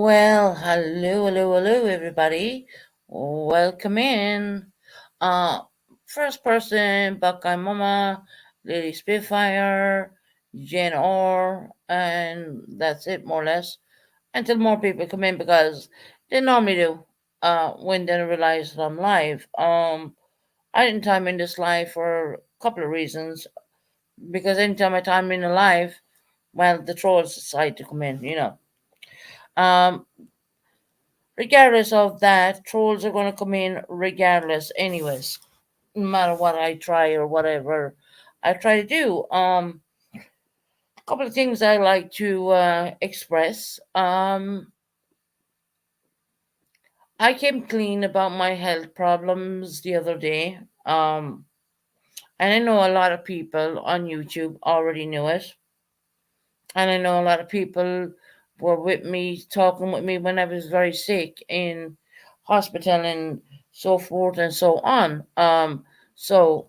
Well, hello, everybody. Welcome in. Uh, First person, Buckeye Mama, Lady Spitfire, Jane Orr, and that's it, more or less. Until more people come in because they normally do. When they realize that I'm live. I didn't time in this live for a couple of reasons. Because anytime I time in a live, well, the trolls decide to come in. Um, Regardless of that, trolls are going to come in regardless, anyways, no matter what I try or whatever I try to do. A couple of things I like to express. I came clean about my health problems the other day. And I know a lot of people on YouTube already knew it. And I know a lot of people were with me, talking with me when I was very sick in hospital and so forth and so on. So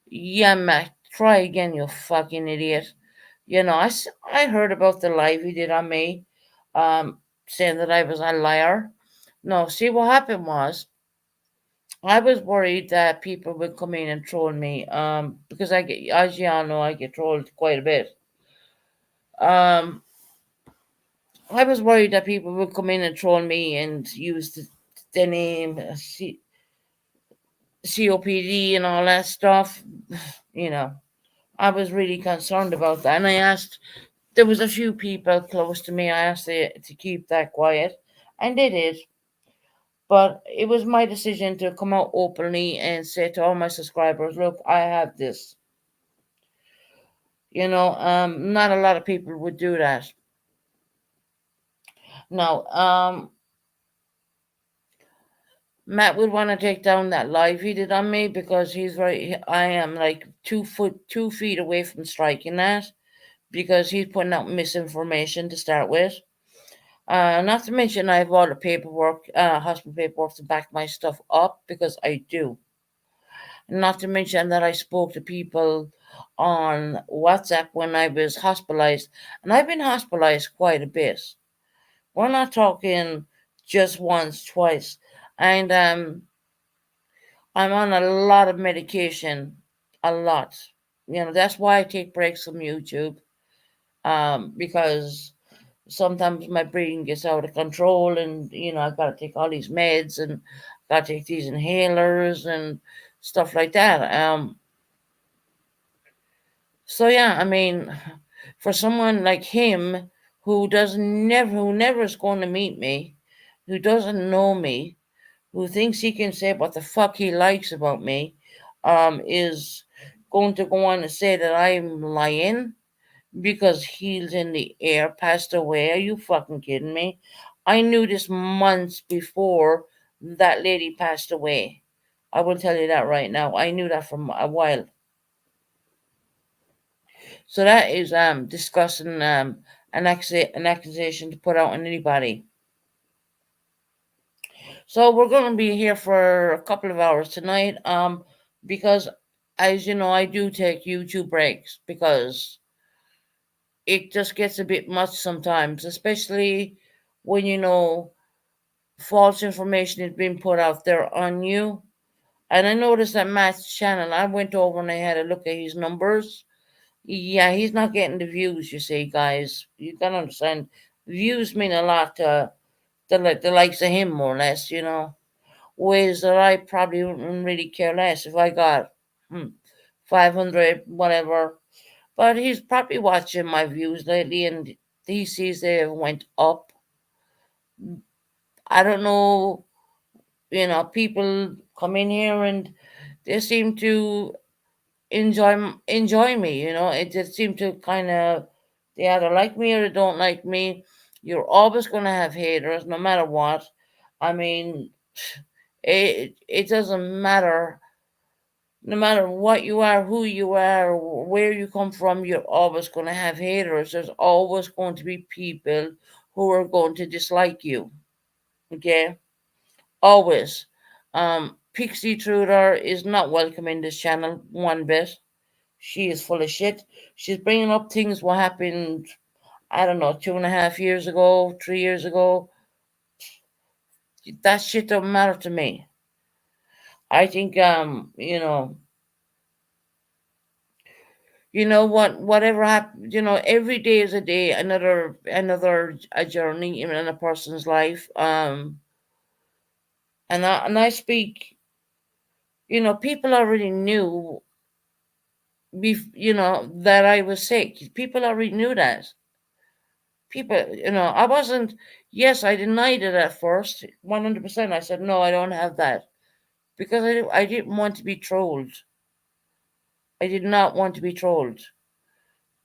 yeah, Matt, try again, you fucking idiot. I heard about the live he did on me, saying that I was a liar. No, see what happened was I was worried that people would come in and troll me, because I get, as you all know, I get trolled quite a bit. Um, I was worried that people would come in and troll me and use the name COPD and all that stuff. You know, I was really concerned about that. And I asked, there was a few people close to me, I asked to keep that quiet. And they did. But it was my decision to come out openly and say to all my subscribers, look, I have this. Not a lot of people would do that. Now, Matt would want to take down that live he did on me because I am like 2 feet away from striking that because he's putting out misinformation to start with. Not to mention I have all the paperwork, hospital paperwork to back my stuff up because I do. Not to mention that I spoke to people on WhatsApp when I was hospitalized, and I've been hospitalized quite a bit. We're not talking just once, twice, and I'm on a lot of medication, a lot. That's why I take breaks from YouTube, because sometimes my breathing gets out of control, and I gotta take all these meds and gotta take these inhalers and stuff like that. So yeah, I mean, for someone like him who never is going to meet me, who doesn't know me, who thinks he can say what the fuck he likes about me, is going to go on and say that I'm lying because he's in the air, passed away. Are you fucking kidding me? I knew this months before that lady passed away. I will tell you that right now. I knew that from a while. So that is discussing an accusation to put out on anybody. So we're going to be here for a couple of hours tonight, because as you know, I do take YouTube breaks because it just gets a bit much sometimes, especially when false information is being put out there on you. And I noticed that Matt's channel, I went over and I had a look at his numbers. Yeah, he's not getting the views, you see, guys. You gotta understand, views mean a lot to the likes of him, more or less, ways that I probably wouldn't really care less if I got 500, whatever. But he's probably watching my views lately, and he sees they went up. I don't know, people come in here and they seem to enjoy me. It just seems to kind of, they either like me or they don't like me. You're always going to have haters, no matter what. I mean, it doesn't matter. No matter what you are, who you are, where you come from, you're always going to have haters. There's always going to be people who are going to dislike you. Okay, always. Pixie Truder is not welcome in this channel one bit. She is full of shit. She's bringing up things what happened, I don't know, 2.5 years ago, 3 years ago. That shit don't matter to me. I think, what, whatever happened, every day is a day, another a journey in a person's life. And I speak, people already knew, that I was sick. People already knew that. People, I wasn't. Yes, I denied it at first, 100%. I said no, I don't have that, because I didn't want to be trolled. I did not want to be trolled,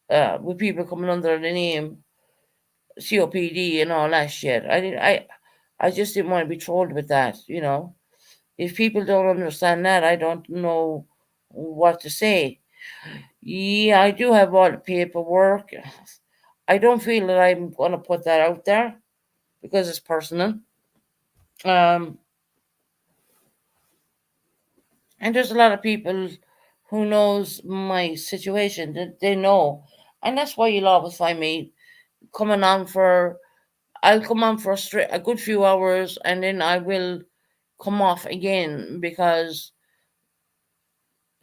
with people coming under the name COPD and all that shit. I just didn't want to be trolled with that. If people don't understand that, I don't know what to say. Yeah, I do have all the paperwork. I don't feel that I'm going to put that out there because it's personal. Um, and there's a lot of people who knows my situation. They know, and that's why you'll always find me coming on for. I'll come on for a good few hours, and then I will come off again, because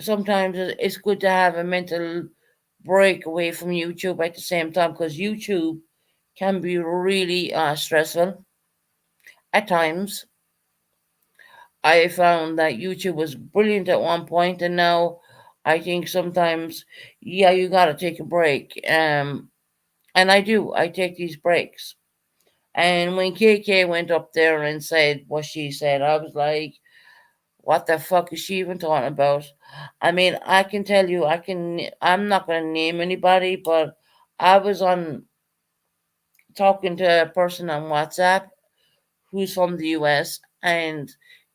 sometimes it's good to have a mental break away from YouTube at the same time, because YouTube can be really stressful at times. I found that YouTube was brilliant at one point, and now I think sometimes, yeah, you gotta take a break. And I do. I take these breaks. And when KK went up there and said what she said, I was like, what the fuck is she even talking about? I mean, I can tell you, I'm not gonna name anybody, but I was on talking to a person on WhatsApp who's from the US, and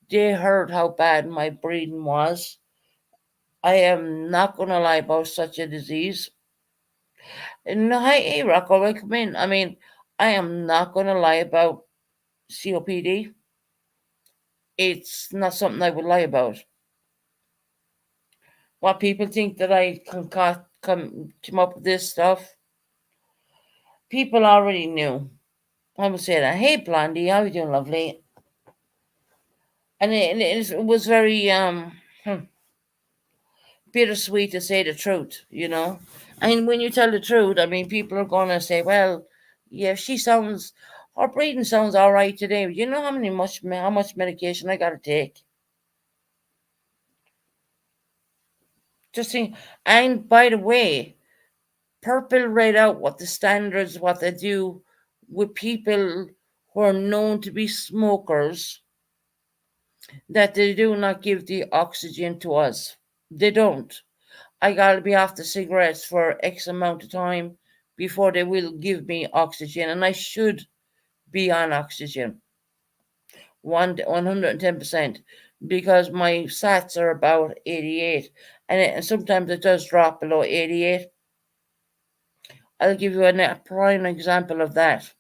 they heard how bad my breathing was. I am not going to lie about such a disease. And hi, hey, Rocco, welcome in. I mean, I am not going to lie about COPD. It's not something I would lie about. What people think that I come up with this stuff, people already knew. I would say that. Hey, Blondie, how you doing, lovely? And it was very bittersweet to say the truth. And when you tell the truth, I mean, people are going to say, well, yeah, her breathing sounds all right today. You know how much medication I got to take? Just think, and by the way, Purple read out what the standards, what they do with people who are known to be smokers, that they do not give the oxygen to us. They don't. I gotta be off the cigarettes for X amount of time before they will give me oxygen, and I should be on oxygen, 110%, because my SATs are about 88, and sometimes it does drop below 88. I'll give you a prime example of that.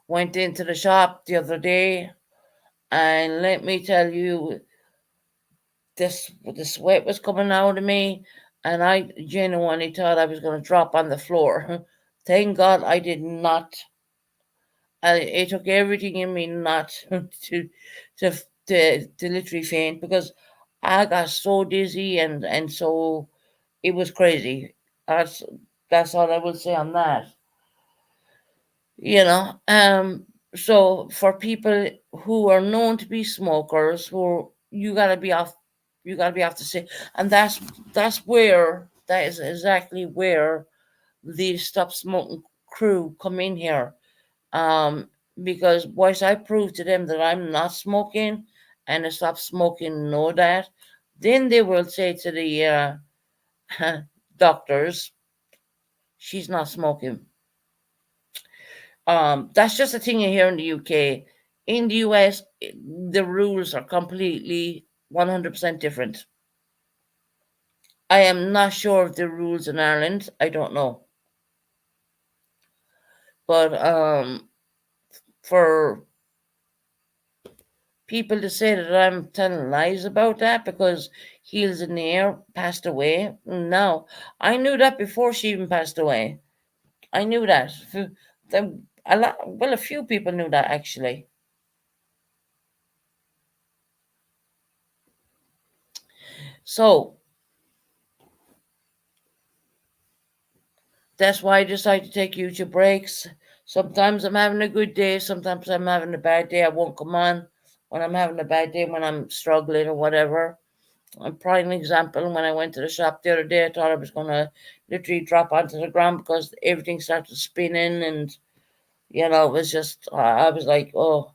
Went into the shop the other day, and let me tell you, the sweat was coming out of me, and I genuinely thought I was going to drop on the floor. Thank God I did not. It took everything in me not to to literally faint, because I got so dizzy, and so it was crazy. That's that's all I will say on that. You know, so for people who are known to be smokers, who you gotta be off You got to be able to say, and that is exactly where the stop smoking crew come in here. Um, because once I prove to them that I'm not smoking and I stop smoking, know that, then they will say to the doctors, she's not smoking. That's just a thing you hear in the UK. In the US, the rules are completely 100% different. I am not sure of the rules in Ireland. I don't know. But for people to say that I'm telling lies about that because Heels in the Air passed away, no. I knew that before she even passed away. I knew that. A few people knew that actually. So that's why I decide to take YouTube breaks. Sometimes I'm having a good day, sometimes I'm having a bad day. I won't come on when I'm having a bad day, when I'm struggling or whatever. A prime example, when I went to the shop the other day, I thought I was going to literally drop onto the ground because everything started spinning and, it was just, I was like, oh,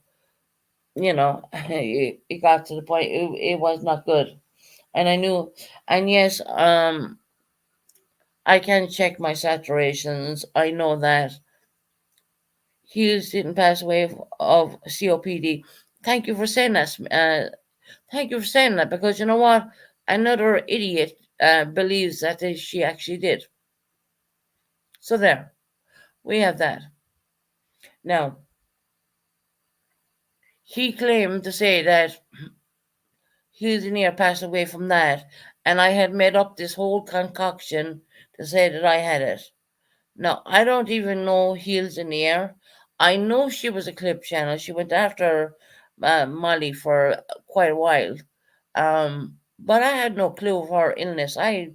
it got to the point, it was not good. And I knew, and yes, I can check my saturations. I know that Hughes didn't pass away of COPD. Thank you for saying that. Thank you for saying that because you know what? Another idiot believes that she actually did. So there, we have that. Now, he claimed to say that Hughes near passed away from that, and I had made up this whole concoction to say that I had it. Now, I don't even know Heels in the Air. I know she was a clip channel. She went after Molly for quite a while. But I had no clue of her illness. Hey,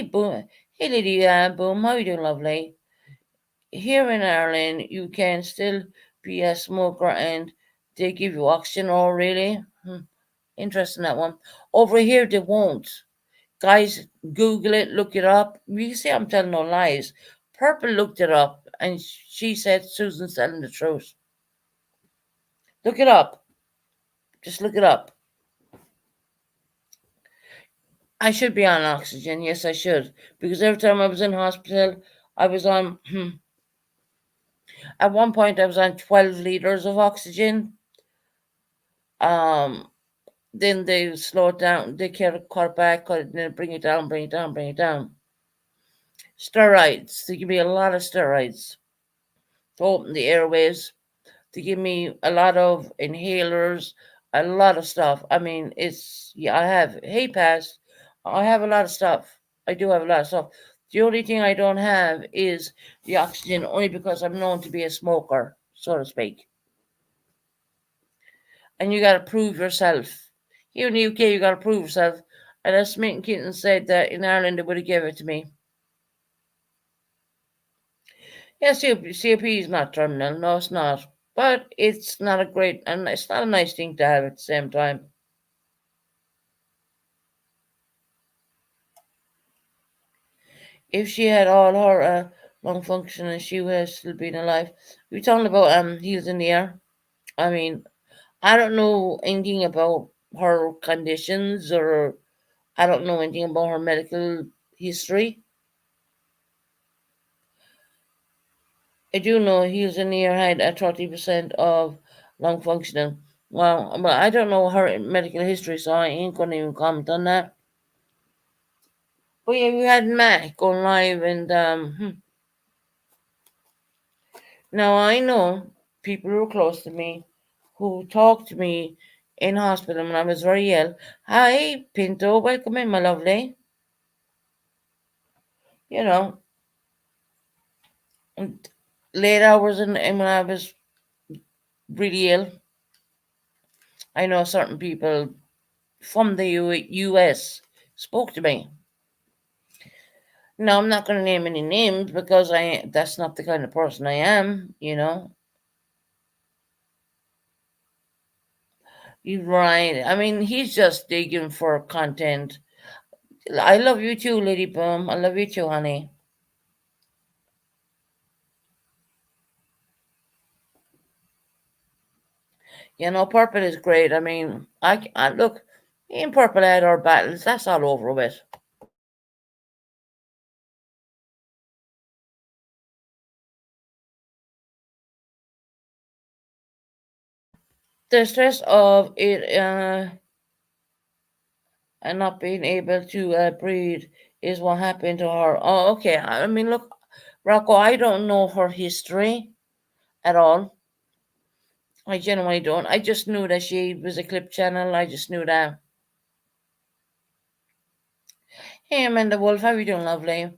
Boom. Hey, Lady Boom, how you doing, lovely? Here in Ireland, you can still be a smoker and they give you oxygen. Oh, really? Interesting, that one. Over here, they won't. Guys, Google it, look it up. You see, I'm telling no lies. Purple looked it up and she said Susan's telling the truth. Look it up. Just look it up. I should be on oxygen. Yes, I should. Because every time I was in hospital, I was on, at one point, I was on 12 liters of oxygen. Um, then they slow it down. They cut it back, cut it, then bring it down, bring it down, bring it down. Steroids. They give me a lot of steroids to open the airways. To give me a lot of inhalers, a lot of stuff. I mean, I have hay pass. I have a lot of stuff. I do have a lot of stuff. The only thing I don't have is the oxygen, only because I'm known to be a smoker, so to speak. And you got to prove yourself. Here in the UK, you got to prove yourself. And as Smith and Kitten said that in Ireland, they would have given it to me. Yeah, COP is not terminal. No, it's not. But it's not a great, and it's not a nice thing to have at the same time. If she had all her lung function and she would have still been alive. We're talking about heels in the air. I mean, I don't know anything about her conditions or I don't know anything about her medical history. I do know heels in the air had a 30% of lung functioning. Well, but I don't know her medical history, so I ain't gonna even comment on that. But yeah, we had Mac going live, and now I know people who are close to me who talked to me in hospital when I was very ill. Hi, Pinto, welcome in, my lovely. You know, and late hours and when I was really ill, I know certain people from the US spoke to me. Now I'm not going to name any names because that's not the kind of person I am. Right. I mean, he's just digging for content. I love you too, Lady Boom. I love you too, honey. You know, purple is great. I mean, I look in purple had our battles. That's all over with. The stress of it and not being able to breathe is what happened to her. Oh, okay. I mean, look, Rocco, I don't know her history at all. I genuinely don't. I just knew that she was a clip channel. I just knew that. Hey, Amanda Wolf, how are you doing, lovely?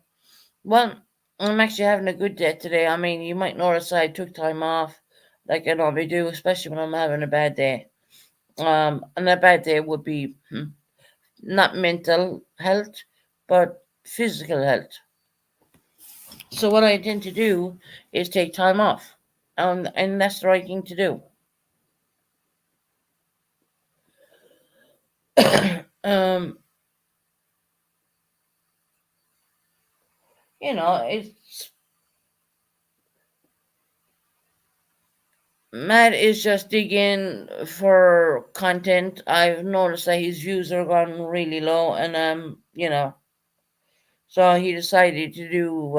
Well, I'm actually having a good day today. I mean, you might notice I took time off, like I normally do, especially when I'm having a bad day. And a bad day would be not mental health, but physical health. So what I intend to do is take time off, and that's the right thing to do. um, it's Matt is just digging for content. I've noticed that his views are gone really low, and so he decided to do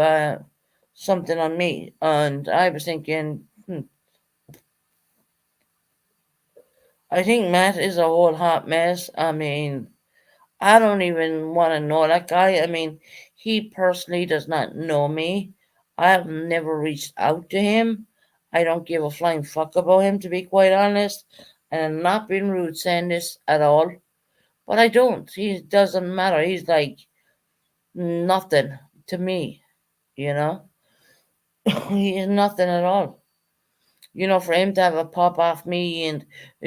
something on me, and I was thinking, I think Matt is a whole hot mess. I mean, I don't even want to know that guy. I mean, he personally does not know me. I have never reached out to him. I don't give a flying fuck about him, to be quite honest. And I'm not being rude saying this at all. But I don't. He doesn't matter. He's like nothing to me, you know? He is nothing at all. For him to have a pop off me and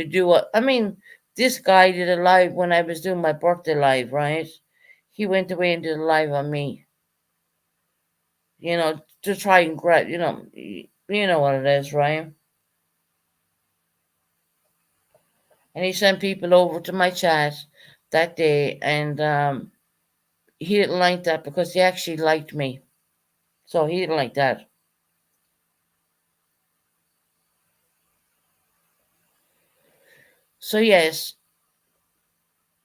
do what I mean, this guy did a live when I was doing my birthday live, right? He went away and did a live on me, to try and grab, you know what it is, right? And he sent people over to my chat that day, and he didn't like that because he actually liked me, so he didn't like that. So yes,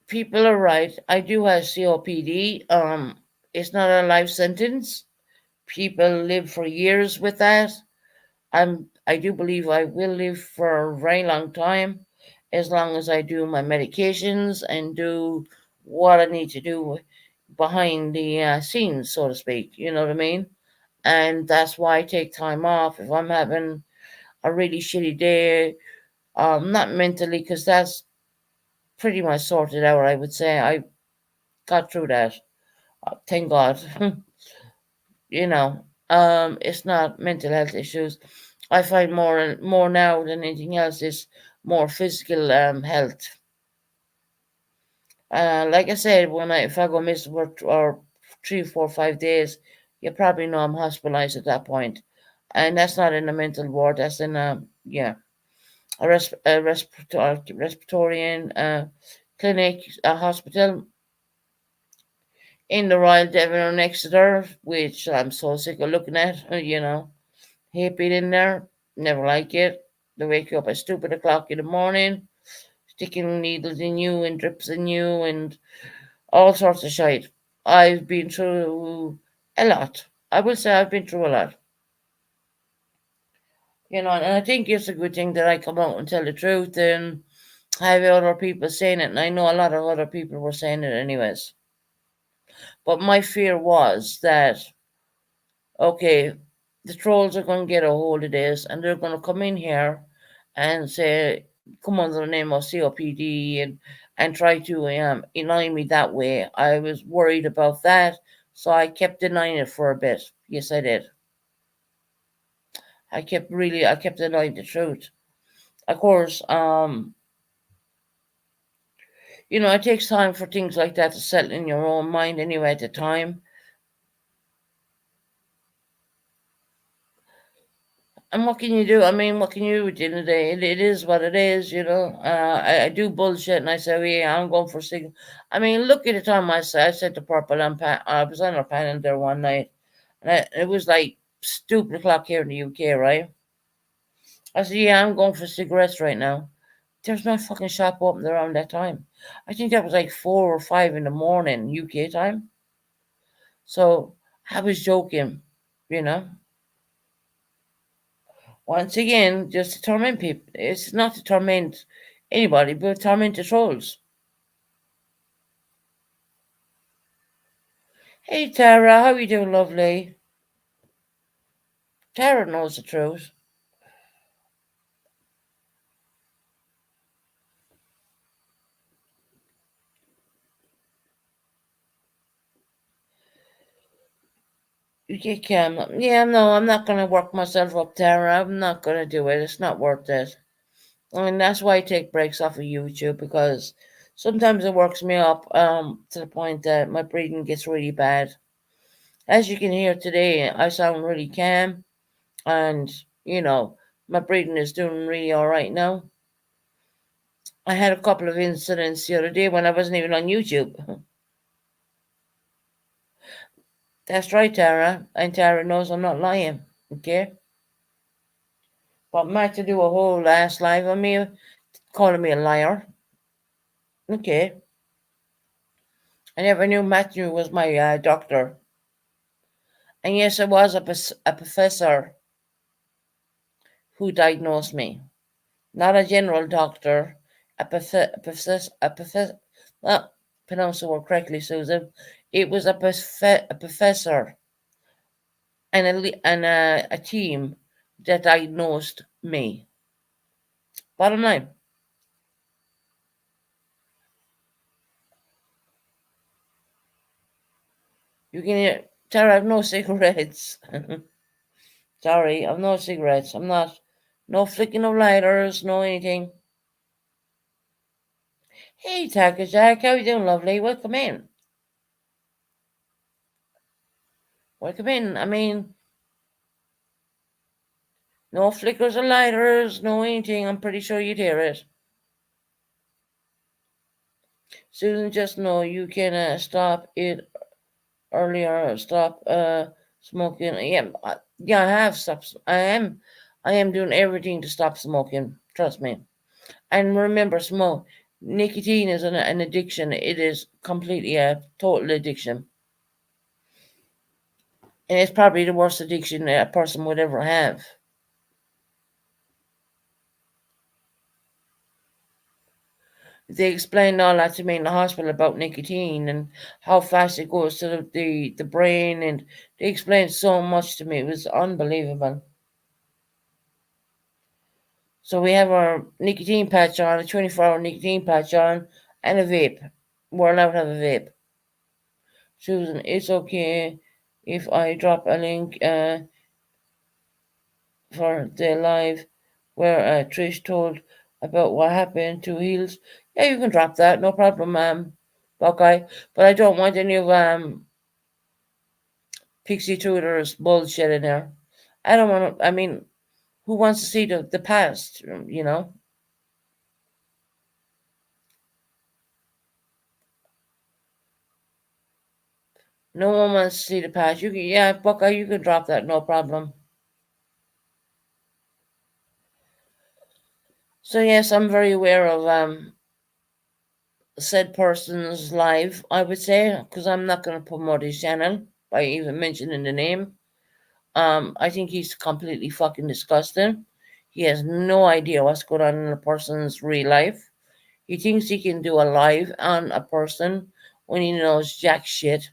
people are right. I do have COPD. It's not a life sentence. People live for years with that. I do believe I will live for a very long time as long as I do my medications and do what I need to do behind the scenes, so to speak. You know what I mean? And that's why I take time off if I'm having a really shitty day. Not mentally, because that's pretty much sorted out. I would say I got through that. Thank God. It's not mental health issues. I find more now than anything else is more physical health. Like I said, if I go miss work or 3, 4, 5 days, you probably know I'm hospitalized at that point, and that's not in a mental ward. That's in a respiratory clinic, a hospital in the Royal Devon in Exeter, which I'm so sick of looking at. Hate being in there, never like it. They wake you up at stupid o'clock in the morning, sticking needles in you and drips in you and all sorts of shit. I've been through a lot. I will say I've been through a lot. And I think it's a good thing that I come out and tell the truth and have other people saying it. And I know a lot of other people were saying it anyways. But my fear was that, okay, the trolls are going to get a hold of this and they're going to come in here and say, come under the name of COPD and try to deny me that way. I was worried about that, so I kept denying it for a bit. Yes, I did. I kept denying the truth. Of course, it takes time for things like that to settle in your own mind anyway at the time. And what can you do? I mean, what can you do at the end of the day? It is what it is, you know. I do bullshit and I say, oh, yeah, I'm going for cig. I mean, look at the time I said to Purple, I was on our panel there one night, and it was like stupid o'clock here in the UK, right? I said, yeah, I'm going for cigarettes right now. There's no fucking shop open around that time. I think that was like 4 or 5 in the morning, UK time. So I was joking, you know. Once again, just to torment people. It's not to torment anybody, but to torment the trolls. Hey Tara, how you doing, lovely? Tara knows the truth. You get Cam. Yeah, no, I'm not gonna work myself up, Tara. I'm not gonna do it. It's not worth it. I mean, that's why I take breaks off of YouTube because sometimes it works me up to the point that my breathing gets really bad. As you can hear today, I sound really calm and you know my breathing is doing really all right now. I had a couple of incidents the other day when I wasn't even on YouTube. That's right, Tara, and Tara knows I'm not lying. Okay, but Matt to do a whole last live on me, calling me a liar. Okay, I never knew Matthew was my doctor, and yes, it was a professor who diagnosed me, not a general doctor. Well, pronounce the word correctly, Susan. It was a professor and a team that diagnosed me. Bottom line, you can hear, Tara, I've no cigarettes. Sorry, I've no cigarettes. I'm not, no flicking of lighters, no anything. Hey, Taka Jack, how you doing, lovely? Welcome in. Welcome in. I mean, no flickers of lighters, no anything. I'm pretty sure you'd hear it. Susan, just know you can stop it earlier. Stop smoking. Yeah, I have stopped. I am doing everything to stop smoking. Trust me. And remember, smoke. Nicotine is an addiction. It is completely a total addiction, and it's probably the worst addiction that a person would ever have. They explained all that to me in the hospital about nicotine and how fast it goes to the brain, and they explained so much to me. It was unbelievable. So we have our nicotine patch on, a 24-hour nicotine patch on, and a vape. We're allowed to have a vape. Susan, it's okay if I drop a link for the live where Trish told about what happened to Heels. Yeah, you can drop that, no problem, Buckeye. But I don't want any of Pixie Tudor's bullshit in there. I don't want to. I mean, who wants to see the past? You know, no one wants to see the past. You can, yeah, Buckeye, you can drop that, no problem. So yes, I'm very aware of said person's live. I would say because I'm not going to promote his channel by even mentioning the name. I think he's completely fucking disgusting. He has no idea what's going on in a person's real life. He thinks he can do a live on a person when he knows jack shit.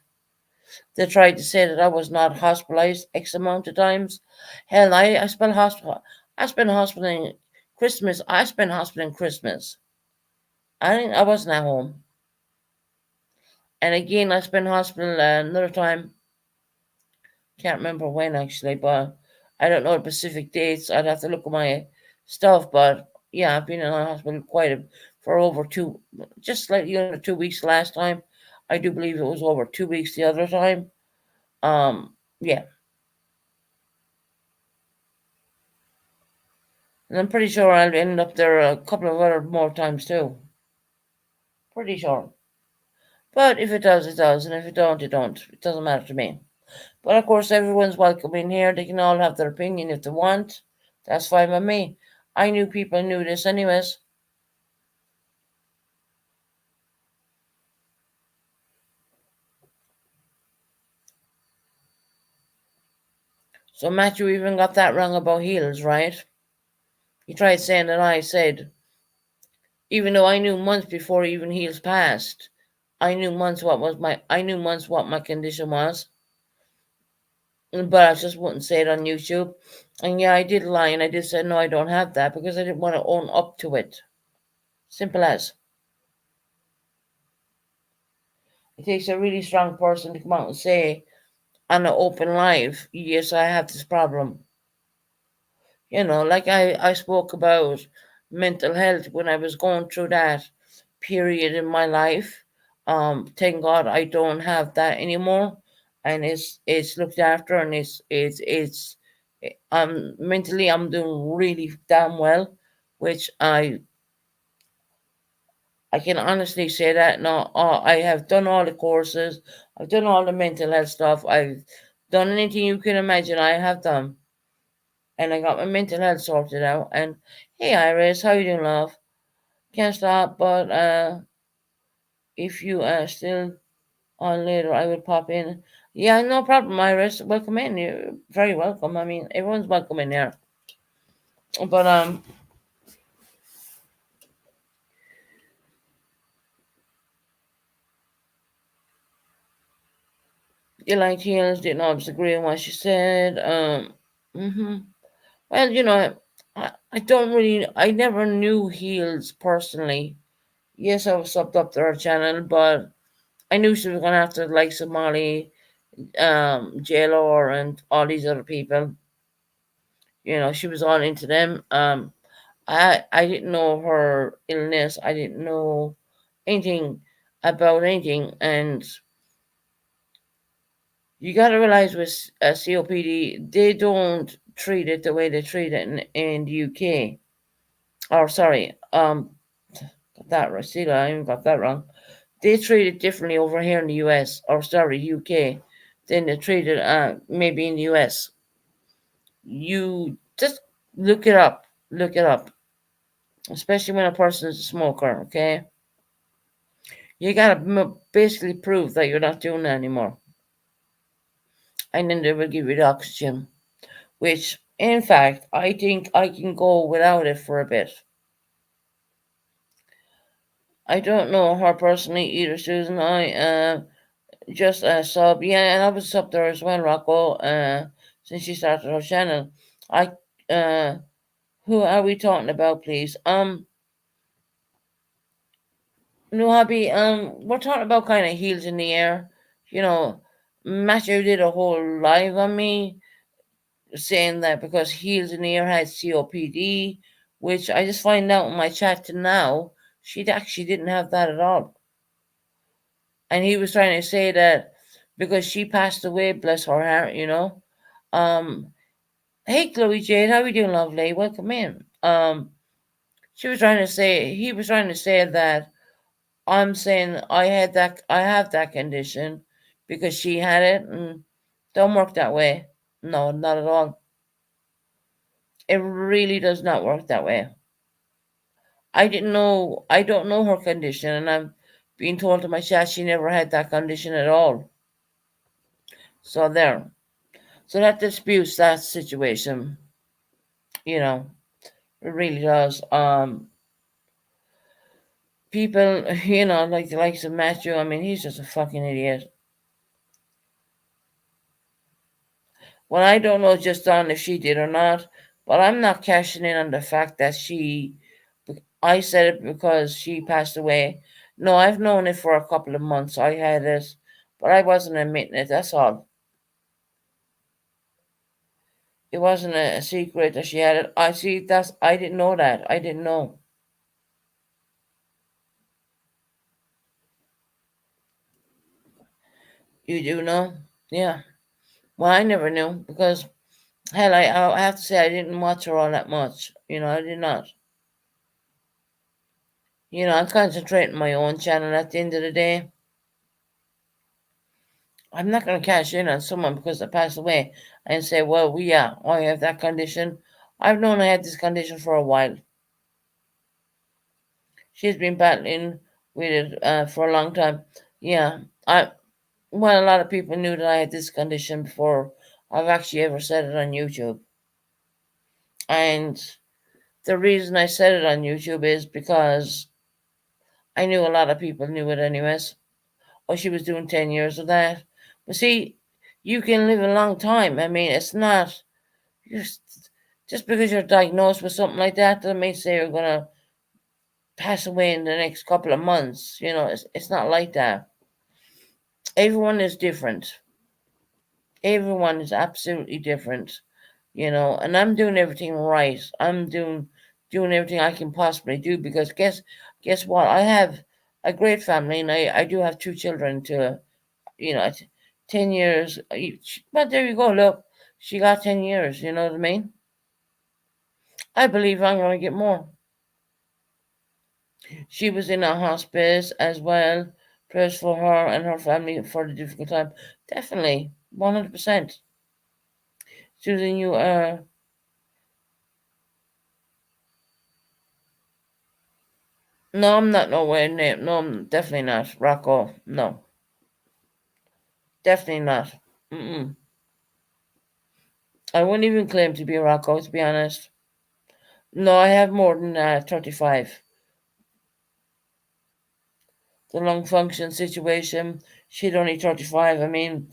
They tried to say that I was not hospitalized X amount of times. Hell, I spent hospital. I spent hospital in Christmas. I spent hospital in Christmas. I wasn't at home. And again, I spent hospital another time. Can't remember when actually, but I don't know the specific dates. I'd have to look at my stuff. But yeah, I've been in the hospital for over just slightly under 2 weeks last time. I do believe it was over 2 weeks the other time. Yeah. And I'm pretty sure I'll end up there a couple of other more times too. Pretty sure. But if it does, it does, and if it don't, it don't. It doesn't matter to me. But of course, everyone's welcome in here. They can all have their opinion if they want. That's fine with me. I knew people knew this anyways. So Matthew even got that wrong about heels, right? He tried saying that I said, even though I knew months before even heels passed, I knew months what my condition was, but I just wouldn't say it on YouTube. And yeah, I did lie and I did say no, I don't have that because I didn't want to own up to it. Simple as. It takes a really strong person to come out and say on an open live, yes, I have this problem. Like I spoke about mental health when I was going through that period in my life. Thank God I don't have that anymore, and it's looked after, and mentally I'm doing really damn well, which I can honestly say that now. I have done all the courses, I've done all the mental health stuff, I've done anything you can imagine. I have done, and I got my mental health sorted out. And hey, Iris, how you doing, love? Can't stop, but if you are still on later, I will pop in. Yeah, no problem, Iris. Welcome in. You're very welcome. I mean, everyone's welcome in here. But you like heels? Didn't always agree on what she said. Mm-hmm. Well, I don't really. I never knew heels personally. Yes, I was subbed up to her channel, but I knew she was gonna have to like Somali, JLR and all these other people. She was all into them. I didn't know her illness. I didn't know anything about anything, and you got to realize with COPD, they don't treat it the way they treat it in the UK. Or sorry, got that right. See, I even got that wrong. They treat it differently over here in the US, or sorry, UK, than they treat it maybe in the US. You just look it up. Look it up. Especially when a person is a smoker, okay? You gotta basically prove that you're not doing that anymore. And then they will give you the oxygen, which, in fact, I think I can go without it for a bit. I don't know her personally either, Susan. I just sub, yeah, and I was sub there as well, Rocco, since she started her channel. I, uh, who are we talking about, please? No, hubby, we're talking about kind of heels in the air. You know, Matthew did a whole live on me saying that because heels in the air had COPD, which I just find out in my chat to now, she actually didn't have that at all. And he was trying to say that because she passed away, bless her heart. Um, hey, Chloe Jade, how are you doing, lovely? Welcome in. He was trying to say that I'm saying I have that condition because she had it, and don't work that way. No, not at all. It really does not work that way. I don't know her condition, and I'm being told to my chat she never had that condition at all. So there. So that disputes that situation, you know. It really does. People, like the likes of Matthew, I mean, he's just a fucking idiot. Well, I don't know just on if she did or not, but I'm not cashing in on the fact that I said it because she passed away. No, I've known it for a couple of months. I had it, but I wasn't admitting it. That's all. It wasn't a secret that she had it. I see. I didn't know that. I didn't know. You do know? Yeah. Well, I never knew because Hell, I have to say I didn't watch her all that much. I did not. I'm concentrating on my own channel at the end of the day. I'm not going to cash in on someone because they passed away and say, well, yeah, I have that condition. I've known I had this condition for a while. She's been battling with it for a long time. Yeah, well, a lot of people knew that I had this condition before I've actually ever said it on YouTube. And the reason I said it on YouTube is because I knew a lot of people knew it anyways. Or she was doing 10 years of that. But see, you can live a long time. I mean, it's not just because you're diagnosed with something like that doesn't mean say you're gonna pass away in the next couple of months. It's not like that. Everyone is different. Everyone is absolutely different. And I'm doing everything right. I'm doing everything I can possibly do because guess what? I have a great family and I do have two children to you know, 10 years each. But there you go, look, she got 10 years, you know what I mean? I believe I'm going to get more. She was in a hospice as well. Prayers for her and her family for the difficult time. Definitely, 100%. Susan, you are. No, I'm not nowhere near. No, I'm definitely not. Rocco. No, definitely not. Mm-mm. I wouldn't even claim to be a Rocco, to be honest. No, I have more than 35. The lung function situation. She'd only 35. I mean,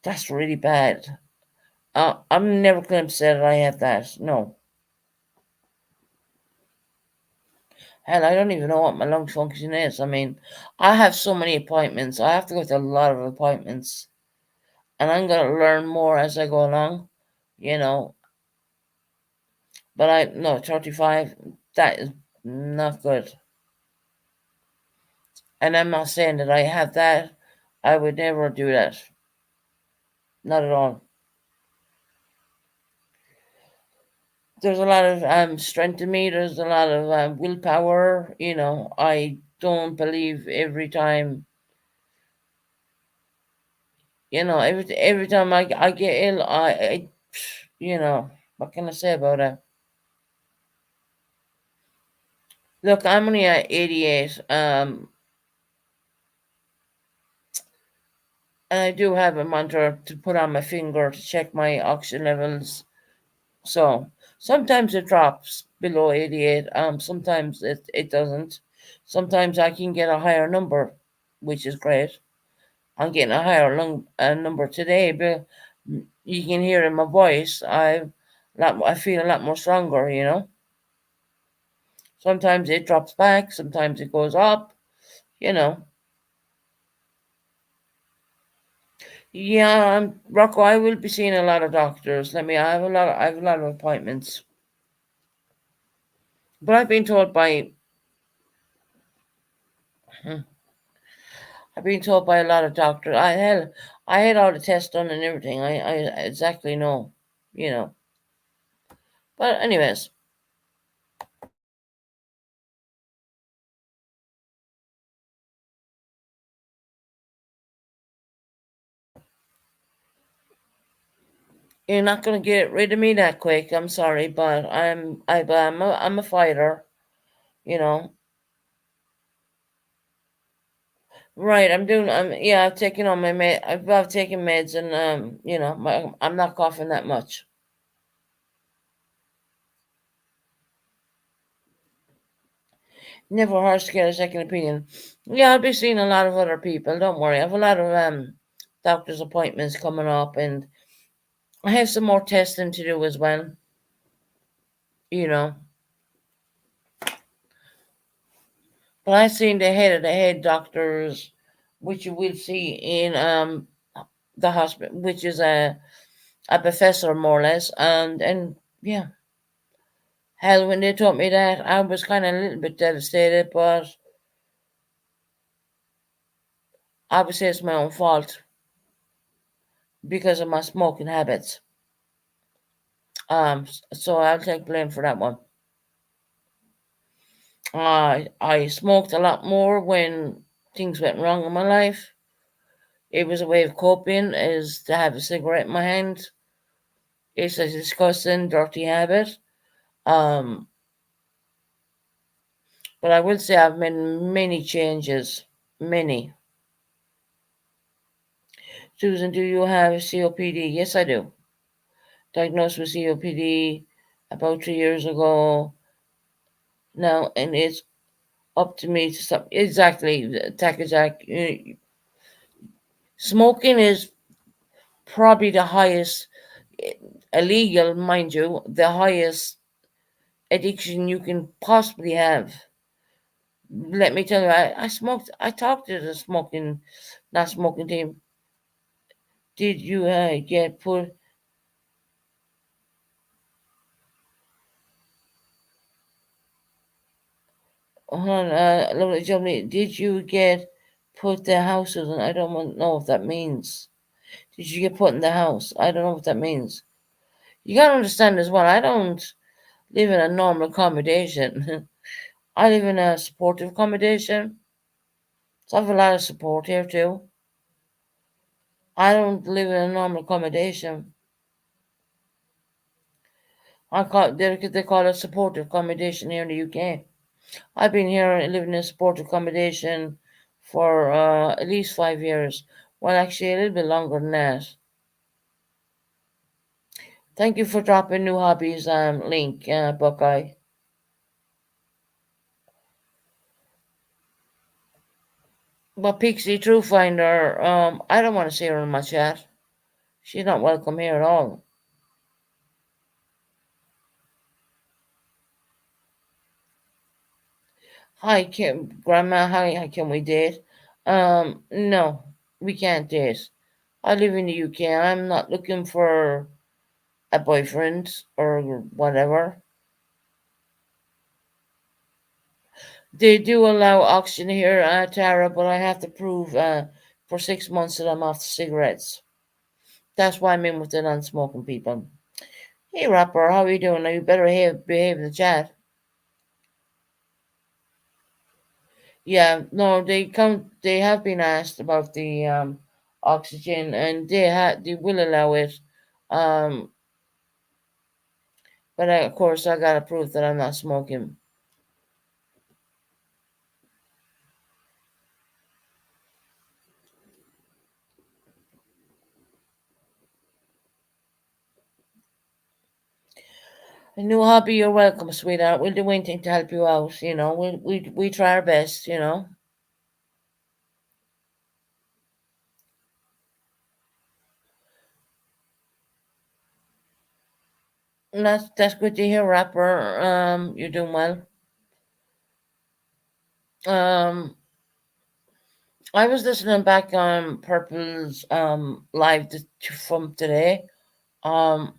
that's really bad. I'm never going to say that I have that. No. Hell, I don't even know what my lung function is. I mean, I have so many appointments. I have to go to a lot of appointments. And I'm going to learn more as I go along, you know. But no, 35, that is not good. And I'm not saying that I have that. I would never do that. Not at all. There's a lot of strength in me. There's a lot of willpower. I don't believe every time. Every time I get ill, what can I say about it? Look, I'm only at 88, and I do have a monitor to put on my finger to check my oxygen levels. So sometimes it drops below 88. Sometimes it doesn't. Sometimes I can get a higher number, which is great. I'm getting a higher number today, but you can hear in my voice. I feel a lot more stronger. Sometimes it drops back, sometimes it goes up. You know. Yeah, Rocco. I will be seeing a lot of doctors. I have a lot. I have a lot of appointments, but I've been told by. hmm, I've been told by a lot of doctors. I had all the tests done and everything. I exactly know. You know. But anyways, you're not gonna get rid of me that quick. I'm sorry, but I'm a fighter. You know. Right, yeah, I've taken on my I've taken meds and I'm not coughing that much. Never hurts to get a second opinion. Yeah, I'll be seeing a lot of other people. Don't worry, I have a lot of doctor's appointments coming up, and I have some more testing to do as well. You know, but I've seen the head of the head doctors, which you will see in the hospital, which is a professor more or less, and yeah. Hell, when they told me that, I was kind of a little bit devastated, but I would say it's my own fault because of my smoking habits. So I'll take blame for that one. I smoked a lot more when things went wrong in my life. It was a way of coping, is to have a cigarette in my hand. It's a disgusting, dirty habit. Um, but I will say I've made many changes. Many. Susan, do you have COPD? Yes, I do. Diagnosed with COPD about 2 years ago now, and it's up to me to stop. Exactly, Takajack. Smoking is probably the highest, eh, illegal, mind you, the highest addiction you can possibly have. Let me tell you, I smoked. I talked to the smoking, not smoking team. Did you get put on? Lovely Germany, did you get put the houses? And I don't know what that means. Did you get put in the house? I don't know what that means. You gotta understand as well. I don't live in a normal accommodation. I live in a supportive accommodation, so I have a lot of support here too. I don't live in a normal accommodation. They call it supportive accommodation here in the UK. I've been here living in supportive accommodation for at least 5 years. Well, actually, a little bit longer than that. Thank you for dropping new hobbies link, Buckeye. But Pixie Truefinder, I don't want to see her in my chat. She's not welcome here at all. Hi, Grandma. Hi, can we date? No, we can't date. I live in the UK. I'm not looking for a boyfriend or whatever. They do allow oxygen here, Tara, but I have to prove for 6 months that I'm off the cigarettes. That's why I'm in with the non-smoking people. Hey, rapper, how are you doing? Now you better behave in the chat. Yeah, no, They have been asked about the oxygen, and they will allow it. Um, but of course, I gotta prove that I'm not smoking. A new hobby, you're welcome, sweetheart. We'll do anything to help you out. We try our best. And that's good to hear, rapper. You're doing well. Um, I was listening back on Purple's live from today. Um,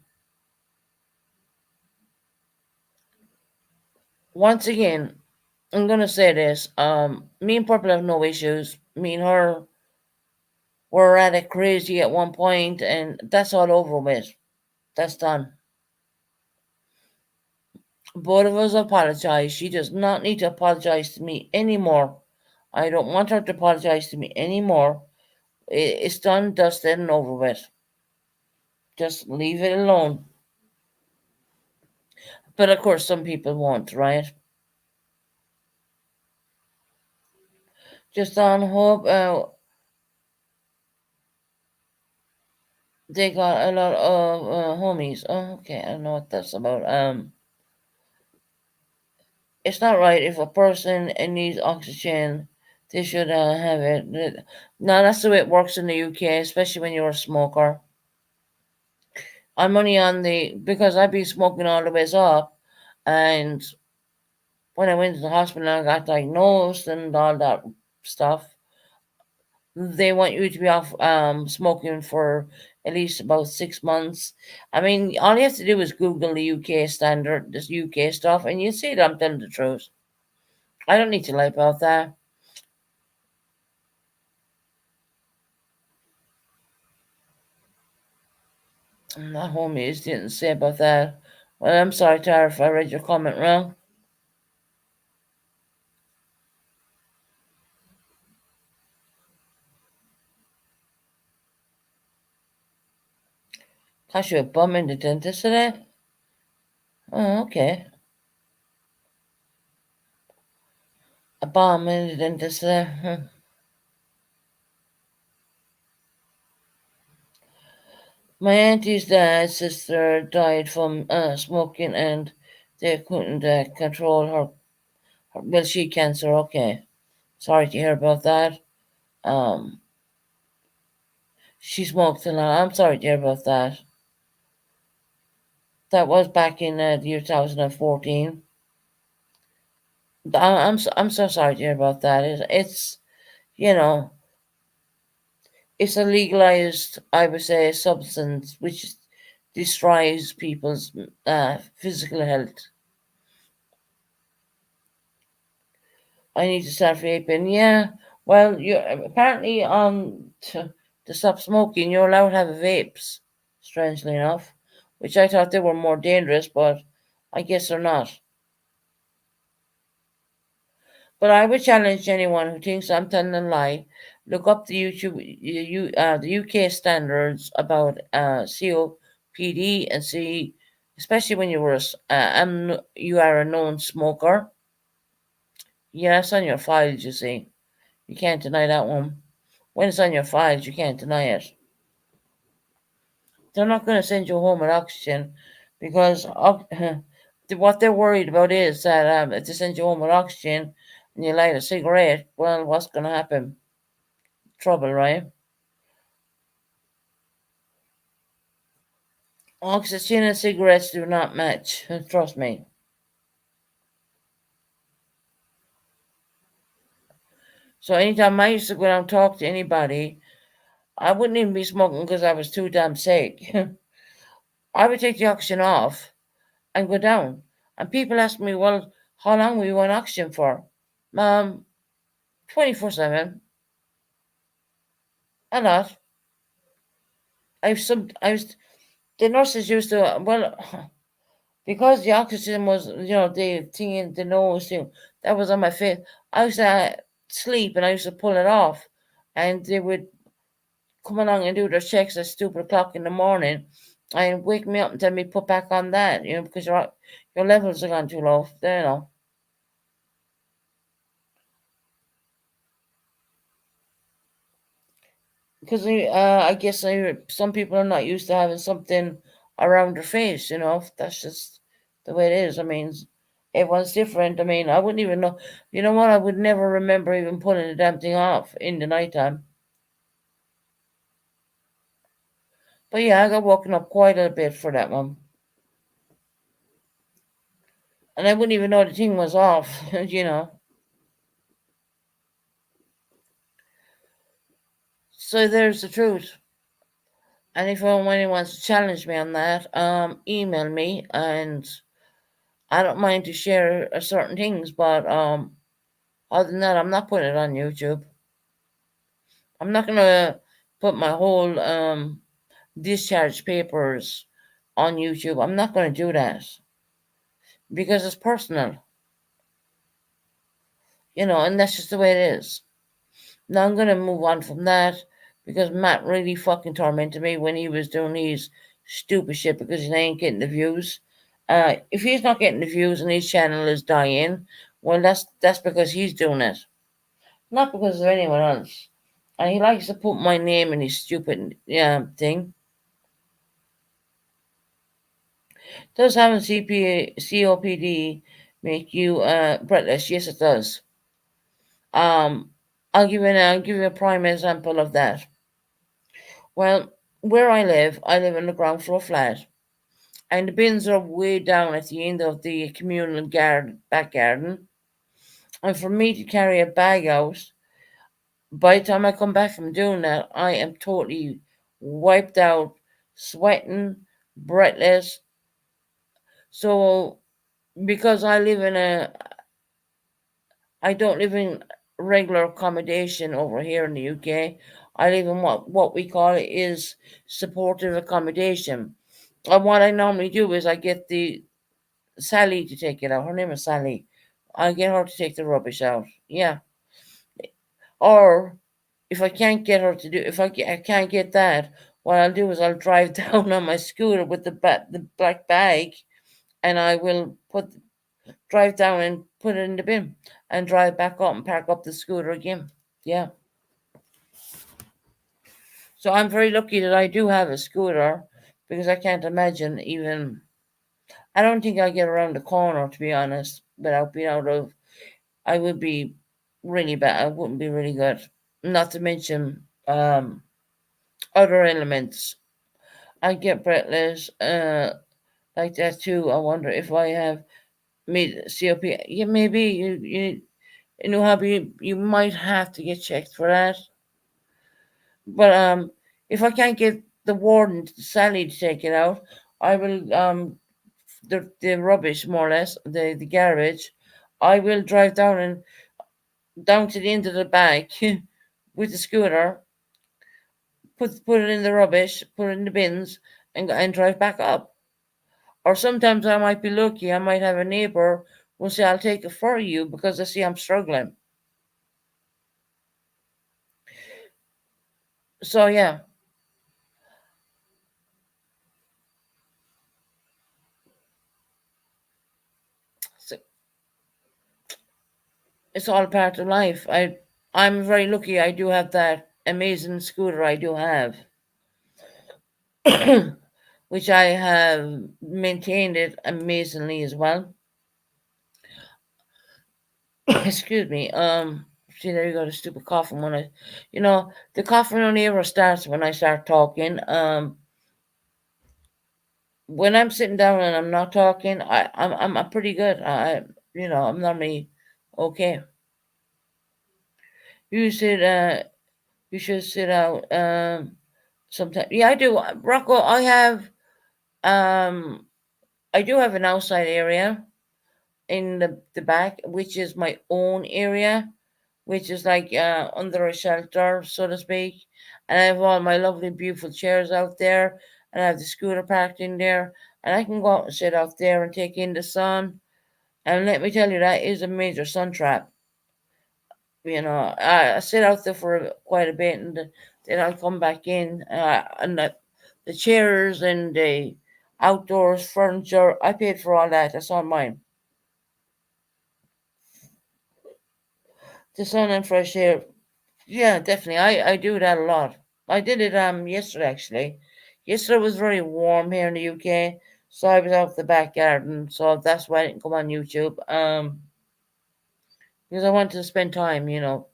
Once again, I'm gonna say this. Me and Purple have no issues. Me and her were at it crazy at one point, and that's all over with. That's done. Both of us apologize. She does not need to apologize to me anymore. I don't want her to apologize to me anymore. It's done, dusted, and over with. Just leave it alone. But of course, some people won't, right? Just on hope. They got a lot of homies. Oh, okay, I don't know what that's about. It's not right if a person needs oxygen, they should have it. No, that's the way it works in the UK, especially when you're a smoker. I'm only on the because I've been smoking all the ways up, and when I went to the hospital, I got diagnosed and all that stuff. They want you to be off smoking for at least about 6 months. I mean, all you have to do is Google the UK standard, this UK stuff, and you see that I'm telling the truth. I don't need to lie about that. That homies didn't say about that. Well, I'm sorry, Tara, if I read your comment wrong. Cause you a bum in the dentist today? Oh, okay. A bum in the dentist today. My auntie's dad's sister died from smoking, and they couldn't control her. Well, she had cancer. Okay, sorry to hear about that. Um, she smoked a lot. I'm sorry to hear about that. That was back in the year 2014. I'm so sorry to hear about that. It's you know it's a legalized, I would say, substance which destroys people's physical health. I need to start vaping. Yeah. Well, you apparently to stop smoking, you're allowed to have vapes. Strangely enough, which I thought they were more dangerous, but I guess they're not. But I would challenge anyone who thinks I'm telling a lie. Look up the the UK standards about COPD and see, especially when you are a known smoker. Yeah, it's on your files. You see, you can't deny that one. When it's on your files, you can't deny it. They're not going to send you home with oxygen because what they're worried about is that if they send you home with oxygen and you light a cigarette, well, what's going to happen? Trouble, right? Oxygen and cigarettes do not match. Trust me. So anytime I used to go down and talk to anybody, I wouldn't even be smoking because I was too damn sick. I would take the oxygen off and go down. And people ask me, well, how long were you on oxygen for? 24/7. A lot. I was, the nurses used to, well, because the oxygen was, the thing in the nose thing, that was on my face. I used to sleep and I used to pull it off. And they would come along and do their checks at stupid o'clock in the morning and wake me up and tell me put back on that, because your levels are gone too low. Because I guess some people are not used to having something around their face. That's just the way it is. I mean, everyone's different. I mean, I wouldn't even know. You know what? I would never remember even pulling the damn thing off in the nighttime. But yeah, I got woken up quite a bit for that one. And I wouldn't even know the thing was off. So there's the truth. And if anyone wants to challenge me on that, email me, and I don't mind to share certain things, but other than that, I'm not putting it on YouTube. I'm not gonna put my whole discharge papers on YouTube. I'm not gonna do that because it's personal, and that's just the way it is. Now I'm gonna move on from that because Matt really fucking tormented me when he was doing his stupid shit because he ain't getting the views. If he's not getting the views and his channel is dying, well, that's because he's doing it, not because of anyone else. And he likes to put my name in his stupid thing. Does having COPD make you breathless? Yes, it does. Um, I'll give you a prime example of that. Well, where I live in the ground floor flat, and the bins are way down at the end of the communal back garden. And for me to carry a bag out, by the time I come back from doing that, I am totally wiped out, sweating, breathless. So because I don't live in regular accommodation over here in the UK. I live in what we call is supportive accommodation. And what I normally do is I get the Sally to take it out. Her name is Sally. I get her to take the rubbish out. Yeah. Or if I can't get her to do, if I can't get that, what I'll do is I'll drive down on my scooter with the black bag, and I will drive down and put it in the bin, and drive back up and park up the scooter again. Yeah. So I'm very lucky that I do have a scooter, because I can't imagine even. I don't think I get around the corner, to be honest, without being out of. I would be really bad. I wouldn't be really good. Not to mention other elements. I get breathless, like that too. I wonder if I have made COP. Yeah, maybe you know how you might have to get checked for that. But if I can't get the warden Sally to take it out, I will the rubbish, more or less, the garbage. I will drive down to the end of the bag with the scooter, put it in the rubbish, put it in the bins, and drive back up. Or sometimes I might be lucky. I might have a neighbour who say, "I'll take it for you because they see I'm struggling." So yeah, so it's all part of life. I'm very lucky. I do have that amazing scooter. I do have, which I have maintained it amazingly as well. Excuse me. See, there you go. The stupid coughing when the coughing only ever starts when I start talking. When I'm sitting down and I'm not talking, I'm pretty good. I'm normally okay. You should you should sit out sometime. Yeah, I do. Rocco, um I do have an outside area in the back, which is my own area, which is like under a shelter, so to speak. And I have all my lovely, beautiful chairs out there, and I have the scooter parked in there, and I can go out and sit out there and take in the sun. And let me tell you, that is a major sun trap. I sit out there for quite a bit, and then I'll come back in, and the chairs and the outdoors furniture, I paid for all that. That's all mine. The sun and fresh air. Yeah, definitely. I do that a lot. I did it yesterday actually. Yesterday was very warm here in the UK, so I was out the back garden. So that's why I didn't come on YouTube. Because I wanted to spend time. Re-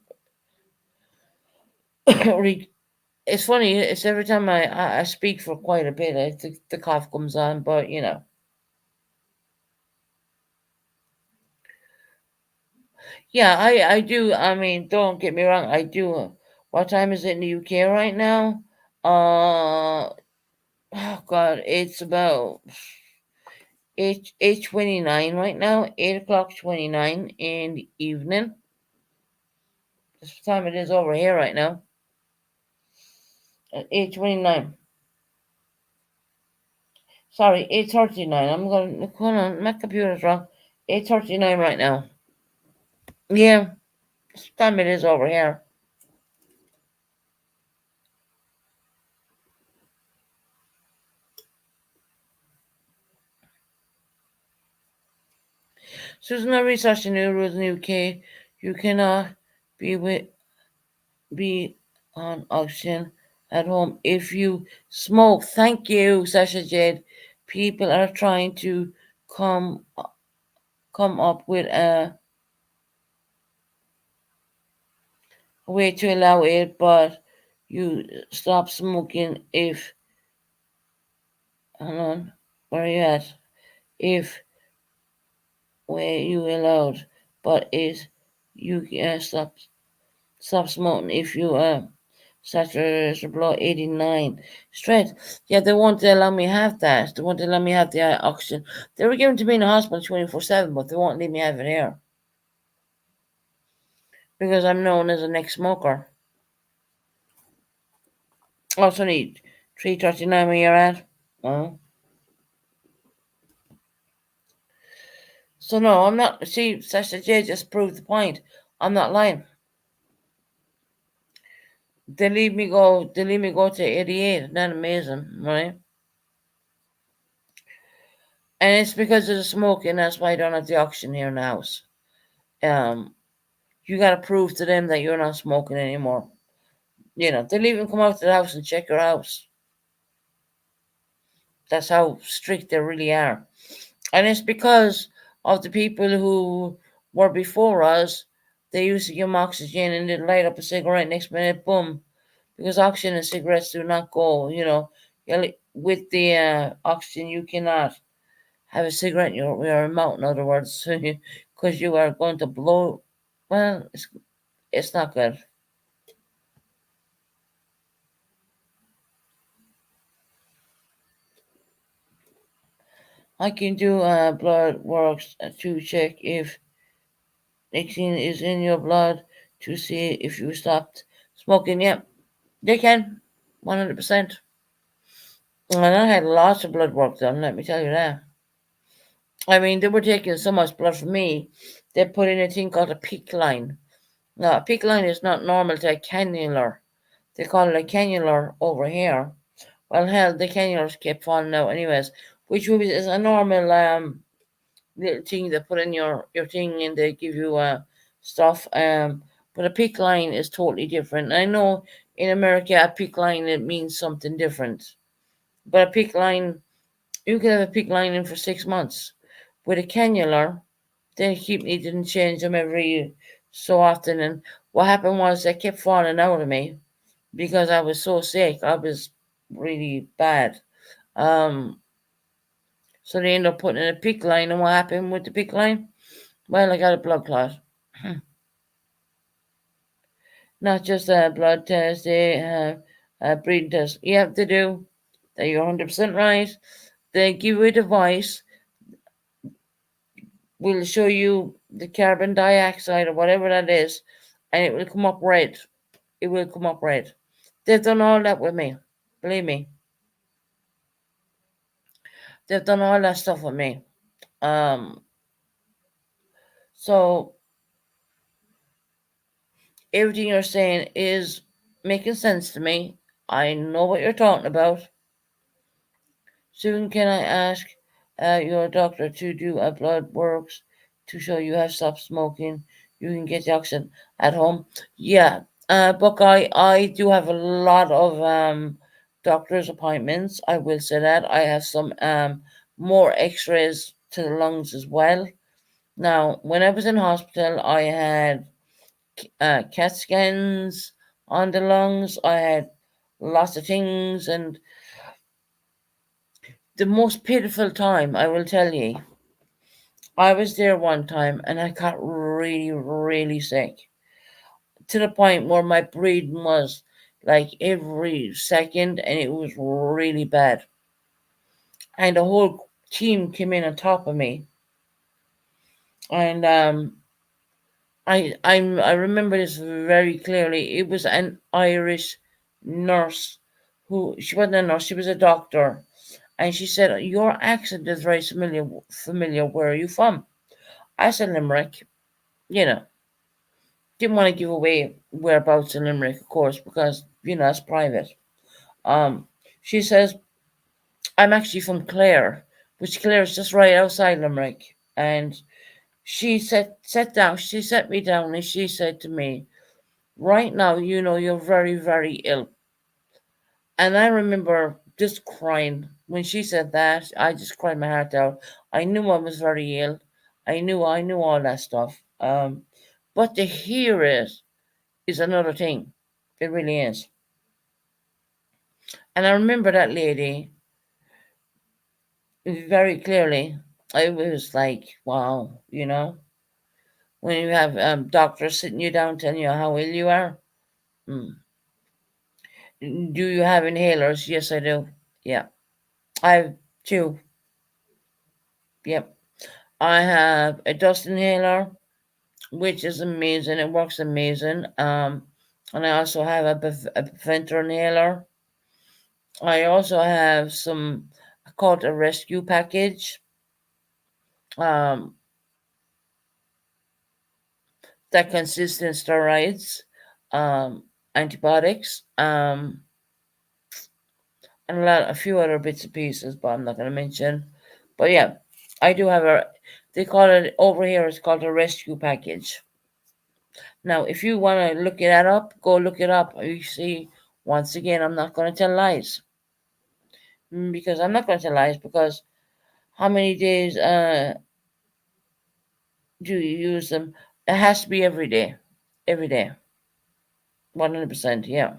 it's funny. It's every time I speak for quite a bit, the cough comes on. But yeah, I do. I mean, don't get me wrong. I do. What time is it in the UK right now? Oh God, it's about 8:29 right now. 8 o'clock 29 in the evening. This time it is over here right now. At 8:29. Sorry, 8:39. I'm gonna hold on. My computer's wrong. 8:39 right now. Yeah, this time it is over here. Susan, I researched the new rules in the UK. You cannot be with be on auction at home if you smoke. Thank you, Sasha Jade. People are trying to come come up with a way to allow it, but you stop smoking if hang on, where are you at? If where you allowed, but is you stop smoking if you saturated below 89 straight. Yeah, they won't allow me have that. They won't allow me have the oxygen. They were given to me in the hospital 24/7, but they won't let me have it here because I'm known as an ex-smoker. Oh, it's only 3:39 where you're at. Oh. So no, I'm not. See, Sasha J just proved the point. I'm not lying. They leave me go. They leave me go to 88. Isn't that amazing, right? And it's because of the smoking. That's why I don't have the oxygen here in the house. Um, you got to prove to them that you're not smoking anymore. They'll even come out to the house and check your house. That's how strict they really are. And it's because of the people who were before us. They used to give them oxygen and they'd light up a cigarette. Next minute, boom. Because oxygen and cigarettes do not go. With the oxygen, you cannot have a cigarette in your mouth, in other words, because you are going to blow. Well, it's not good. I can do blood works to check if nicotine is in your blood to see if you stopped smoking. Yeah, they can, 100%. And I had lots of blood work done, let me tell you that. I mean, they were taking so much blood from me, they put in a thing called a peak line. Now, a peak line is not normal to a cannular. They call it a cannular over here. Well, hell, the cannulars kept falling out anyways, which is a normal little thing they put in your thing and they give you stuff. But a peak line is totally different. I know in America a peak line it means something different. But a peak line, you can have a peak line in for 6 months. With a cannular, they keep needing to change them every so often. And what happened was they kept falling out of me because I was so sick. I was really bad. Um, so they ended up putting in a peak line. And what happened with the peak line? Well, I got a blood clot. Not just a blood test, they have a breathing test. You have to do that. You're 100% right. They give you a device, will show you the carbon dioxide or whatever that is, and it will come up red. It will come up red. They've done all that with me. Believe me. They've done all that stuff with me. Um, so everything you're saying is making sense to me. I know what you're talking about. Soon can I ask your doctor to do a blood works to show you have stopped smoking? You can get the oxygen at home. Yeah, Buckeye, I do have a lot of doctor's appointments. I will say that. I have some more x-rays to the lungs as well. Now, when I was in hospital, I had CAT scans on the lungs. I had lots of things, and the most pitiful time, I will tell you, I was there one time and I got really, really sick to the point where my breathing was like every second and it was really bad. And the whole team came in on top of me. And I remember this very clearly. It was an Irish nurse who she wasn't a nurse, she was a doctor. And she said, "Your accent is very familiar. Where are you from?" I said Limerick. You know, didn't want to give away whereabouts in Limerick, of course, because it's private. Um, she says I'm actually from Clare, which Clare is just right outside Limerick, and she sat down. She sat me down and she said to me, "Right now, you're very, very ill." And I remember just crying when she said that. I just cried my heart out. I knew I was very ill. I knew all that stuff. But to hear it is another thing. It really is. And I remember that lady very clearly. I was like, wow, when you have doctors sitting you down telling you how ill you are. Mm. Do you have inhalers? Yes, I do. Yeah. I have two. Yep. I have a dust inhaler, which is amazing. It works amazing. And I also have a preventer inhaler. I also have some called a rescue package. Um, that consist in steroids, antibiotics, and a few other bits and pieces, but I'm not going to mention. But yeah, I do have a. They call it over here. It's called a rescue package. Now, if you want to look that up, go look it up. You see, once again, I'm not going to tell lies. Because I'm not going to tell lies because how many days do you use them? It has to be every day, 100%. Yeah,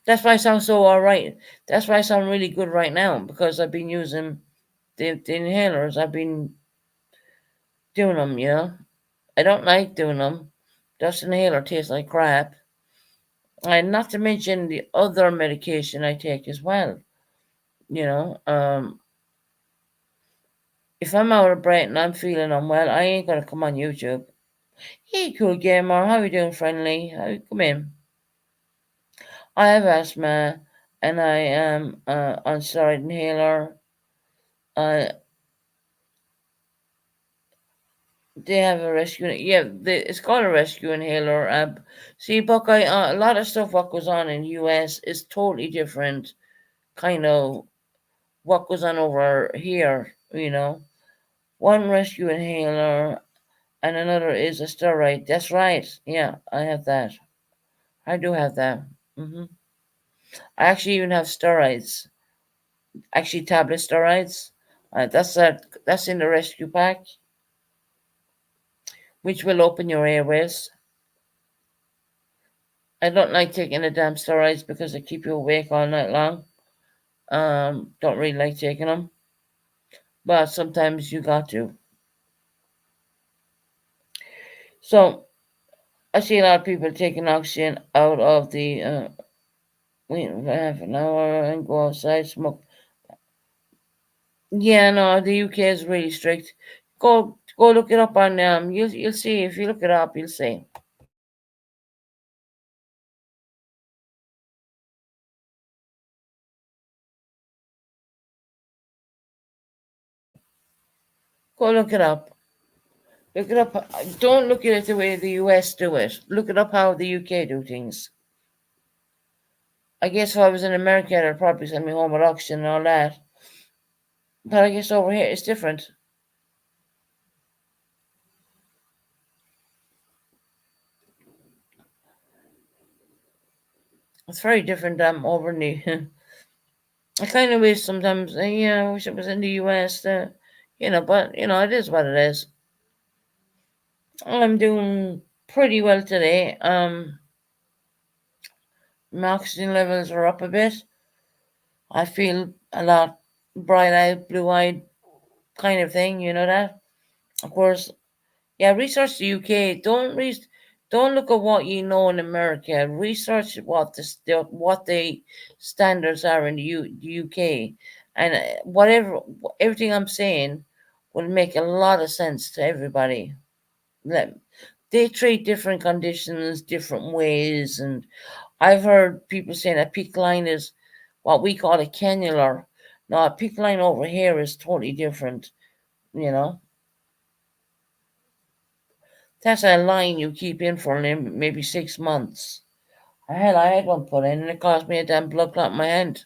that's why I sound so all right. That's why I sound really good right now because I've been using the inhalers. I've been doing them. I don't like doing them. Dust inhaler tastes like crap. And not to mention the other medication I take as well. You know, um, if I'm out of breath and I'm feeling unwell, I ain't gonna come on YouTube. Hey, cool gamer, how you doing, friendly? How you come in? I have asthma, and I am on steroid inhaler. Uh, they have a rescue. Yeah, it's called a rescue inhaler. See, Buckeye, a lot of stuff what goes on in US is totally different. Kind of what goes on over here. One rescue inhaler and another is a steroid. That's right. Yeah, I have that. I do have that. I actually even have steroids. Actually, tablet steroids. That's in the rescue pack, which will open your airways. I don't like taking the damn steroids because they keep you awake all night long. Don't really like taking them, but sometimes you got to. So I see a lot of people taking oxygen out of the wait half an hour and go outside smoke. Yeah, no, the UK is really strict. Go look it up on you'll see if you look it up you'll see. Go look it up. Look it up. Don't look at it the way the US do it. Look it up how the UK do things. I guess if I was in America, they'd probably send me home with oxygen and all that. But I guess over here it's different. It's very different over in the. I kind of wish sometimes, I wish it was in the US. But it is what it is. I'm doing pretty well today. My oxygen levels are up a bit. I feel a lot bright-eyed, blue-eyed kind of thing. You know that. Of course, yeah. Research the UK. Don't look at what you know in America. Research what the standards are in the UK, and everything I'm saying will make a lot of sense to everybody. Let- They treat different conditions different ways, and I've heard people saying a PICC line is what we call a cannular. Now, a PICC line over here is totally different. You know, that's a line you keep in for maybe 6 months. Hell, I had one put in, and it cost me a damn blood clot in my hand.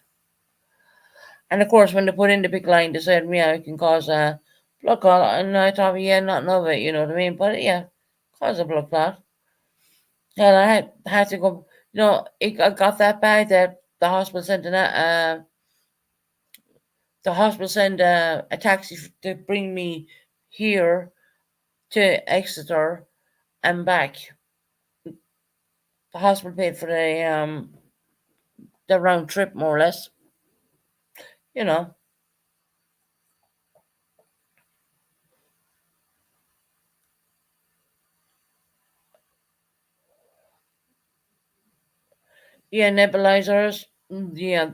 And of course, when they put in the PICC line, they said, "Yeah, it can cause a blood clot," and I thought, "Yeah, nothing of it," you know what I mean? But yeah, cause a blood clot. Hell, I had to go. It got that bad that the hospital sent a taxi to bring me here to Exeter and back. The hospital paid for the round trip more or less. You know. Yeah, nebulizers. Yeah,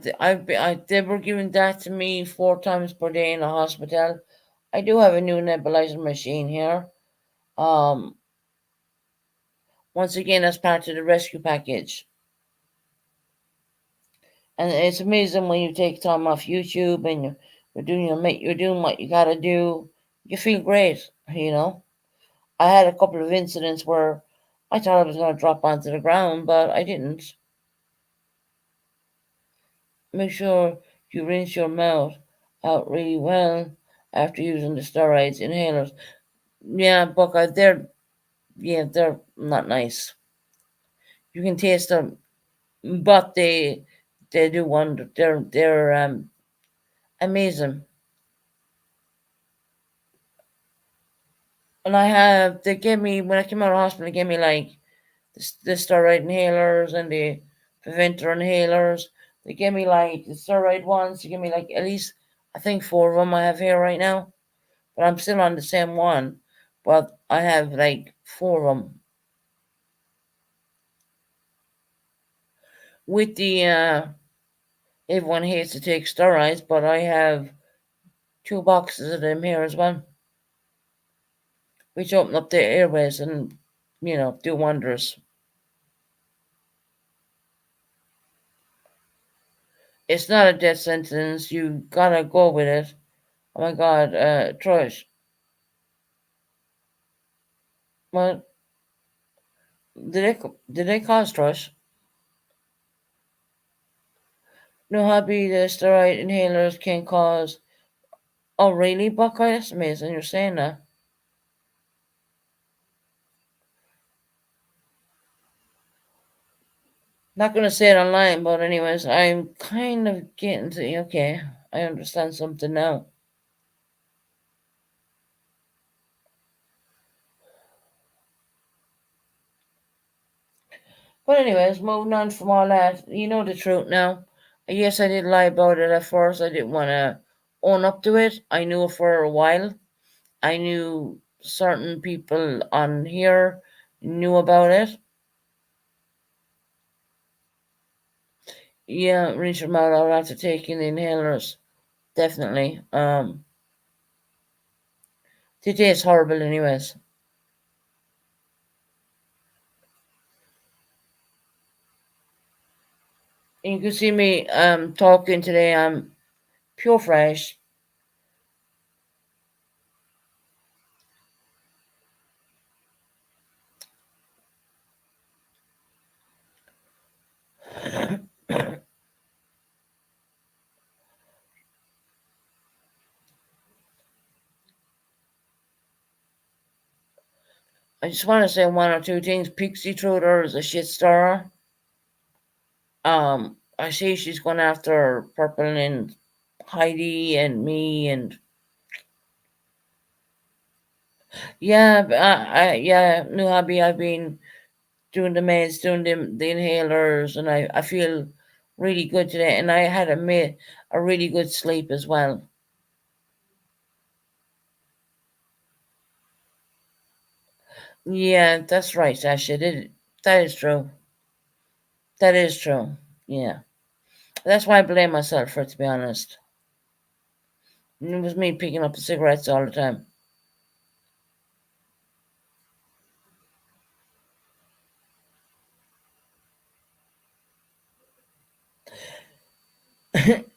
they were giving that to me 4 times per day in the hospital. I do have a new nebulizer machine here. Um, Once again, as part of the rescue package. And it's amazing when you take time off YouTube and you're doing what you gotta do. You feel great. I had a couple of incidents where I thought I was going to drop onto the ground, but I didn't. Make sure you rinse your mouth out really well after using the steroids inhalers. Yeah, Buckeye, they're not nice. You can taste them, but they do wonder. They're amazing. And they gave me when I came out of hospital. They gave me like the steroid inhalers and the preventer inhalers. They gave me like the steroid ones. They gave me like at least I think four of them I have here right now. But I'm still on the same one. But I have like four of them with the. Everyone hates to take steroids, but I have two boxes of them here as well, which open up the airways and do wonders. It's not a death sentence. You gotta go with it. Oh my God, Trish. What did they cause Trish? No, hobby. The steroid inhalers can cause. Oh, really, Buckeye? That's amazing. You're saying that. Not gonna say it online, but anyways, I'm kind of getting to okay. I understand something now. But anyways, moving on from all that, you know the truth now. Yes, I did lie about it at first. I didn't want to own up to it. I knew it for a while. I knew certain people on here knew about it. Yeah, rinse your mouth out after taking the inhalers. Definitely. They taste horrible anyways. You can see me talking today. I'm pure fresh. I just want to say one or two things. Pixie Truder is a shit star. I see she's going after Purple and Heidi and me and yeah, yeah, new hobby. I've been doing the meds, doing the inhalers, and I feel really good today. And I had a really good sleep as well. Yeah, that's right, Sasha. That is true. That is true. Yeah, that's why I blame myself for it. To be honest, it was me picking up the cigarettes all the time.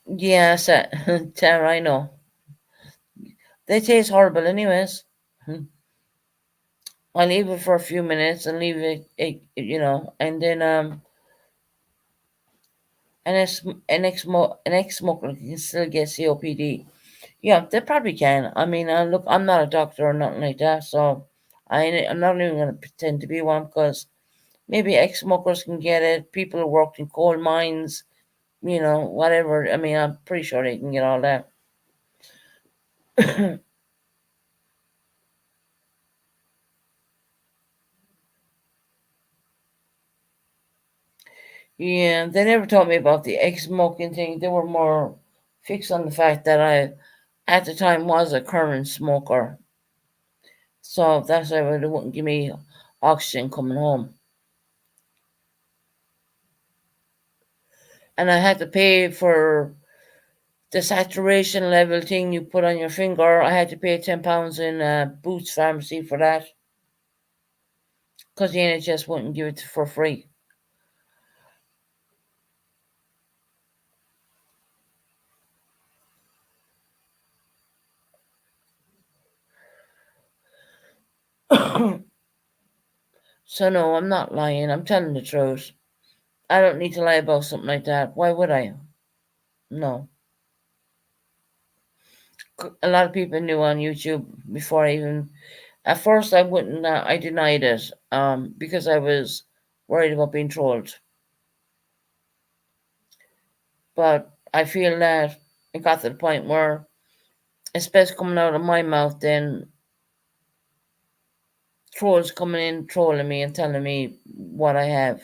Yeah, Tara, I know. They taste horrible, anyways. I leave it for a few minutes and leave and then an ex smoker can still get COPD. Yeah, they probably can. I mean, look, I'm not a doctor or nothing like that, so I'm not even gonna pretend to be one because maybe ex smokers can get it. People who worked in coal mines, whatever. I mean, I'm pretty sure they can get all that. Yeah, they never told me about the ex smoking thing. They were more fixed on the fact that I at the time was a current smoker. So that's why they wouldn't give me oxygen coming home. And I had to pay for the saturation level thing you put on your finger. I had to pay £10 in Boots Pharmacy for that because the NHS wouldn't give it for free. So no, I'm not lying. I'm telling the truth. I don't need to lie about something like that. Why would I? No. A lot of people knew on YouTube before I even. At first, I wouldn't. I denied it. Because I was worried about being trolled. But I feel that it got to the point where, especially coming out of my mouth, then trolls coming in, trolling me and telling me what I have.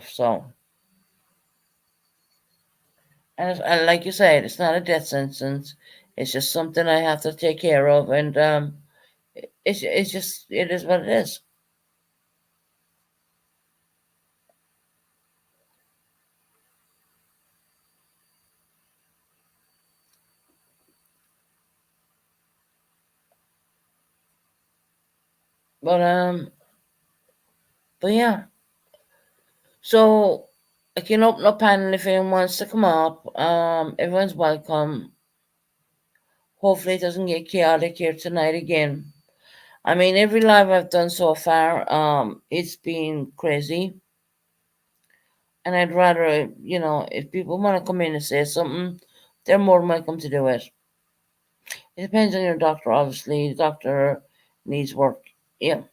So. And like you said, it's not a death sentence. It's just something I have to take care of, and it's just it is what it is. But but yeah. So I can open up panel if anyone wants to come up. Everyone's welcome. Hopefully it doesn't get chaotic here tonight again. I mean, every live I've done so far, it's been crazy. And I'd rather, if people want to come in and say something, they're more than welcome to do it. It depends on your doctor, obviously. The doctor needs work. Yeah.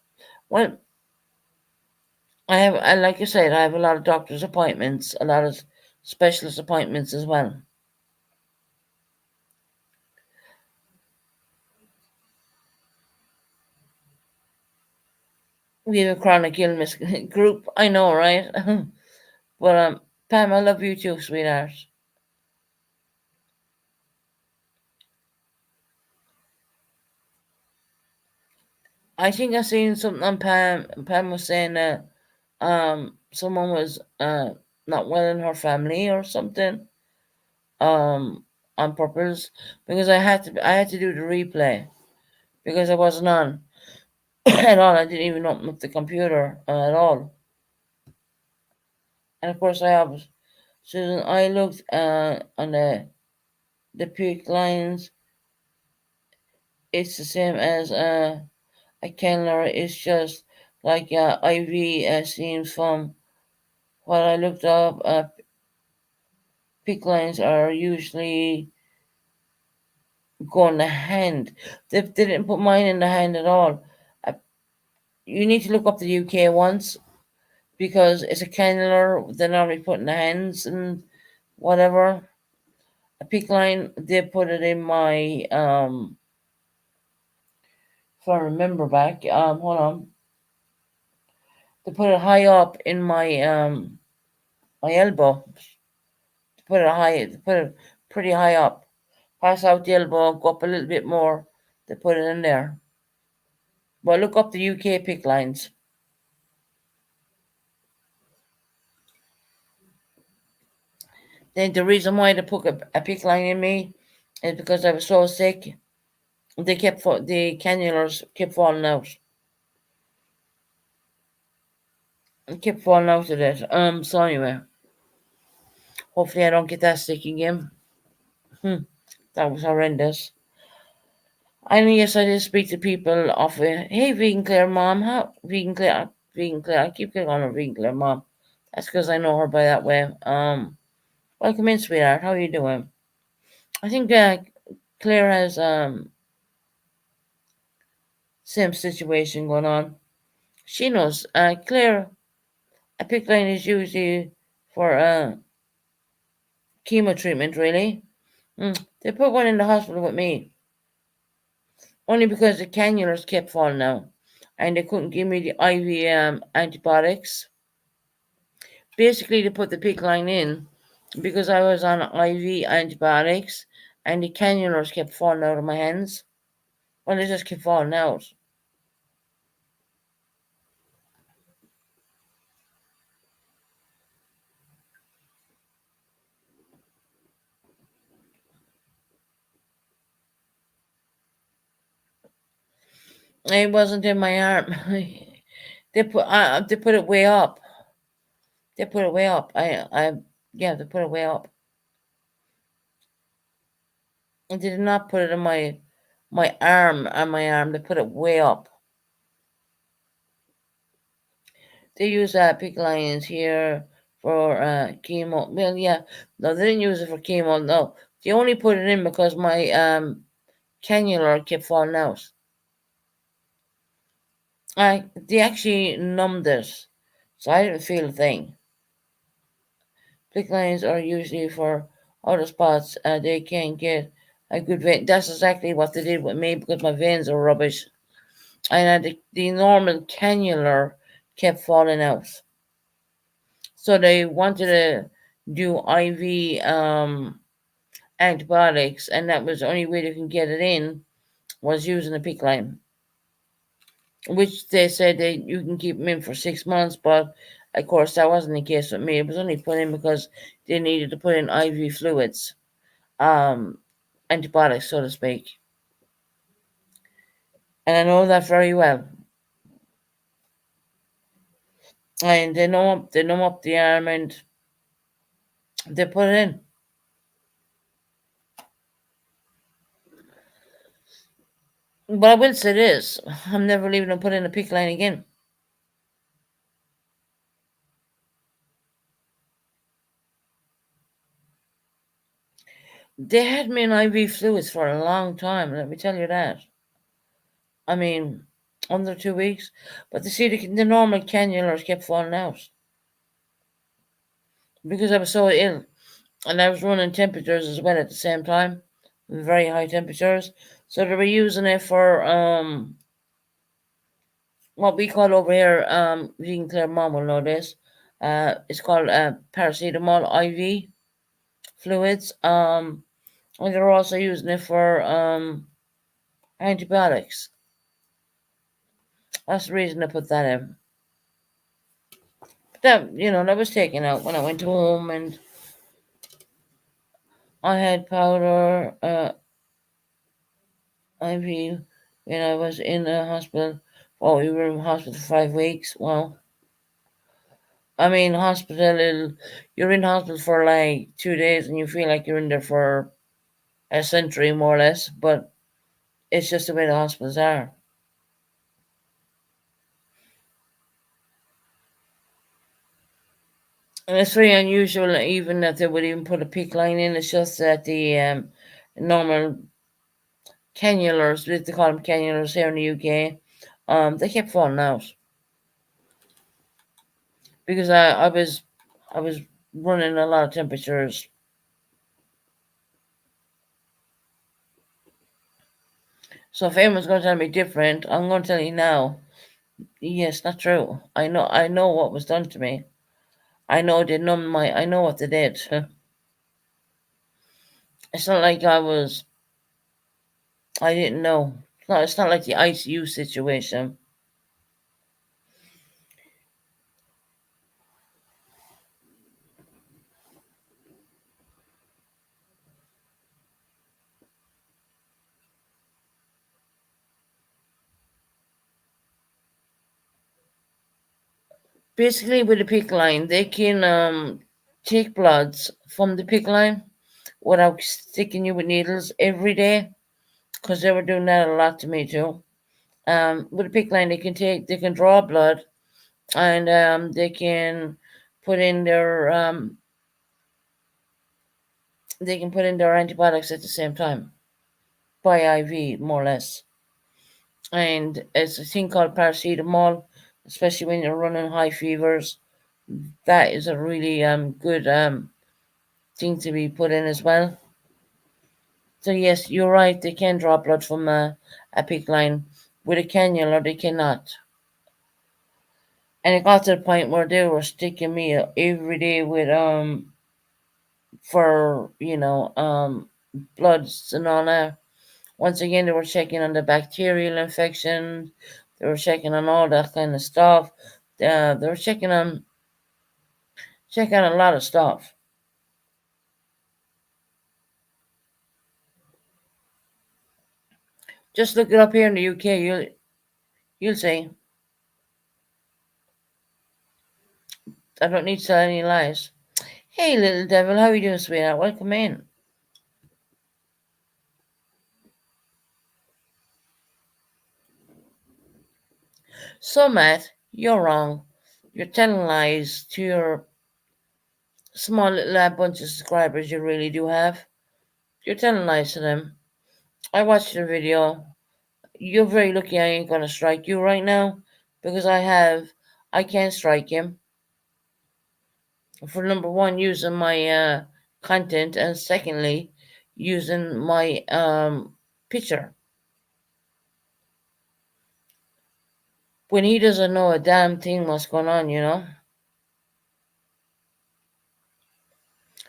Well, like you said, I have a lot of doctor's appointments, a lot of specialist appointments as well. We have a chronic illness group. I know, right? But Pam, I love you too, sweetheart. I think I seen something on Pam. Pam was saying that someone was not well in her family or something um on purpose because I had to do the replay because I wasn't on at all. I didn't even open up the computer at all. And of course, I have Susan. I looked on the peak lines. It's the same as a cannula. It's just like IV seems from what I looked up. Peak lines are usually go in the hand. They didn't put mine in the hand at all. Uh, you need to look up the UK ones because it's a cannula. They're normally put in the hands and whatever. A peak line, they put it in my if I remember back, hold on. They put it high up in my elbow. Put it pretty high up. Pass out the elbow, go up a little bit more. They put it in there. But look up the UK pick lines. Then the reason why they put a pick line in me is because I was so sick. The cannulas kept falling out. It kept falling out of it. So anyway, hopefully I don't get that sick again. Hmm, that was horrendous. And yes, I did speak to people of it. Hey, Vegan Claire Mom, how Vegan Claire. I keep calling her Vegan Claire Mom. That's because I know her by that way. Welcome in, sweetheart. How are you doing? I think Claire has same situation going on. She knows. Claire, a pick line is usually for chemo treatment. Really, they put one in the hospital with me only because the cannulas kept falling out, and they couldn't give me the IV antibiotics. Basically, they put the pick line in because I was on IV antibiotics, and the cannulas kept falling out of my hands. Well, they just kept falling out. It wasn't in my arm. They put it way up. They put it way up. Yeah, they put it way up. And they did not put it in my my arm, they put it way up. They use PIC lines here for chemo. Well, yeah, no, they didn't use it for chemo. No, they only put it in because my cannula kept falling out. They actually numbed it, so I didn't feel a thing. PIC lines are usually for other spots. They can get a good vein. That's exactly what they did with me because my veins are rubbish, and the normal cannula kept falling out. So they wanted to do IV antibiotics, and that was the only way they can get it in was using a PIC line, which they said they you can keep them in for 6 months, but of course that wasn't the case with me. It was only put in because they needed to put in IV fluids, um, antibiotics, so to speak, and I know that very well. And they numb up the arm and they put it in. But I will say this: I'm never leaving them put in a PIC line again. They had me in IV fluids for a long time, let me tell you that. I mean, under 2 weeks. But you see, the normal cannulas kept falling out because I was so ill. And I was running temperatures as well at the same time, very high temperatures. So they were using it for what we call over here, you can clear mom will know this. It's called paracetamol IV fluids. And they're also using it for antibiotics. That's the reason I put that in. That was taken out when I went home, and I had powder IV when I was in the hospital. Oh, we were in hospital for 5 weeks. Well, I mean, you're in hospital for like 2 days, and you feel like you're in there for a century, more or less. But it's just the way the hospitals are, and it's very unusual, even that they would even put a PIC line in. It's just that the normal cannulas, they call them cannulas here in the UK, they kept falling out because I was running a lot of temperatures. So if anyone's going to tell me different, I'm going to tell you now. Yes, not true. I know what was done to me. I know what they did. It's not like I didn't know. It's not like the ICU situation. Basically, with the PIC line, they can take bloods from the PIC line without sticking you with needles every day, because they were doing that a lot to me too. With a PIC line, they can draw blood, and put in their um, they can put in their antibiotics at the same time by IV, more or less. And it's a thing called paracetamol, especially when you're running high fevers. That is a really good thing to be put in as well. So yes, you're right. They can draw blood from a PIC line. With a cannula, they cannot. And it got to the point where they were sticking me every day with for bloods and all that. Once again, they were checking on the bacterial infection. They were checking on all that kind of stuff. They were checking on a lot of stuff. Just look it up here in the UK. You'll see. I don't need to tell any lies. Hey, little devil, how are you doing, sweetheart? Welcome in. So, Matt, you're wrong. You're telling lies to your small little bunch of subscribers you really do have. You're telling lies to them. I watched your video. You're very lucky I ain't gonna strike you right now because I can't strike him for number one using my content and secondly using my picture when he doesn't know a damn thing what's going on.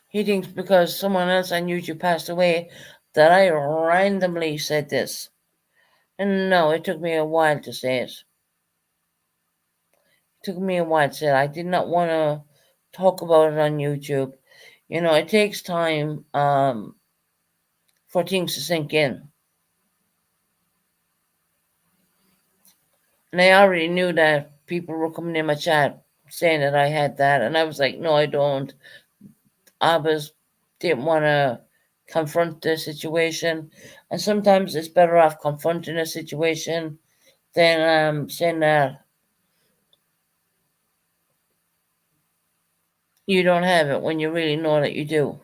He thinks because someone else on YouTube passed away that I randomly said this. And no, it took me a while to say it. It took me a while to say it. I did not want to talk about it on YouTube. It takes time for things to sink in. And I already knew that people were coming in my chat saying that I had that. And I was like, no, I don't. I didn't want to confront the situation. And sometimes it's better off confronting a situation than saying that you don't have it when you really know that you do.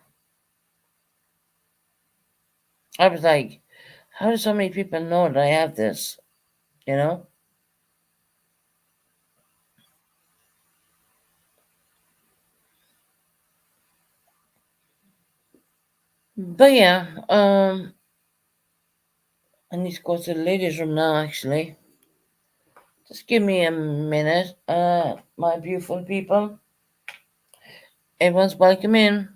I was like, how do so many people know that I have this? You know? But yeah, I need to go to the ladies' room now actually. Just give me a minute, my beautiful people. Everyone's welcome in.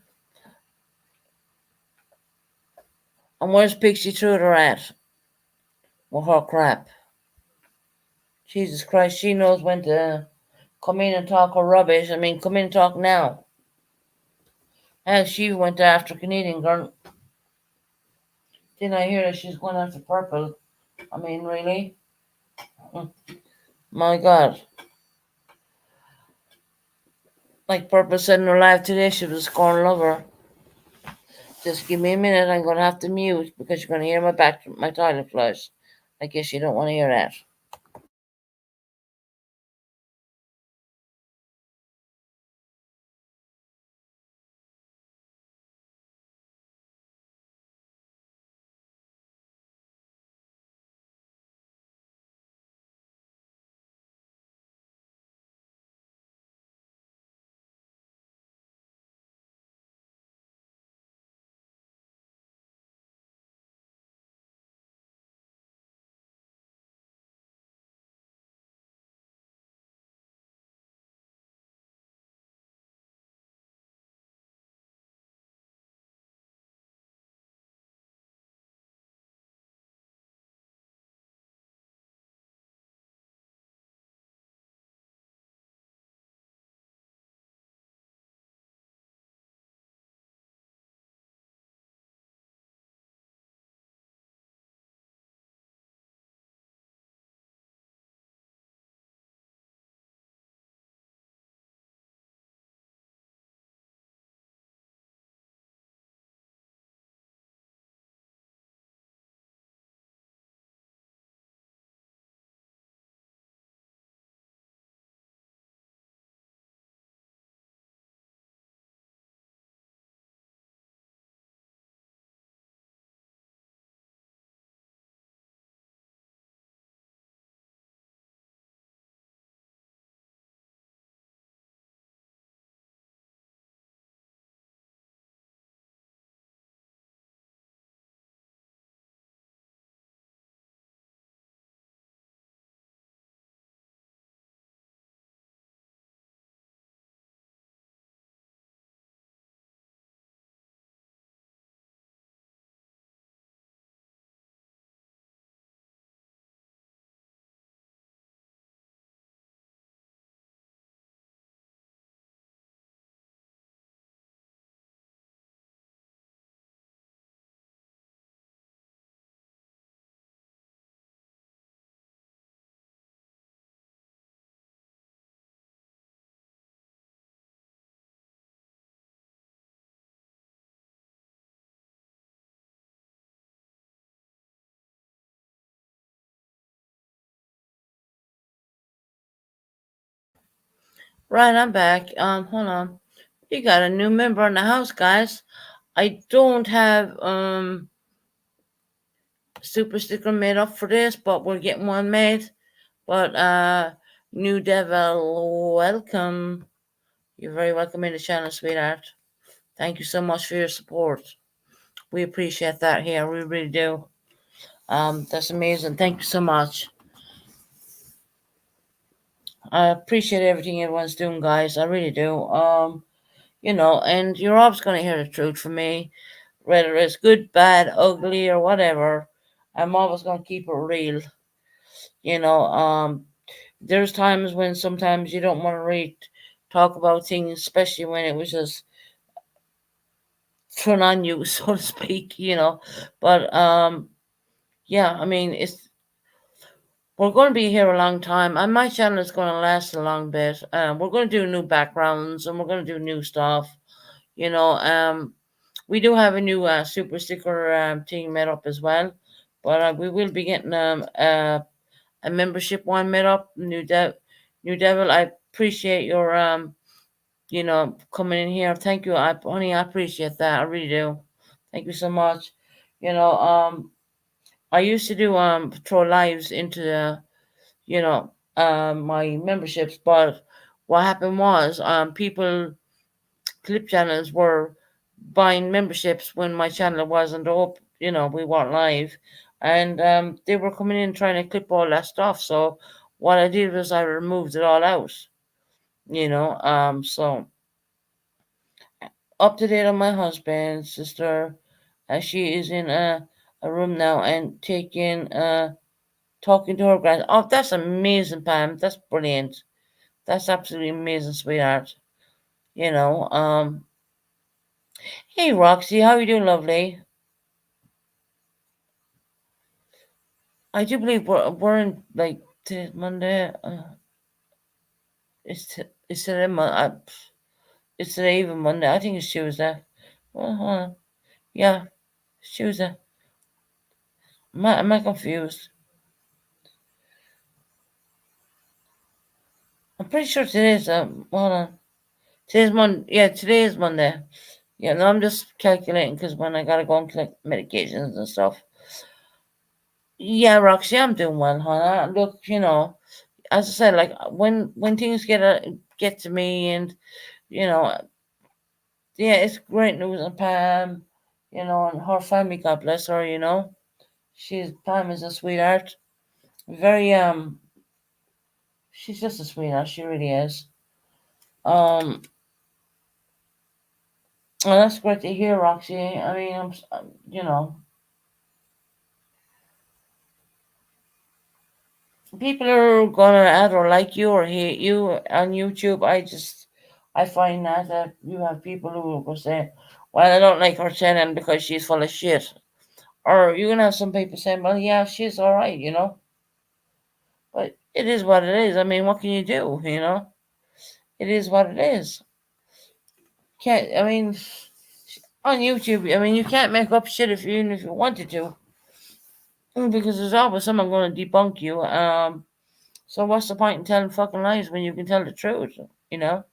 And where's Pixie Truder at? With her crap. Jesus Christ, she knows when to come in and talk her rubbish. I mean, come in and talk now. And she went after Canadian girl. Didn't I hear that she's going after purple? I mean, really? Mm, my God. Like Purple said in her live today, she was a scorn lover. Just give me a minute. I'm going to have to mute because you're going to hear my toilet flush. I guess you don't want to hear that. Right, I'm back. Hold on. We got a new member in the house, guys. I don't have super sticker made up for this, but we're getting one made. But new devil, welcome. You're very welcome in the channel, sweetheart. Thank you so much for your support. We appreciate that here. We really do. That's amazing. Thank you so much. I appreciate everything everyone's doing, guys. I really do. And you're always gonna hear the truth from me, whether it's good, bad, ugly, or whatever. I'm always gonna keep it real. You know, there's times when sometimes you don't want to really talk about things, especially when it was just thrown on you, so to speak. But yeah, I mean, we're going to be here a long time, and my channel is going to last a long bit. We're going to do new backgrounds, and we're going to do new stuff. You know, we do have a new super sticker thing made up as well, but we will be getting a membership one made up. New devil. I appreciate your coming in here. Thank you, honey. I appreciate that. I really do. Thank you so much. You know, I used to do throw lives into the my memberships, but what happened was people clip channels were buying memberships when my channel wasn't up. We weren't live, and they were coming in trying to clip all that stuff. So what I did was I removed it all out. So up to date on my husband, sister. She is in a room now and talking to her grand. Oh, that's amazing, Pam. That's brilliant. That's absolutely amazing, sweetheart. You know, um, hey Roxy, how you doing, lovely? I do believe we're in like today's Monday. It's today it's today even Monday. I think it's Tuesday. Well, hold on. Yeah, it's Tuesday. Am I confused? I'm pretty sure today's hold on. Today's Monday. Yeah, today is Monday. Yeah, no, I'm just calculating because when I gotta go and collect medications and stuff. Yeah, Roxy, I'm doing well, honey. Look, as I said, like when things get to me, and you know, yeah, it's great news. And Pam, and her family, God bless her. Pam is a sweetheart. Very she's just a sweetheart. She really is. Um, well, that's great to hear, Roxy. I mean, people are gonna either like you or hate you on YouTube. I find that you have people who will say, "Well, I don't like her channel because she's full of shit," or you're gonna have some people saying, "Well, yeah, she's all right," But it is what it is. I mean, what can you do? It is what it is. Can't. I mean, on YouTube, I mean, you can't make up shit even if you wanted to, because there's always someone going to debunk you. So what's the point in telling fucking lies when you can tell the truth? You know.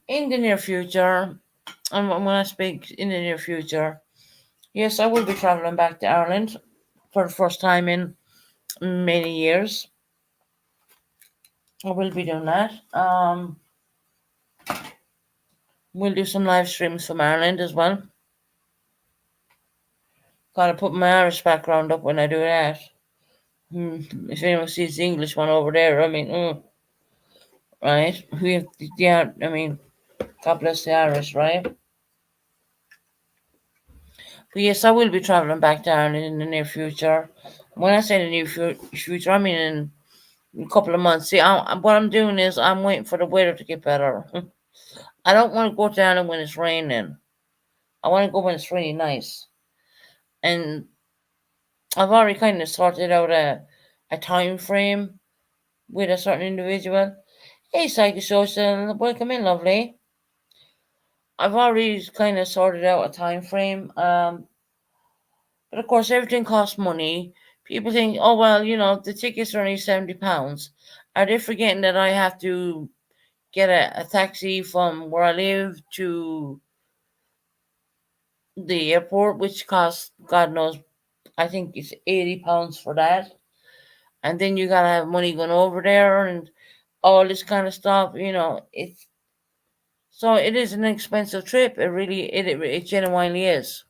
In the near future, and when I speak in the near future, yes, I will be traveling back to Ireland for the first time in many years. I will be doing that. We'll do some live streams from Ireland as well. Gotta put my Irish background up when I do that. If anyone sees the English one over there, I mean, right? We have, yeah, I mean, God bless the Irish, right? But yes, I will be traveling back to Ireland in the near future. When I say the near future, I mean in a couple of months. See, what I'm doing is I'm waiting for the weather to get better. I don't want to go to Ireland when it's raining. I want to go when it's really nice. And I've already kind of sorted out a time frame with a certain individual. Hey, psychosocial, welcome in, lovely. I've already kind of sorted out a time frame. But of course, everything costs money People think, oh well, the tickets are only £70. Are they forgetting that I have to get a taxi from where I live to the airport, which costs God knows, I think it's £80 for that, and then you gotta have money going over there and all this kind of stuff. It's so it is an expensive trip. It genuinely is,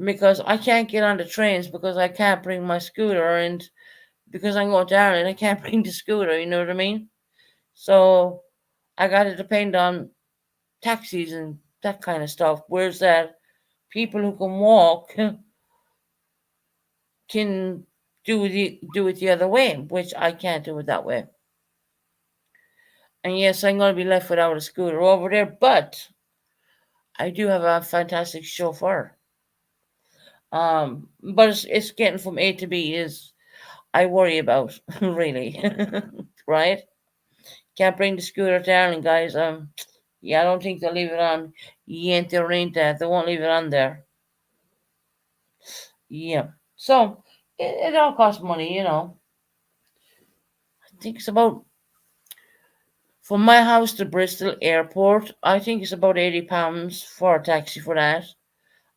because I can't get on the trains because I can't bring my scooter, and because I'm going to Ireland, I can't bring the scooter. You know what I mean? So I got to depend on taxis and that kind of stuff. Whereas that people who can walk can do it the other way, which I can't do it that way. And yes, I'm going to be left without a scooter over there, but I do have a fantastic chauffeur. But it's getting from A to B is I worry about really, right? Can't bring the scooter to Ireland, guys. Yeah, I don't think they'll leave it on. Yente or ain't that? They won't leave it on there. Yeah. So it all costs money. I think it's about from my house to Bristol Airport. I think it's about £80 for a taxi for that,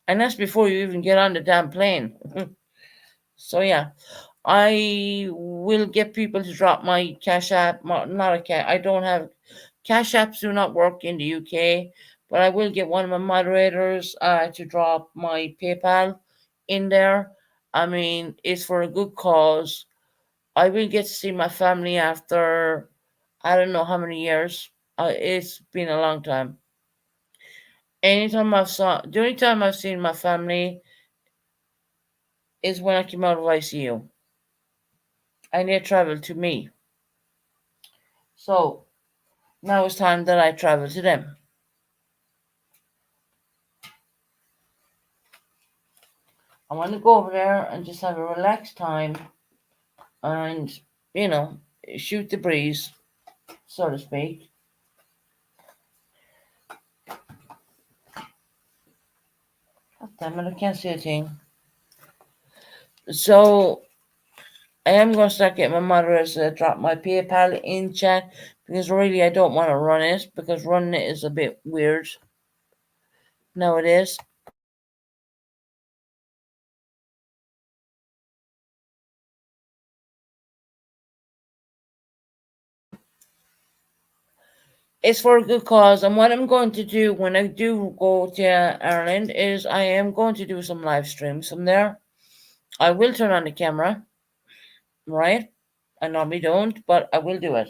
and that's before you even get on the damn plane. So yeah, I will get people to drop my Cash App. Not a cash. I don't have Cash Apps. Do not work in the UK, but I will get one of my moderators to drop my PayPal in there. I mean, it's for a good cause. I will get to see my family after I don't know how many years. It's been a long time. The only time I've seen my family is when I came out of ICU, and they traveled to me. So now it's time that I travel to them. I want to go over there and just have a relaxed time and, you know, shoot the breeze, so to speak. God damn it, I can't see a thing. So I am going to start getting my moderators to drop my PayPal in chat because really I don't want to run it because running it is a bit weird nowadays. It's for a good cause, and what I'm going to do when I do go to Ireland is I am going to do some live streams from there. I will turn on the camera, right? I normally don't, but I will do it.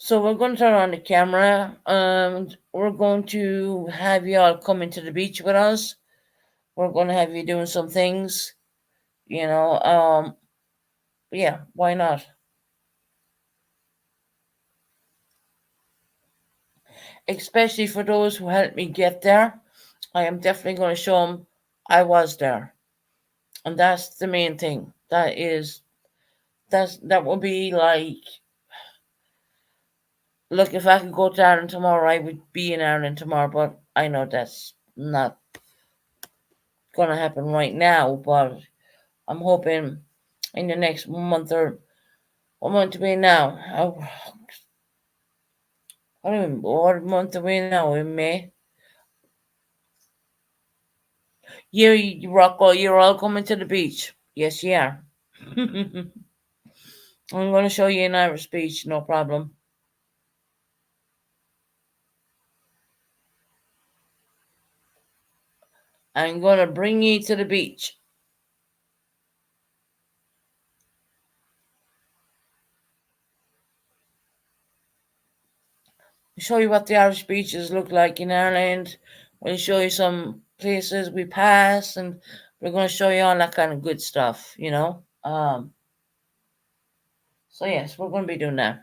So we're going to turn on the camera, and we're going to have you all come into the beach with us. We're going to have you doing some things, you know. Yeah, why not? Especially for those who helped me get there. I am definitely going to show them I was there, and that's the main thing. That will be like, look, if I could go to Ireland tomorrow, I would be in Ireland tomorrow. But I know that's not going to happen right now. But I'm hoping in the next month or what month are we now? I don't even what month are we now? In May. Rocco, you're all coming to the beach. Yes, you are. I'm going to show you an Irish beach, no problem. I'm going to bring you to the beach. Show you what the Irish beaches look like in Ireland. We'll show you some places we pass, and we're going to show you all that kind of good stuff. So yes, we're going to be doing that.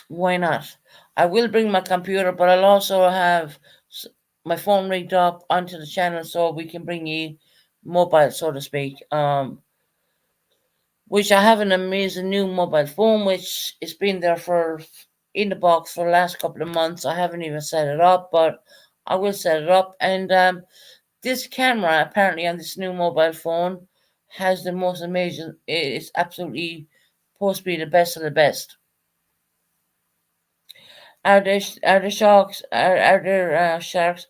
Why not? I will bring my computer, but I'll also have my phone rigged up onto the channel so we can bring you mobile, so to speak. which I have an amazing new mobile phone, which has been there for in the box for the last couple of months. I haven't even set it up, but I will set it up. And this camera, apparently, on this new mobile phone, has the most amazing. It's absolutely supposed to be the best of the best. Are there sharks? Are there sharks?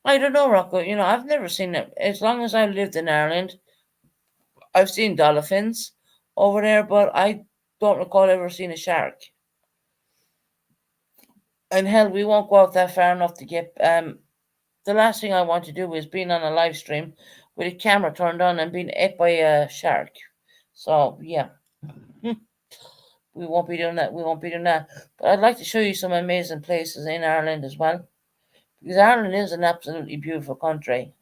I don't know, Rocco. I've never seen it. As long as I've lived in Ireland, I've seen dolphins over there, but I don't recall ever seeing a shark. And hell, we won't go out that far enough to get. The last thing I want to do is being on a live stream with a camera turned on and being ate by a shark. So yeah, we won't be doing that. We won't be doing that. But I'd like to show you some amazing places in Ireland as well, because Ireland is an absolutely beautiful country.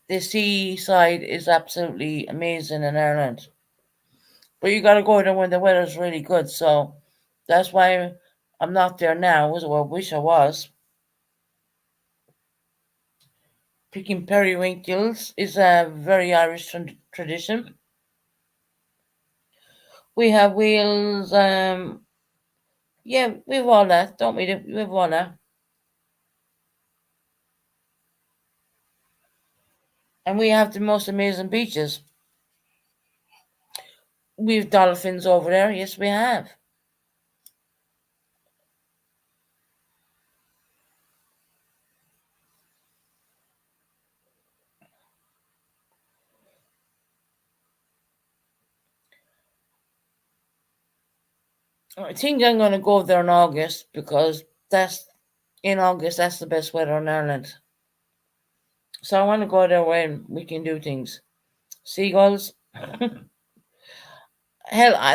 The seaside is absolutely amazing in Ireland. But you got to go there when the weather's really good. So that's why I'm not there now. I wish I was. Picking periwinkles is a very Irish tradition. We have wheels. Yeah, we have all that, don't we? We have all that. And we have the most amazing beaches. We have dolphins over there. Yes, we have. I think I'm going to go there in August because that's the best weather in Ireland. So I want to go there when we can do things. Seagulls. Hell, I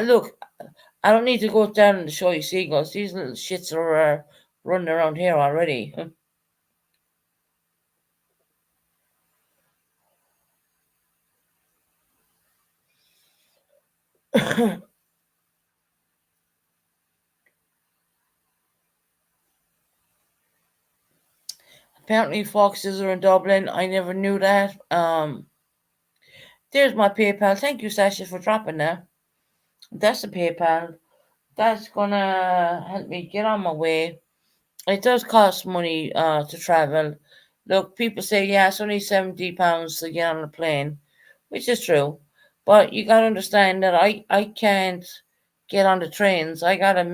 don't need to go down to show you seagulls. These little shits are running around here already. Apparently, foxes are in Dublin. I never knew that. There's my PayPal. Thank you, Sasha, for dropping that. That's the PayPal. That's gonna help me get on my way. It does cost money to travel. Look, people say, yeah, it's only £70 to get on a plane, which is true. But you gotta understand that I can't get on the trains. I gotta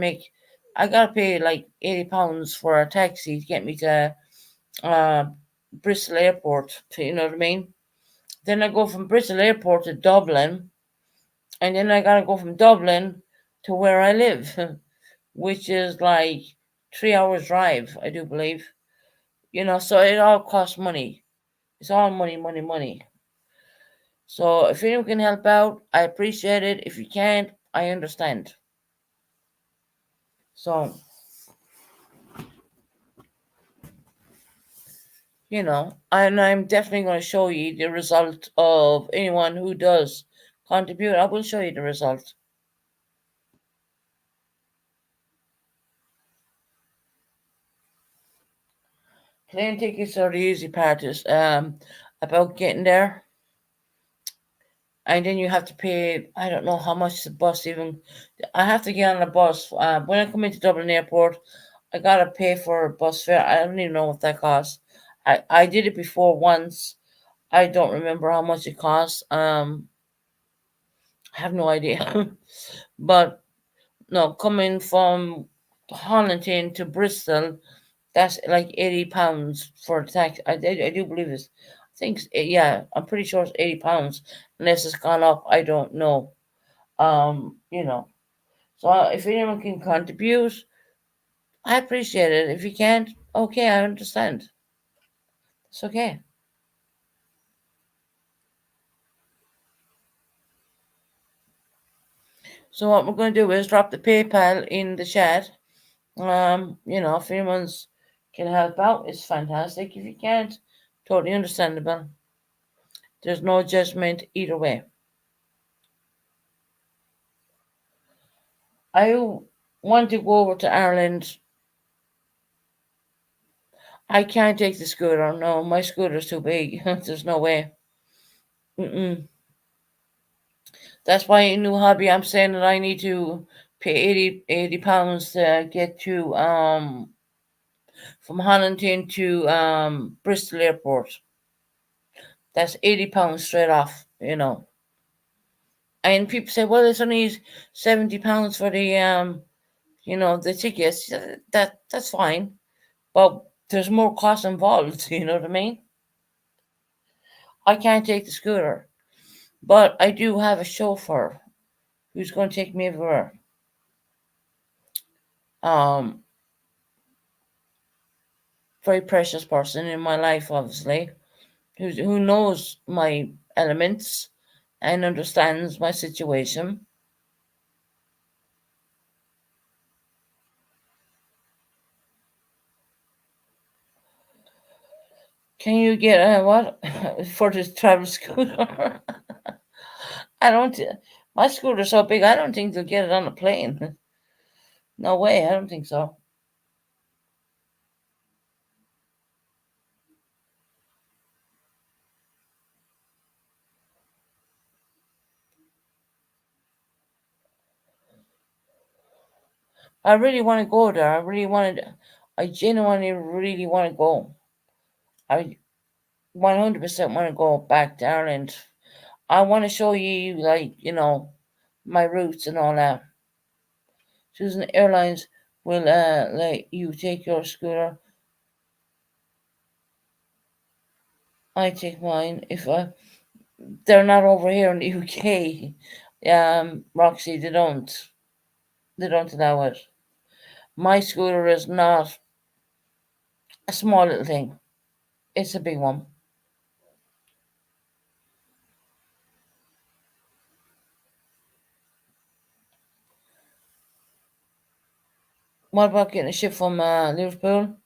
pay like £80 for a taxi to get me to uh, Bristol Airport. You know what I mean? Then I go from Bristol Airport to Dublin, and then I gotta go from Dublin to where I live, which is like 3 hours drive, I do believe. So it all costs money. It's all money, money, money. So if anyone can help out, I appreciate it. If you can't, I understand. So, and I'm definitely going to show you the result of anyone who does contribute. I will show you the result. Plane tickets are the easy part. Is about getting there, and then you have to pay. I don't know how much the bus even. I have to get on a bus when I come into Dublin Airport. I gotta pay for a bus fare. I don't even know what that costs. I did it before once. I don't remember how much it costs. I have no idea. But no, coming from Hollandton to Bristol, that's like £80 for a taxi. I do believe this. I think yeah, I'm pretty sure it's £80 unless it's gone up. I don't know. Um, you know. So if anyone can contribute, I appreciate it. If you can't, okay, I understand. It's okay. So what we're going to do is drop the PayPal in the chat. If anyone's can help out, it's fantastic. If you can't, totally understandable. There's no judgment either way. I want to go over to Ireland. I can't take the scooter. No, my scooter's too big. There's no way. Mm-mm. That's why a new hobby. I'm saying that I need to pay 80 pounds to get to from Honington to Bristol Airport. That's 80 pounds straight off. And people say, well, it's only 70 pounds for the tickets. That's fine, but there's more cost involved. You know what I mean? I can't take the scooter, but I do have a chauffeur who's going to take me everywhere. Um, Very precious person in my life, obviously, who knows my elements and understands my situation. Can you get a what for this travel scooter? I don't. My scooter's so big. I don't think they'll get it on a plane. No way. I don't think so. I really want to go there. I really want to. I genuinely really want to go. I 100% want to go back to Ireland. I want to show you, like, my roots and all that. Susan Airlines will let you take your scooter. I take mine. If they're not over here in the UK, Roxy, they don't allow it. My scooter is not a small little thing. It's a big one. What about getting a ship from Liverpool?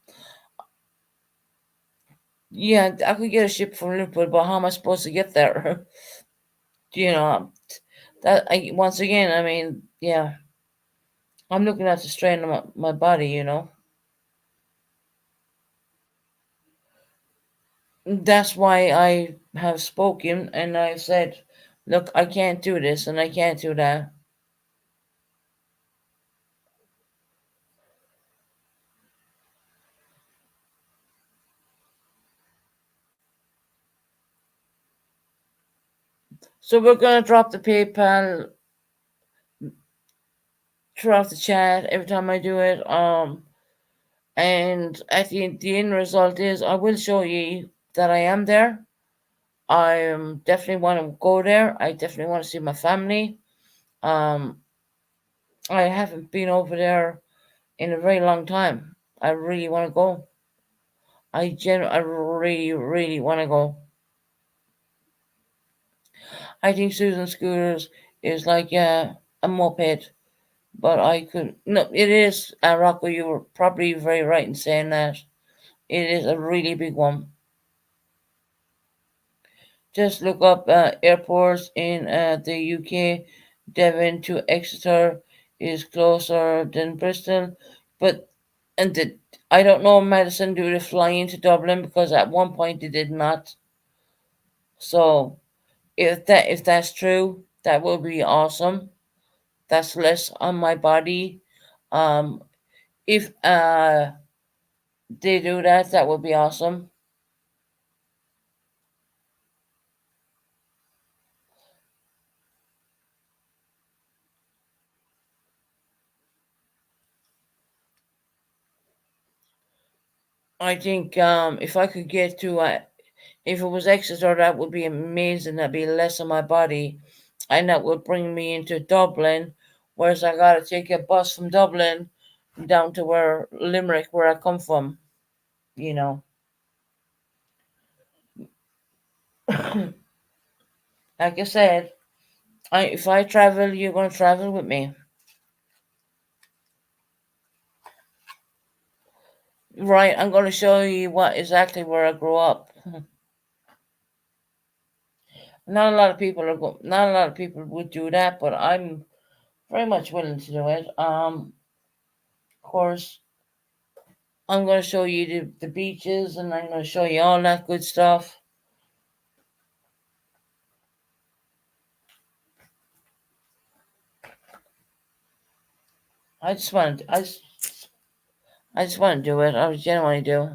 Yeah, I could get a ship from Liverpool, but how am I supposed to get there? you know, once again, I mean, yeah, I'm looking at the strain of my body. That's why I have spoken and I said, look, I can't do this and I can't do that. So we're gonna drop the PayPal throughout the chat every time I do it. And at the end result is I will show you that I am there. I definitely want to go there. I definitely want to see my family. Um, I haven't been over there in a very long time. I really want to go. I really, really want to go. I think Susan Scooters is like a moped, but I could no. It is Rocco. You were probably very right in saying that. It is a really big one. Just look up airports in the UK. Devon to Exeter is closer than Bristol, but and I don't know Madison do they fly into Dublin because at one point they did not. So if that's true, that will be awesome. That's less on my body. Um, if they do that, that would be awesome. I think if I could get to if it was Exeter, that would be amazing. That'd be less on my body, and that would bring me into Dublin. Whereas I gotta take a bus from Dublin down to where Limerick, where I come from. You know, like I said, if I travel, you're gonna travel with me, right? I'm gonna show you what exactly where I grew up. Not a lot of people would do that, but I'm very much willing to do it. Of course, I'm going to show you the beaches, and I'm going to show you all that good stuff. I just want to, I just want to do it. I genuinely do.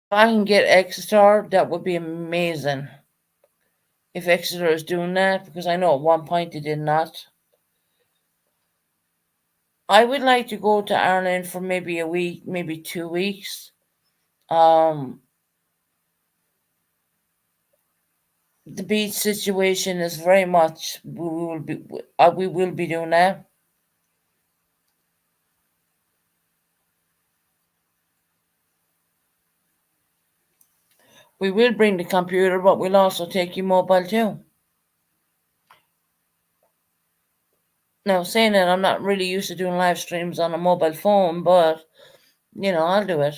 If I can get Exeter, that would be amazing. If Exeter is doing that, because I know at one point they did not. I would like to go to Ireland for maybe a week, maybe 2 weeks. Um, the beach situation is very much we will be doing that. We will bring the computer, but we'll also take your mobile too. Now, saying that, I'm not really used to doing live streams on a mobile phone, but I'll do it.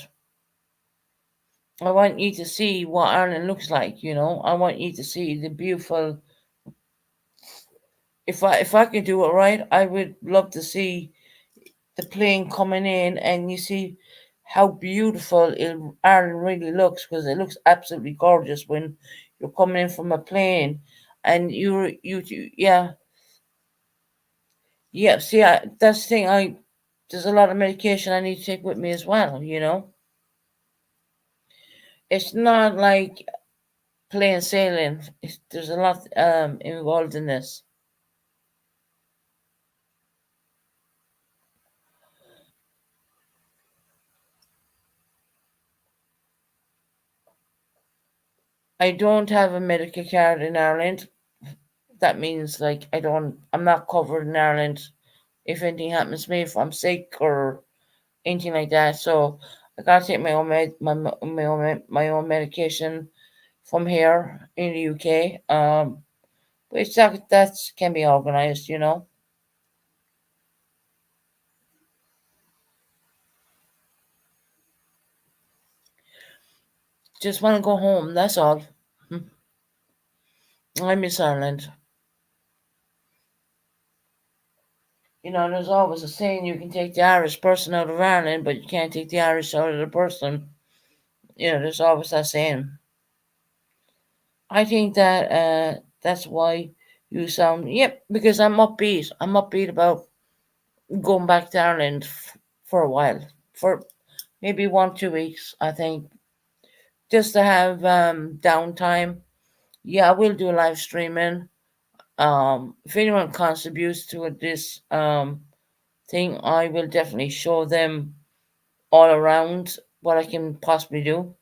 I want you to see what Ireland looks like. I want you to see the beautiful. If I can do it right, I would love to see the plane coming in, and you see how beautiful Ireland really looks, because it looks absolutely gorgeous when you're coming in from a plane, and yeah, yeah. See, that's the thing. There's a lot of medication I need to take with me as well. It's not like plain sailing. There's a lot involved in this. I don't have a medical card in Ireland. That means like I'm not covered in Ireland if anything happens to me, if I'm sick or anything like that. So I gotta take my own medication from here in the UK. Which that can be organized. Just want to go home. That's all. Hmm. I miss Ireland. There's always a saying, you can take the Irish person out of Ireland, but you can't take the Irish out of the person. There's always that saying. I think that that's why you sound, yep, because I'm upbeat. I'm upbeat about going back to Ireland for a while, for maybe 1 2 weeks, I think, just to have downtime. Yeah, I will do live streaming. If anyone contributes to this thing, I will definitely show them all around what I can possibly do.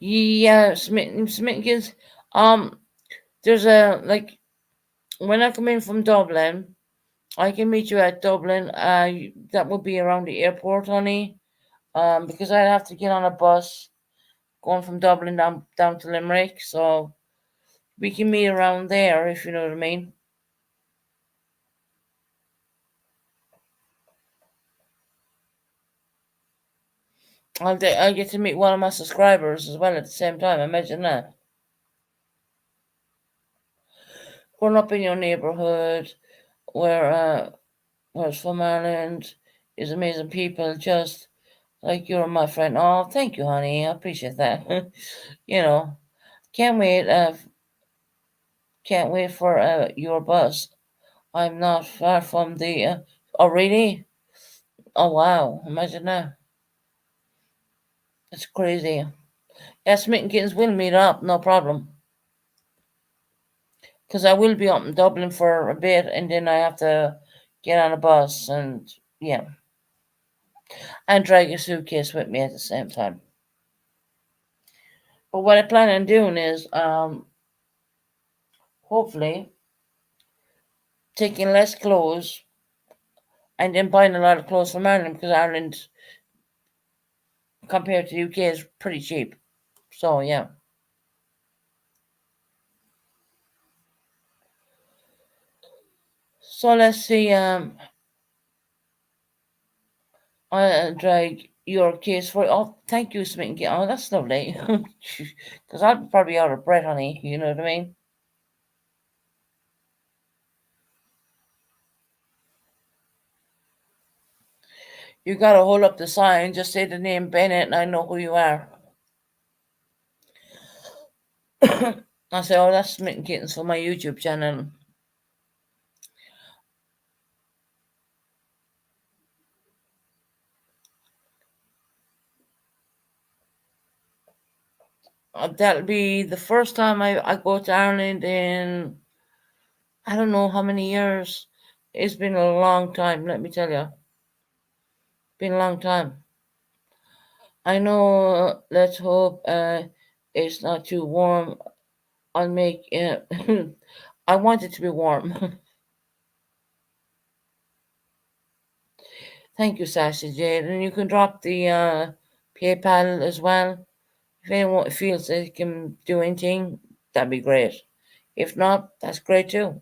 Yeah, Smith. Um, there's a like when I come in from Dublin, I can meet you at Dublin. That would be around the airport, honey. Because I'd have to get on a bus going from Dublin down to Limerick. So we can meet around there if you know what I mean. I get to meet one of my subscribers as well at the same time. Imagine that. Growing up in your neighborhood, where it's from Ireland, is amazing people. Just like you're my friend. Oh, thank you, honey. I appreciate that. you know, can't wait. Can't wait for your bus. I'm not far from the. Oh, really? Oh, wow. Imagine that. It's crazy. Yes, Smitten Kittens will meet up, no problem. Because I will be up in Dublin for a bit, and then I have to get on a bus and, yeah, and drag a suitcase with me at the same time. But what I plan on doing is, hopefully, taking less clothes and then buying a lot of clothes from Ireland, because Ireland, compared to the UK, is pretty cheap. So, yeah. So let's see. I'll drag. your case for. Oh, thank you, Smith. Oh, that's lovely. Because I'm probably out of breath, honey. You know what I mean? You gotta hold up the sign, just say the name Bennett, and I know who you are. I say, oh, that's Smitten Kittens for my YouTube channel. That'll be the first time I go to Ireland in I don't know how many years. It's been a long time, let me tell you. Been a long time. I know, let's hope it's not too warm. I'll make I want it to be warm. Thank you, Sasha Jade. And you can drop the PayPal as well. If anyone feels they can do anything, that'd be great. If not, that's great too.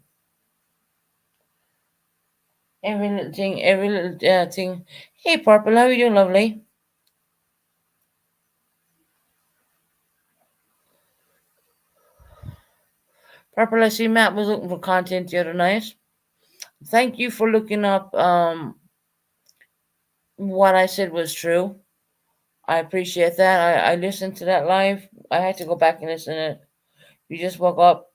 Every little thing. Hey, Purple, how are you doing, lovely? Purple, I see Matt was looking for content the other night. Thank you for looking up what I said was true. I appreciate that. I listened to that live. I had to go back and listen to it. You just woke up.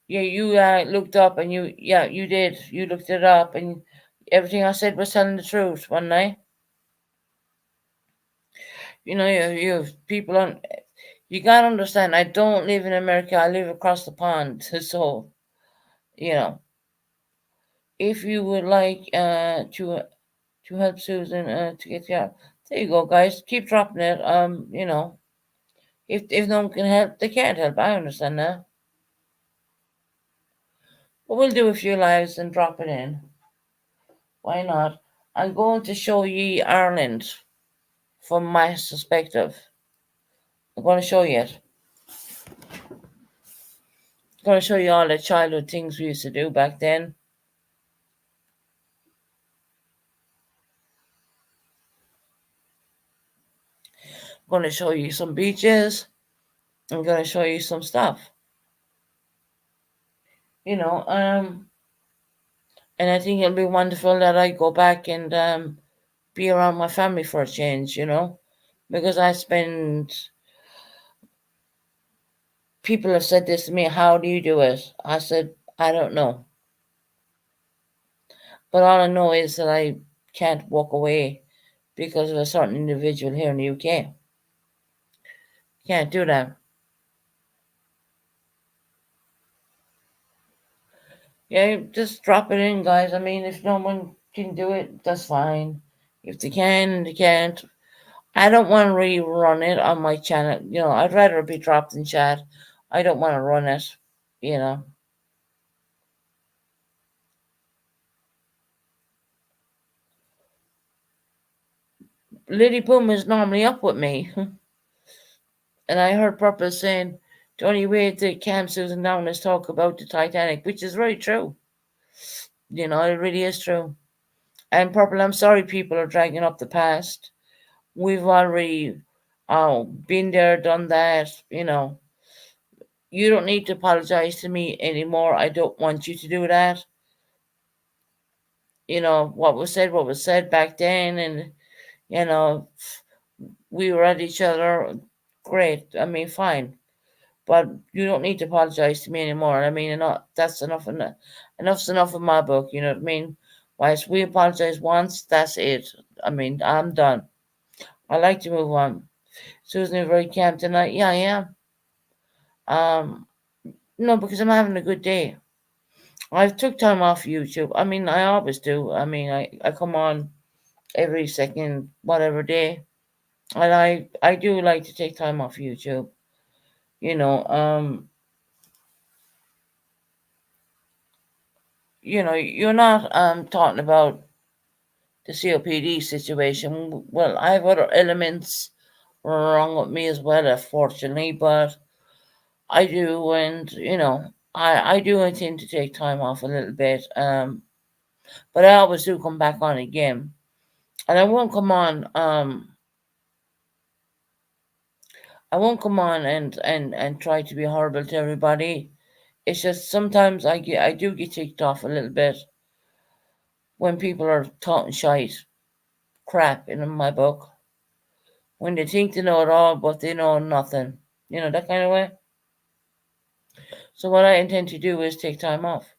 Yeah, you looked up and yeah, you did. You looked it up and everything I said was telling the truth one night. You know, you people on. You gotta understand. I don't live in America. I live across the pond. So you know, if you would like to help Susan to get the out, there you go, guys. Keep dropping it. You know, if no one can help, they can't help. I understand that. But we'll do a few lives and drop it in. Why not? I'm going to show ye Ireland from my perspective. I'm going to show you it. I'm going to show you all the childhood things we used to do back then. I'm going to show you some beaches. I'm going to show you some stuff. You know, and I think it'll be wonderful that I go back and be around my family for a change, you know, because I spend. People have said this to me. How do you do it? I said, I don't know, but all I know is that I can't walk away because of a certain individual here in the UK. Can't do that. Yeah, just drop it in, guys. I mean, if no one can do it, that's fine. If they can, they can't. I don't want to rerun it on my channel. You know, I'd rather be dropped in chat. I don't want to run it. You know, Lady Boom is normally up with me, and I heard Purple saying the only way to calm Susan down is talk about the Titanic, which is very true. You know, it really is true. And Purple, I'm sorry people are dragging up the past. We've already been there, done that. You know, you don't need to apologize to me anymore. I don't want you to do that. You know, what was said back then, and, you know, we were at each other. Great. I mean, fine. But you don't need to apologize to me anymore. I mean, enough, that's enough. Enough's enough of my book. You know what I mean? Once we apologize once, that's it. I mean, I'm done. I like to move on. Susan, you're very camp tonight. Yeah, I am. No, because I'm having a good day. I've took time off YouTube. I mean, I always do. I mean, I come on every second, whatever day. And I do like to take time off YouTube. You know, you're not talking about the COPD situation. Well, I have other elements wrong with me as well, unfortunately, but I do, and I do intend to take time off a little bit. But I always do come back on again. And I won't come on and try to be horrible to everybody. It's just sometimes I do get ticked off a little bit when people are talking shite crap in my book, when they think they know it all but they know nothing. You know, that kind of way. So what I intend to do is take time off.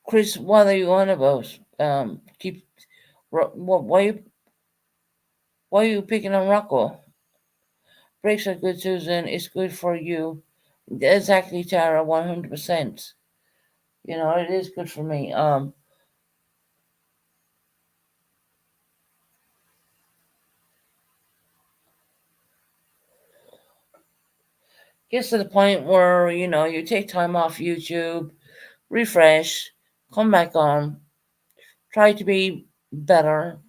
Chris, what are you on about? Keep what? Why are you picking on Rocco? Breaks are good, Susan. It's good for you. Exactly, Tara. 100%. You know, it is good for me. Gets to the point where you take time off YouTube, refresh, come back on, try to be better.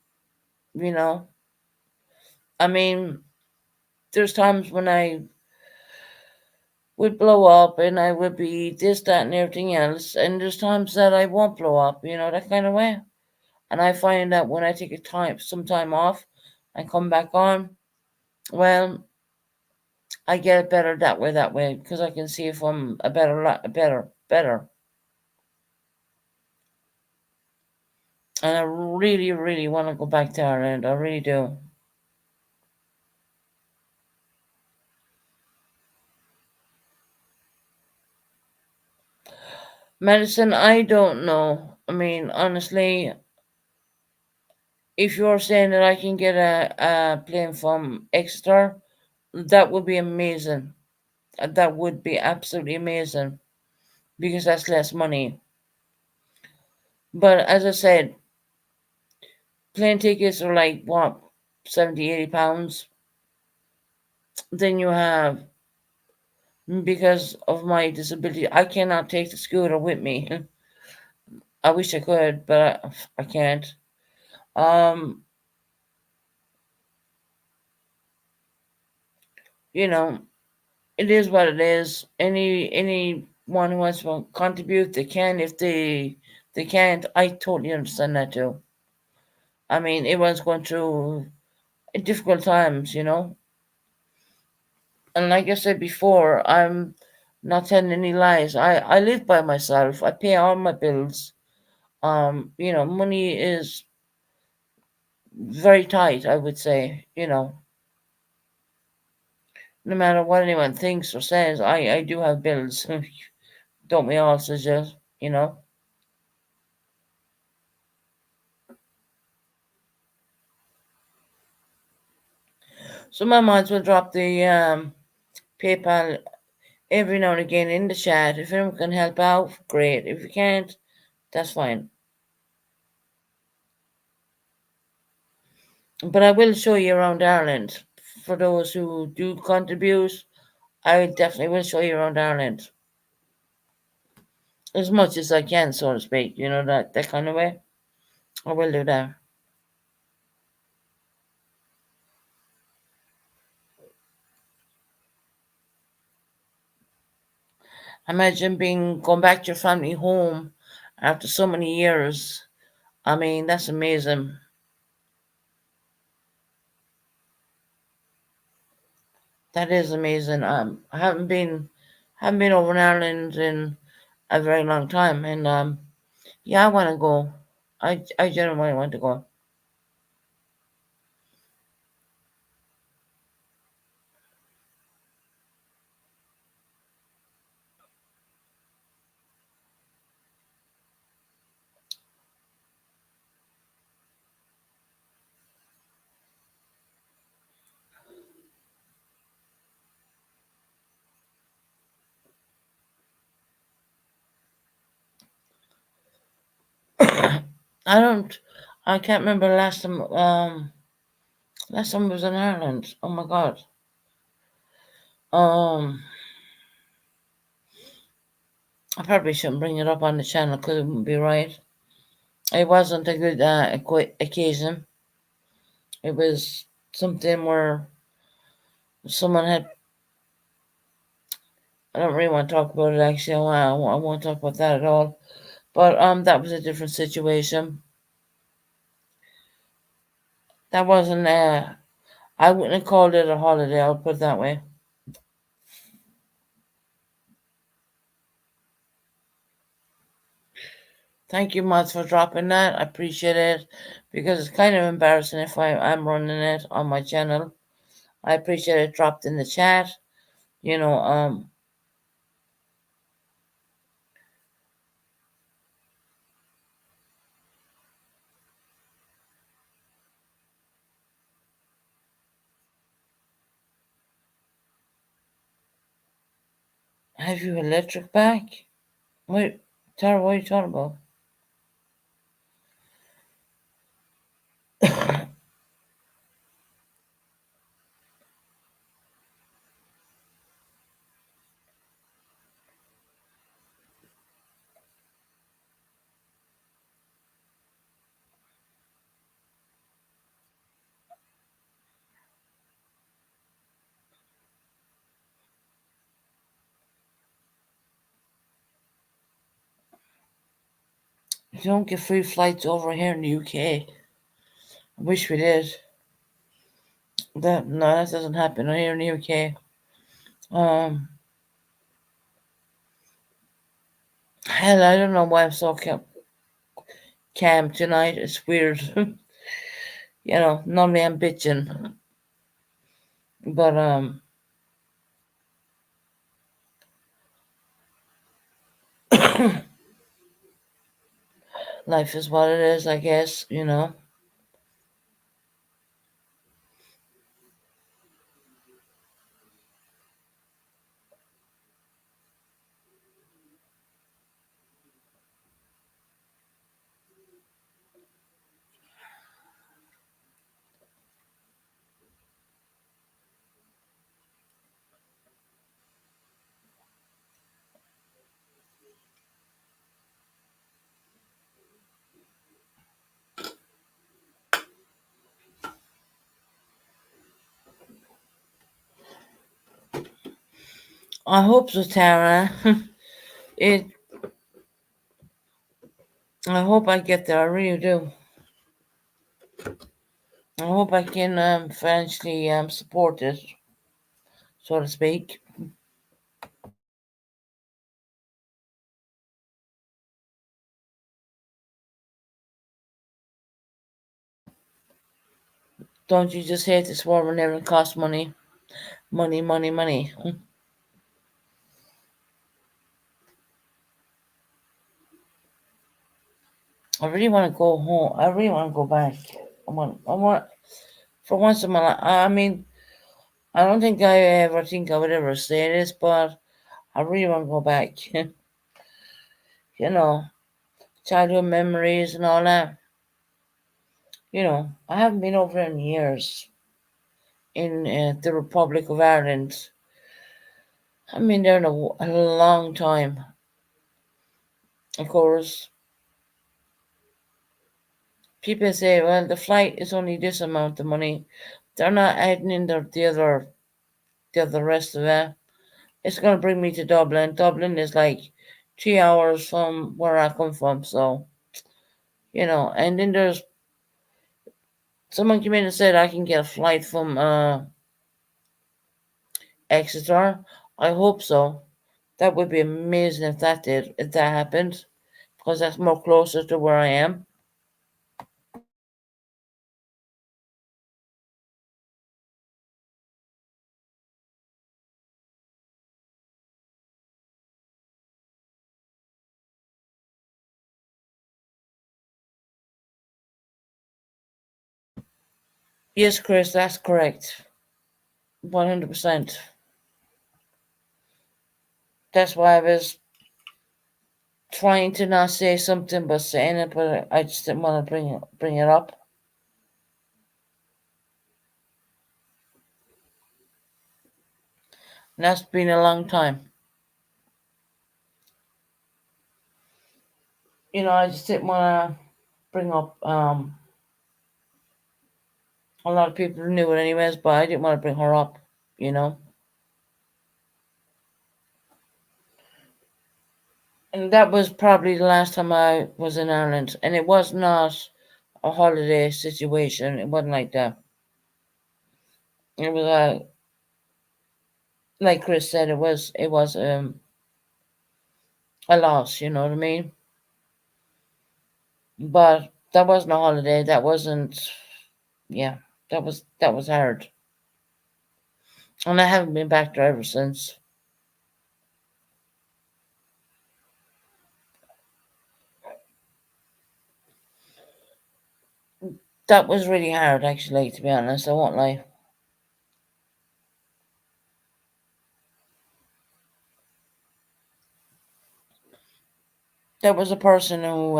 You know, I mean, there's times when I would blow up and I would be this, that, and everything else, and there's times that I won't blow up. You know, that kind of way. And I find that when I take some time off, and come back on, well, I get better that way because I can see if I'm a better. And I really, really want to go back to Ireland. I really do. Medicine, I don't know. I mean, honestly, if you're saying that I can get a plane from Exeter, that would be amazing. That would be absolutely amazing because that's less money. But as I said, plane tickets are like what, 70, 80 pounds. Then you have, because of my disability, I cannot take the scooter with me. I wish I could, but I can't. Um, you know, it is what it is. Anyone who wants to contribute, they can. If they can't, I totally understand that too. I mean, everyone's going through difficult times. And like I said before, I'm not telling any lies. I live by myself. I pay all my bills. Money is very tight, I would say. No matter what anyone thinks or says, I do have bills. Don't we all suggest? So my mods will drop the PayPal every now and again in the chat. If anyone can help out, great. If you can't, that's fine. But I will show you around Ireland. For those who do contribute, I definitely will show you around Ireland. As much as I can, so to speak. That kind of way. I will do that. Imagine going back to your family home after so many years. I mean, that's amazing. That is amazing. I haven't been over in Ireland in a very long time, and yeah, I want to go. I genuinely want to go. I don't. I can't remember last time. Last time I was in Ireland. Oh my god. Um, I probably shouldn't bring it up on the channel because it wouldn't be right. It wasn't a good occasion. It was something where someone had I don't really want to talk about it actually. I won't talk about that at all. But that was a different situation. That wasn't I wouldn't have called it a holiday. I'll put it that way. Thank you, Mods, for dropping that. I appreciate it because it's kind of embarrassing if I'm running it on my channel. I appreciate it dropped in the chat. You know, have you electric back? Wait, Tara, what are you talking about? You don't get free flights over here in the UK. I wish we did. That doesn't happen here in the UK. Um, hell, I don't know why I'm so calm tonight. It's weird. Normally I'm bitching, but life is what it is, I guess. I hope so, Tara. it. I hope I get there. I really do. I hope I can financially support it, so to speak. Don't you just hate this war whenever it costs money? Money, money, money. I really want to go home. I really want to go back. I want, for once in my life. I mean, I don't think I ever think I would ever say this, but I really want to go back. you know, childhood memories and all that. I haven't been over in years in the Republic of Ireland. I've been there in a long time. Of course, people say, well, the flight is only this amount of money. They're not adding in the other rest of it. It's going to bring me to Dublin. Dublin is like 3 hours from where I come from. So, and then there's someone came in and said I can get a flight from Exeter. I hope so. That would be amazing if that happened, because that's more closer to where I am. Yes, Chris, that's correct. 100%. That's why I was trying to not say something but saying it, but I just didn't want to bring it up. And that's been a long time. I just didn't want to bring up a lot of people knew it anyways, but I didn't want to bring her up, you know. And that was probably the last time I was in Ireland, and it was not a holiday situation. It wasn't like that. It was like Chris said, it was a loss. You know what I mean? But that wasn't a holiday. That wasn't. Yeah, that was hard, and I haven't been back there ever since. That was really hard, actually. To be honest, I won't lie. There was a person who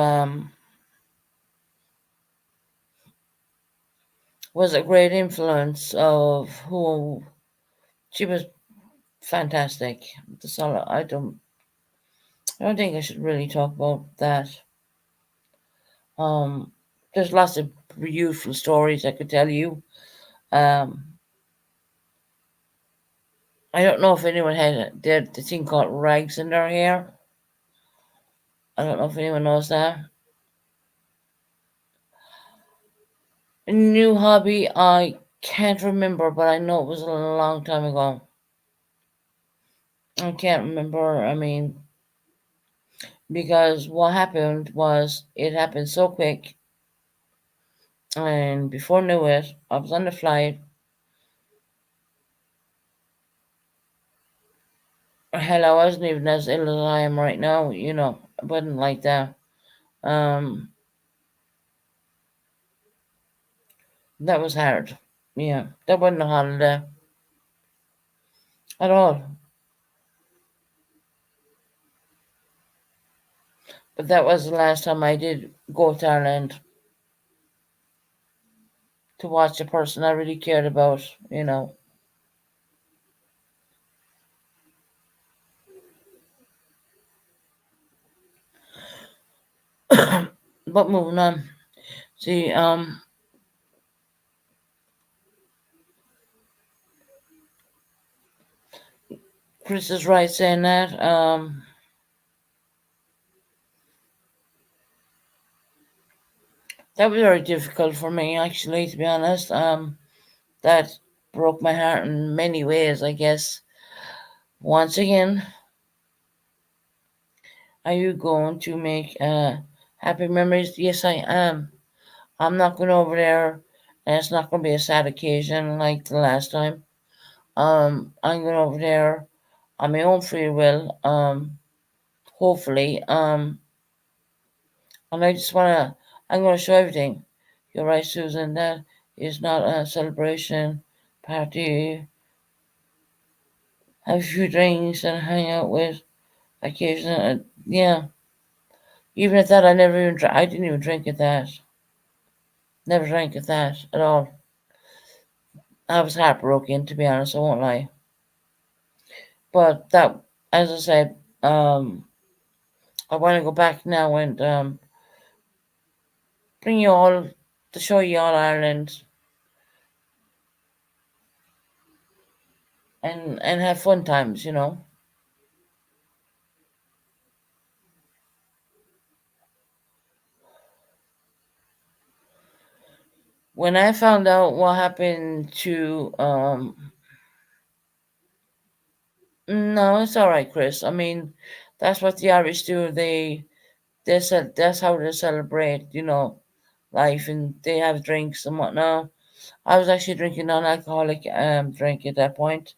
was a great influence of who she was fantastic. That's all. I don't think I should really talk about that. Um, there's lots of beautiful stories I could tell you. Um, I don't know if anyone had the thing called rags in their hair. I don't know if anyone knows that. A new hobby, I can't remember, but I know it was a long time ago. I can't remember. I mean, because what happened was it happened so quick, and before I knew it, I was on the flight. Hell, I wasn't even as ill as I am right now. I wasn't like that. Um, that was hard. Yeah, that wasn't a holiday at all. But that was the last time I did go to Ireland to watch a person I really cared about. But moving on. See, Chris is right saying that. That was very difficult for me, actually, to be honest. That broke my heart in many ways, I guess. Once again, are you going to make happy memories? Yes, I am. I'm not going over there, and it's not going to be a sad occasion like the last time. I'm going over there on my own free will. Hopefully. And I just wanna. I'm going to show everything. You're right, Susan. That is not a celebration party. Have a few drinks and hang out with occasionally. Yeah. Even at that, I never even. I didn't even drink at that. Never drank at that at all. I was heartbroken, to be honest. I won't lie. But that, as I said, I want to go back now and bring you all to show you all Ireland and have fun times. When I found out what happened to no, it's all right, Chris. I mean, that's what the Irish do. That's how they celebrate, life, and they have drinks and whatnot. I was actually drinking non-alcoholic drink at that point.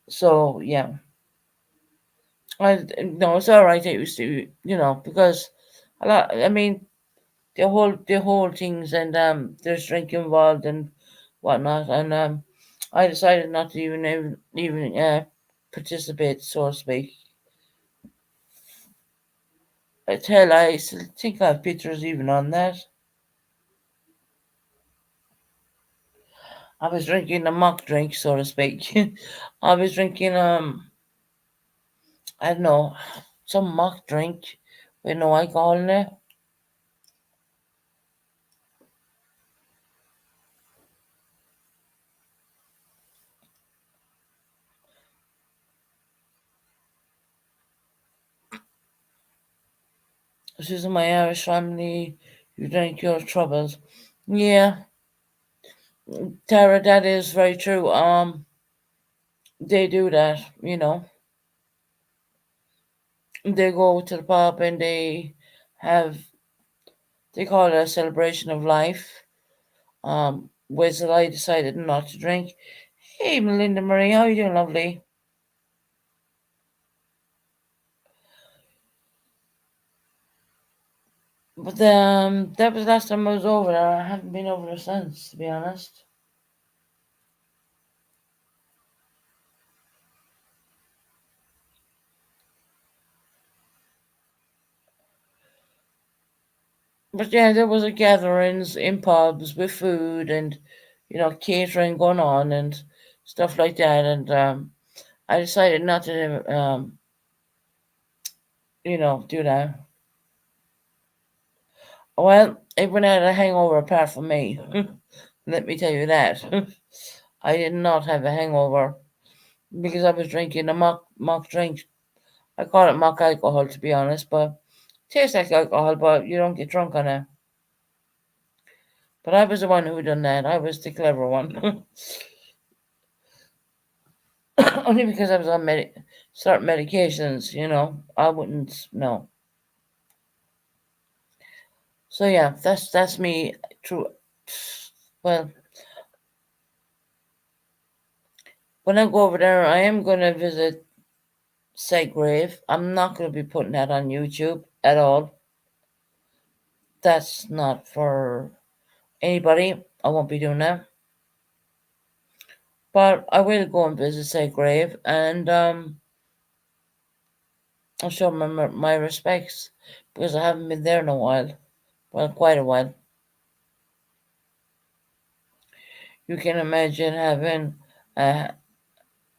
So yeah, no, it's all right. It used to, because a lot. I mean, the whole things and there's drink involved and whatnot, and I decided not to even participate, so to speak. I still think I have pictures even on that. I was drinking a mock drink, so to speak. I was drinking I don't know, some mock drink with no alcohol in it. She's in my Irish family. You drink your troubles. Yeah, Tara, that is very true. They do that, you know. They go to the pub and have, they call it a celebration of life. Whereas I decided not to drink. Hey, Melinda Marie, how you doing, lovely? But that was the last time I was over there. I haven't been over there since, to be honest. But yeah, there was a gatherings in pubs with food and catering going on and stuff like that. And I decided not to do that. Well, everyone had a hangover apart from me. Let me tell you that. I did not have a hangover because I was drinking a mock drink. I call it mock alcohol, to be honest, but it tastes like alcohol, but you don't get drunk on it. But I was the one who done that. I was the clever one. Only because I was on certain medications, I wouldn't know. So yeah, that's me. True. Well, when I go over there, I am gonna visit Grave. I'm not gonna be putting that on YouTube at all. That's not for anybody. I won't be doing that. But I will go and visit Grave, and I'll show my respects because I haven't been there in a while. Well, quite a while. You can imagine having a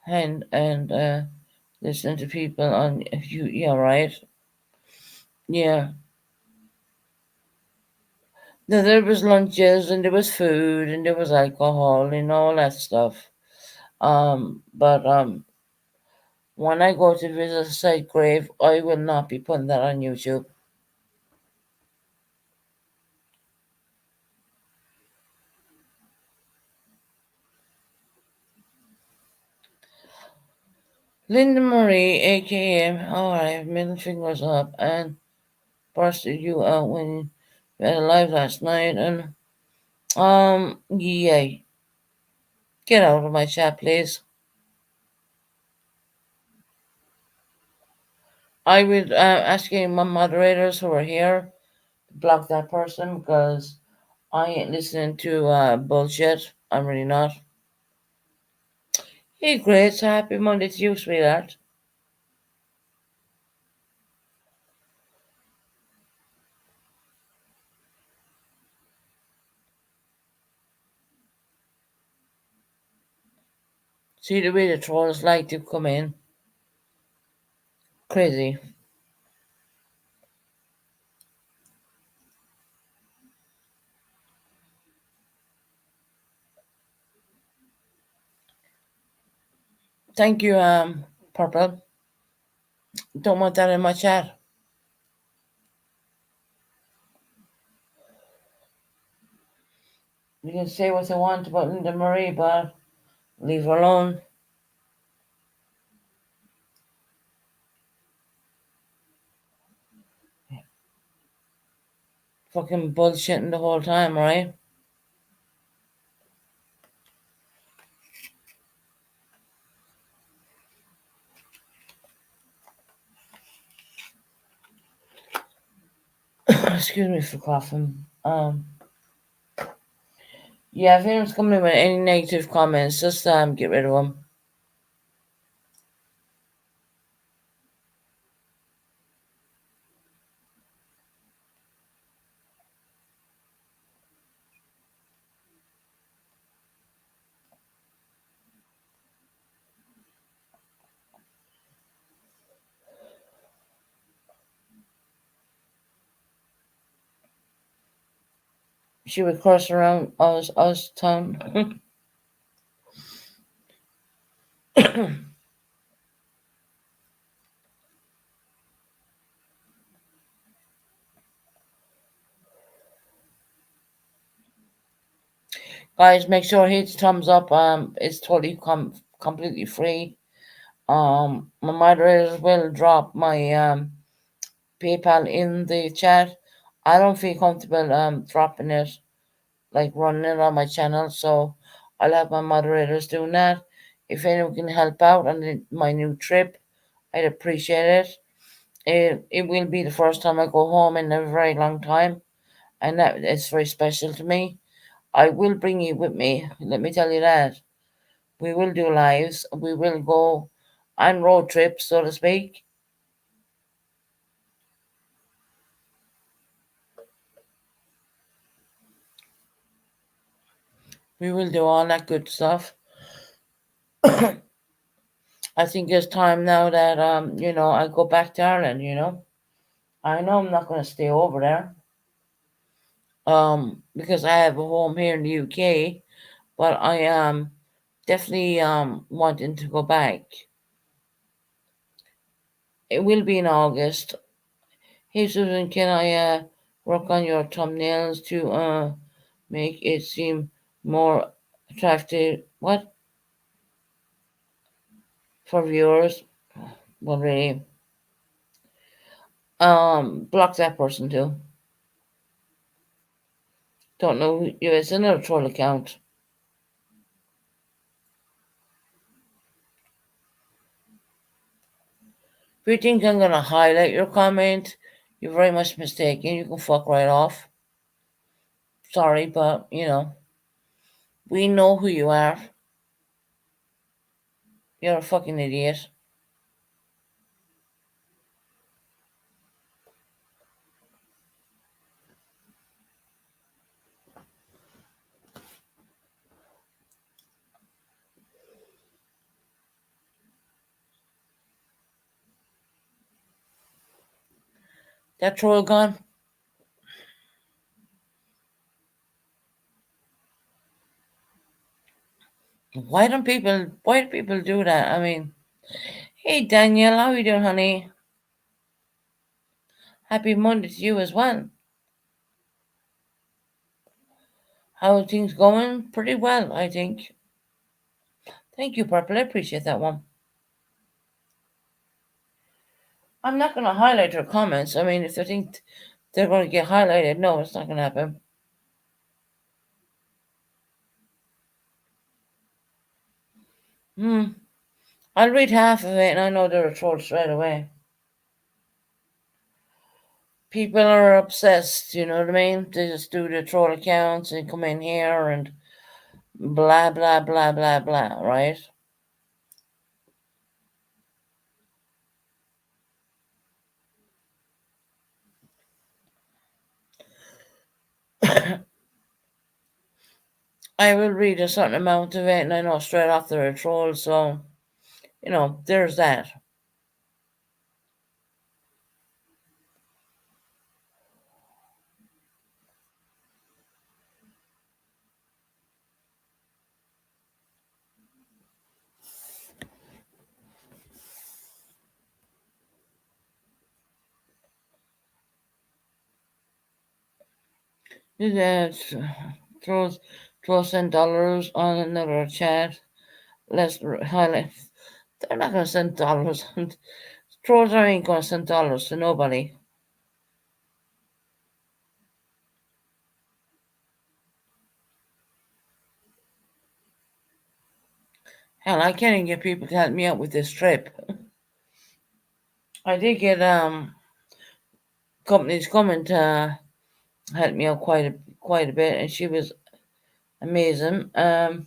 hand and listening to people on you. Yeah, right. Yeah. There was lunches and there was food and there was alcohol and all that stuff. But when I go to visit a site grave, I will not be putting that on YouTube. Linda Marie, aka, alright, middle fingers up, and busted you out when you had a live last night, and yeah, get out of my chat, please. I would asking my moderators who are here to block that person because I ain't listening to bullshit. I'm really not. Hey, Grace, happy Monday to you, sweetheart. See the way the trolls like to come in. Crazy. Thank you, Purple. Don't want that in my chat. You can say what you want about Linda Marie, but leave her alone. Fucking bullshitting the whole time, right? Excuse me for coughing. Yeah, if anyone's coming in with any negative comments, just get rid of them. She would cross around us tongue. Guys, make sure hit thumbs up. It's totally completely free. My moderators will drop my PayPal in the chat. I don't feel comfortable dropping it, like running it on my channel, so I'll have my moderators doing that. If anyone can help out on my new trip, I'd appreciate it. It will be the first time I go home in a very long time, and that is very special to me. I will bring you with me. Let me tell you that. We will do lives. We will go on road trips, so to speak. We will do all that good stuff. I think it's time now that I go back to Ireland. I know I'm not going to stay over there. Because I have a home here in the UK, but I am definitely wanting to go back. It will be in August. Hey Susan, can I work on your thumbnails to make it seem more attractive? What for viewers? Well, really, block that person too. Don't know who you. It's another troll account. If you think I'm gonna highlight your comment, you're very much mistaken. You can fuck right off. Sorry, but we know who you are. You're a fucking idiot. That troll gone. Why do people do that? I mean, hey Danielle, how you doing, honey? Happy Monday to you as well. How are things going? Pretty well, I think. Thank you, Purple. I appreciate that one. I'm not gonna highlight her comments. I mean, if they think they're gonna get highlighted, no, it's not gonna happen. Hmm. I'll read half of it and I know they're a troll straight away. People are obsessed, you know what I mean? They just do the troll accounts and come in here and blah blah blah blah blah, right? I will read a certain amount of it and I know straight off they're a troll, so there's that. That throws $12 on another chat. Let's highlight. They're not gonna send dollars. Trolls ain't gonna send dollars to nobody. Hell, I can't even get people to help me out with this trip. I did get companies coming to help me out quite a bit, and she was amazing. And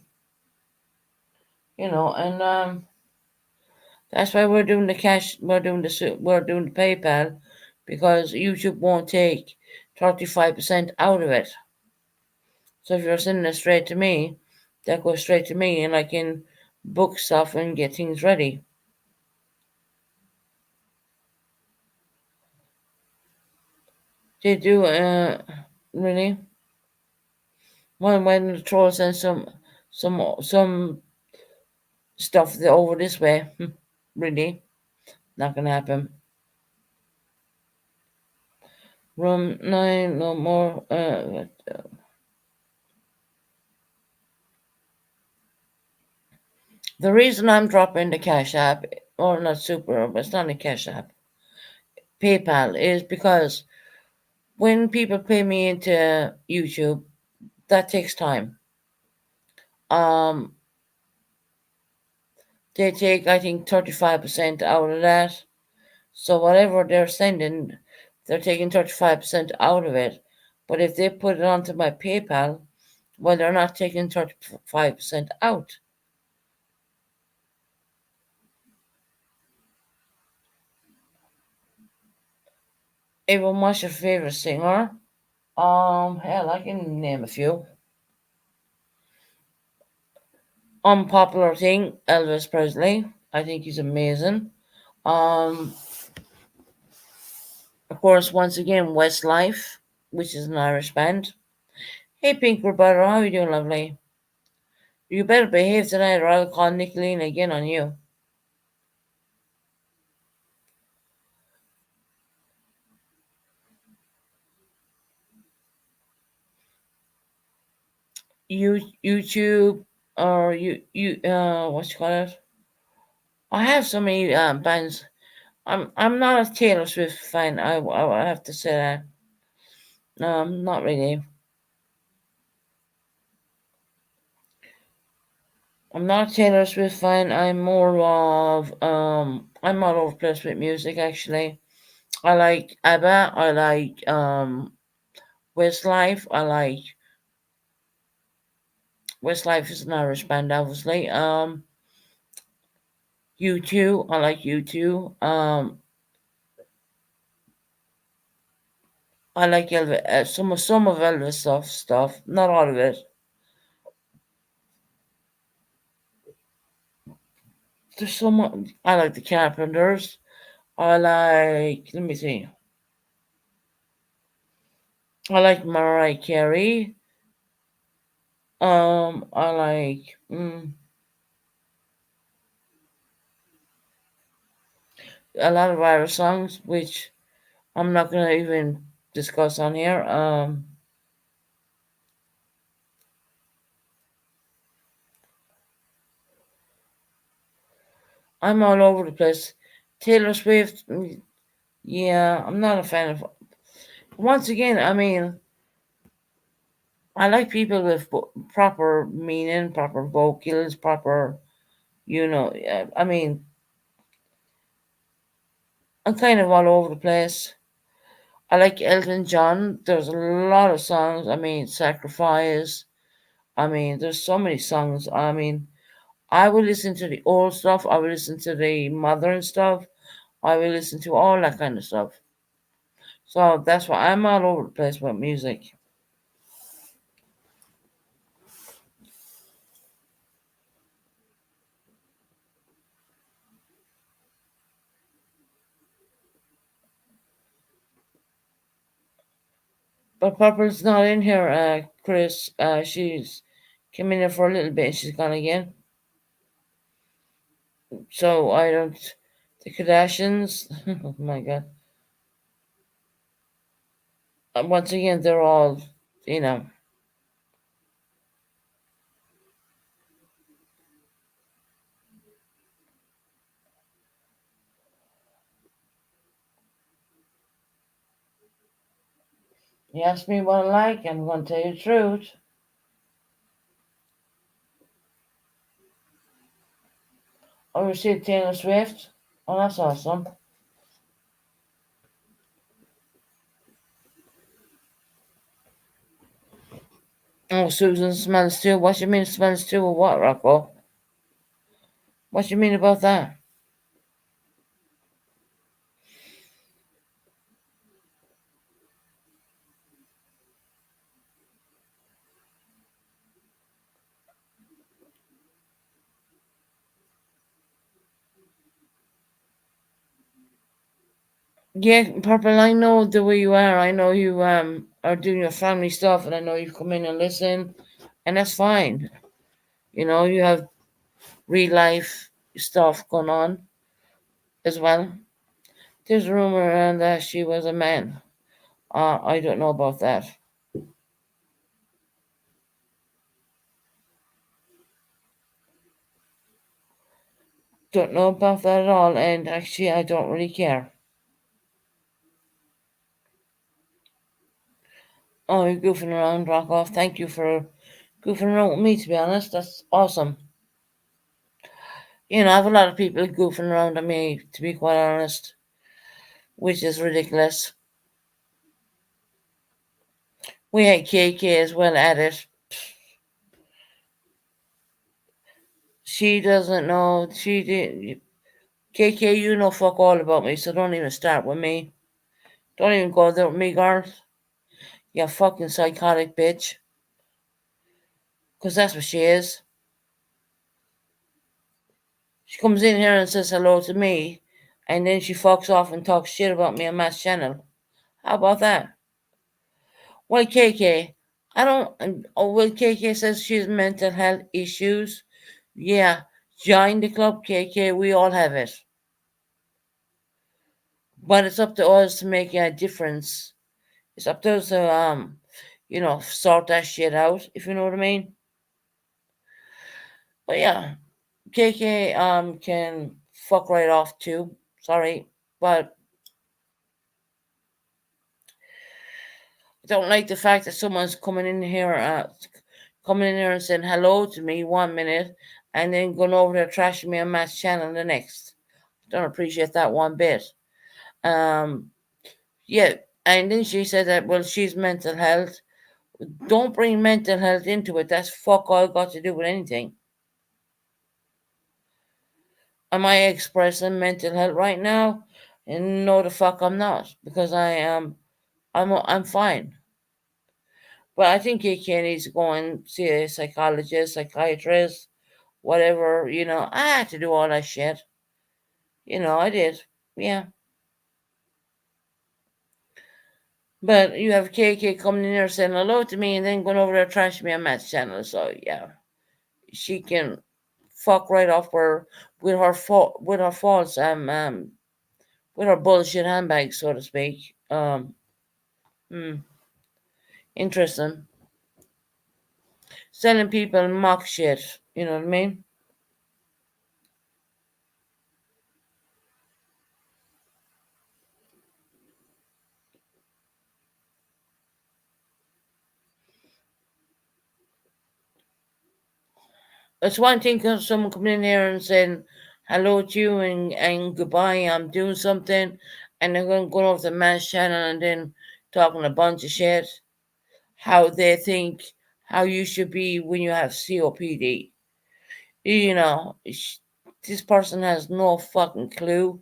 that's why we're doing the cash. We're doing the PayPal because YouTube won't take 35% out of it. So if you're sending it straight to me, that goes straight to me, and I can book stuff and get things ready. They do, really. When the troll sends some stuff over this way, really, not gonna happen. Room 9, no more. The reason I'm dropping the Cash App, or not Super, but it's not a Cash App, PayPal, is because when people pay me into YouTube, that takes time. Um, they take, I think, 35% out of that. So whatever they're sending, they're taking 35% out of it. But if they put it onto my PayPal, well, they're not taking 35% out. Even what's your favorite singer? Hell, I can name a few. Unpopular thing, Elvis Presley. I think he's amazing. Um, of course, once again, Westlife, which is an Irish band. Hey, Pink Roberta, how you doing, lovely? You better behave tonight, or I'll call Nicolene again on you. YouTube, or what you call it? I have so many bands. I'm not a Taylor Swift fan. I have to say that. No, not really. I'm not a Taylor Swift fan. I'm more of I'm all over the place with music actually. I like ABBA. I like Westlife. I like Westlife is an Irish band, obviously. U2. I like U2. I like Elvis. Some of Elvis stuff. Not all of it. There's some. I like the Carpenters. I like. Let me see. I like Mariah Carey. I like a lot of Irish songs, which I'm not gonna even discuss on here. I'm all over the place. Taylor Swift, yeah, I'm not a fan of. Once again, I mean, I like people with proper meaning, proper vocals, proper, I mean, I'm kind of all over the place. I like Elton John. There's a lot of songs. I mean, Sacrifice. I mean, there's so many songs. I mean, I will listen to the old stuff. I will listen to the modern stuff. I will listen to all that kind of stuff. So that's why I'm all over the place with music. But Purple's not in here, Chris. She's came in here for a little bit and she's gone again. So I don't. The Kardashians. Oh my god. Once again, they're all, you know. You ask me what I like, I'm going to tell you the truth. Oh, you see Taylor Swift? Oh, that's awesome. Oh, Susan smells too. What you mean smells too or what, Rocco? What you mean about that? Yeah, Purple, I know the way you are. I know you are doing your family stuff and I know you've come in and listen and that's fine. You have real life stuff going on as well. There's a rumor around that she was a man. I don't know about that. Don't know about that at all, and actually, I don't really care. Oh, you're goofing around, rock off. Thank you for goofing around with me, to be honest. That's awesome. I have a lot of people goofing around at me, to be quite honest, which is ridiculous. We had KK as well at it. She doesn't know. She did. KK, you know fuck all about me, so don't even start with me. Don't even go there with me, girl. You fucking psychotic bitch. Because that's what she is. She comes in here and says hello to me, and then she fucks off and talks shit about me on Matt's channel. How about that? Well, KK, I don't. Oh, well, KK says she has mental health issues. Yeah, join the club, KK. We all have it. But it's up to us to make a difference. It's up to us to, sort that shit out, if you know what I mean. But yeah, KK can fuck right off too. Sorry, but I don't like the fact that someone's coming in here and saying hello to me 1 minute, and then going over there trashing me on Matt's channel the next. Don't appreciate that one bit. Um, yeah, and then she said that well, she's mental health. Don't bring mental health into it. That's fuck all got to do with anything. Am I expressing mental health right now? And no, the fuck I'm not, because I am. I'm fine. But I think he needs to go and see a psychologist, psychiatrist, whatever. I had to do all that shit. I did. Yeah. But you have KK coming in there saying hello to me and then going over there trashing me on Matt's channel. So yeah, she can fuck right off her with her faults with her bullshit handbag, so to speak. Hmm, interesting. Selling people mock shit. You know what I mean? It's one thing because someone coming in here and saying hello to you and goodbye, I'm doing something, and they're going to go over to the man's channel and then talking a bunch of shit, how they think how you should be when you have COPD. This person has no fucking clue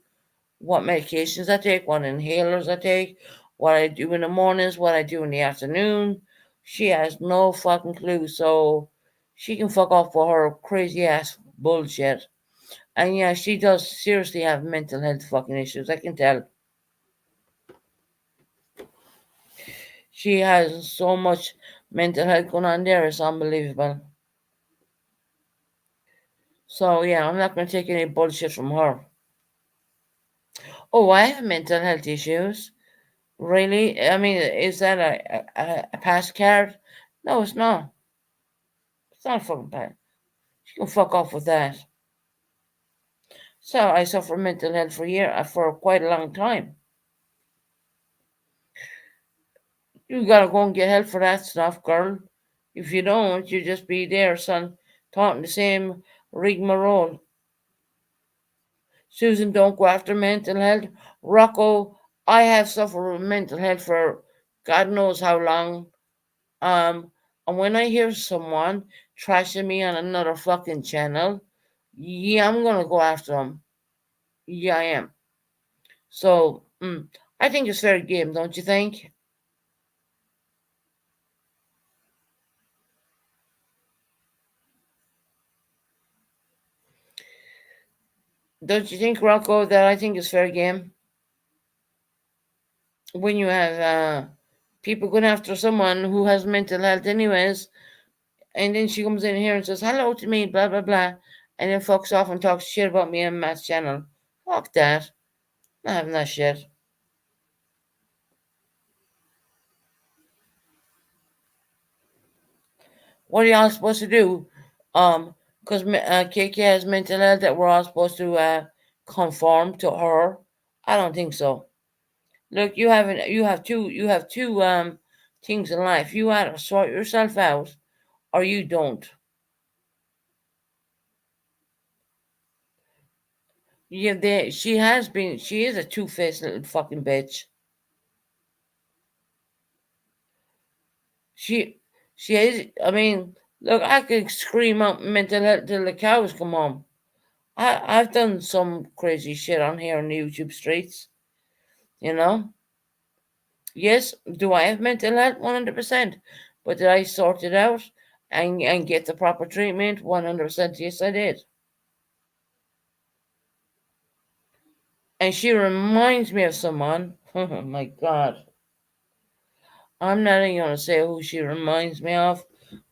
what medications I take, what inhalers I take, what I do in the mornings, what I do in the afternoon. She has no fucking clue, so she can fuck off for her crazy ass bullshit. And yeah, she does seriously have mental health fucking issues. I can tell. She has so much mental health going on there, it's unbelievable. So yeah, I'm not gonna take any bullshit from her. Oh, I have mental health issues. Really? I mean, is that a pass card? No, it's not. It's not a fucking pass. You can fuck off with that. So I suffer mental health for quite a long time. You gotta go and get help for that stuff, girl. If you don't, you just be there, son, talking the same rigmarole. Susan, don't go after mental health. Rocco, I have suffered with mental health for God knows how long. Um, and when I hear someone trashing me on another fucking channel, yeah, I'm gonna go after them. Yeah, I am. So, I think it's fair game, don't you think? Don't you think, Rocco, that I think it's fair game when you have people going after someone who has mental health, anyways, and then she comes in here and says hello to me, blah blah blah, and then fucks off and talks shit about me on Matt's channel. Fuck that. Not having that shit. What are y'all supposed to do? Because KK has mental health that we're all supposed to conform to her. I don't think so. Look, you have two things in life. You either sort yourself out or you don't. She is a two-faced little fucking bitch. She she is. I mean, look, I could scream out mental health till the cows come home. I've done some crazy shit on here on the YouTube streets. You know. Yes, do I have mental health? 100%. But did I sort it out and get the proper treatment? 100%. Yes, I did. And she reminds me of someone. Oh my God. I'm not even going to say who she reminds me of,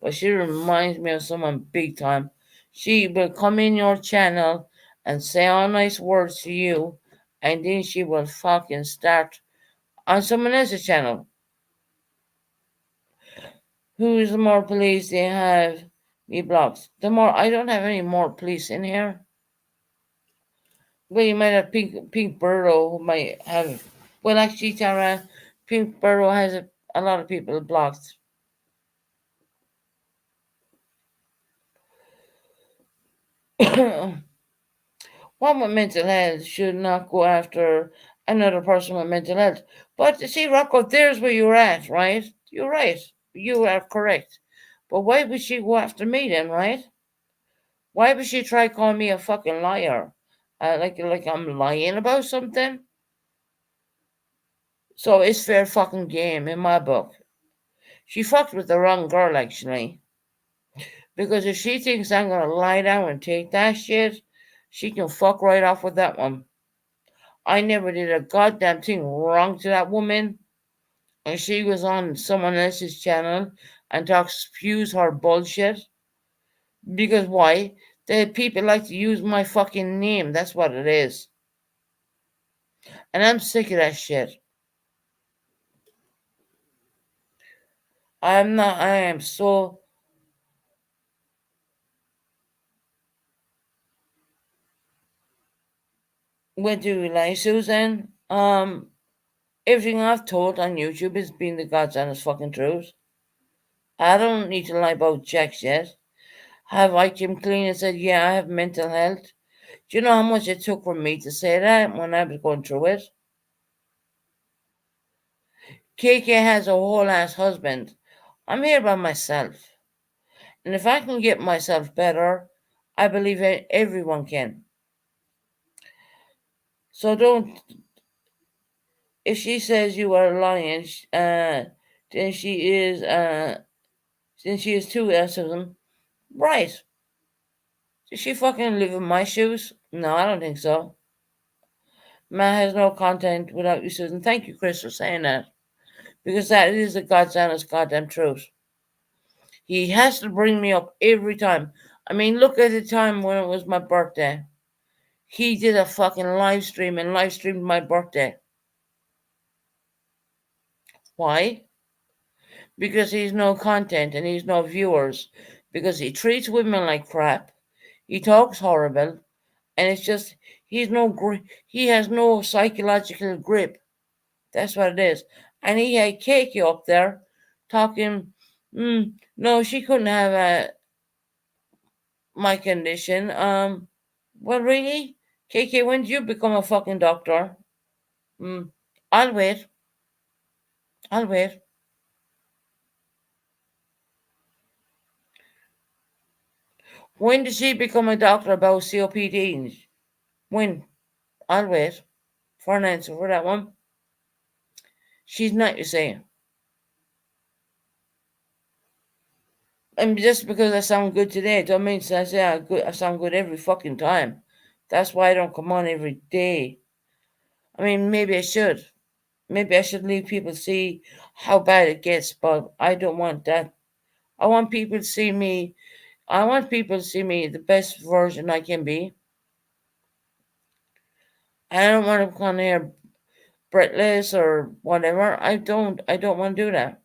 but she reminds me of someone big time. She will come in your channel and say all nice words to you, and then she will fucking start on someone else's channel. Who's the more police they have me blocked? The more I don't have any more police in here. Well, you might have Pink Burrow who might have. Well, actually, Tara, Pink Burrow has a lot of people blocked. One with mental health should not go after another person with mental health. But see, Rocco, there's where you're at, right? You're right. You are correct. But why would she go after me then, right? Why would she try calling me a fucking liar? Like I'm lying about something? So it's fair fucking game in my book. She fucked with the wrong girl, actually. Because if she thinks I'm gonna lie down and take that shit, she can fuck right off with that one. I never did a goddamn thing wrong to that woman. And she was on someone else's channel and talks spews her bullshit. Because why? The people like to use my fucking name. That's what it is. And I'm sick of that shit. I'm not. I am so. What do you like, Susan? Everything I've told on YouTube has been the God's honest fucking truth. I don't need to lie about jack shit. Have I came clean and said, yeah, I have mental health? Do you know how much it took for me to say that when I was going through it? KK has a whole ass husband. I'm here by myself. And if I can get myself better, I believe everyone can. So don't, if she says you are lying, then she is, then she is too of them. Right. Does she fucking live in my shoes? No, I don't think so. Man has no content without you, Susan. Thank you, Chris, for saying that. Because that is the God's honest goddamn truth. He has to bring me up every time. I mean, look at the time when it was my birthday. He did a fucking live stream and live streamed my birthday. Why? Because he's no content and he's no viewers. Because he treats women like crap. He talks horrible. And it's just, he has no psychological grip. That's what it is. And he had Kiki up there talking, no, she couldn't have my condition. Well, really? KK, when did you become a fucking doctor? Mm, I'll wait. I'll wait. When did she become a doctor about COPD? When? I'll wait for an answer for that one. She's not, you say. And just because I sound good today, don't mean I say I sound good every fucking time. That's why I don't come on every day. I mean, maybe I should. Maybe I should leave people see how bad it gets, but I don't want that. I want people to see me. I want people to see me the best version I can be. I don't want to come here breathless or whatever. I don't want to do that.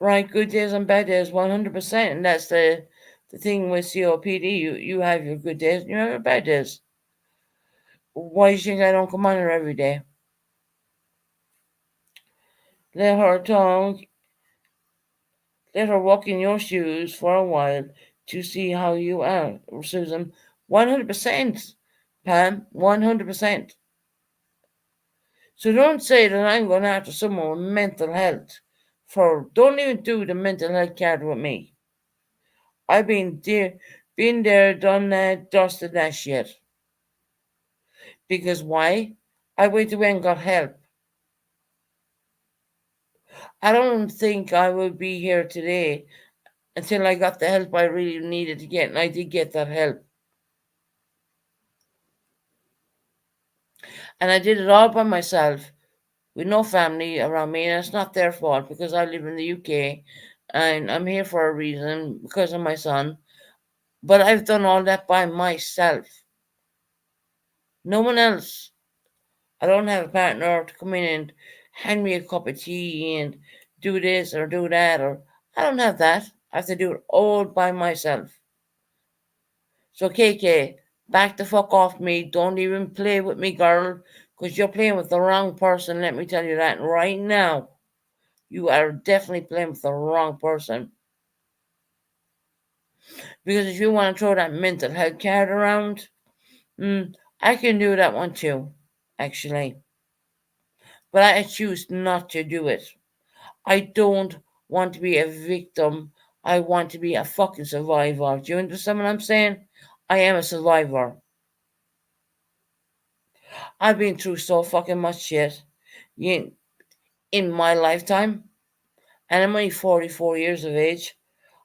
Right, good days and bad days, 100%. And that's the thing with COPD. You have your good days and you have your bad days. Why do you think I don't come on her every day? Let her tongue, let her walk in your shoes for a while to see how you are, Susan. 100%, Pam, 100%. So don't say that I'm going after someone with mental health. Don't even do the mental health card with me. I've been there, done that, dusted that shit. Because why? I went away and got help. I don't think I would be here today until I got the help I really needed to get, and I did get that help. And I did it all by myself with no family around me, and it's not their fault because I live in the UK and I'm here for a reason because of my son. But I've done all that by myself. No one else. I don't have a partner to come in and hand me a cup of tea and do this or do that, or I don't have that. I have to do it all by myself. So KK, back the fuck off me. Don't even play with me, girl, because you're playing with the wrong person. Let me tell you that right now. You are definitely playing with the wrong person. Because if you want to throw that mental health card around, I can do that one too, actually. But I choose not to do it. I don't want to be a victim. I want to be a fucking survivor. Do you understand what I'm saying? I am a survivor. I've been through so fucking much shit in, in my lifetime, and I'm only 44 years of age.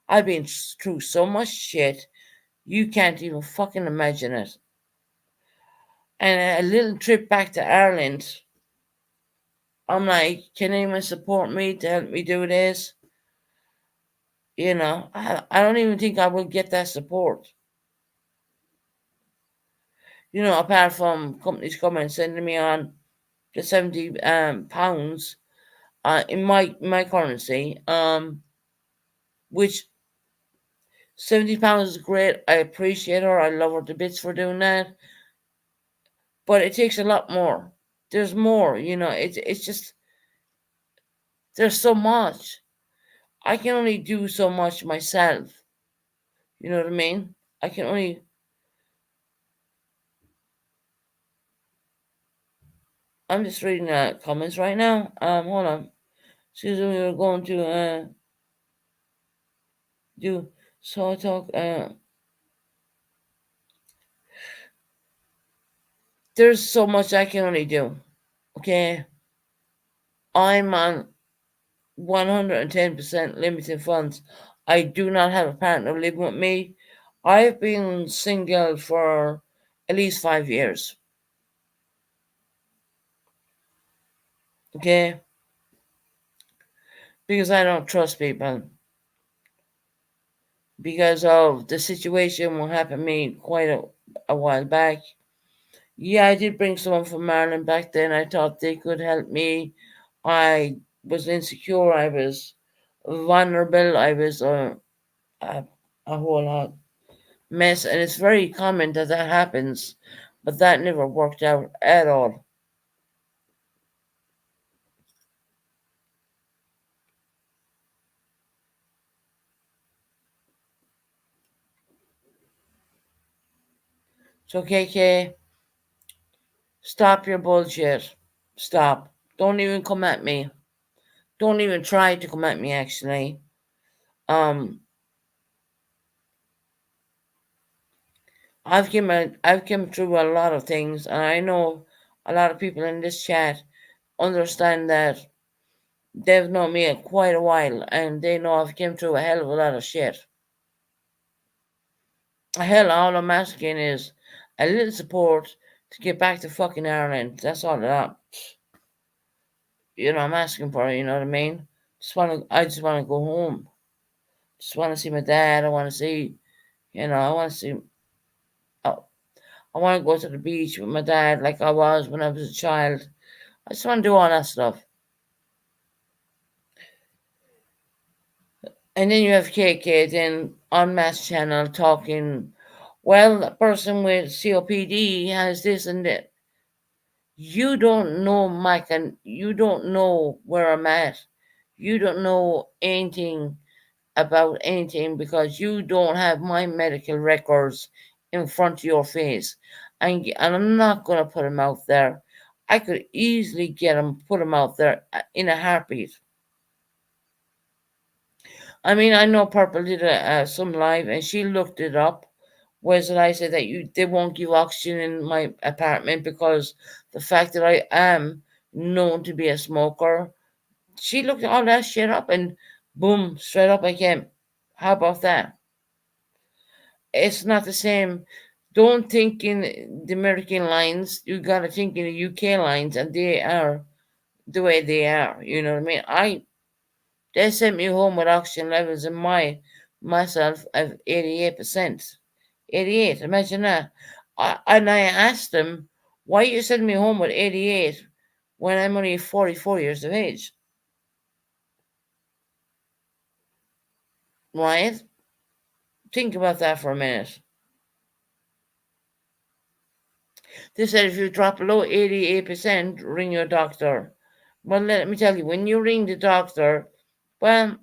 I've been through so much shit, you can't even fucking imagine it. And a little trip back to Ireland, I'm like, can anyone support me to help me do this? I don't even think I will get that support. Apart from companies coming and sending me on the 70 pounds in my currency, which £70 is great. I appreciate her. I love her to bits for doing that. But it takes a lot more. There's more, it's just there's so much. I can only do so much myself. You know what I mean? I can only I'm just reading the comments right now. Hold on. Susan, we were going to do so talk. There's so much I can only do. Okay, I'm on 110% limited funds. I do not have a partner living with me. I've been single for at least 5 years. Okay, because I don't trust people. Because of the situation what happened to me quite a while back. Yeah, I did bring someone from Ireland back then. I thought they could help me. I was insecure. I was vulnerable. I was a, a whole lot mess. And it's very common that that happens. But that never worked out at all. So, KK, stop your bullshit. Stop. Don't even come at me. Don't even try to come at me, actually. Um, I've come through a lot of things, and I know a lot of people in this chat understand that they've known me quite a while, and they know I've come through a hell of a lot of shit. Hell, all I'm asking is a little support to get back to fucking Ireland. That's all that I'm asking for. You know what I mean? I just want to go home. Just want to see my dad. I want to see, I want to see. I, I want to go to the beach with my dad like I was when I was a child. I just want to do all that stuff. And then you have KK then on Mass Channel talking, well, a person with COPD has this and that. You don't know, Mike, and you don't know where I'm at. You don't know anything about anything because you don't have my medical records in front of your face. And I'm not going to put them out there. I could easily put them out there in a heartbeat. I mean, I know Purple did some live and she looked it up. Whereas I said that they won't give oxygen in my apartment because the fact that I am known to be a smoker. She looked all that shit up and boom, straight up I came. How about that? It's not the same. Don't think in the American lines. You gotta think in the UK lines, and they are the way they are. You know what I mean? They sent me home with oxygen levels in myself of 88%. 88. Imagine that. And I asked them, why you sending me home with 88 when I'm only 44 years of age? Right? Think about that for a minute. They said if you drop below 88%, ring your doctor. Well, let me tell you, when you ring the doctor, well,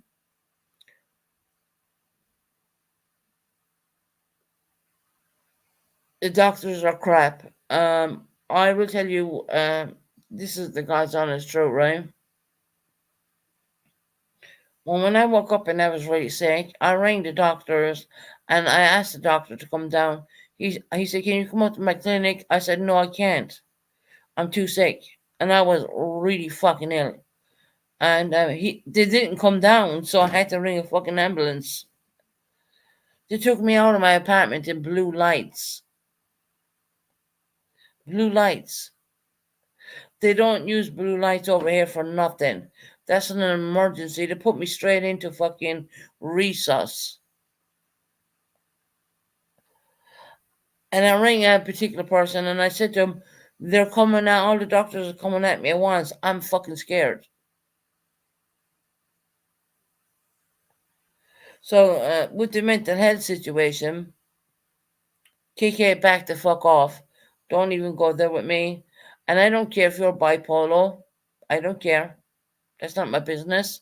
the doctors are crap. I will tell you, this is the God's honest truth, right? Well, when I woke up and I was really sick, I rang the doctors and I asked the doctor to come down. He said, can you come up to my clinic? I said, no, I can't. I'm too sick. And I was really fucking ill. And they didn't come down, so I had to ring a fucking ambulance. They took me out of my apartment in blue lights. Blue lights. They don't use blue lights over here for nothing. That's an emergency. They put me straight into fucking resus. And I rang a particular person and I said to him, they're coming out, all the doctors are coming at me at once. I'm fucking scared. So, with the mental health situation, KK back the fuck off. Don't even go there with me. And I don't care if you're bipolar. I don't care. That's not my business.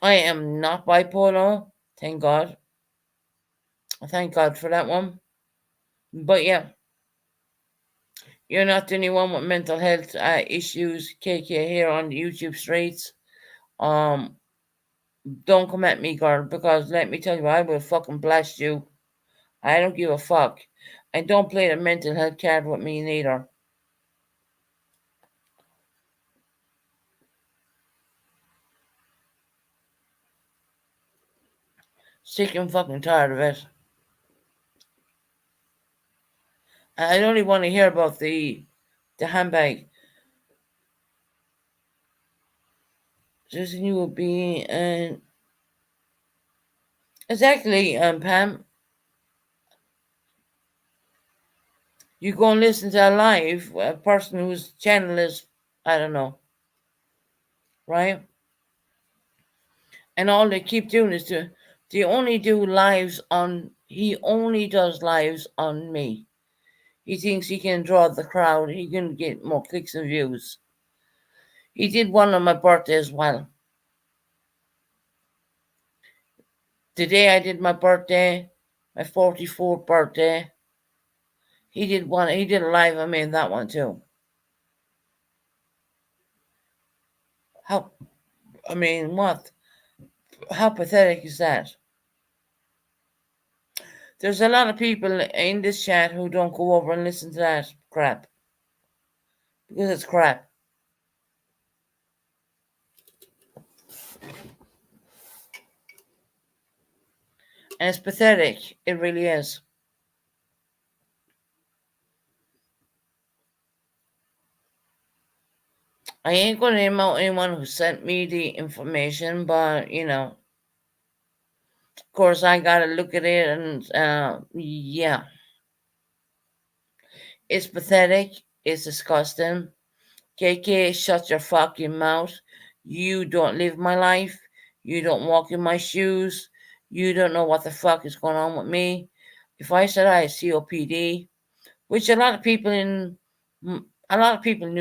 I am not bipolar. Thank God. Thank God for that one. But yeah, you're not the only one with mental health issues. KK here on the YouTube streets. Um, don't come at me, girl, because let me tell you, I will fucking blast you. I don't give a fuck. And don't play the mental health card with me neither. Sick and fucking tired of it. I don't even want to hear about the handbag. Susan, you will be and exactly, Pam. You go and listen to a live a person whose channel is I don't know, right? And all they keep doing is they only do lives on. He only does lives on me. He thinks he can draw the crowd. He can get more clicks and views. He did one on my birthday as well. The day I did my birthday, my 44th birthday, he did one. He did a live on me in that one too. How? I mean, what? How pathetic is that? There's a lot of people in this chat who don't go over and listen to that crap because it's crap and it's pathetic. It really is. I ain't gonna name out anyone who sent me the information, but of course, I gotta look at it and yeah, it's pathetic. It's disgusting. KK, shut your fucking mouth. You don't live my life. You don't walk in my shoes. You don't know what the fuck is going on with me. If I said I had COPD, which a lot of people knew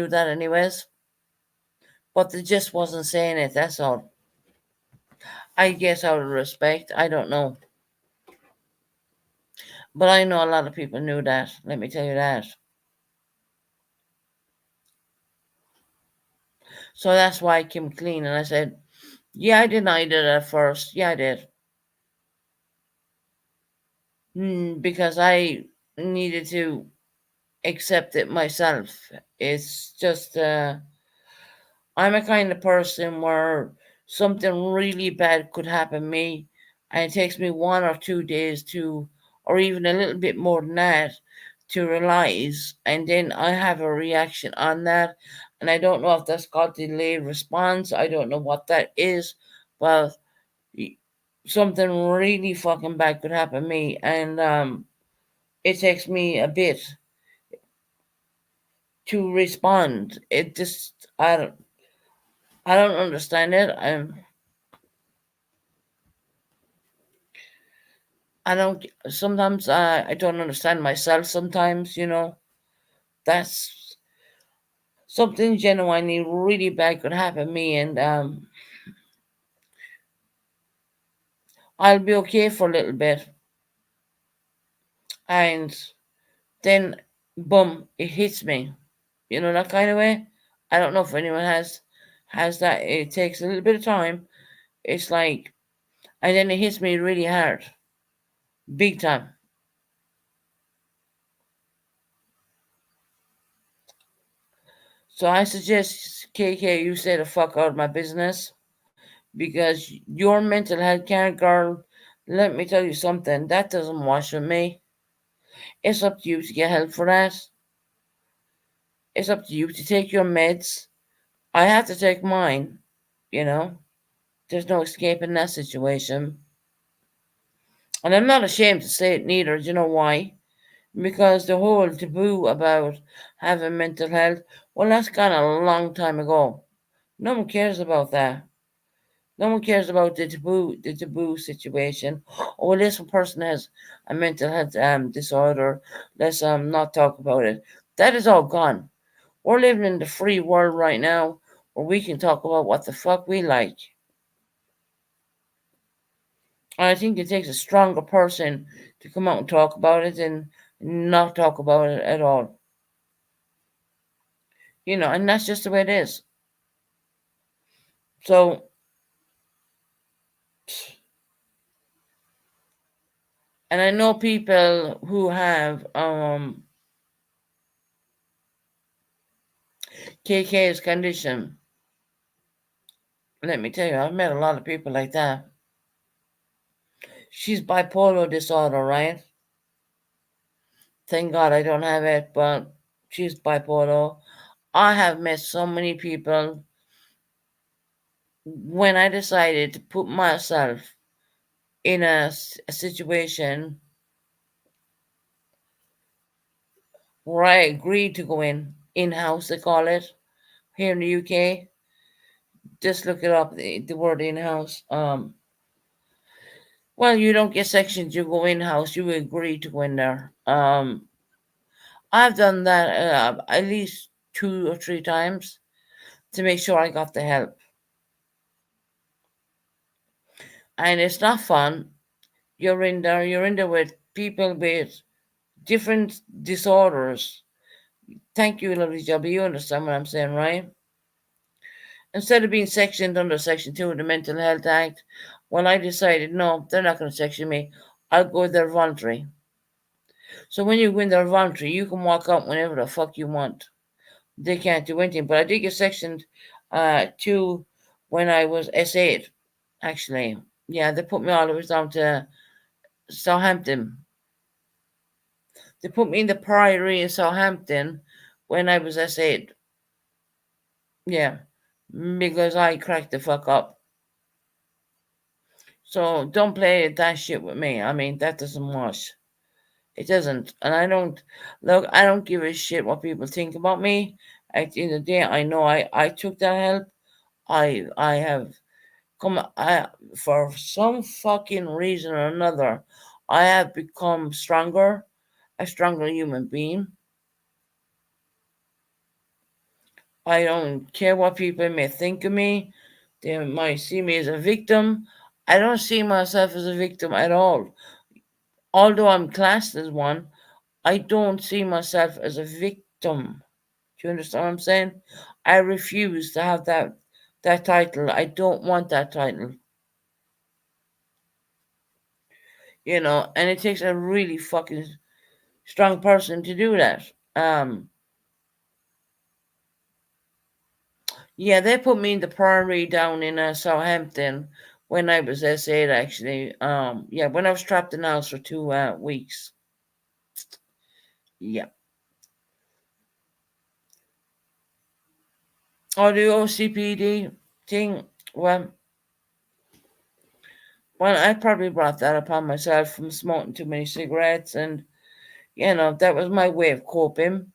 that anyways, but they just wasn't saying it. That's all. I guess out of respect. I don't know, but I know a lot of people knew that. Let me tell you that. So that's why I came clean and I said, yeah, I denied it at first. Yeah, I did. Because I needed to accept it myself. It's just, I'm a kind of person where something really bad could happen to me, and it takes me 1 or 2 days to, or even a little bit more than that, to realize, and then I have a reaction on that. And I don't know if that's called delayed response. I don't know what that is, but something really fucking bad could happen to me, and it takes me a bit to respond. It just I don't understand it. I don't sometimes I don't understand myself sometimes, That's something genuinely really bad could happen to me, and I'll be okay for a little bit, and then boom, it hits me. That kind of way. I don't know if anyone has that. It takes a little bit of time. It's like, and then it hits me really hard, big time. So I suggest, KK, you stay the fuck out of my business, because your mental health care, girl, let me tell you something, that doesn't wash with me. It's up to you to get help for that. It's up to you to take your meds. I have to take mine, you know. There's no escaping that situation. And I'm not ashamed to say it neither. Do you know why? Because the whole taboo about having mental health, well, that's gone a long time ago. No one cares about that. No one cares about the taboo situation. Oh, well, this person has a mental health disorder. Let's not talk about it. That is all gone. We're living in the free world right now, where we can talk about what the fuck we like. And I think it takes a stronger person to come out and talk about it than not talk about it at all. And that's just the way it is. So, and I know people who have KK's condition. Let me tell you, I've met a lot of people like that. She's bipolar disorder, right? Thank God I don't have it, but she's bipolar. I have met so many people when I decided to put myself in a situation where I agreed to go in-house, they call it here in the UK. Just look it up, the word in-house. Well, you don't get sections, you go in-house, you agree to go in there. I've done that at least 2 or 3 times to make sure I got the help. And it's not fun. You're in there with people with different disorders. Thank you, lovely Jobby. You understand what I'm saying, right? Instead of being sectioned under Section 2 of the Mental Health Act, well, I decided, no, they're not going to section me. I'll go there voluntary. So when you go in there voluntary, you can walk out whenever the fuck you want. They can't do anything. But I did get sectioned 2 when I was S8, actually. Yeah, they put me all the way down to Southampton. They put me in the Priory in Southampton when I was S8. Yeah, because I cracked the fuck up. So don't play that shit with me. I mean, that doesn't wash. It doesn't. And I don't give a shit what people think about me. At the end of the day, I know I took that help. I have Come, for some fucking reason or another, I have become stronger, a stronger human being. I don't care what people may think of me. They might see me as a victim. I don't see myself as a victim at all. Although I'm classed as one, I don't see myself as a victim. Do you understand what I'm saying? I refuse to have that title. I don't want that title. And it takes a really fucking strong person to do that. Um, yeah, they put me in the primary down in Southampton when I was S8 actually. Yeah, when I was trapped in the house for 2 weeks. Yeah. Oh, the OCPD thing. Well, well, I probably brought that upon myself from smoking too many cigarettes, and that was my way of coping.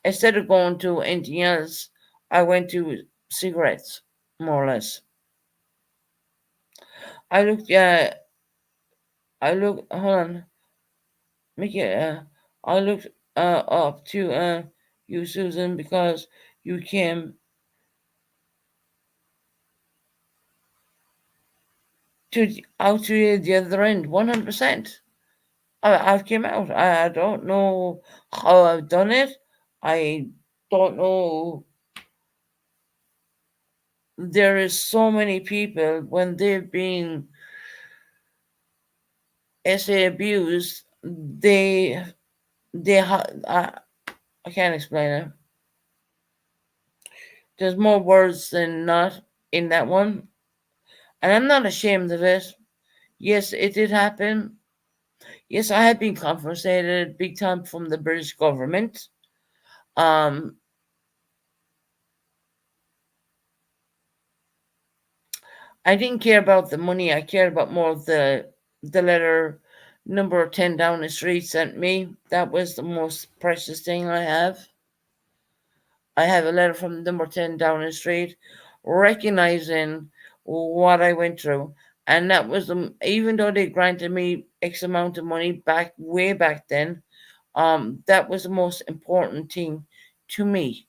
Instead of going to anything else, I went to cigarettes, more or less. I looked, hold on, Mickey, I looked up to you, Susan, because you came out to the other end, 100%. I've came out. I don't know how I've done it. I don't know. There is so many people when they've been SA abused, I can't explain it. There's more words than not in that one, and I'm not ashamed of it. Yes, it did happen. Yes, I have been compensated big time from the British government. Um, I didn't care about the money. I cared about more of the letter number 10 down the street sent me. That was the most precious thing I have. I have a letter from number 10 down the street recognizing what I went through. And that was even though they granted me X amount of money back way back then, that was the most important thing to me.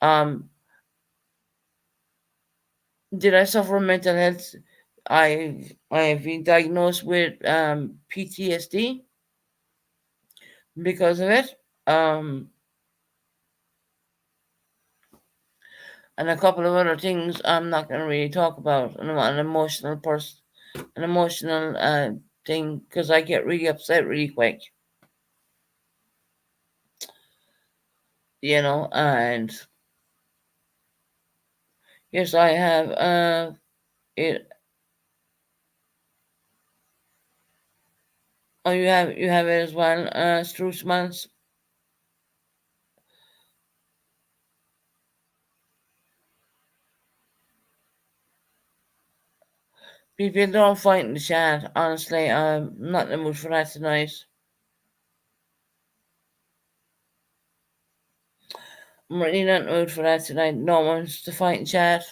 Um, did I suffer mental health? I've been diagnosed with PTSD because of it. Um, and a couple of other things I'm not going to really talk about. I'm an emotional person, an emotional thing because I get really upset really quick, And yes, I have it. Oh, you have it as well, Strussman's. People don't fight in the chat. Honestly, I'm not in the mood for that tonight. I'm really not in the mood for that tonight. No one wants to fight in chat.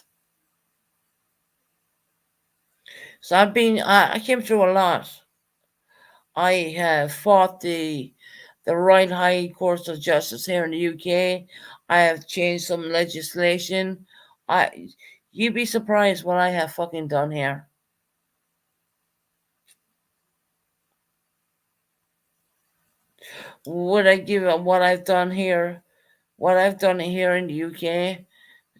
So I came through a lot. I have fought the Right High Court of Justice here in the UK. I have changed some legislation. You'd be surprised what I have fucking done here. Would I give up what I've done here? What I've done here in the UK,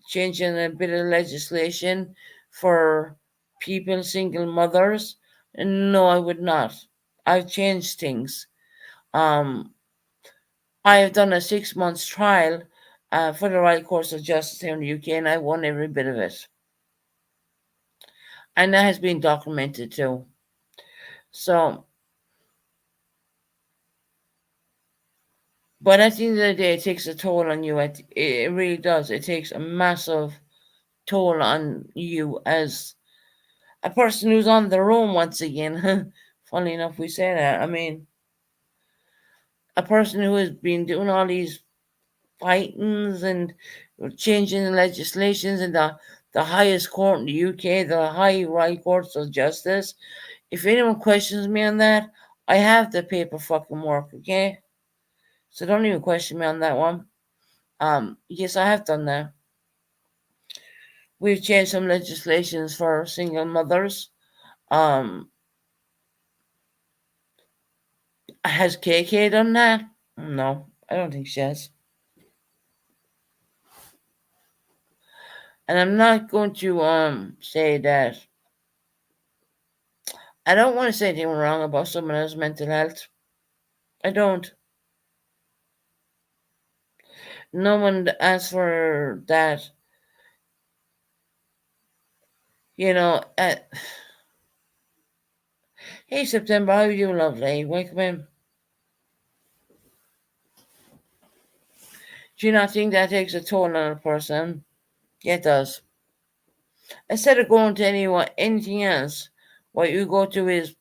changing a bit of legislation for people, single mothers? No, I would not. I've changed things. Um, I have done a 6 months trial for the right course of justice here in the UK, and I won every bit of it. And that has been documented too. So, but at the end of the day, it takes a toll on you. It really does. It takes a massive toll on you as a person who's on their own once again. Funny enough, we say that. I mean, a person who has been doing all these fightings and changing the legislations and the the highest court in the UK, the High Right Courts of Justice. If anyone questions me on that, I have the paper fucking work, okay? So don't even question me on that one. Yes, I have done that. We've changed some legislations for single mothers. Um, has KK done that? No, I don't think she has. And I'm not going to say that I don't want to say anything wrong about someone else's mental health. I don't. No one asked for that. You know. Hey September, how you doing, lovely? Welcome in. Do you not think that takes a toll on a person? Yeah, it does. Instead of going to anything else, what you go to is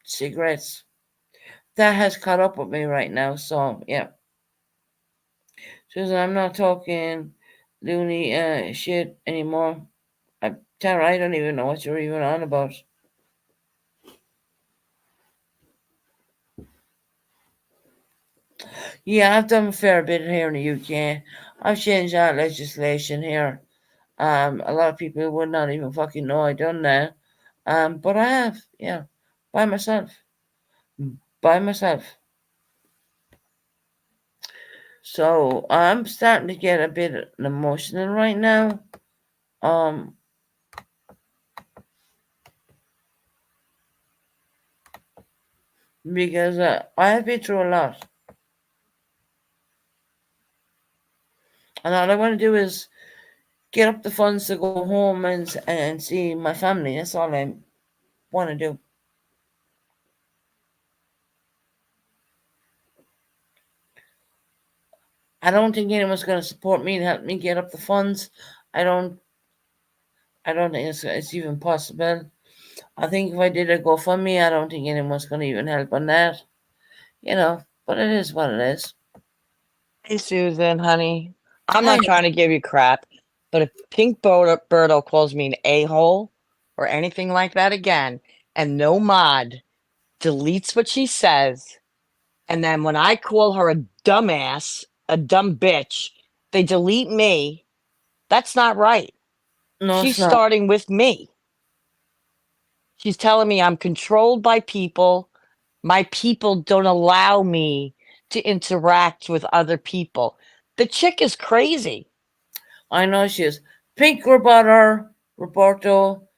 cigarettes. That has caught up with me right now. So yeah, Susan, I'm not talking loony shit anymore. Tara, I don't even know what you're even on about. Yeah, I've done a fair bit here in the UK. I've changed that legislation here. A lot of people would not even fucking know I done that. But I have, yeah, by myself, by myself. So I'm starting to get a bit emotional right now. Um, because I have been through a lot, and all I want to do is get up the funds to go home and see my family. That's all I want to do. I don't think anyone's going to support me and help me get up the funds. I don't. I don't think it's even possible. I think if I did a GoFundMe, I don't think anyone's going to even help on that. You know, but it is what it is. Hey, Susan, honey. I'm Hi. not trying to give you crap, but if Pink Birdo calls me an a-hole or anything like that again, and no mod deletes what she says, and then when I call her a dumbass, a dumb bitch, they delete me, that's not right. No, She's it's not. starting with me. She's telling me I'm controlled by people. My people don't allow me to interact with other people. The chick is crazy. I know she is. Pink Roberto,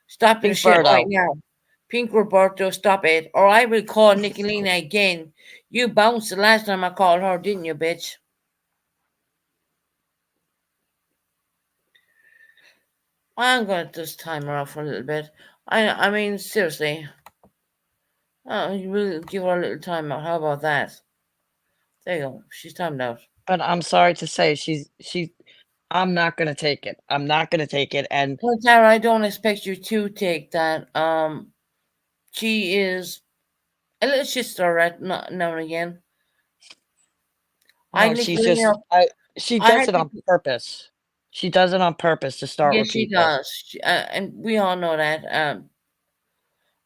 stop your Pink shit right Birdo. now. Pink Roberto, stop it, or I will call Nicolina again. You bounced the last time I called her, didn't you, bitch? I'm gonna just time her off for a little bit. I mean, seriously. We'll give her a little time out. How about that? There you go. She's timed out. But I'm sorry to say I'm not gonna take it. I'm not gonna take it. And Well, Tara, I don't expect you to take that. She is a little shit stir right now and again. I no, she's just Nicolina, she I does had it to. on purpose. She does it on purpose to start Yes, with she people. does, and we all know that.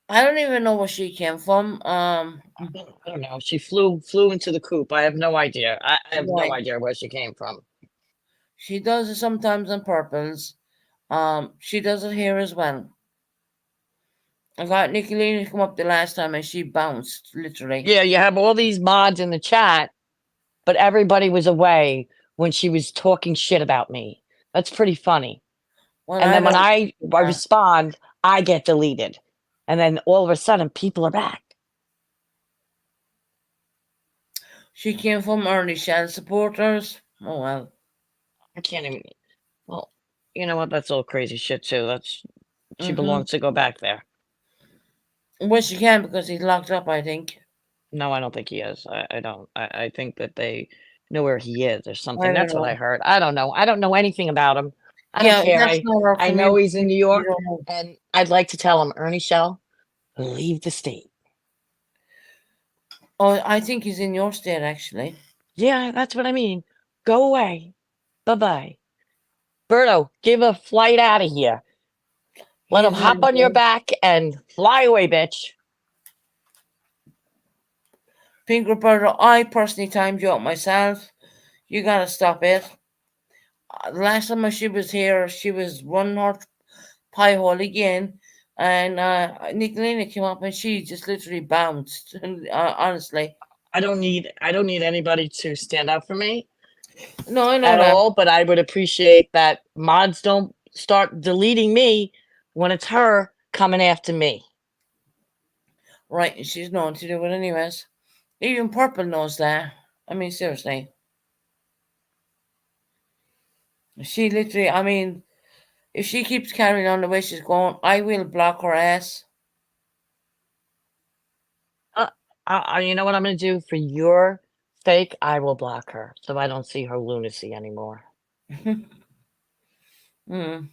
I don't even know where she came from. I don't know. She flew into the coop. I have no idea. I have no Right. idea where she came from. She does it sometimes on purpose. She does it here as well. I got Nicolina to come up the last time and she bounced, literally. Yeah, you have all these mods in the chat, but everybody was away when she was talking shit about me. That's pretty funny. Well, And I then when don't do I that. respond, I get deleted. And then all of a sudden, people are back. She came from early Shell supporters. Oh well. I can't even. Well, you know what? That's all crazy shit too. She Mm-hmm. belongs to go back there. Well, she can because he's locked up, I think. No, I don't think he is. I don't. I think that they know where he is or I something. don't That's what know. I heard. I don't know. I don't know anything about him. I don't Yeah, care. that's not our I know community. he's in New We York, don't know. and I'd like to tell him, Ernie Shell, leave the state. Oh, I think he's in your state, actually. Yeah, that's what I mean. Go away. Bye bye. Berto, give a flight out of here. Let He's him hop on your mental. back and fly away, bitch. Pink Roberta, I personally timed you out myself. You gotta stop it. Last time she was here, she was running her pie hole again, and Nicolina came up and she just literally bounced. And, honestly, I don't need anybody to stand up for me no, I know at that. all, but I would appreciate that mods don't start deleting me when it's her coming after me. Right, and she's known to do it anyways. Even Purple knows that. I mean, seriously, she literally. I mean, if she keeps carrying on the way she's going, I will block her ass. Uh, you know what I'm going to do for your sake? I will block her so I don't see her lunacy anymore. Mm,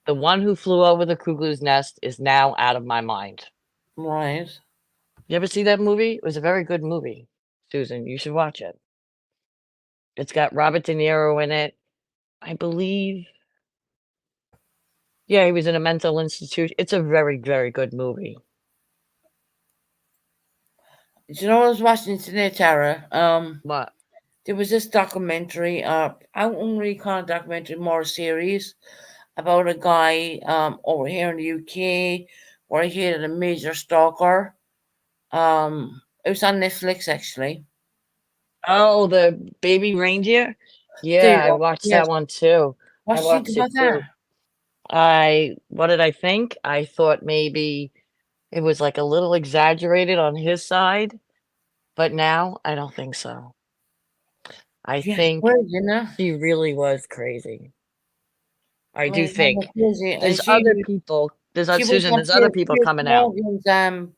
The one who flew over the cuckoo's nest is now out of my mind. right. You ever see that movie? It was a very good movie, Susan. You should watch it. It's got Robert De Niro in it. I believe. Yeah, he was in a mental institution. It's a very, very good movie. Do you know what I was watching today, Tara? What? There was this documentary. I wouldn't really call it a documentary, more a series about a guy over here in the UK where he had a major stalker. It was on Netflix actually. Oh, the baby reindeer? There you Yeah, I go. watched Yes. that one too. What I do you think watched it about that? too. What did I think? I thought maybe it was like a little exaggerated on his side, but now I don't think so. I Yeah, think well, you know. she really was crazy. I I do mean, that was think. crazy, and There's other people, she was Susan, on there's other people Piers coming out. Morgan's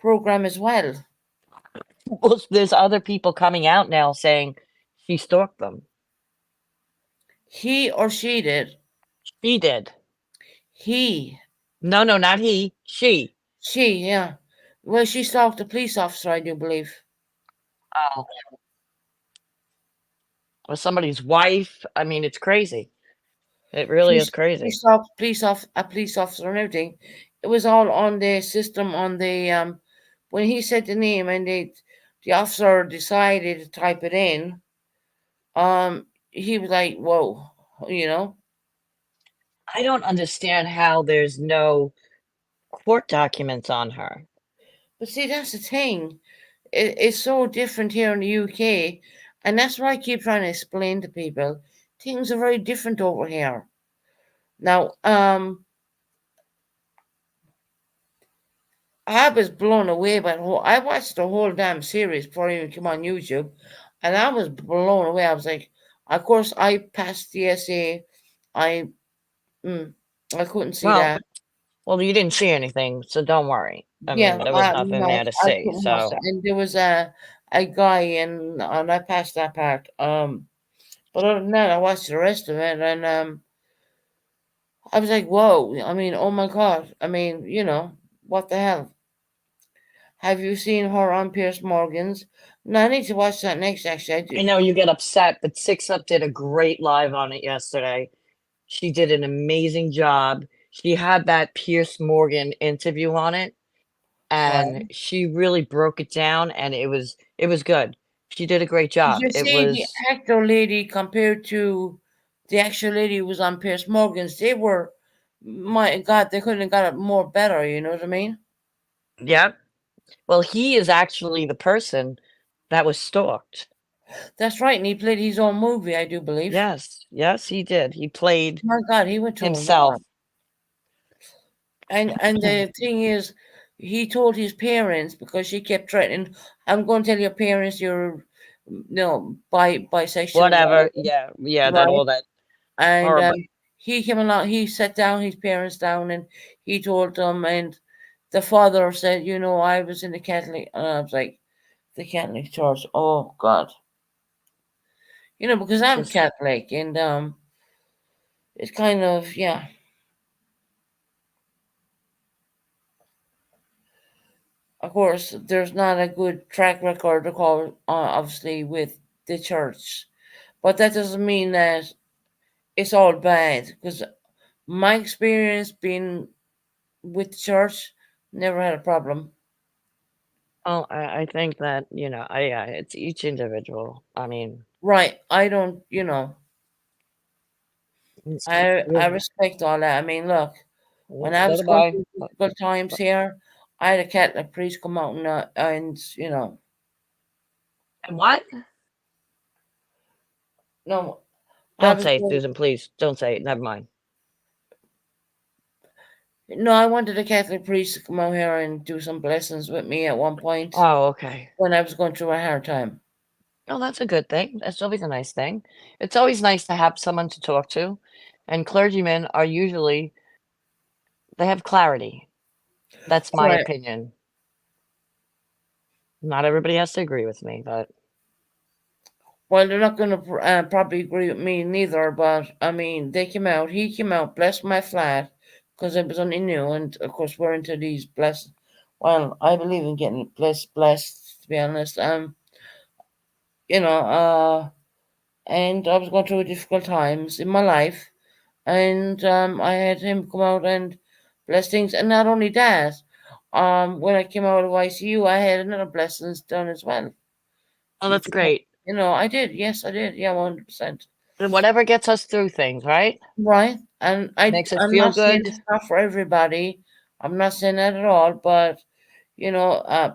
program as well. Well, there's other people coming out now saying she stalked them. He or she did. She did. He, No, no, not he. She. she, yeah. Well, she stalked a police officer, I do believe. Oh. Or somebody's wife. I mean, it's crazy. It really is She crazy. stalked a police officer and everything. It was all on the system on the when he said the name and the officer decided to type it in. He was like, "Whoa," you know. I don't understand how there's no court documents on her. But see, that's the thing. It's so different here in the UK, and that's what I keep trying to explain to people. Things are very different over here. Now, I was blown away by the whole. I watched the whole damn series before it even came on YouTube, and I was blown away. I was like, of course, I passed the essay. I, mm, I couldn't see Well, that. you didn't see anything, so don't worry. I Yeah, mean, there was nothing no, there to I see. couldn't watch So that. And there was a guy, and I passed that part. But other than that, I watched the rest of it, and I was like, whoa. I mean, oh my god. I mean, what the hell? Have you seen her on Pierce Morgan's? No, I need to watch that next. Actually, I do. I know you get upset, but Six Up did a great live on it yesterday. She did an amazing job. She had that Pierce Morgan interview on it, and Right. she really broke it down, and it was good. She did a great Did job. you It see the was, actor lady compared to the actual lady who was on Pierce Morgan's? They were, my God, they couldn't have got it more better. You know what I mean? yeah. Well, he is actually the person that was stalked. That's right. And he played his own movie, I do believe. Yes, yes, he did. He played My God, he went through a himself. lot. And the thing is, he told his parents because she kept threatening, "I'm going to tell your parents you're, bisexual, Whatever. whatever." Yeah, yeah, that Right? all that And horrible. he came along. He sat down his parents down, and he told them. And the father said, I was in the Catholic." And I was like, "The Catholic Church? Oh God!" Because I'm Just Catholic, and it's kind of, yeah. Of course, there's not a good track record, of course, obviously, with the church, but that doesn't mean that it's all bad. Because my experience being with the church. Never had a problem. Oh, I think that, yeah, it's each individual. I mean, Right. I don't, it's I yeah, respect all that. I mean, look, yeah, when I so was do going I. through difficult times here, I had a Catholic priest come out and And what? no, I Don't was say it, going, Susan, please. Don't say it. Never mind. no, I wanted a Catholic priest to come out here and do some blessings with me at one point Oh, okay. when I was going through a hard time. Oh, that's a good thing. That's always a nice thing. It's always nice to have someone to talk to, and clergymen are usually they have clarity. That's my Right. opinion. Not everybody has to agree with me, but Well, they're not going to probably agree with me neither, but I mean, he came out, blessed my flat because it was only new, and of course, we're into these blessed. Well, I believe in getting blessed, to be honest. You know, and I was going through difficult times in my life, and I had him come out and bless things, and not only that, when I came out of ICU, I had another blessings done as well. oh, He that's came out, great. I did, yes, I did, yeah, 100%. And whatever gets us through things, right? Right, and Makes us I'm feel not saying good. it's not for everybody. I'm not saying that at all, but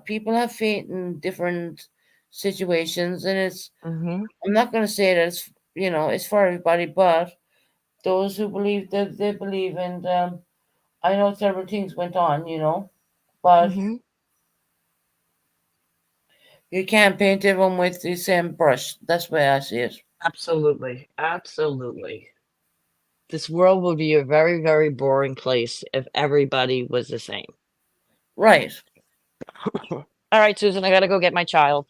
people have faith in different situations, and it's. Mhm. I'm not going to say that it's for everybody, but those who believe that they believe, and I know several things went on, but Mhm. you can't paint everyone with the same brush. That's the way I see it. Absolutely. Absolutely. This world would be a very, very boring place if everybody was the same. Right. All right, Susan, I gotta go get my child.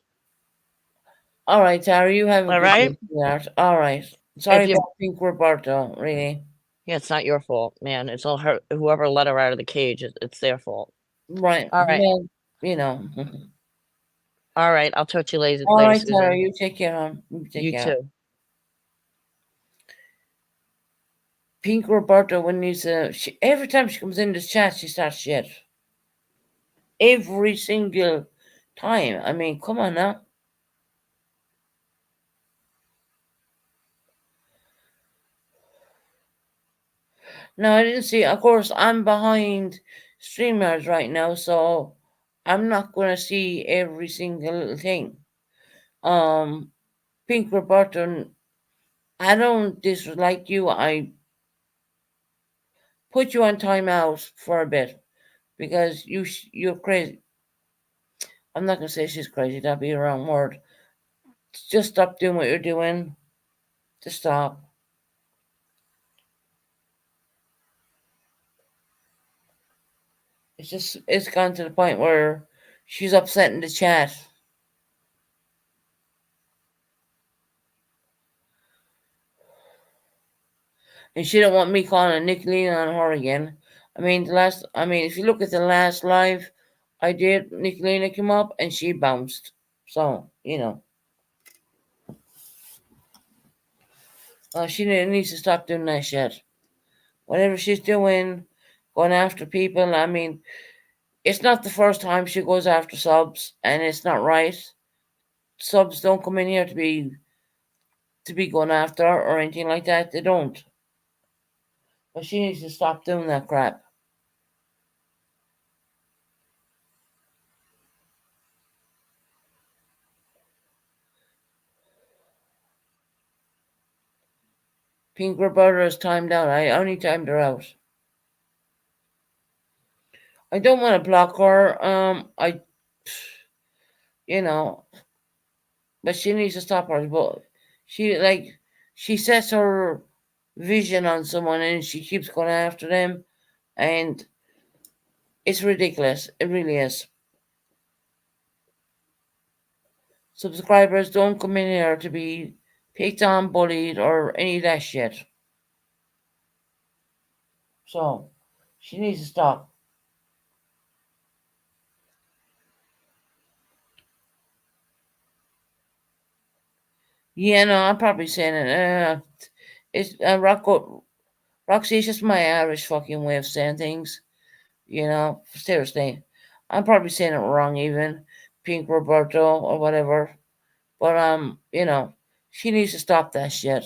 All right, Tara, you have a All good right? day, sweetheart. All right. Sorry If you about Pink Roberto, really. Yeah, it's not your fault, man. It's all her whoever let her out of the cage, it's their fault. Right. All right. Well, you know. All right, I'll talk to you All later, right, Tara, Susan. you take care, hon. You take You care. too. Pink Roberta, every time she comes in this chat, she starts shit. Every single time. I mean, come on now. No, I didn't see. Of course, I'm behind StreamYards right now, so I'm not going to see every single little thing. Um, Pink Roberta, I don't dislike you. I put you on timeout for a bit because you're crazy. I'm not gonna say she's crazy. That'd be the wrong word. Just stop doing what you're doing. Just stop. It's gone to the point where she's upset in the chat, and she don't want me calling a Nicolene on her again. If you look at the last live I did, Nicolina came up and she bounced. So she needs to stop doing that shit. Whatever she's doing, going after people. I mean, it's not the first time she goes after subs, and it's not right. Subs don't come in here to be going after her or anything like that. They don't. But she needs to stop doing that crap. Pink Roberta is timed out. I only timed her out. I don't want to block her. You know, but she needs to stop her. But she sets her vision on someone and she keeps going after them, and it's ridiculous. It really is. Subscribers don't come in here to be picked on, bullied, or any of that shit. So she needs to stop. Yeah, no, I'm probably saying it. It's Roxy. It's just my Irish fucking way of saying things. Seriously. I'm probably saying it wrong even. Pink Roberto or whatever. But she needs to stop that shit.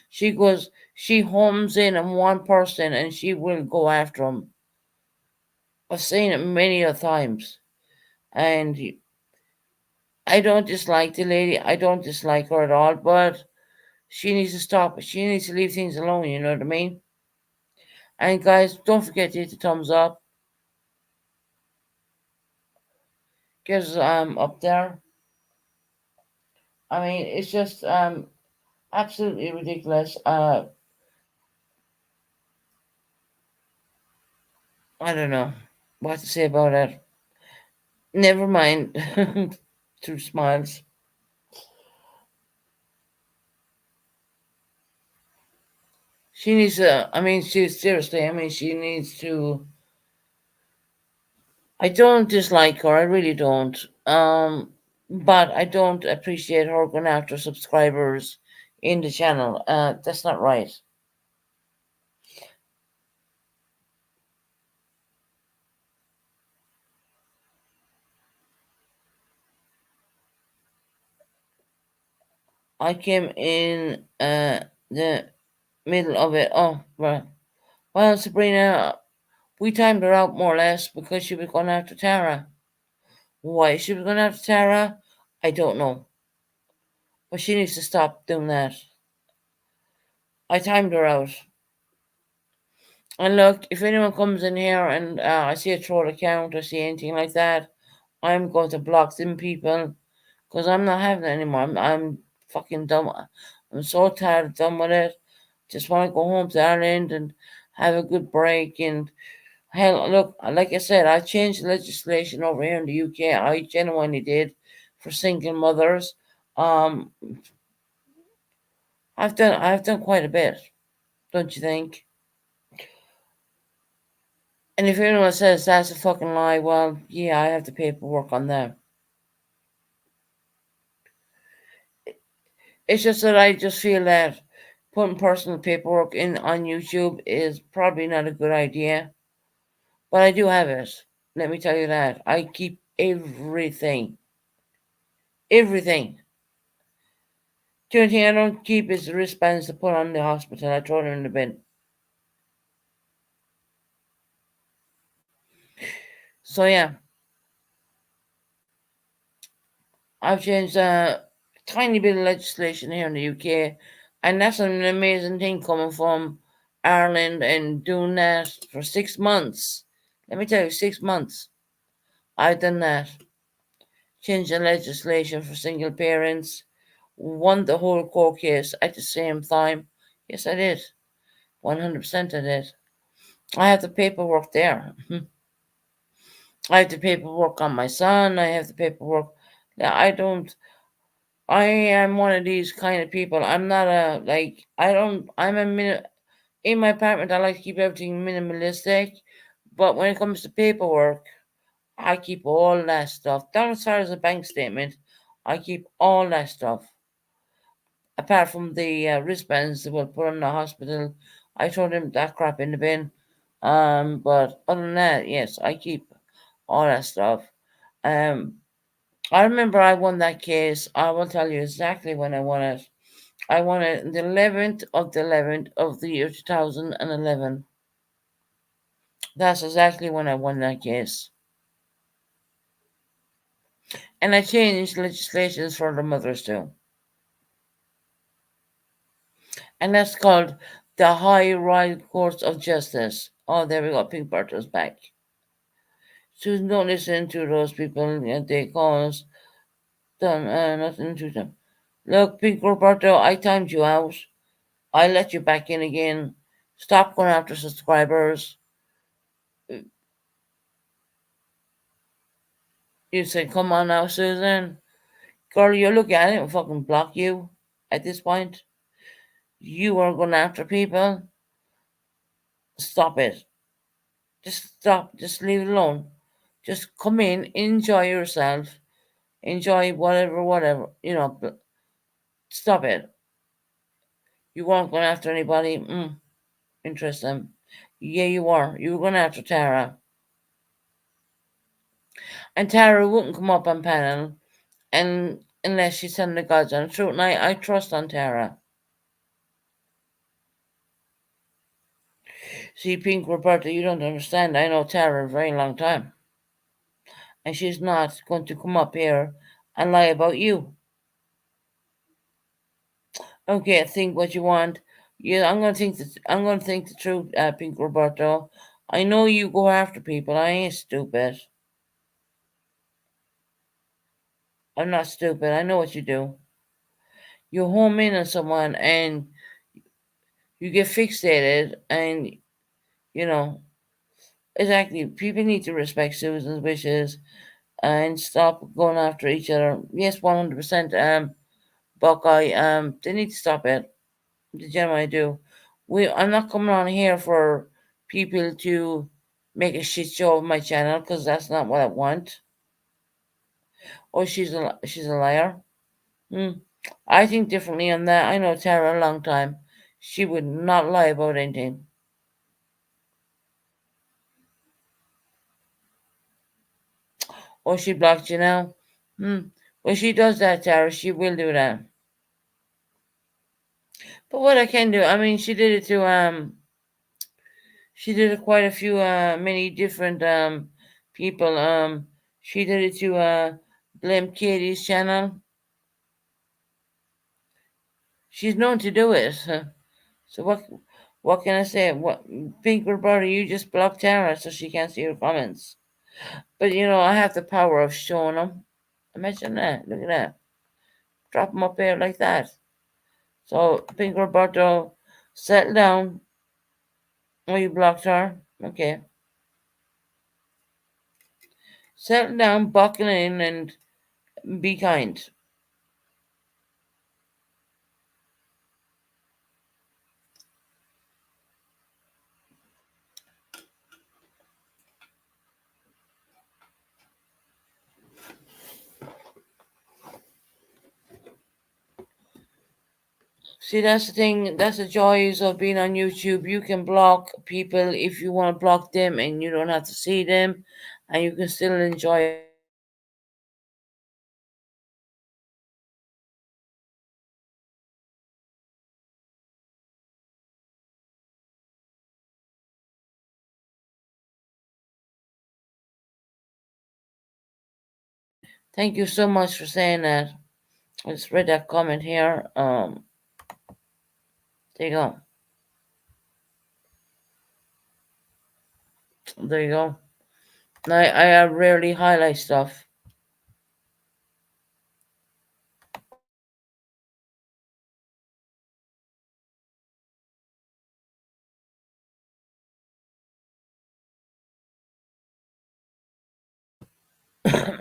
She homes in on one person and she will go after him. I've seen it many a times. And I don't dislike the lady. I don't dislike her at all, but she needs to stop. She needs to leave things alone, you know what I mean? And guys, don't forget to hit the thumbs up. Get us up there. I mean, it's just absolutely ridiculous. I don't know what to say about it. Never mind. Through smiles. She needs to. I mean, she seriously. I mean, she needs to. I don't dislike her. I really don't. But I don't appreciate her going after subscribers in the channel. That's not right. I came in the middle of it. Oh, right. Well, Sabrina, we timed her out more or less because she was going after Tara. Why she was going after Tara, I don't know. But she needs to stop doing that. I timed her out. And look, if anyone comes in here and I see a troll account or see anything like that, I'm going to block them people because I'm not having it anymore. I'm fucking done. I'm so tired of done with it. Just want to go home to Ireland and have a good break. And hell, look, like I said, I changed legislation over here in the UK. I genuinely did for single mothers. Um, I've done quite a bit, don't you think? And if anyone says that's a fucking lie, well, yeah, I have the paperwork on that. It's just that I just feel that putting personal paperwork in on YouTube is probably not a good idea. But I do have it. Let me tell you that. I keep everything. Everything. The only thing I don't keep is the wristbands to put on the hospital. I throw them in the bin. So yeah, I've changed a tiny bit of legislation here in the UK, and that's an amazing thing coming from Ireland and doing that for 6 months. Let me tell you, 6 months. I've done that. Changed the legislation for single parents. Won the whole court case at the same time. Yes, I did. 100% I did. I have the paperwork there. I have the paperwork on my son. I have the paperwork. I don't. I am one of these kind of people. I'm not a like. I don't. In my apartment. I like to keep everything minimalistic, but when it comes to paperwork, I keep all that stuff. Down as far as a bank statement, I keep all that stuff. Apart from the wristbands that were put on the hospital, I throw them that crap in the bin. But other than that, yes, I keep all that stuff. Um, I remember I won that case. I will tell you exactly when I won it. I won it the 11th of the year 2011. That's exactly when I won that case. And I changed legislations for the mothers too. And that's called the High Royal Courts of Justice. Oh, there we go. Pink Bartle's back. So don't listen to those people. They cause done nothing to them. Look, Pink Roberto, I timed you out. I let you back in again. Stop going after subscribers. You said, come on now, Susan. Girl, you're looking at it and fucking block you at this point. You are going after people. Stop it. Just stop. Just leave it alone. Just come in, enjoy yourself, enjoy whatever. Stop it. You weren't going after anybody. Interesting. Yeah, you were. You were going after Tara. And Tara wouldn't come up on panel and unless she's telling the God's honest truth. And I trust on Tara. See, Pink Roberta, you don't understand. I know Tara a very long time. And she's not going to come up here and lie about you. Okay, think what you want. Yeah, I'm gonna think the truth, Pink Roberto. I know you go after people. I ain't stupid. I'm not stupid. I know what you do. You home in on someone and you get fixated, and you know exactly. People need to respect Susan's wishes and stop going after each other. Yes, 100%. Buckeye. They need to stop it. The genuinely do. I'm not coming on here for people to make a shit show of my channel because that's not what I want. Oh, she's a liar. Hmm. I think differently on that. I know Tara a long time. She would not lie about anything. Oh, she blocked you now. Hmm. Well, she does that, Tara. She will do that. But what I can do, I mean, she did it to she did it quite a few many different people. She did it to Blame Katie's channel. She's known to do it. So what can I say? What Pink Roberta, you just blocked Tara so she can't see your comments. But I have the power of showing them. Imagine that. Look at that. Drop them up there like that. So Pink Roberto, settle down. Oh, you blocked her. Okay. Settle down, buckle in, and be kind. See, that's the thing. That's the joys of being on YouTube. You can block people if you want to block them, and you don't have to see them, and you can still enjoy it. Thank you so much for saying that. I just read that comment here. There you go. There you go. I rarely highlight stuff.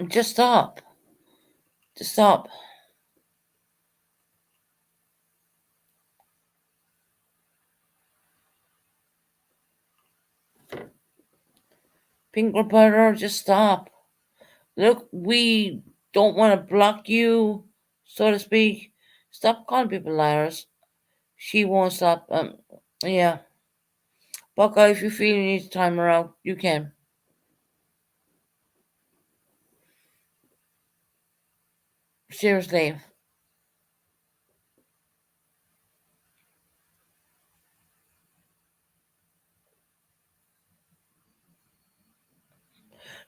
Just stop. Just stop. Pink reporter, just stop. Look, we don't want to block you, so to speak. Stop calling people liars. She won't stop. Yeah. Buckeye, if you feel you need to time her out, you can. Seriously.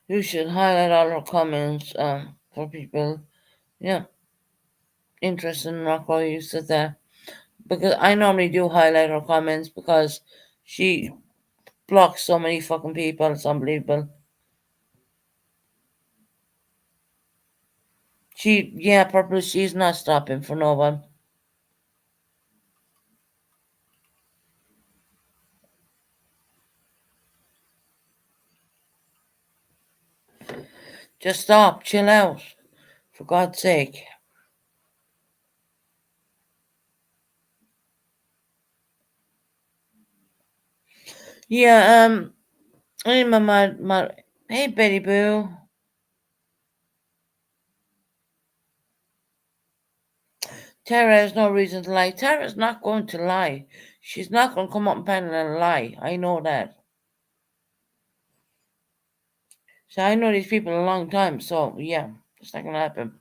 You should highlight all her comments for people, yeah, interested in Rockwell. You said that. Because I normally do highlight her comments because she blocks so many fucking people. It's unbelievable. Yeah, purple, she's not stopping for no one. Just stop, chill out, for God's sake. Yeah, hey, hey, Betty Boo. Tara has no reason to lie. Tara's not going to lie. She's not going to come up and panel and lie. I know that. So I know these people a long time, so yeah, it's not gonna happen.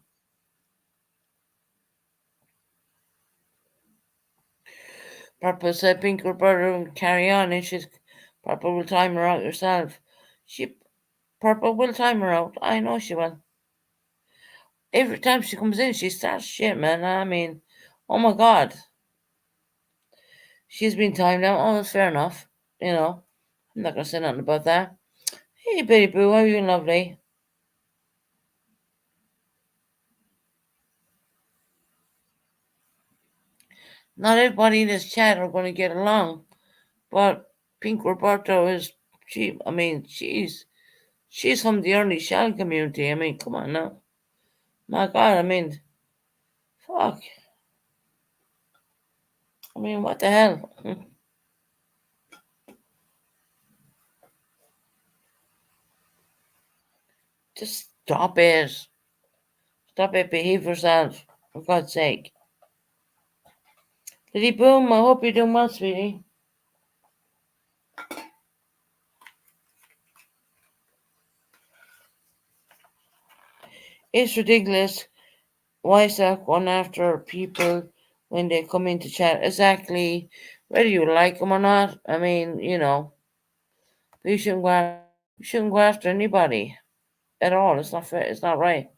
Purple said Pink will brother and carry on, and she's Purple will time her out herself. She Purple will time her out. I know she will. Every time she comes in, she starts shit, man. I mean, oh my god, she's been timed out. Oh, that's fair enough. You know, I'm not gonna say nothing about that. Hey, Betty Boo, how are you doing, lovely? Not everybody in this chat are gonna get along, but Pink Roberto is she. I mean, she's from the early shell community. I mean, come on now, my god. I mean, fuck. I mean, what the hell? Just stop it. Stop it. Behave yourself. For God's sake. Diddy Boom, I hope you're doing well, sweetie. It's ridiculous. Why is that going after people when they come into chat? Exactly. Whether you like them or not. I mean, you shouldn't you shouldn't go after anybody at all. It's not fair. It's not right.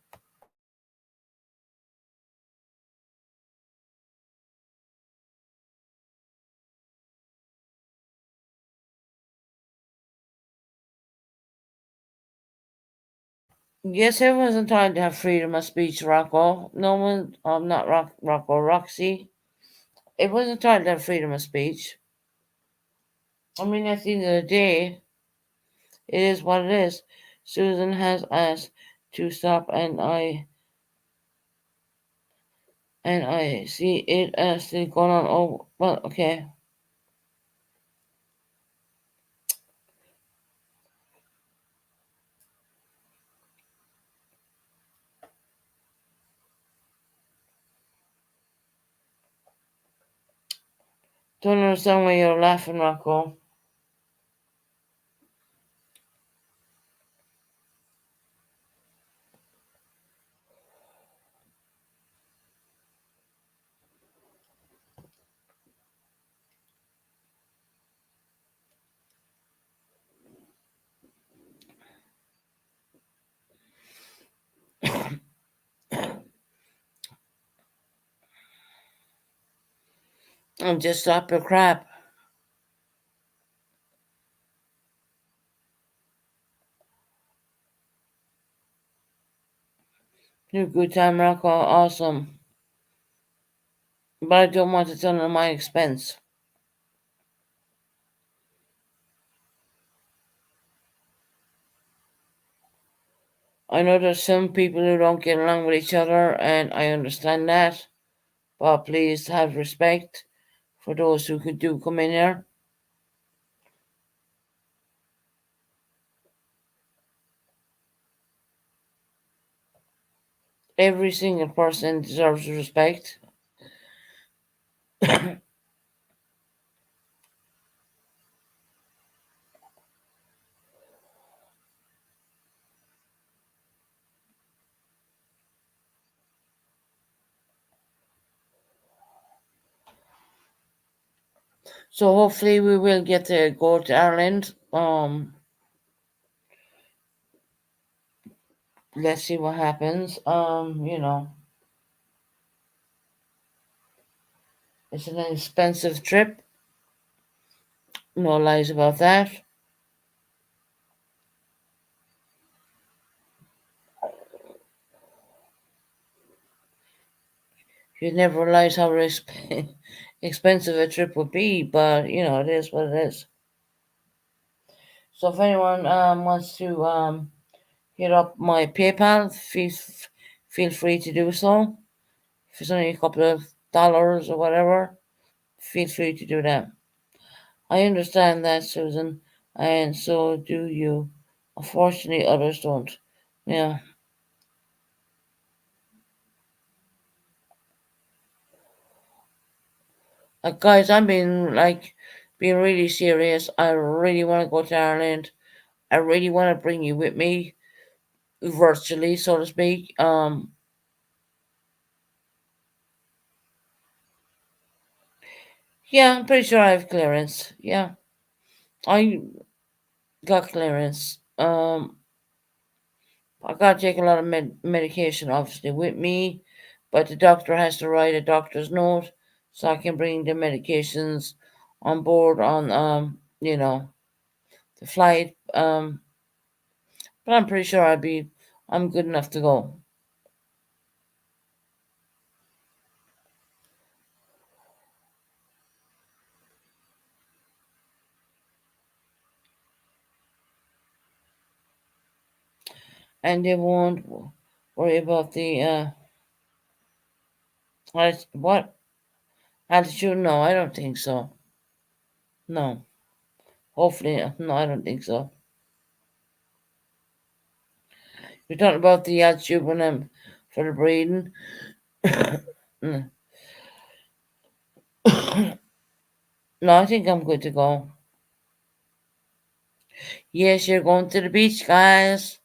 Yes, everyone's entitled to have freedom of speech, Rocco. No one, not Rocco, Roxy. Everyone's entitled to have freedom of speech. I mean, at the end of the day, it is what it is. Susan has asked to stop, and I see it as still going on. Oh, well, okay. Don't understand why you're laughing, Rocco. And just stop your crap. You good time, Rocco. Awesome. But I don't want it done at my expense. I know there's some people who don't get along with each other, and I understand that. But please have respect for those who could do come in here. Every single person deserves respect. So hopefully we will get to go to Ireland. Let's see what happens. It's an expensive trip. No lies about that. You'd never realize how expensive a trip would be, but it is what it is. So if anyone wants to hit up my PayPal, feel free to do so. If it's only a couple of dollars or whatever, feel free to do that. I understand that, Susan, and so do you. Unfortunately, others don't. Yeah. Guys, I'm being really serious. I really want to go to Ireland. I really want to bring you with me. virtually, so to speak. Yeah, I'm pretty sure I have clearance. Yeah, I got clearance. I gotta take a lot of medication, obviously, with me, but the doctor has to write a doctor's note so I can bring the medications on board on the flight. But I'm pretty sure I'm good enough to go. And they won't worry about the what altitude. No, I don't think so. No, hopefully, no, I don't think so. You're talking about the altitude when I'm for the breathing. Mm. No, I think I'm good to go. Yes, you're going to the beach, guys.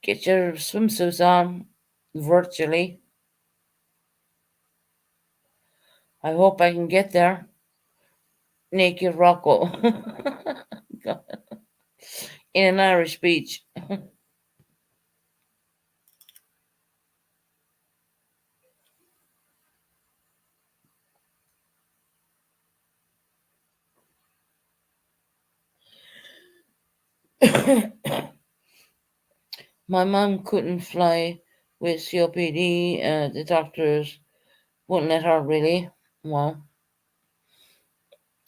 Get your swimsuits on virtually. I hope I can get there. Naked Rocco in an Irish beach. My mom couldn't fly with COPD. The doctors wouldn't let her really. Well,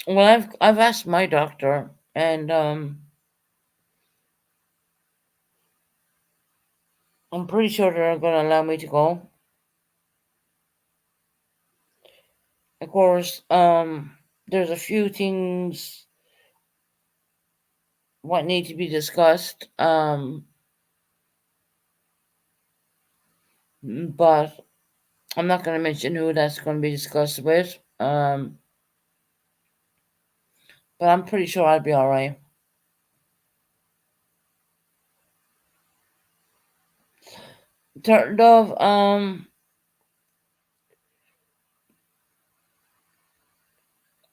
well, I've asked my doctor, and I'm pretty sure they're going to allow me to go. Of course, there's a few things what need to be discussed, but I'm not going to mention who that's going to be discussed with. But I'm pretty sure I'll be all right. Turtle Dove,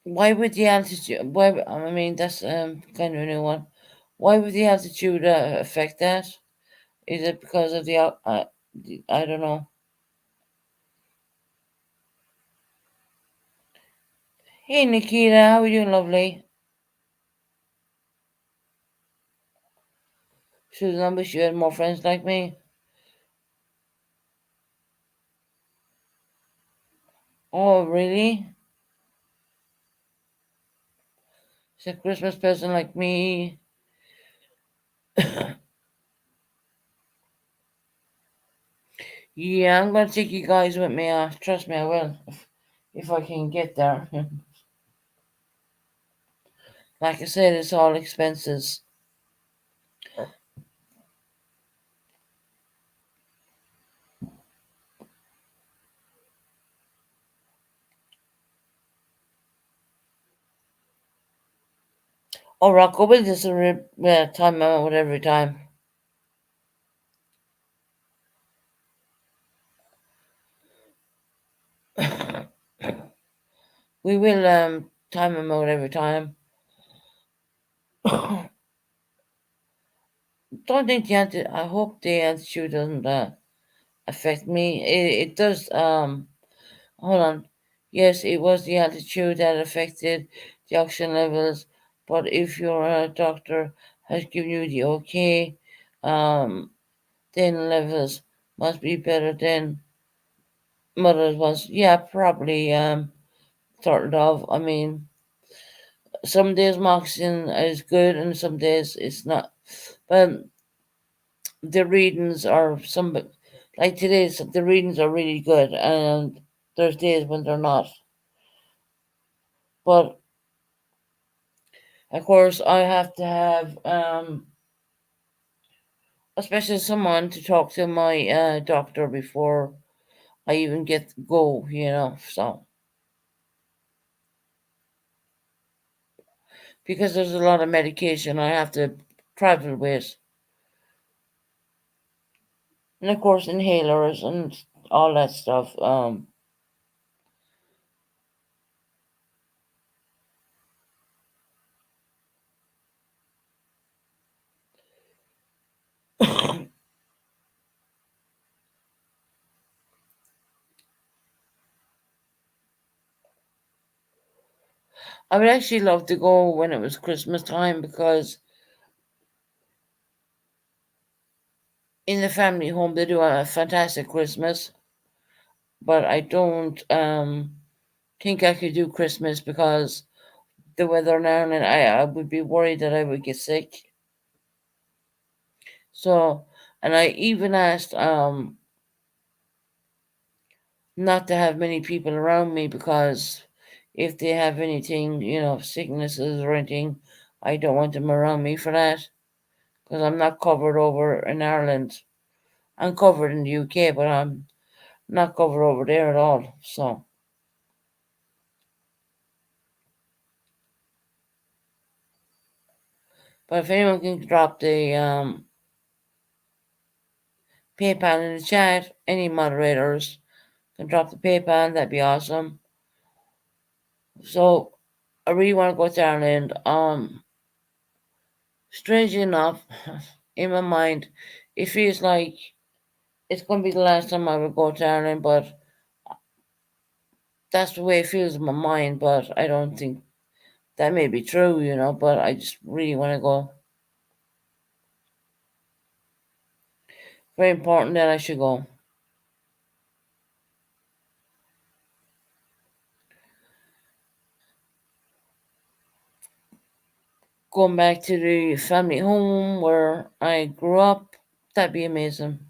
why would the altitude? I mean, that's kind of a new one. Why would the altitude affect that? Is it because of I don't know. Hey Nikita, how are you doing, lovely? Susan, I wish you had more friends like me. Oh, really? It's a Christmas present like me. Yeah, I'm gonna take you guys with me. Trust me, I will. If I can get there. Like I said, it's all expenses. Oh, Rocco, we'll just time out with every time. We will time him out every time. Don't think I hope the altitude doesn't affect me. It does. Hold on. Yes, it was the altitude that affected the oxygen levels. But if your doctor has given you the okay, um, then levels must be better than mother's was. Yeah, probably. Sort of. I mean, some days my oxygen is good, and some days it's not. But the readings are like today's the readings are really good, and there's days when they're not. But of course, I have to have especially someone to talk to my doctor before I even get to go. So because there's a lot of medication I have to travel with. and of course inhalers and all that stuff. I would actually love to go when it was Christmas time because in the family home they do a fantastic Christmas, but I don't think I could do Christmas because the weather now, and I would be worried that I would get sick. So, and I even asked not to have many people around me because if they have anything, sicknesses or anything, I don't want them around me for that because I'm not covered over in Ireland. I'm covered in the UK, but I'm not covered over there at all. So, but if anyone can drop the PayPal in the chat, any moderators can drop the PayPal, that'd be awesome. So, I really want to go to Ireland. Strangely enough, in my mind, it feels like it's gonna be the last time I will go to Ireland, but that's the way it feels in my mind. But I don't think that may be true, But I just really want to go. Very important that I should go. Going back to the family home where I grew up, that'd be amazing.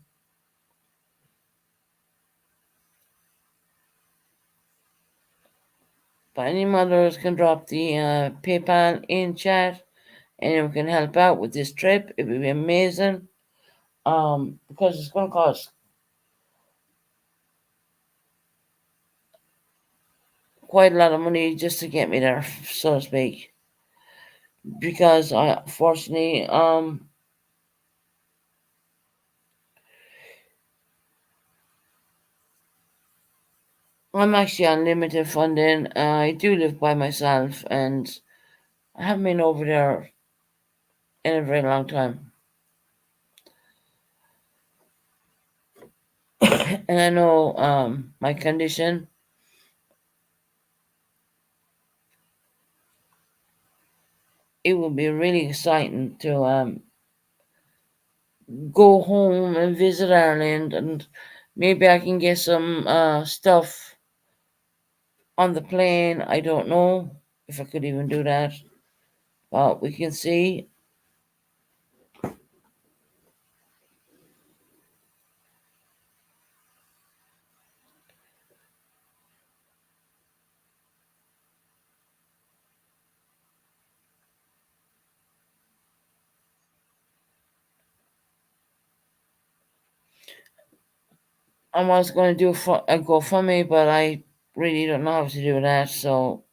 But any mothers can drop the PayPal in chat. Anyone can help out with this trip. It would be amazing. Because it's going to cost quite a lot of money just to get me there, so to speak. Because I, fortunately, I'm actually on limited funding. I do live by myself, and I haven't been over there in a very long time. And I know my condition. It will be really exciting to go home and visit Ireland, and maybe I can get some stuff on the plane. I don't know if I could even do that, but we can see. I was going to do a GoFundMe, but I really don't know how to do that, so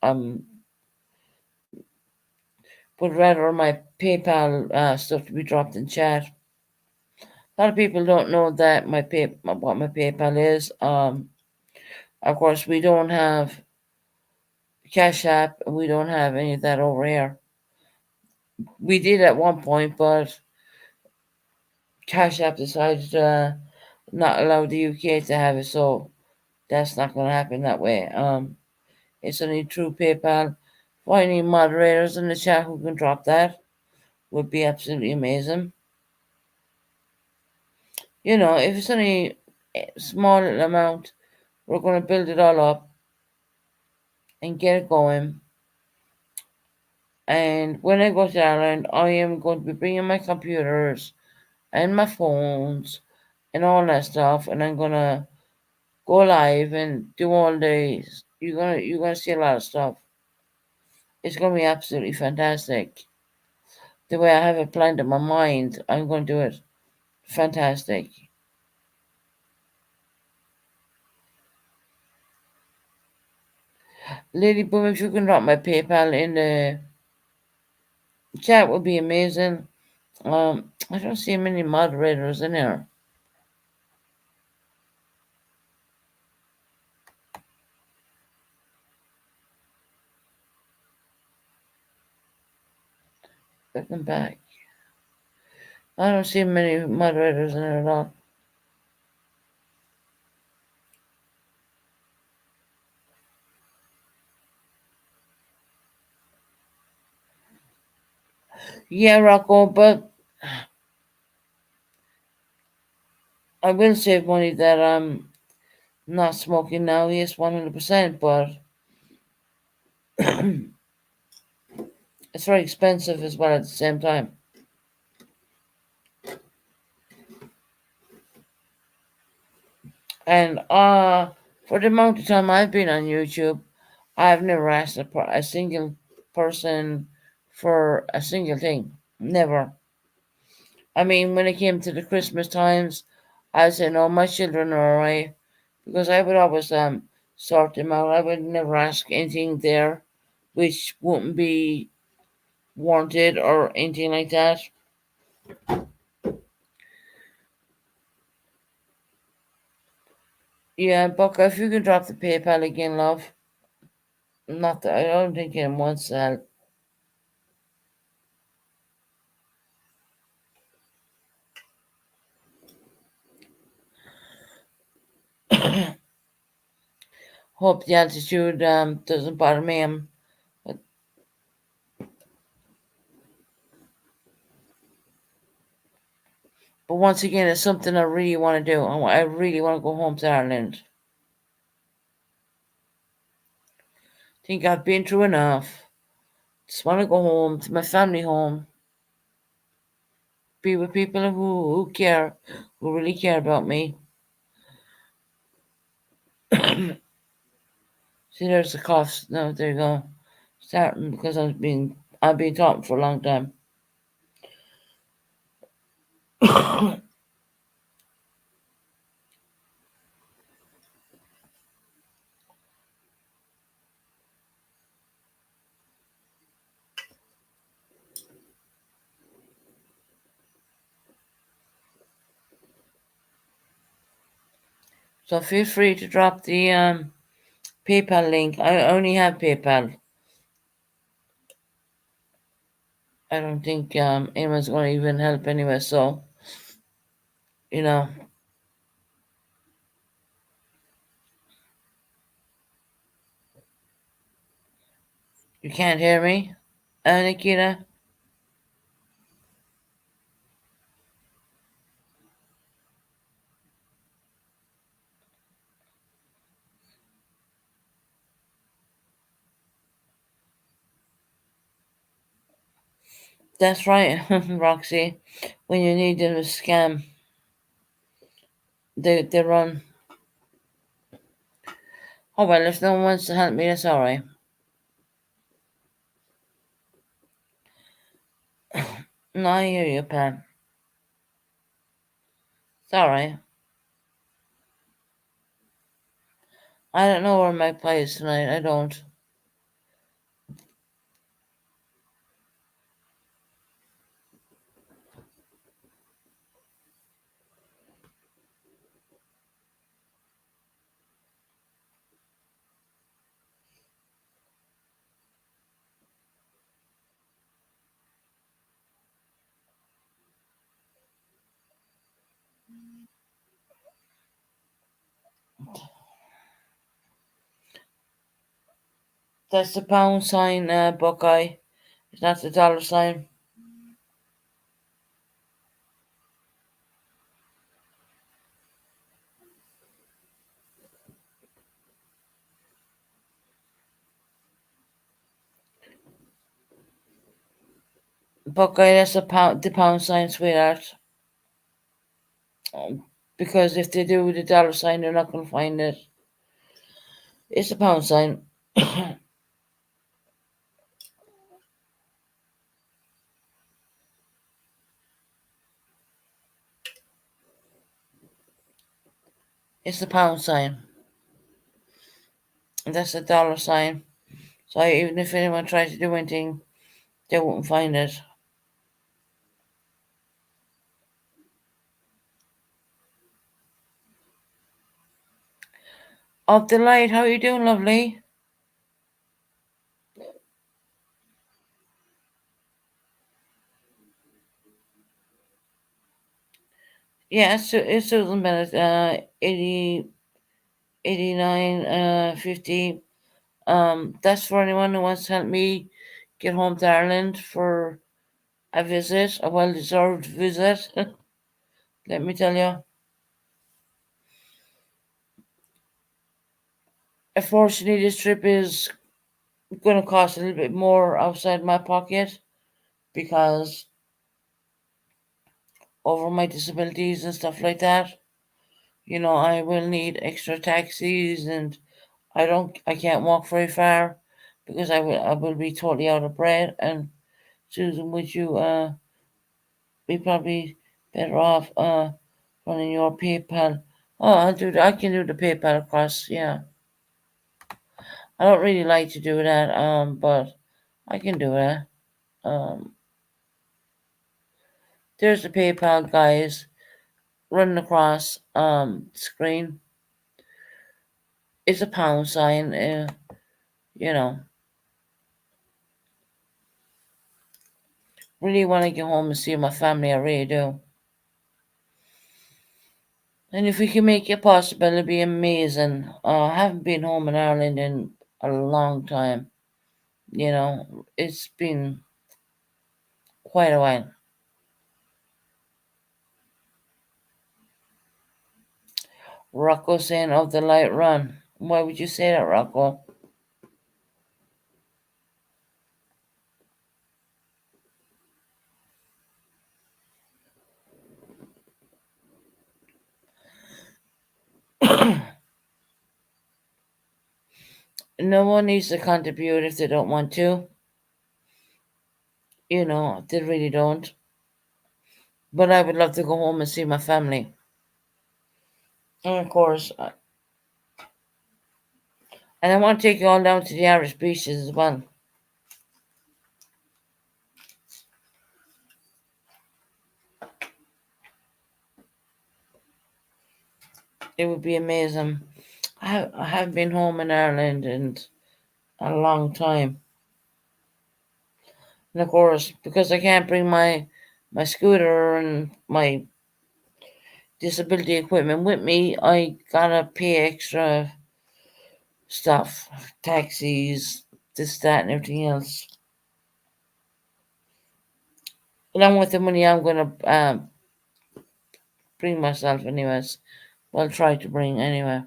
would rather my PayPal stuff to be dropped in chat. A lot of people don't know that what my PayPal is. Of course, we don't have Cash App. We don't have any of that over here. We did at one point, but Cash App decided to not allow the UK to have it, so that's not going to happen that way. It's only through PayPal. Finding moderators in the chat who can drop that would be absolutely amazing. If it's only a small little amount, we're going to build it all up and get it going. And when I go to Ireland, I am going to be bringing my computers and my phones and all that stuff, and I'm gonna go live and do all days. You're gonna see a lot of stuff. It's gonna be absolutely fantastic. The way I have it planned in my mind, I'm gonna do it fantastic. Lady Boom, if you can drop my PayPal in the chat, would be amazing. I don't see many moderators in here. Looking back, I don't see many moderators in it at all. Yeah, Rocco, but I will save money that I'm not smoking now. Yes, 100%, but it's very expensive as well at the same time. And for the amount of time I've been on YouTube, I've never asked a single person for a single thing. Never. I mean, when it came to the Christmas times, I said, no, my children are alright. Because I would always sort them out. I would never ask anything there which wouldn't be wanted or anything like that. Yeah, Buck, if you can drop the PayPal again, love. Not that I don't think anyone wants that. Hope the altitude doesn't bother me. But, but once again, it's something I really want to do. I really want to go home to Ireland. Think I've been through enough. Just want to go home to my family home. Be with people who care, who really care about me. See, there's the coughs. No, there you go. Starting because I've been talking for a long time. So feel free to drop the PayPal link. I only have PayPal. I don't think anyone's going to even help anyway. So you know, you can't hear me, Nikita. That's right, Roxy. When you need them to scam, they run. Oh well, if no one wants to help me, that's all right. No, I hear you, Pam. It's all right. I don't know where my play is tonight. I don't. That's the pound sign, Buckeye. It's not the dollar sign. Buckeye, that's the pound sign, sweetheart. Because if they do the dollar sign, they're not going to find it. It's the pound sign. It's the pound sign. And that's the dollar sign. So even if anyone tries to do anything, they won't find it. Up the light, how you doing, lovely? Yeah, so it's Susan Bennett, 80, 89, 50. That's for anyone who wants to help me get home to Ireland for a visit, a well deserved visit. Let me tell you. Unfortunately, this trip is going to cost a little bit more outside my pocket because over my disabilities and stuff like that, I will need extra taxis, and I can't walk very far because I will be totally out of breath. And Susan, would you be probably better off running your PayPal? Oh, I can do the PayPal across. Yeah, I don't really like to do that, but I can do that. Um, there's the PayPal, guys, running across screen. It's a pound sign. You know, really want to get home and see my family. I really do. And if we can make it possible, it'd be amazing. I haven't been home in Ireland in a long time. It's been quite a while. Rocco saying of the light run. Why would you say that, Rocco? No one needs to contribute if they don't want to. They really don't. But I would love to go home and see my family. And of course, and I want to take you all down to the Irish beaches as well. It would be amazing. I have been home in Ireland in a long time. And of course, because I can't bring my scooter and my disability equipment with me, I gotta pay extra stuff, taxis, this, that, and everything else. Along with the money I'm gonna bring myself, anyways. Well, try to bring anyway.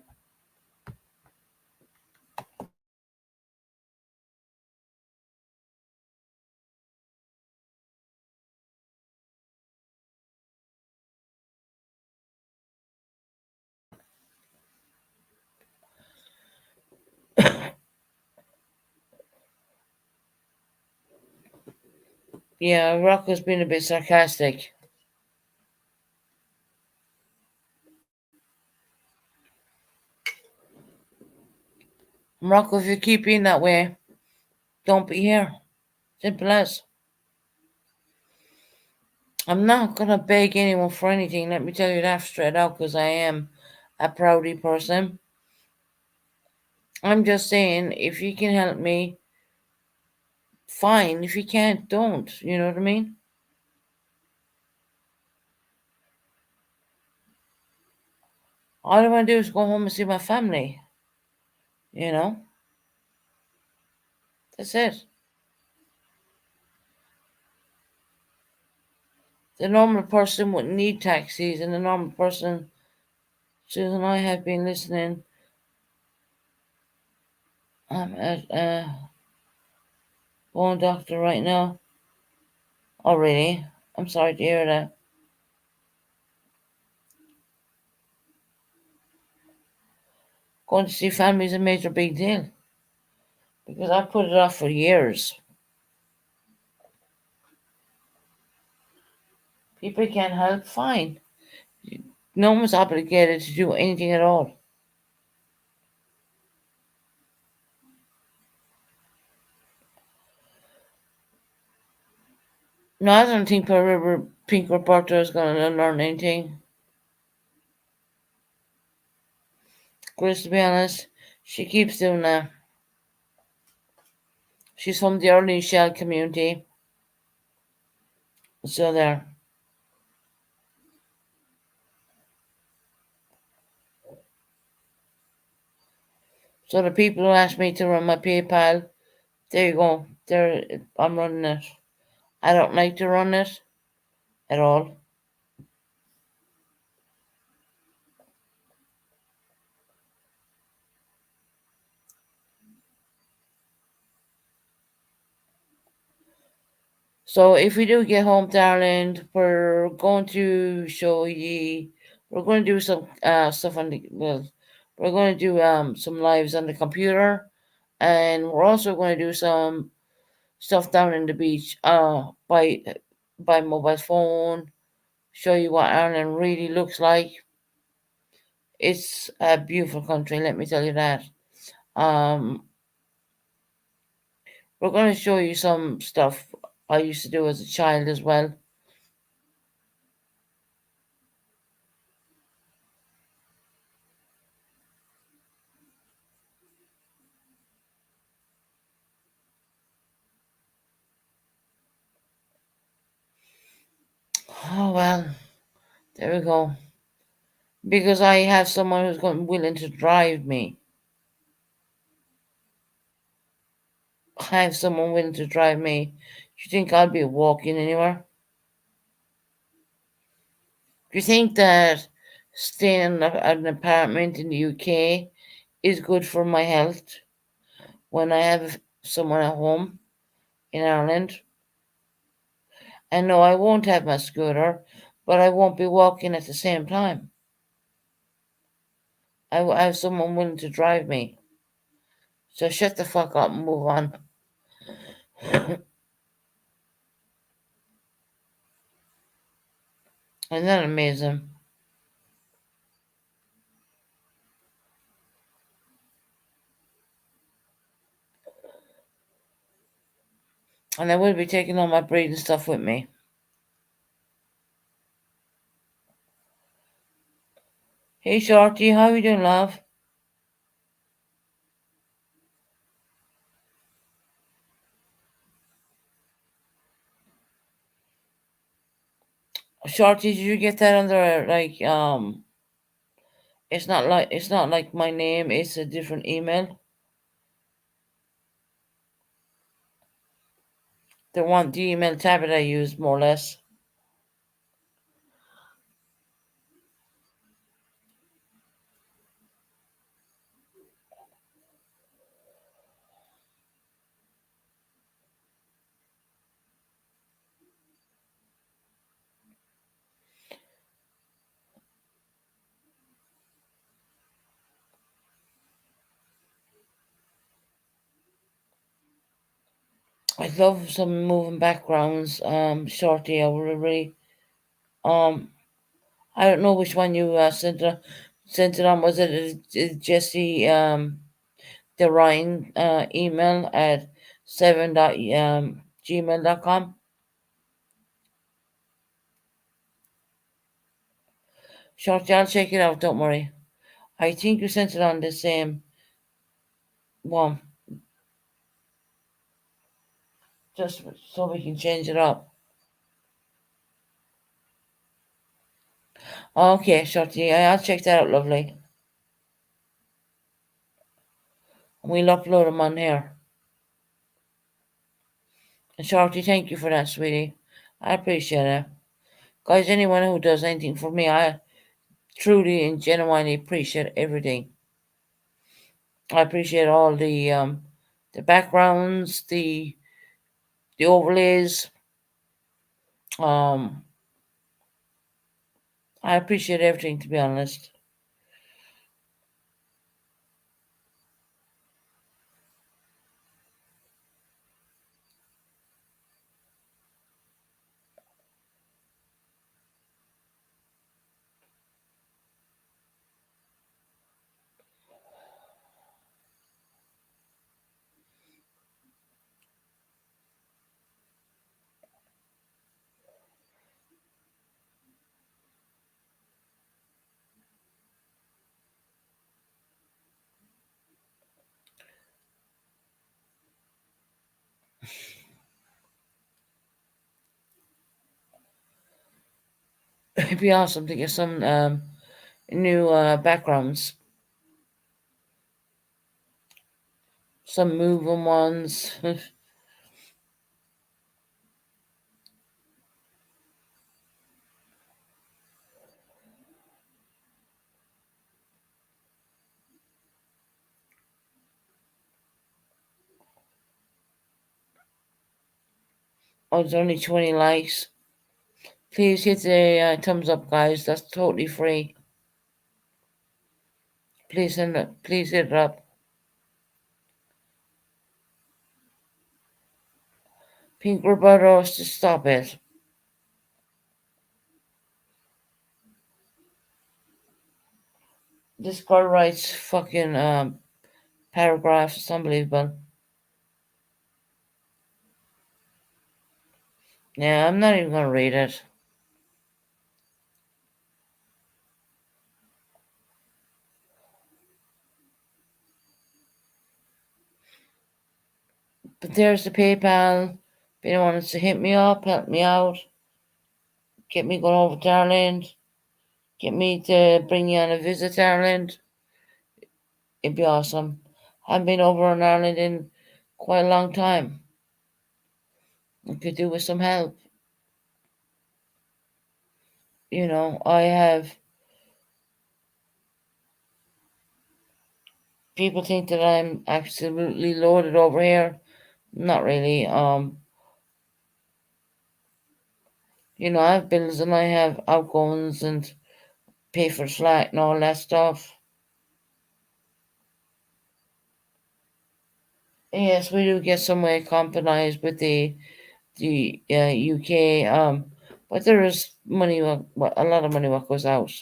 Yeah, Rocco's been a bit sarcastic. Rocco, if you keep being that way, don't be here. Simple as. I'm not gonna beg anyone for anything. Let me tell you that straight out, because I am a proudy person. I'm just saying, if you can help me, fine. If you can't, don't. You know what I mean? All I want to do is go home and see my family. You know? That's it. The normal person wouldn't need taxis, and the normal person, Susan and I have been listening. I'm at a bone doctor right now. Oh, really? I'm sorry to hear that. Going to see family is a major big deal because I put it off for years. People can't help, fine. No one's obligated to do anything at all. No, I don't think Pink Reporter is going to learn anything. Chris, to be honest, she keeps doing that. She's from the early shell community. So there. So the people who asked me to run my PayPal, there you go. There, I'm running it. I don't like to run it at all. So if we do get home to Ireland, we're going to show ye. We're going to do some stuff on the well. We're going to do some lives on the computer, and we're also going to do some stuff down in the beach by mobile phone. Show you what Ireland really looks like. It's a beautiful country, let me tell you that. Um, we're going to show you some stuff I used to do as a child as well. Oh well, there we go. Because I have someone who's going willing to drive me. I have someone willing to drive me. Do you think I'll be walking anywhere? Do you think that staying in an apartment in the UK is good for my health when I have someone at home in Ireland? And no, I won't have my scooter, but I won't be walking at the same time. I will have someone willing to drive me. So shut the fuck up and move on. Isn't that amazing? And I will be taking all my breeding stuff with me. Hey Shorty, how you doing, love? Shorty, did you get that under it's not like my name, it's a different email. The email tab that I use more or less. I love some moving backgrounds, Shorty. I would really um I don't know which one you sent it on. Was it Jesse the Ryan email at 7 gmail.com? Shorty, I'll check it out, don't worry. I think you sent it on the same one, just so we can change it up. Okay, Shorty, I'll check that out, lovely. We'll upload them on here. And Shorty, thank you for that, sweetie. I appreciate it. Guys, anyone who does anything for me, I truly and genuinely appreciate everything. I appreciate all the backgrounds, the overlays. Um, I appreciate everything, to be honest. It'd be awesome to get some new backgrounds. some moving ones. Oh, it's only 20 likes. Please hit the thumbs up, guys. That's totally free. Please hit it up. Pink Roberto, just stop it. This girl writes fucking paragraphs. It's unbelievable. Yeah, I'm not even gonna read it. But there's the PayPal. If anyone wants to hit me up, help me out, get me going over to Ireland, get me to bring you on a visit to Ireland, it'd be awesome. I haven't been over in Ireland in quite a long time. I could do with some help. I have people think that I'm absolutely loaded over here. Not really. I have bills and I have outgoings and pay for flat and all that stuff. Yes, we do get some way compromised with the UK. But there is money, a lot of money what goes out.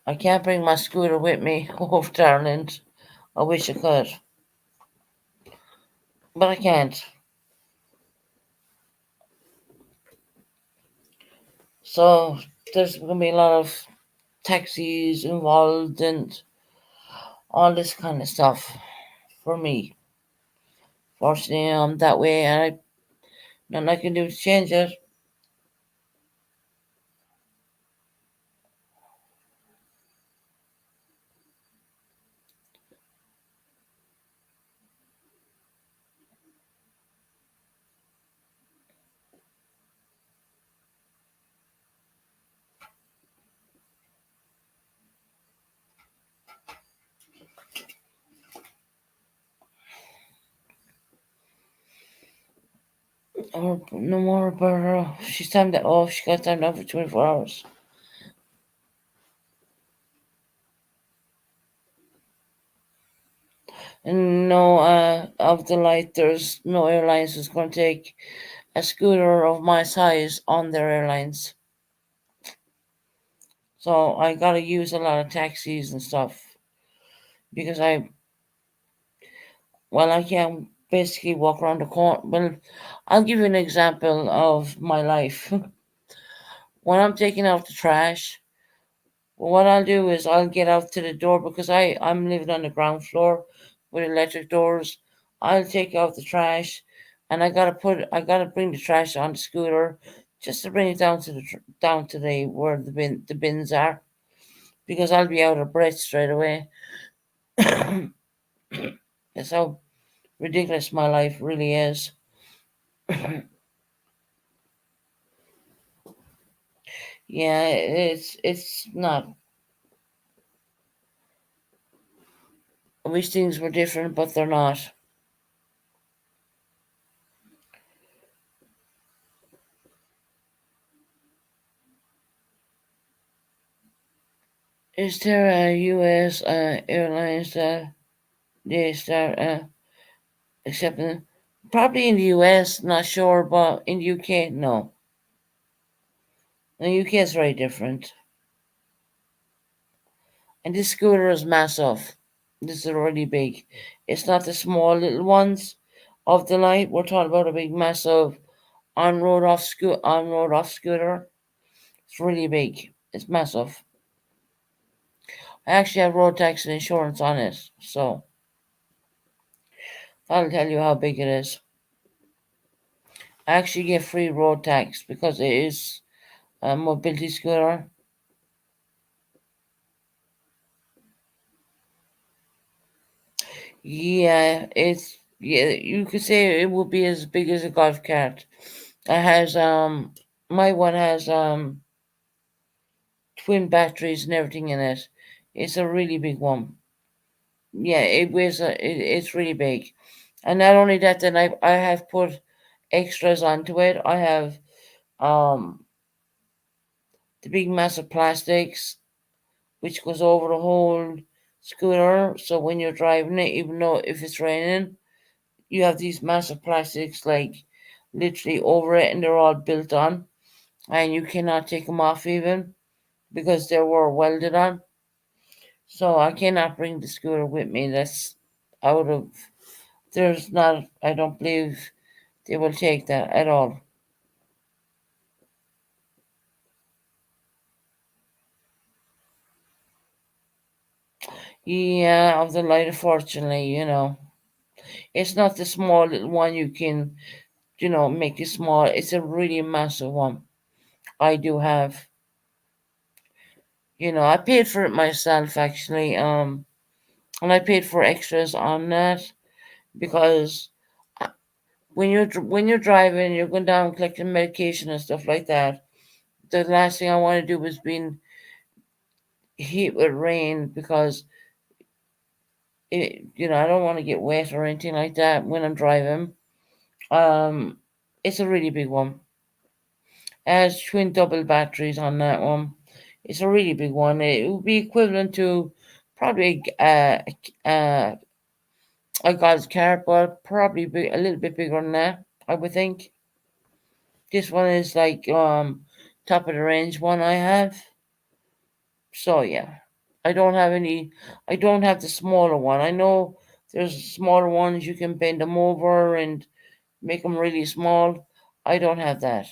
I can't bring my scooter with me over to Ireland. I wish I could, but I can't. So there's gonna be a lot of taxis involved and all this kind of stuff for me. Fortunately, I'm that way, and nothing I can do to change it. Or no more about her. She's timed that off. She got timed off for 24 hours. And no, of the light, there's no airlines that's going to take a scooter of my size on their airlines. So I got to use a lot of taxis and stuff because I can basically walk around the corner. Well, I'll give you an example of my life. When I'm taking out the trash, what I'll do is I'll get out to the door because I'm living on the ground floor with electric doors. I'll take out the trash, and I gotta bring the trash on the scooter just to bring it down to the where the bins are because I'll be out of breath straight away. That's how ridiculous my life really is. Yeah, it's not. I wish things were different, but they're not. Is there a U.S. Airlines that they start accepting? Probably in the U.S. Not sure, but in the UK, no. In the UK, it's very different. And this scooter is massive. This is really big. It's not the small little ones of the light. We're talking about a big, massive on road off scooter. It's really big. It's massive. I actually have road tax and insurance on it, so I'll tell you how big it is. I actually get free road tax because it is a mobility scooter. Yeah, you could say it would be as big as a golf cart. It has my one has twin batteries and everything in it. It's a really big one. Yeah, it's really big. And not only that, then I have put extras onto it. I have um the big massive plastics which goes over the whole scooter. So when you're driving it, even though if it's raining, you have these massive plastics like literally over it, and they're all built on, and you cannot take them off even because they were welded on. So I cannot bring the scooter with me. That's out of there's not. I don't believe they will take that at all. Yeah, of the light, unfortunately, it's not the small little one you can, make it small. It's a really massive one. I do have. I paid for it myself actually. And I paid for extras on that because uh, when you're driving, you're going down collecting medication and stuff like that. The last thing I want to do is being hit with rain because I don't want to get wet or anything like that when I'm driving. Um, it's a really big one. It has twin double batteries on that one. It's a really big one. It would be equivalent to probably a golf cart, but probably a little bit bigger than that. I would think. This one is like top of the range one I have. So yeah, I don't have any. I don't have the smaller one. I know there's smaller ones you can bend them over and make them really small. I don't have that.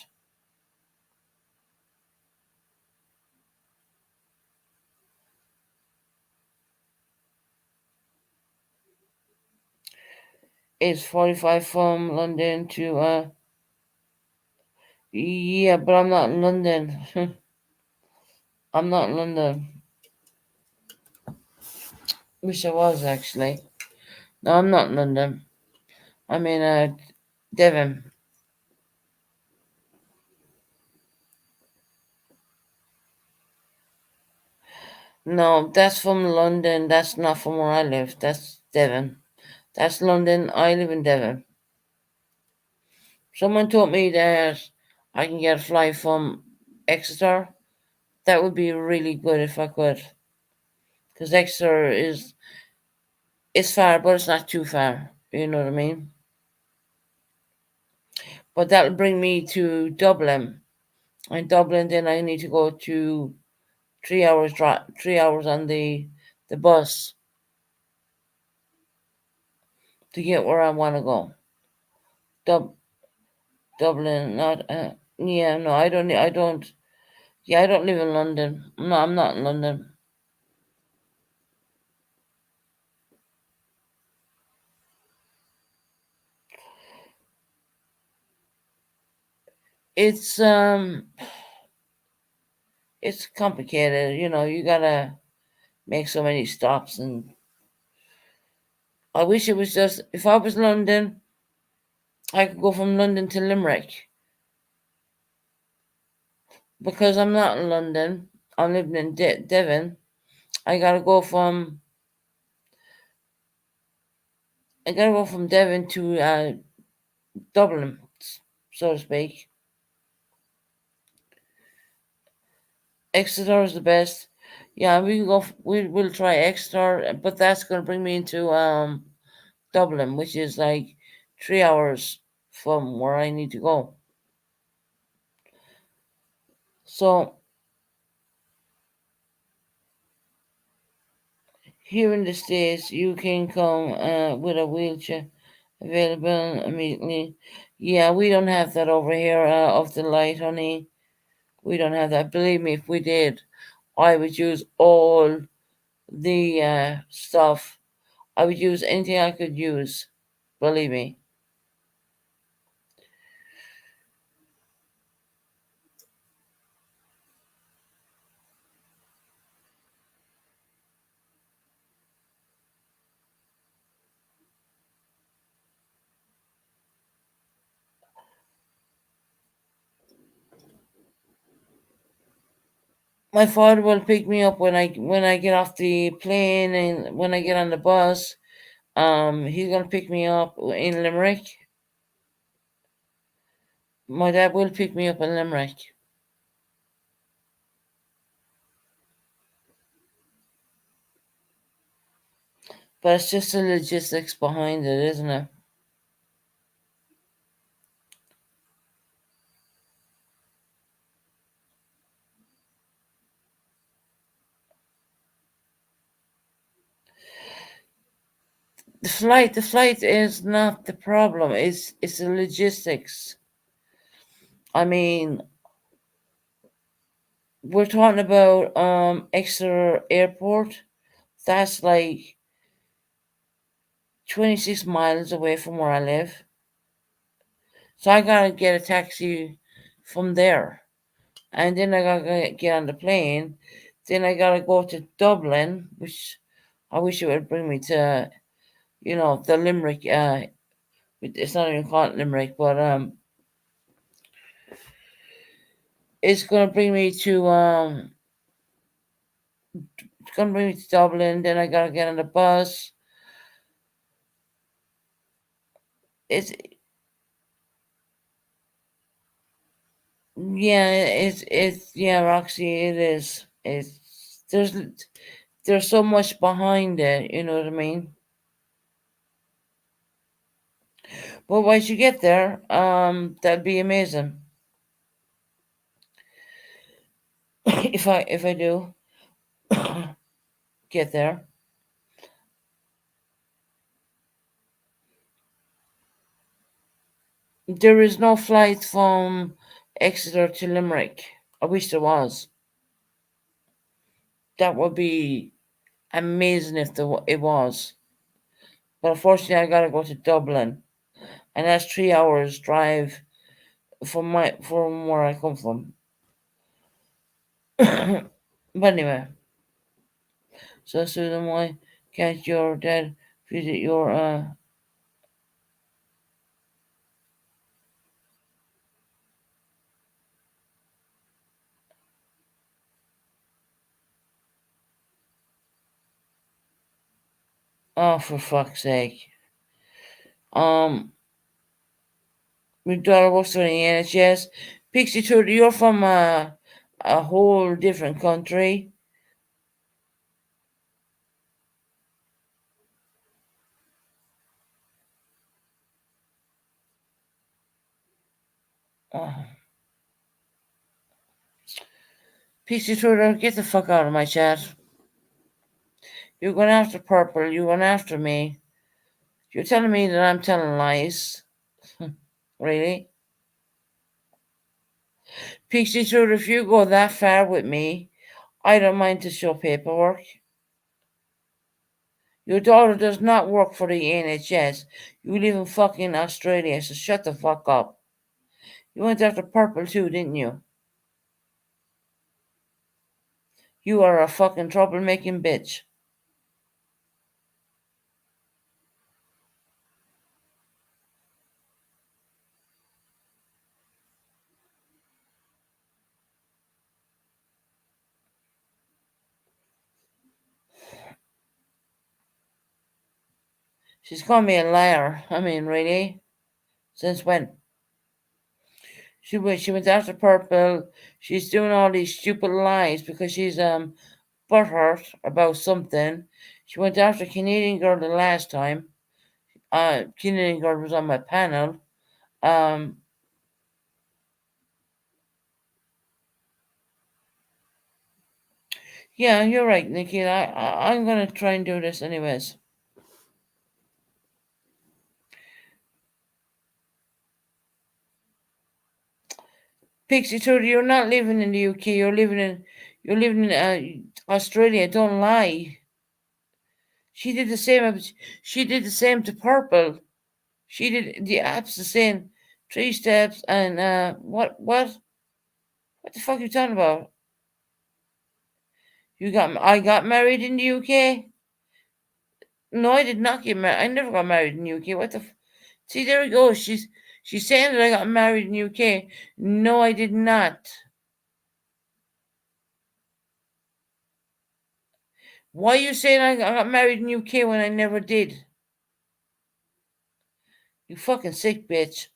It's 45 from London to yeah, but I'm not in London. I'm not in London. Wish I was actually. No, I'm not in London. I'm in Devon. No, that's from London. That's not from where I live. That's Devon. That's London. I live in Devon. Someone told me that I can get a flight from Exeter. That would be really good if I could. Because Exeter is it's far, but it's not too far. You know what I mean? But that'll bring me to Dublin. And Dublin, then I need to go to 3 hours 3 hours on the bus to get where I want to go. Dub, Dublin, not yeah, no, I don't. Yeah, I don't live in London. No, I'm not in London. It's it's complicated. You gotta make so many stops, and I wish it was just if I was London, I could go from London to Limerick. Because I'm not in London, I'm living in Devon. I gotta go from I gotta go from Devon to Dublin, so to speak. Exeter is the best. Yeah, we can go. We'll try Exeter, but that's gonna bring me into Dublin, which is like 3 hours from where I need to go. So here in the States, you can come with a wheelchair available immediately. Yeah, we don't have that over here of the light, honey. We don't have that. Believe me, if we did, I would use all the stuff. I would use anything I could use. Believe me. My father will pick me up when I get off the plane and when I get on the bus. He's gonna pick me up in Limerick. My dad will pick me up in Limerick, but it's just the logistics behind it, isn't it? The flight is not the problem. It's the logistics. I mean, we're talking about Exeter Airport. That's like 26 miles away from where I live. So I gotta get a taxi from there. And then I gotta get on the plane. Then I gotta go to Dublin, which I wish it would bring me to, the Limerick. It's not even called Limerick, but it's gonna bring me to it's gonna bring me to Dublin. Then I gotta get on the bus. It's Yeah, it's Roxy. It is. There's so much behind it. You know what I mean? But once you get there, that'd be amazing. If I do get there, there is no flight from Exeter to Limerick. I wish there was. That would be amazing if it was. But unfortunately, I gotta go to Dublin, and that's 3 hours drive from where I come from. But anyway, so Susan, why can't your dad visit your Oh, for fuck's sake. Um, my daughter works for the NHS. Pixie Trudy, you're from a whole different country. Oh, Pixie Trudy, get the fuck out of my chat. You're going after Purple. You're going after me. You're telling me that I'm telling lies. Really? Pixie Trudy, if you go that far with me, I don't mind to show paperwork. Your daughter does not work for the NHS. You live in fucking Australia, so shut the fuck up. You went after Purple too, didn't you? You are a fucking troublemaking bitch. She's called me a liar. I mean, really? Since when? She went after Purple. She's doing all these stupid lies because she's butthurt about something. She went after Canadian Girl the last time. Canadian Girl was on my panel. Um, yeah, you're right, Nikki. I'm gonna try and do this anyways. Pixie told you you're not living in the UK. You're living in Australia. Don't lie. She did the same. She did the same to Purple. She did the apps the same. 3 steps and what the fuck are you talking about? I got married in the UK. No, I did not get married. I never got married in the UK. See, there we go. She's saying that I got married in the UK. No, I did not. Why you saying I got married in UK when I never did? You fucking sick bitch.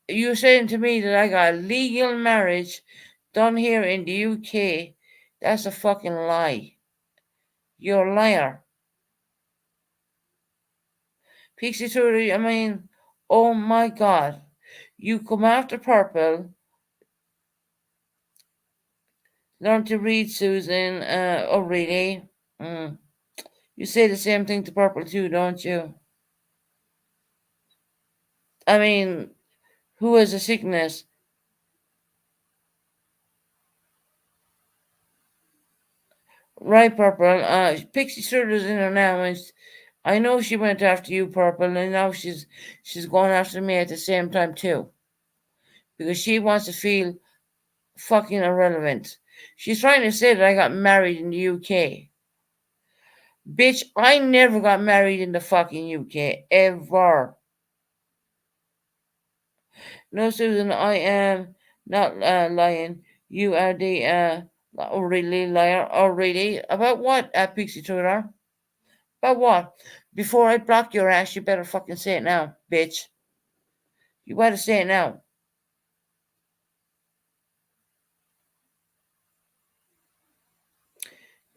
You're saying to me that I got a legal marriage done here in the UK. That's a fucking lie. You're a liar. Pixie Trudy, I mean, oh my god. You come after Purple, learn to read, Susan. Oh, really? Mm. You say the same thing to Purple too, don't you? I mean, who has a sickness? Right, Purple. Pixie Trudy's in her now, and I know she went after you, Purple, and now she's going after me at the same time too, because she wants to feel fucking irrelevant. She's trying to say that I got married in the UK. Bitch, I never got married in the fucking UK, ever. No, Susan, I am not lying. You are the, oh, really, liar. Oh, really? About what, Pixie Tudor? About what? Before I block your ass, you better fucking say it now, bitch. You better say it now.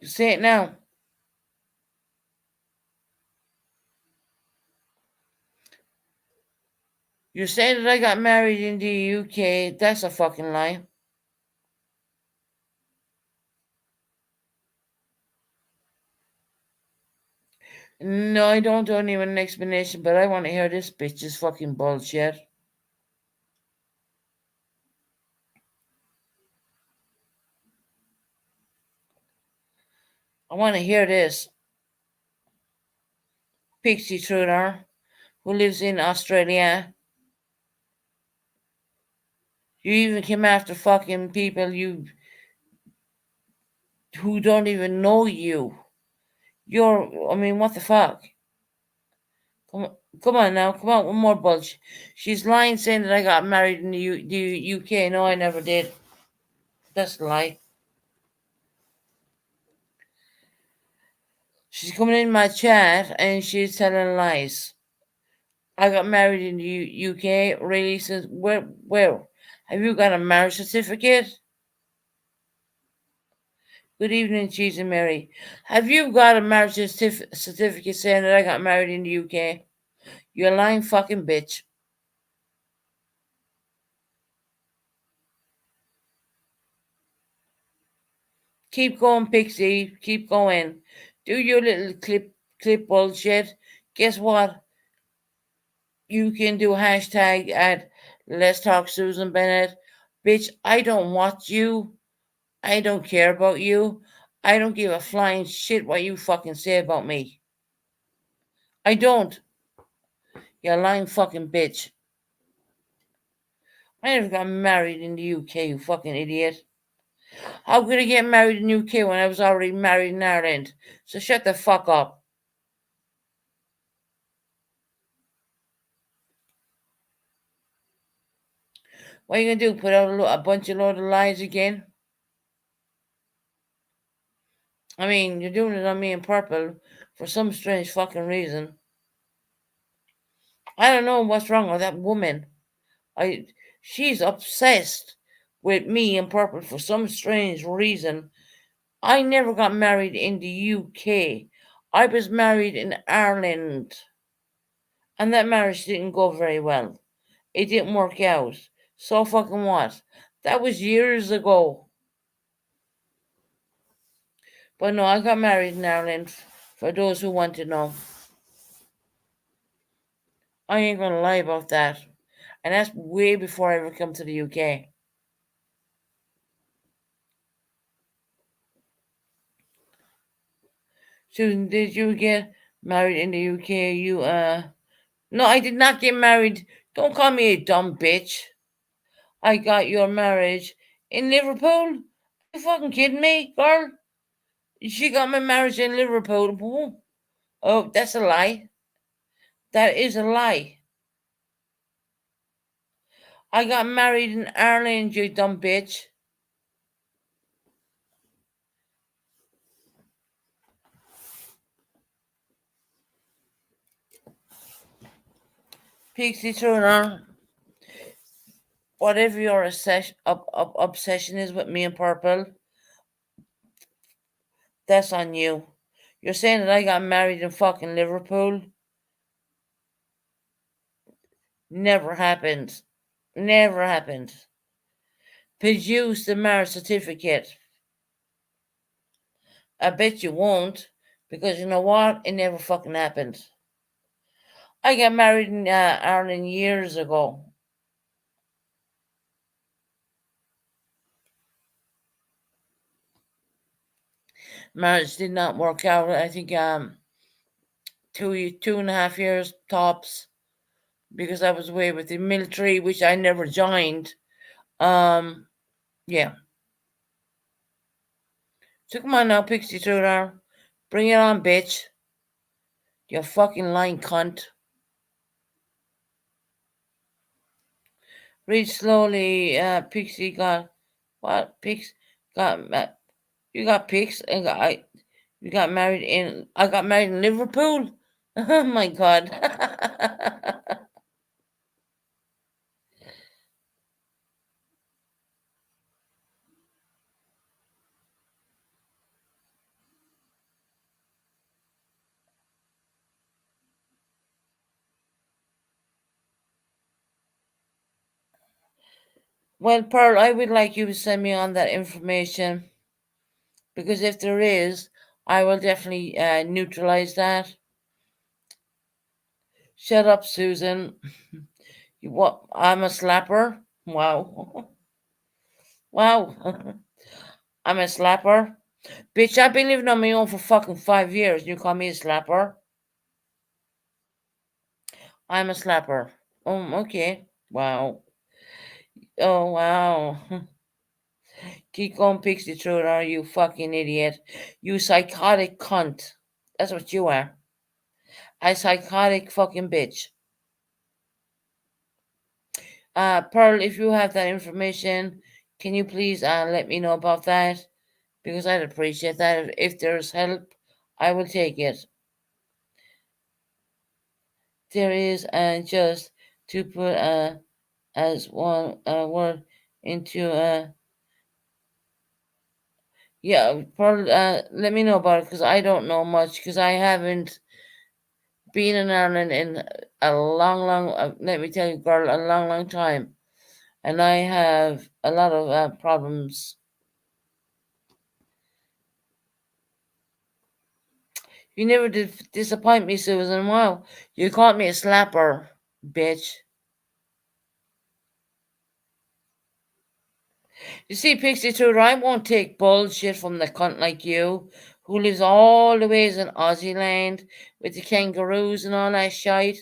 You say it now. You're saying that I got married in the UK. That's a fucking lie. No, I don't need an explanation, but I want to hear this bitch's fucking bullshit. I want to hear this. Pixie Truder, who lives in Australia. You even came after fucking people you who don't even know you. I mean, what the fuck? Come on, come on now, come on, one more bullshit. She's lying saying that I got married in the UK. No, I never did. That's a lie. She's coming in my chat and she's telling lies. I got married in the UK. Really? Says where? Have you got a marriage certificate? Good evening, Cheese and Mary. Have you got a marriage certificate saying that I got married in the UK? You a lying fucking bitch. Keep going, Pixie. Keep going. Do your little clip bullshit. Guess what? You can do hashtag at Let's Talk Susan Bennett. Bitch, I don't watch you. I don't care about you. I don't give a flying shit what you fucking say about me. I don't. You lying fucking bitch. I never got married in the UK, you fucking idiot. How could I get married in the UK when I was already married in Ireland? So shut the fuck up. What are you gonna do? Put out a bunch of load of lies again? I mean, you're doing it on me in purple for some strange fucking reason. I don't know what's wrong with that woman. I she's obsessed with me in purple for some strange reason. I never got married in the UK. I was married in Ireland. And that marriage didn't go very well. It didn't work out. So fucking what? That was years ago. But no, I got married in Ireland, for those who want to know. I ain't gonna lie about that. And that's way before I ever come to the UK. Susan, did you get married in the UK? No, I did not get married. Don't call me a dumb bitch. I got your marriage in Liverpool. You fucking kidding me, girl? She got my marriage in Liverpool. Oh, that's a lie. That is a lie. I got married in Ireland, you dumb bitch. Pixie Turner, whatever your obsession is with me and Purple, that's on you. You're saying that I got married in fucking Liverpool? Never happened. Never happened. Produce the marriage certificate. I bet you won't, because you know what? It never fucking happened. I got married in Ireland years ago. Marriage did not work out. I think 2.5 years tops, because I was away with the military, which I never joined. Um, yeah. So come on now, Pixie Tudor. Bring it on, bitch. You fucking lying cunt. Read slowly. Pixie got what? Pix got you got Pix and you got married in. I got married in Liverpool. Oh my god. Well, Pearl, I would like you to send me on that information, because if there is, I will definitely neutralize that. Shut up, Susan. You what? I'm a slapper. Wow. Wow. I'm a slapper. Bitch, I've been living on my own for fucking 5 years. You call me a slapper? I'm a slapper. Oh, okay. Wow. Oh, wow. Keep going, Pixie Truder, you fucking idiot. You psychotic cunt. That's what you are. A psychotic fucking bitch. Pearl, if you have that information, can you please let me know about that? Because I'd appreciate that. If there's help, I will take it. There is, just to put as one word into yeah, probably let me know about it, because I don't know much, because I haven't been in Ireland in a long let me tell you, girl, a long time, and I have a lot of problems. You never did disappoint me, Susan. Wow, you called me a slapper, bitch. You see, Pixie Tudor, I won't take bullshit from the cunt like you, who lives all the ways in Aussie land with the kangaroos and all that shite.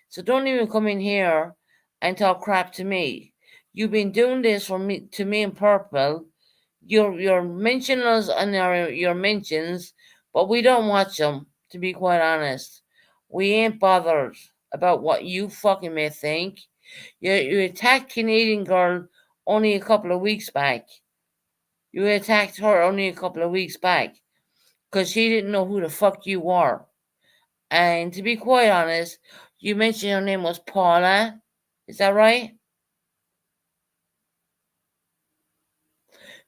So don't even come in here and talk crap to me. You've been doing this for me to me in purple. You're mentioning us on your mentions, but we don't watch them. To be quite honest, we ain't bothered about what you fucking may think. You attacked Canadian girl only a couple of weeks back. You attacked her only a couple of weeks back because she didn't know who the fuck you were. And to be quite honest, you mentioned your name was Paula. Is that right?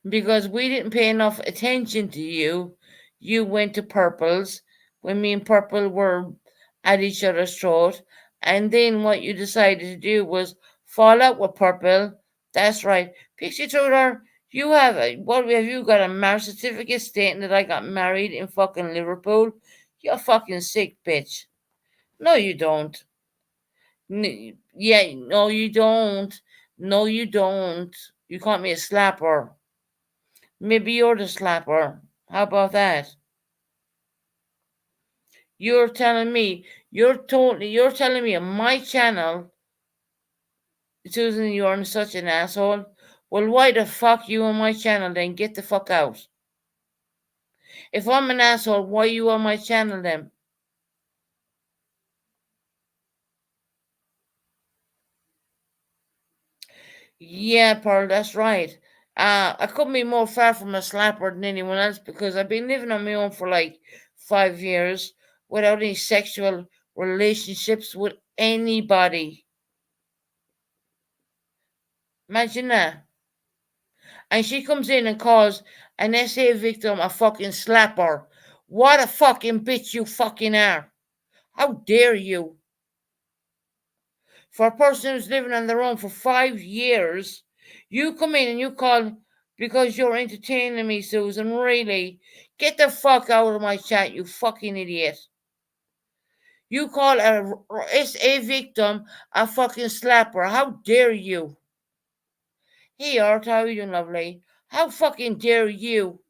Because we didn't pay enough attention to you. You went to Purple's when me and Purple were at each other's throat. And then what you decided to do was fall out with Purple. That's right. Pixie Tudor, you have what have you got, a marriage certificate stating that I got married in fucking Liverpool? You're fucking sick, bitch. No, you don't. Yeah, no, you don't. No, you don't. You call me a slapper. Maybe you're the slapper. How about that? You're telling me, you're telling me on my channel, Susan, you're such an asshole. Well, why the fuck you on my channel then? Get the fuck out. If I'm an asshole, why you on my channel then? Yeah, Pearl, that's right. I couldn't be more far from a slapper than anyone else, because I've been living on my own for like 5 years without any sexual relationships with anybody. Imagine that. And she comes in and calls an SA victim a fucking slapper. What a fucking bitch you fucking are. How dare you? For a person who's living on their own for 5 years, you come in and you call because you're entertaining me, Susan. Really? Get the fuck out of my chat, you fucking idiot. You call a SA victim a fucking slapper. How dare you? Hey, Art, how are you doing, lovely? How fucking dare you?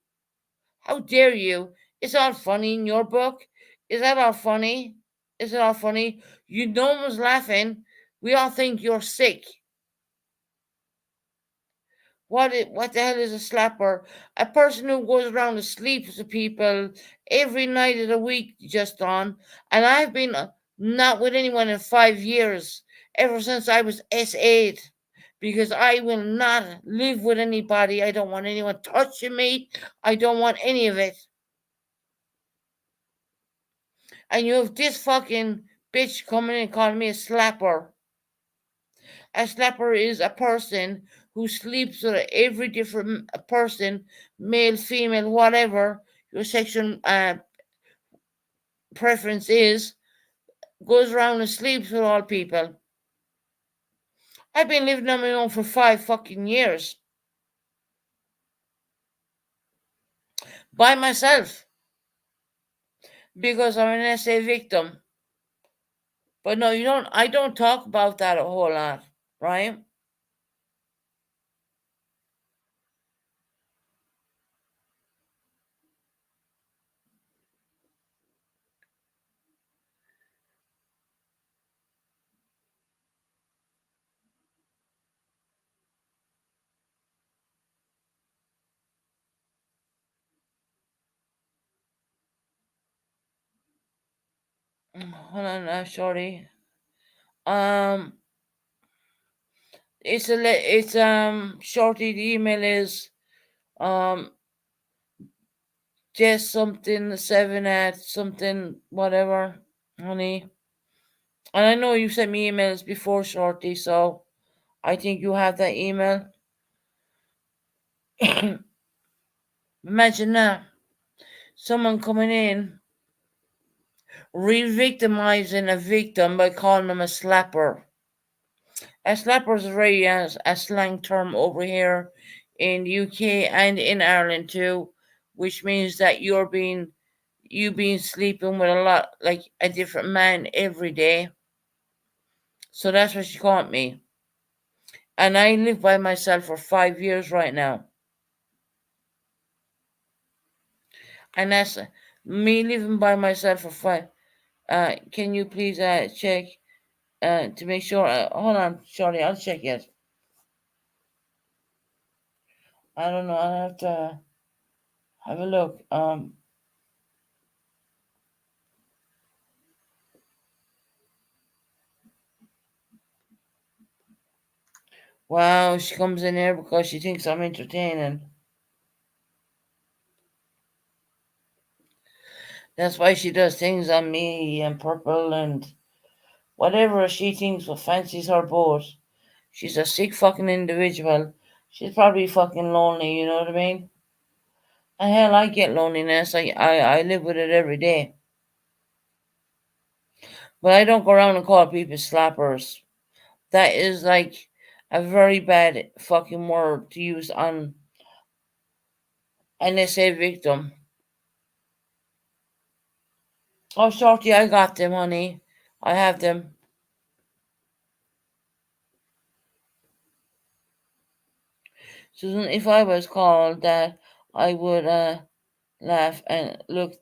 How dare you? It's all funny in your book. Is that all funny? Is it all funny? You no one's laughing. We all think you're sick. What the hell is a slapper? A person who goes around and sleeps with people every night of the week just on. And I've been not with anyone in 5 years, ever since I was S8. Because I will not live with anybody. I don't want anyone touching me. I don't want any of it. And you have this fucking bitch coming in calling me a slapper. A slapper is a person who sleeps with every different person, male, female, whatever your sexual preference is, goes around and sleeps with all people. I've been living on my own for 5 fucking years by myself because I'm an SA victim. But no, you don't. I don't talk about that a whole lot, right? Hold on, shorty. Um, it's shorty. The email is um just something seven at something whatever, honey. And I know you sent me emails before, shorty. So I think you have that email. Imagine that someone coming in re-victimizing a victim by calling them a slapper. A slapper is a very a slang term over here in the UK and in Ireland too, which means that you being sleeping with a lot like a different man every day. So that's what she called me. And I live by myself for 5 years right now. And that's me living by myself for five. Can you please check to make sure? Hold on, Shorty, I'll check it. I don't know. I'll have to have a look. Wow, she comes in here because she thinks I'm entertaining. That's why she does things on me and purple and whatever she thinks what fancies her boat. She's a sick fucking individual. She's probably fucking lonely, you know what I mean? And hell, I get loneliness. I live with it every day. But I don't go around and call people slappers. That is like a very bad fucking word to use on an SA victim. Oh, Shorty, I got them, honey. I have them. Susan, if I was called that, I would laugh and look.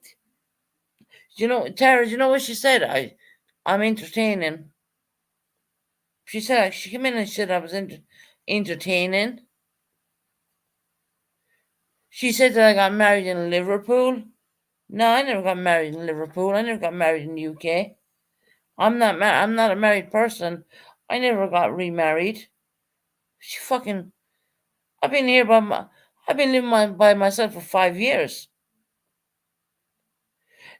You know, Tara, you know what she said? I'm entertaining. She said she came in and said I was entertaining. She said that I got married in Liverpool. No, I never got married in Liverpool. I never got married in the UK. I'm not a married person. I never got remarried. She fucking. I've been here I've been living by myself for 5 years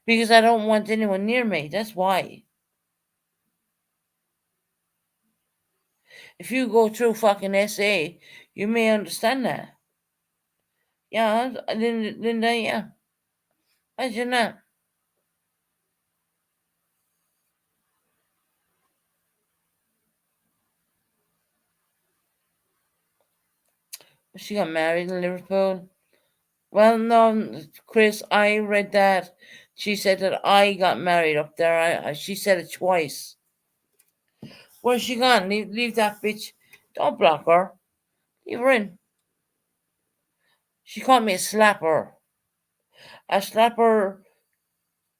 because I don't want anyone near me. That's why. If you go through fucking SA, you may understand that. Yeah, Linda, yeah. Imagine that. She got married in Liverpool. Well, no, Chris, I read that. She said that I got married up there. She said it twice. Where's she gone? Leave that bitch. Don't block her. Leave her in. She called me a slapper. A slapper,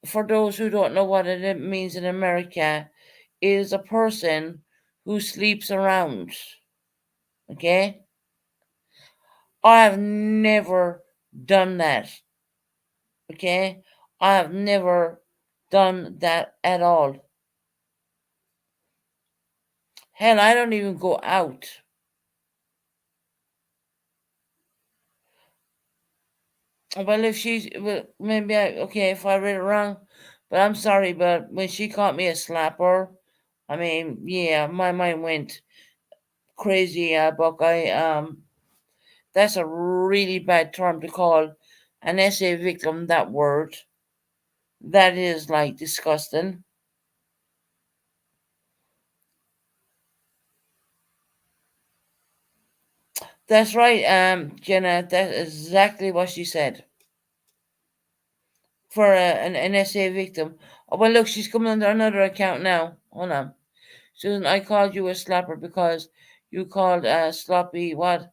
for those who don't know what it means in America, is a person who sleeps around. Okay? I have never done that. Okay? I have never done that at all. Hell, I don't even go out. Well, if she's, well, maybe okay, if I read it wrong, but I'm sorry, but when she called me a slapper, I mean, yeah, my mind went crazy, Buckeye. That's a really bad term to call an SA victim, that word. That is like disgusting. That's right, Jenna, that's exactly what she said. For an SA victim. Oh, well, look, she's coming under another account now. Hold on. Susan, I called you a slapper because you called sloppy what?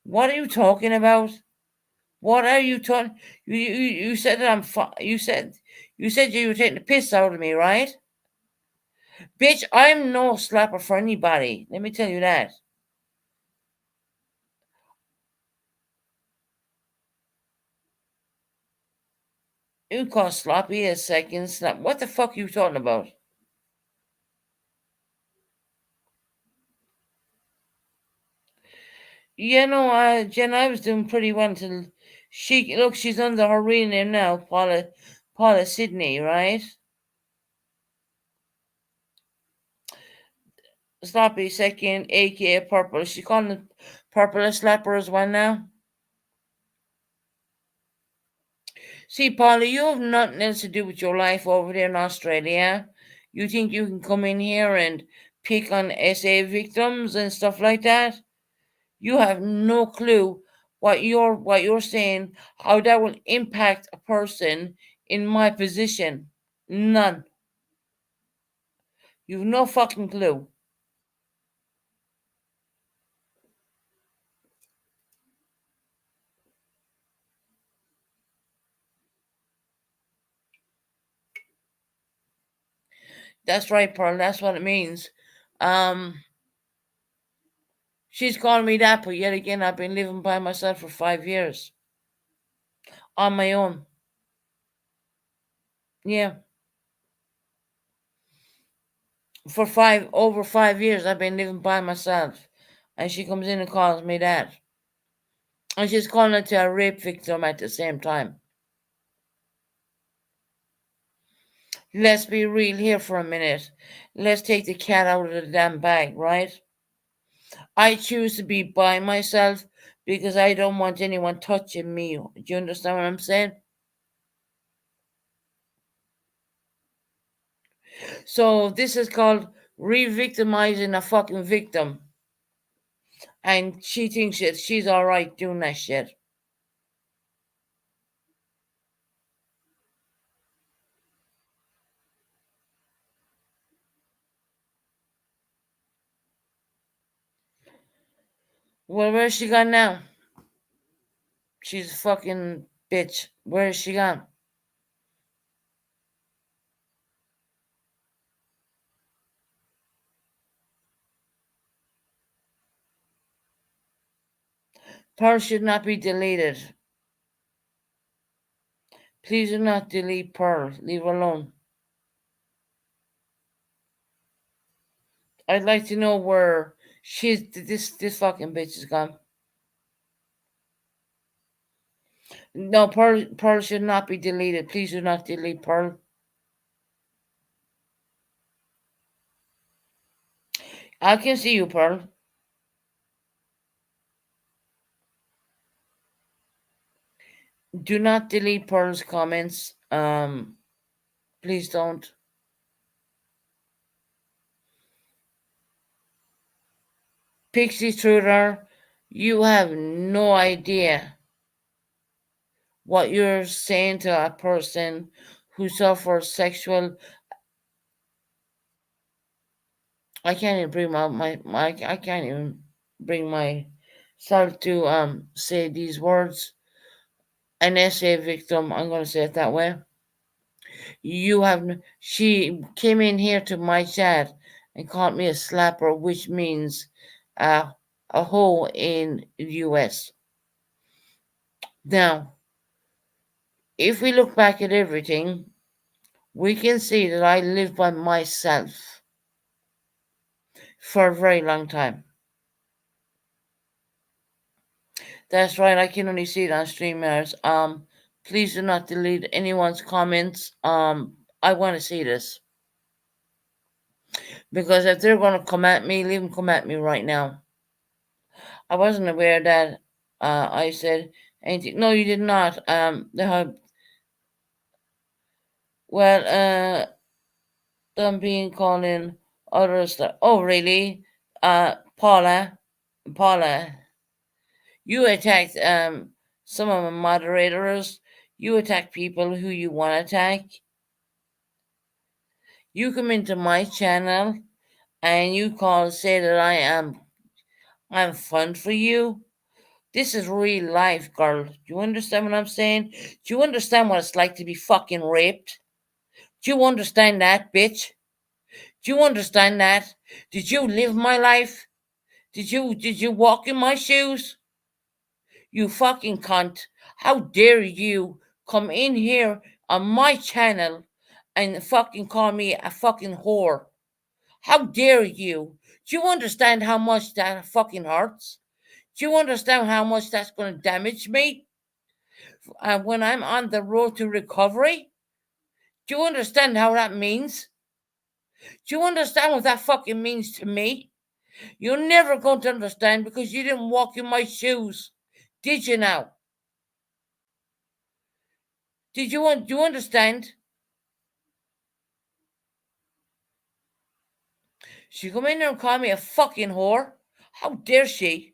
What are you talking about? What are you talking? You said that you said you were taking the piss out of me, right? Bitch, I'm no slapper for anybody. Let me tell you that. You call sloppy a second slap. What the fuck are you talking about? You know, Jen, I was doing pretty well until she's under her real name now, Paula Sydney, right? Sloppy second, aka Purple. She's calling it Purple a slapper as well now. See, Paula, you have nothing else to do with your life over there in Australia. You think you can come in here and pick on SA victims and stuff like that? You have no clue what you're saying, how that will impact a person in my position. None. You've no fucking clue. That's right, Pearl. That's what it means. Um, she's calling me that, but yet again, I've been living by myself for 5 years on my own. Yeah, for over 5 years, I've been living by myself, and she comes in and calls me that, and she's calling it to a rape victim at the same time. Let's be real here for a minute. Let's take the cat out of the damn bag, right? I choose to be by myself because I don't want anyone touching me. Do you understand what I'm saying? So this is called re-victimizing a fucking victim, and she thinks that she's all right doing that shit. Well, where's she gone now? She's a fucking bitch. Where is she gone? Pearl should not be deleted. Please do not delete Pearl. Leave her alone. I'd like to know where this fucking bitch is gone. No, Pearl should not be deleted. Please do not delete Pearl. I can see you, Pearl. Do not delete Pearl's comments. Please don't. Pixie Truder, you have no idea what you're saying to a person who suffers sexual. I can't even bring my I can't even bring myself to say these words. An essay victim, I'm gonna say it that way. She came in here to my chat and called me a slapper, which means uh, a hoe in the US. Now, if we look back at everything, we can see that I lived by myself for a very long time. That's right, I can only see it on StreamYards. Please do not delete anyone's comments. I want to see this. Because if they're going to come at me, leave them come at me right now. I wasn't aware that I said anything. No, you did not. Well, them being calling others. Oh, really? Paula, you attacked some of my moderators. You attack people who you want to attack. You come into my channel and you say that I'm fun for you. This is real life, girl. Do you understand what I'm saying? Do you understand what it's like to be fucking raped? Do you understand that, bitch? Do you understand that? Did you live my life? Did you walk in my shoes? You fucking cunt. How dare you come in here on my channel and fucking call me a fucking whore? How dare you? Do you understand how much that fucking hurts? Do you understand how much that's going to damage me when I'm on the road to recovery? Do you understand how that means? Do you understand what that fucking means to me? You're never going to understand because you didn't walk in my shoes. Did you now? Do you understand? She come in there and call me a fucking whore? How dare she?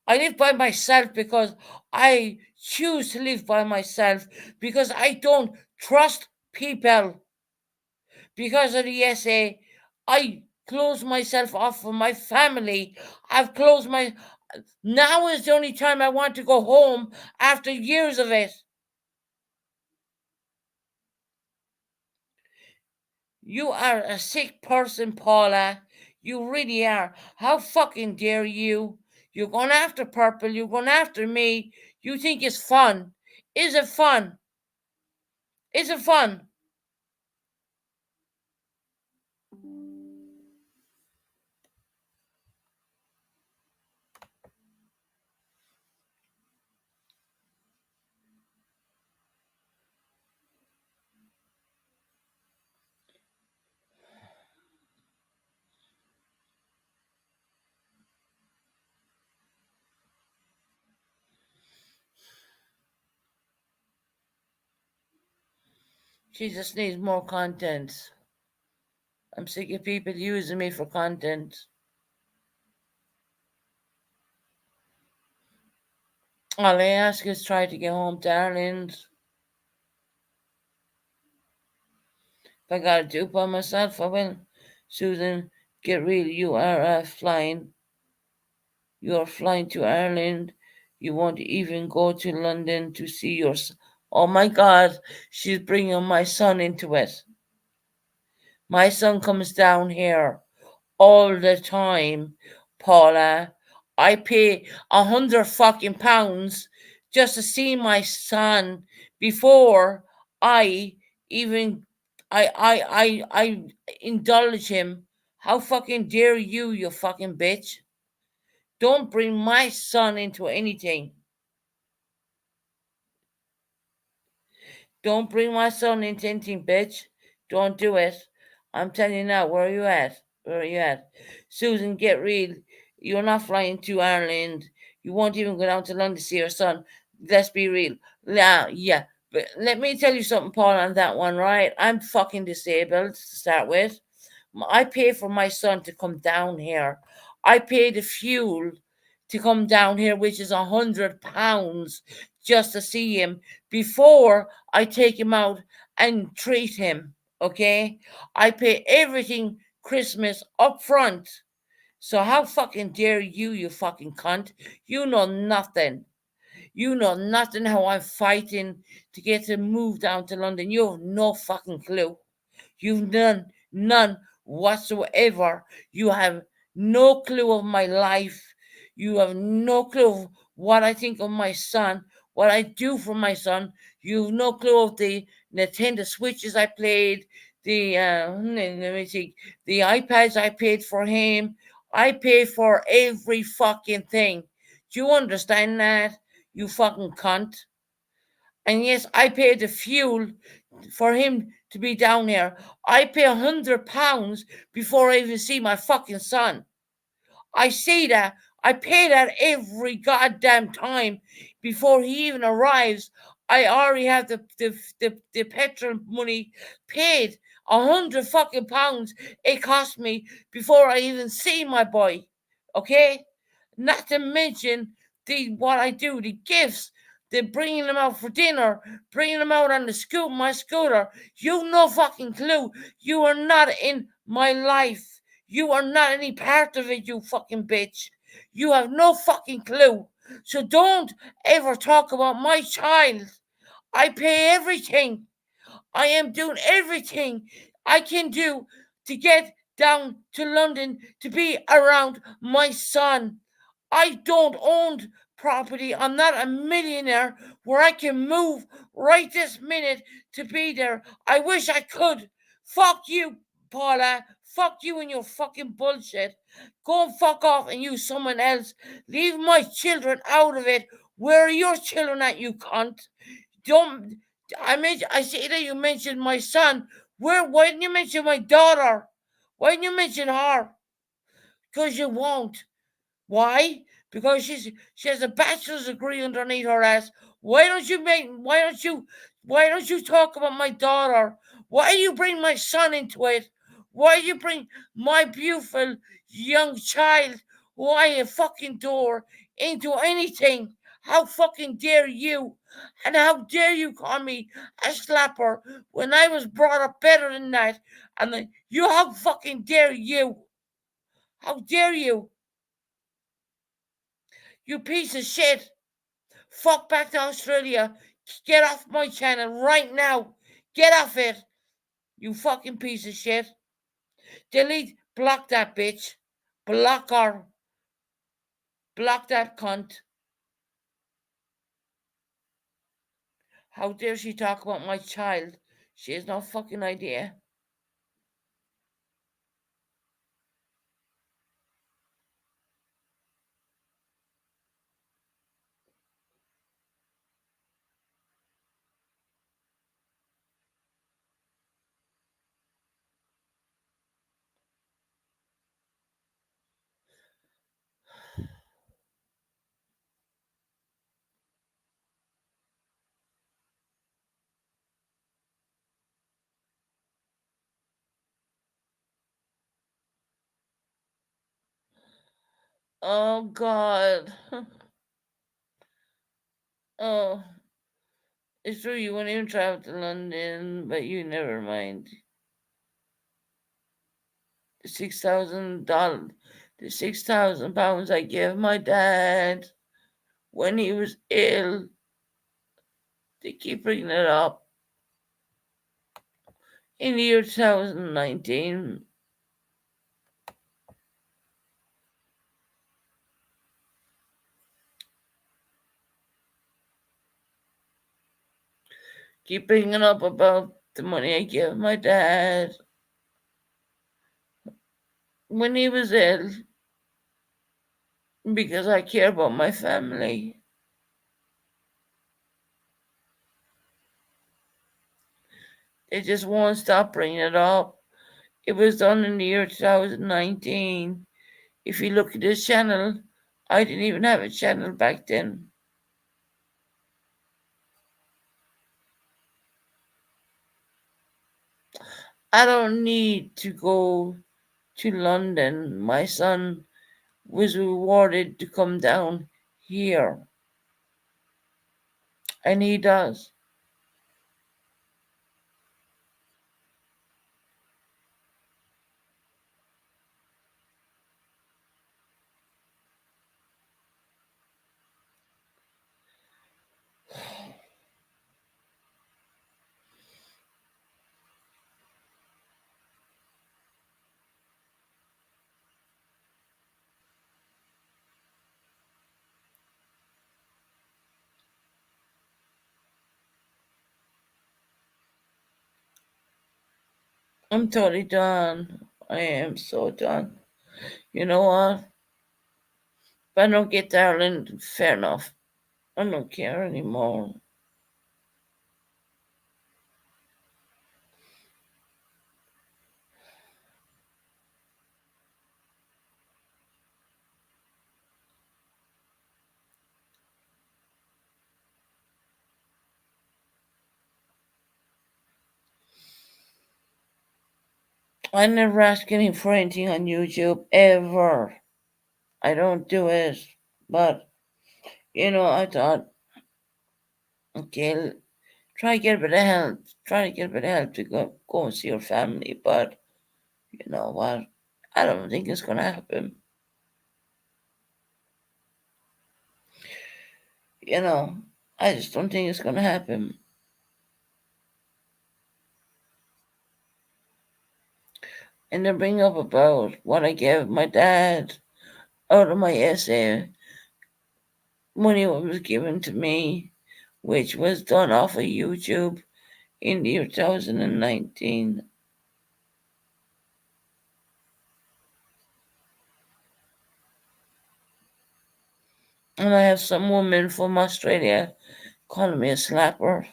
I live by myself because I choose to live by myself because I don't trust people. Because of the essay, I close myself off from my family. I've closed my. Now is the only time I want to go home after years of it. You are a sick person, Paula. You really are. How fucking dare you? You're going after Purple. You're going after me. You think it's fun. Is it fun? Is it fun? She just needs more content. I'm sick of people using me for content. All I ask is try to get home to Ireland. If I gotta do it by myself, I will. Susan, get real. You are flying. You are flying to Ireland. You won't even go to London to see your. Oh my God, she's bringing my son into it. My son comes down here all the time, Paula. I pay £100 just to see my son before I even I indulge him. How fucking dare you, you fucking bitch? Don't bring my son into anything. Don't bring my son into anything, bitch. Don't do it. I'm telling you now, where are you at? Where are you at? Susan, get real. You're not flying to Ireland. You won't even go down to London to see your son. Let's be real. Now, yeah. But let me tell you something, Paul, on that one, right? I'm fucking disabled to start with. I pay for my son to come down here. I pay the fuel to come down here, which is £100 just to see him before I take him out and treat him. Okay, I pay everything Christmas up front. So how fucking dare you, you fucking cunt? You know nothing. You know nothing how I'm fighting to get to move down to London. You have no fucking clue. You've none whatsoever. You have no clue of my life. You have no clue of what I think of my son, what I do for my son. You've no clue of the Nintendo Switches I played, the let me see, the iPads I paid for him. I pay for every fucking thing. Do you understand that? You fucking cunt. And yes, I paid the fuel for him to be down here. I pay £100 before I even see my fucking son. I see that. I pay that every goddamn time before he even arrives. I already have the petrol money paid. £100 it cost me before I even see my boy. Okay? Not to mention the what I do, the gifts, the bringing them out for dinner, bringing them out on my scooter. You no fucking clue. You are not in my life. You are not any part of it, you fucking bitch. You have no fucking clue. So don't ever talk about my child. I pay everything. I am doing everything I can do to get down to London to be around my son. I don't own property. I'm not a millionaire where I can move right this minute to be there. I wish I could. Fuck you, Paula. Fuck you and your fucking bullshit. Go and fuck off and use someone else. Leave my children out of it. Where are your children at, you cunt? Don't I see that you mentioned my son. Why didn't you mention my daughter? Why didn't you mention her? Because you won't. Why? Because she has a bachelor's degree underneath her ass. Why don't you talk about my daughter? Why do you bring my son into it? Why do you bring my beautiful young child who I a fucking door into anything? How fucking dare you? And how dare you call me a slapper when I was brought up better than that? And then you how fucking dare you? How dare you? You piece of shit. Fuck back to Australia. Get off my channel right now. Get off it. You fucking piece of shit. Delete. Block that bitch. Block her. Block that cunt. How dare she talk about my child? She has no fucking idea. Oh God. Oh, it's true. You won't even travel to London, but you never mind. The $6,000, the £6,000 I gave my dad when he was ill. They keep bringing it up. In the year 2019, keep bringing up about the money I gave my dad when he was ill because I care about my family. They just won't stop bringing it up. It was done in the year 2019. If you look at this channel, I didn't even have a channel back then. I don't need to go to London. My son was rewarded to come down here, and he does. I'm totally done. I am so done. You know what? If I don't get to Ireland, fair enough. I don't care anymore. I never ask any for anything on YouTube ever. I don't do it. But I thought, okay, try to get a bit of help. Try to get a bit of help to go and see your family. But you know what? I don't think it's gonna happen. You know, I just don't think it's gonna happen. And they bring up about what I gave my dad out of my essay, money was given to me, which was done off of YouTube in the year 2019. And I have some woman from Australia calling me a slapper.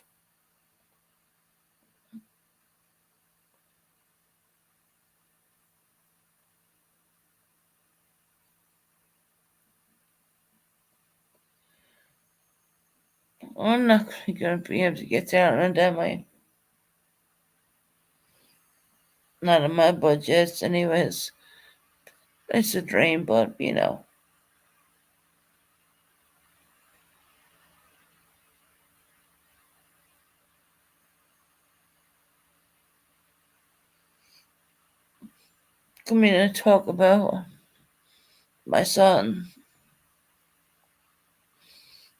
I'm not going to be able to get there, and am I? Not in my budgets, anyways. It's a dream, but come in and talk about my son.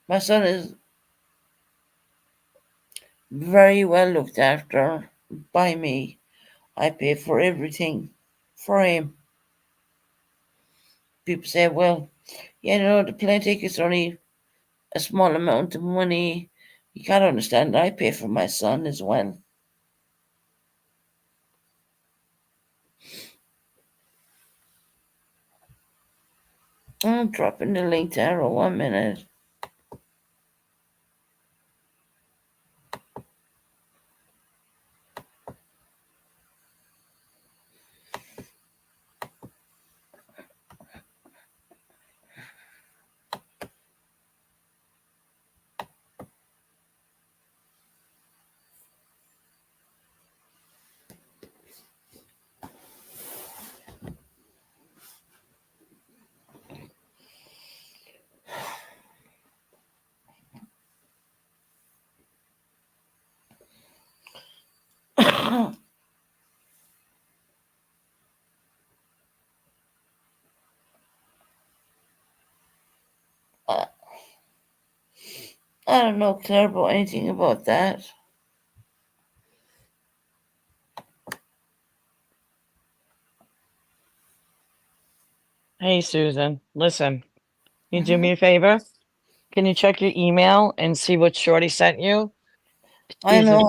My son is very well looked after by me. I pay for everything for him. People say, well, the plane ticket's only a small amount of money. You can't understand, I pay for my son as well. I'm dropping the link to Arrow 1 minute. I don't know Claire about anything about that. Hey, Susan, listen, you do me a favor? Can you check your email and see what Shorty sent you? I know.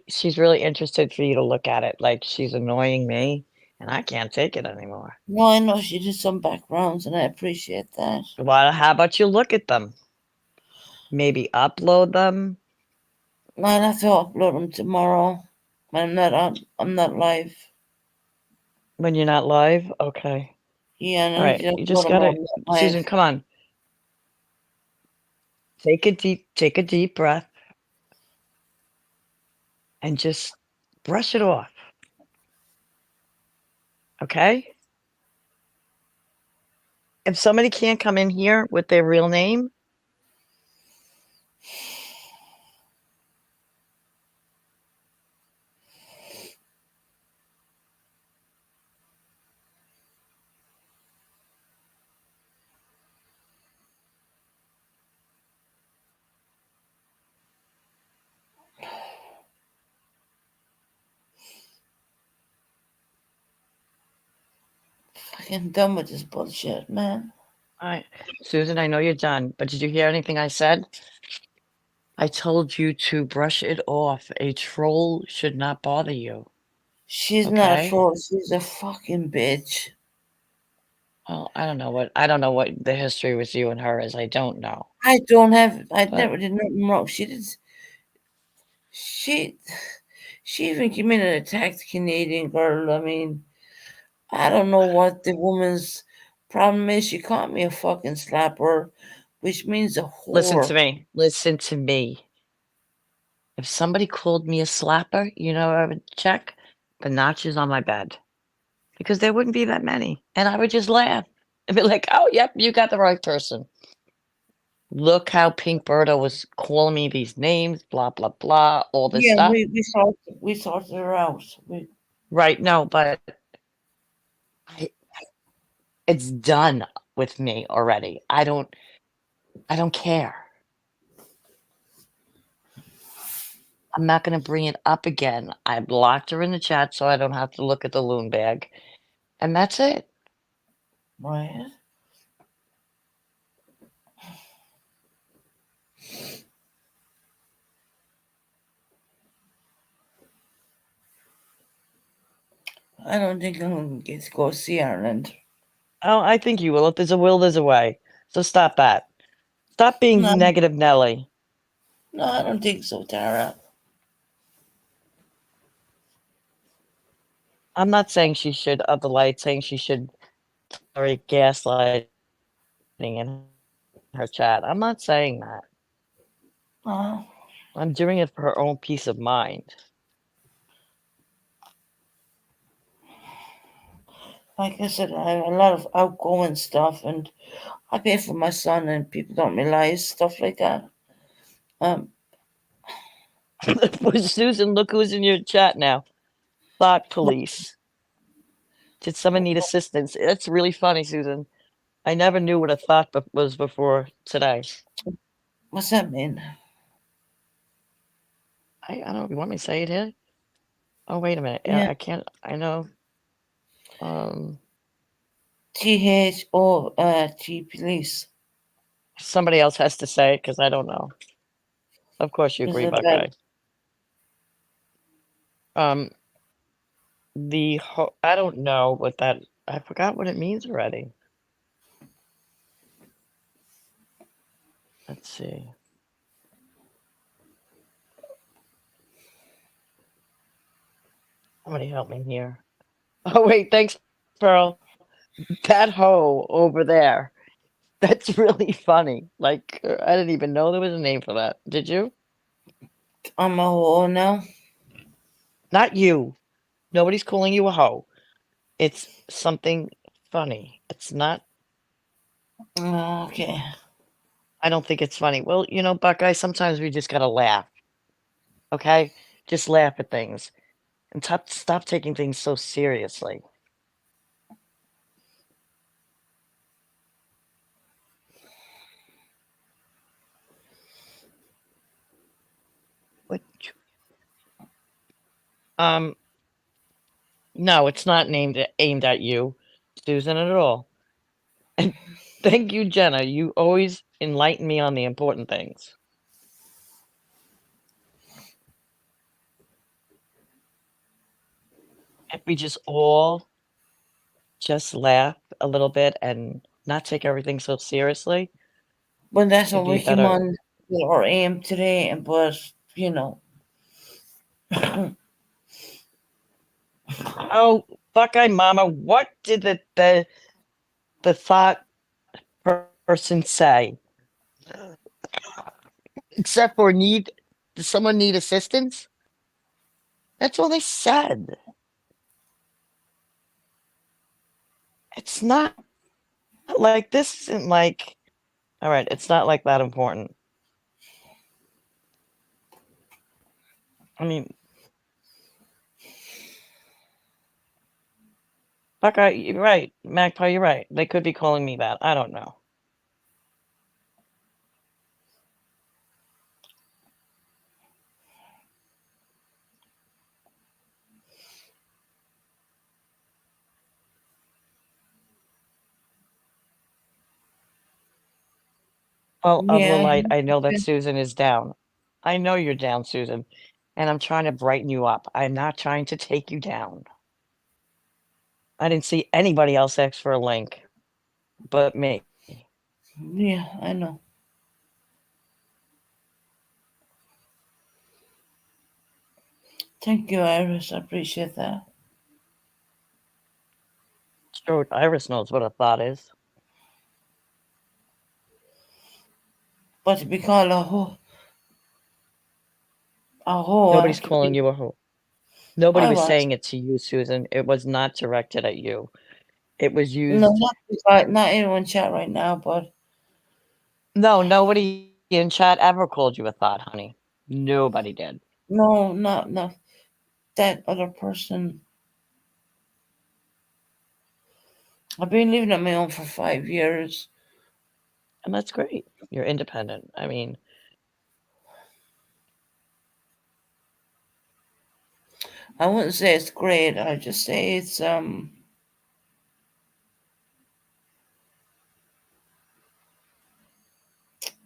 She's really interested for you to look at it. Like, she's annoying me, and I can't take it anymore. No, I know she did some backgrounds, and I appreciate that. Well, how about you look at them? Maybe upload them? I'll have to upload them tomorrow. I'm not live. When you're not live? Okay. Yeah, and All I right. just You put just them gotta, on live. Susan, come on. Take a deep breath and just brush it off. Okay? If somebody can't come in here with their real name, Fucking done with this bullshit, man. all right. Susan, I know you're done, but did you hear anything I said? I told you to brush it off. A troll should not bother you. She's not a Okay? troll. She's a fucking bitch. Well, I don't know what the history with you and her is. I don't know. I don't have. I But never did nothing wrong. She did. She. She even came in and attacked the Canadian girl. I mean, I don't know what the woman's problem is. She called me a fucking slapper, which means a listen whore. to me. Listen to me. If somebody called me a slapper, you know, I would check the notches on my bed because there wouldn't be that many. And I would just laugh and be like, oh, yep, you got the right person. Look how Pink Berta was calling me these names, blah, blah, blah, all this Yeah, stuff. we sorted her out. Right. No, but I, it's done with me already. I don't care. I'm not going to bring it up again. I blocked her in the chat so I don't have to look at the loon bag. And that's it. Right. I don't think I'm gonna get to go see Ireland. Oh, I think you will. If there's a will, there's a way. So stop that. Stop No, being negative, Nelly. no, I don't think so, Tara. I'm not saying she should up the light, saying she should tolerate gaslighting in her chat. I'm not saying that. Uh, I'm doing it for her own peace of mind. like I said, I have a lot of outgoing stuff, and I pay for my son, and people don't realize stuff like that. Um, Susan, look who's in your chat now. Thought police. Did someone need assistance? It's really funny, Susan. I never knew what a thought was before today. what's that mean? I don't. You want me to say it here? Oh, wait a minute. Yeah, I can't. I know. Um, THO police. somebody else has to say it because I don't know. Of course, you Is agree, it bad? Buckeye. Um, I don't know what that. I forgot what it means already. Let's see. Somebody help me here. Oh wait, thanks, Pearl. That hoe over there. That's really funny. Like I didn't even know there was a name for that. Did you? I'm a whore now. Not you. Nobody's calling you a hoe. It's something funny. It's not. Okay. I don't think it's funny. Well, Buckeye, sometimes we just gotta laugh, okay? Just laugh at things and stop taking things so seriously. What? Um, no, it's not aimed at you, Susan, at all. And thank you, Jenna. You always enlighten me on the important things. If we just laugh a little bit and not take everything so seriously, But that's it'd what be we came better. on our aim today, but you know. Oh, Buckeye Mama, what did the thought person say? Except for need, does someone need assistance? That's all they said. It's not like this isn't like, all right, it's not like that important. I mean, Buckeye, you're right. Magpie, you're right. They could be calling me that. I don't know. Well, of the Yeah, light, I know that Susan is down. I know you're down, Susan, and I'm trying to brighten you up. I'm not trying to take you down. I didn't see anybody else ask for a link but me. yeah, I know. Thank you, Iris. I appreciate that. Sure, Iris knows what a thought is. But to be called a whore, Nobody's calling you a hoe. Nobody I was was. saying it to you, Susan. It was not directed at you. It was No, used. not anyone chat right now, but No, nobody in chat ever called you a thought, honey. Nobody did. no, not that other person. I've been living on my own for 5 years. And that's great. You're independent. I mean, I wouldn't say it's great. I just say it's.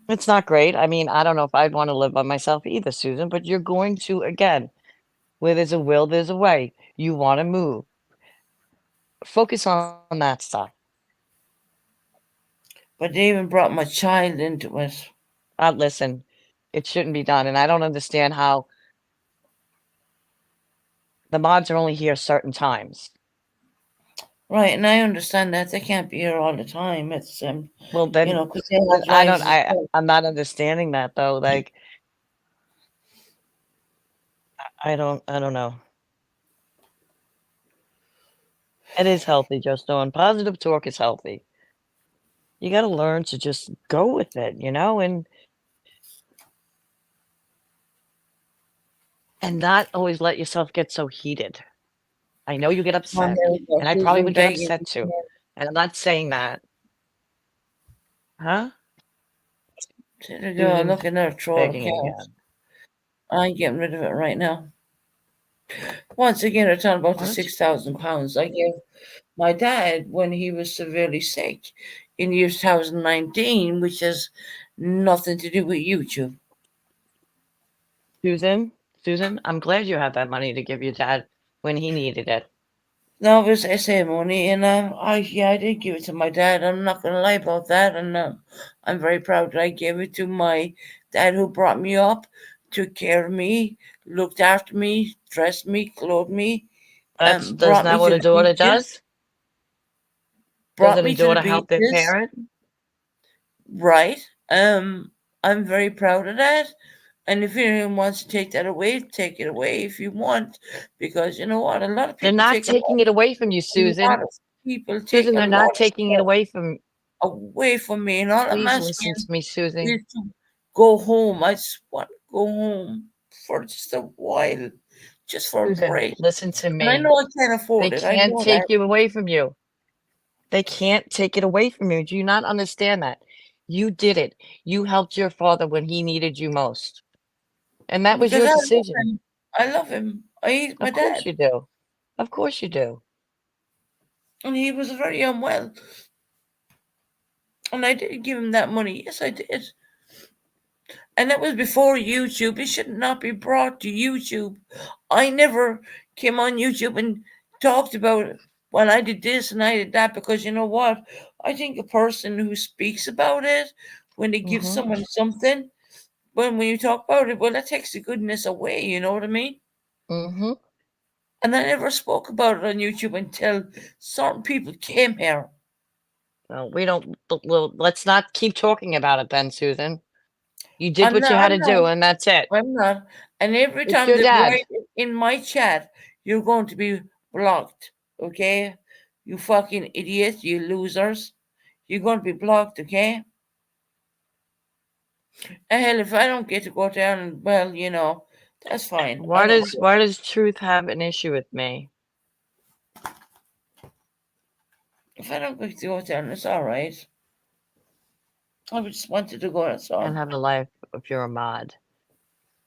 it's not great. I mean, I don't know if I'd want to live by myself either, Susan, but you're going to, again, where there's a will, there's a way. You want to move. Focus on that stuff. But they even brought my child into it. Listen, it shouldn't be done. And I don't understand how the mods are only here certain times. Right, and I understand that they can't be here all the time. It's Well, because they then have lives as well. I'm not understanding that though. Like, I don't know. It is healthy, just knowing positive talk is healthy. You got to learn to just go with it, and not always let yourself get so heated. I know you get Come on, upset, there we go. and I probably Susan would get begging. upset too. And I'm not saying that, huh? There we go. Susan Look at her troll begging account. again. I'm getting rid of it right now. Once again, they're talking about Why the don't you? £6,000 I gave my dad when he was severely sick in year 2019, which has nothing to do with YouTube. Susan, I'm glad you had that money to give your dad when he needed it. No, it was SA money, and I did give it to my dad. I'm not gonna lie about that, and I'm very proud that I gave it to my dad who brought me up, took care of me, looked after me, dressed me, clothed me, That's brought me not what to a the daughter beaches, does. brought Doesn't a me to the daughter help their beaches. parent? Right. I'm very proud of that. And if anyone wants to take that away, take it away if you want, because you know what? A lot of They're people not take taking it away from you, a lot Susan. of people take Susan, a they're lot not of taking it stuff away from. away from me, and all I'm Please listen asking to me, Susan. is to go home. I just want to go home for just a while, just for a Susan, break. listen to And I me. know I can't They afford it. I can't know that. take you away from you. They can't take it away from you. Do you not understand that? You did it. You helped your father when he needed you most. And that was Because your I love decision. him. I love him. He's my Of course dad, you do. Of course you do. and he was very unwell. And I did give him that money. Yes, I did. And that was before YouTube. It should not be brought to YouTube. I never came on YouTube and talked about, well, I did this and I did that, because you know what? I think a person who speaks about it, when they give Hmm. someone something, when you talk about it, well, that takes the goodness away. You know what I mean? Hmm. And I never spoke about it on YouTube until certain people came here. Well, we don't. Well, let's not keep talking about it then, Susan. You did I'm what you not. had I'm to not. do, and that's it. I'm not. And every It's time your they dad. write it in my chat, you're going to be blocked. Okay? You fucking idiots, you losers. You're going to be blocked, okay? And hell, if I don't get to go down, well, that's fine. I Why don't does care. why does Truth have an issue with me If I don't get to go down, it's all right. I just wanted to go, that's all. and have a life if you're a mod?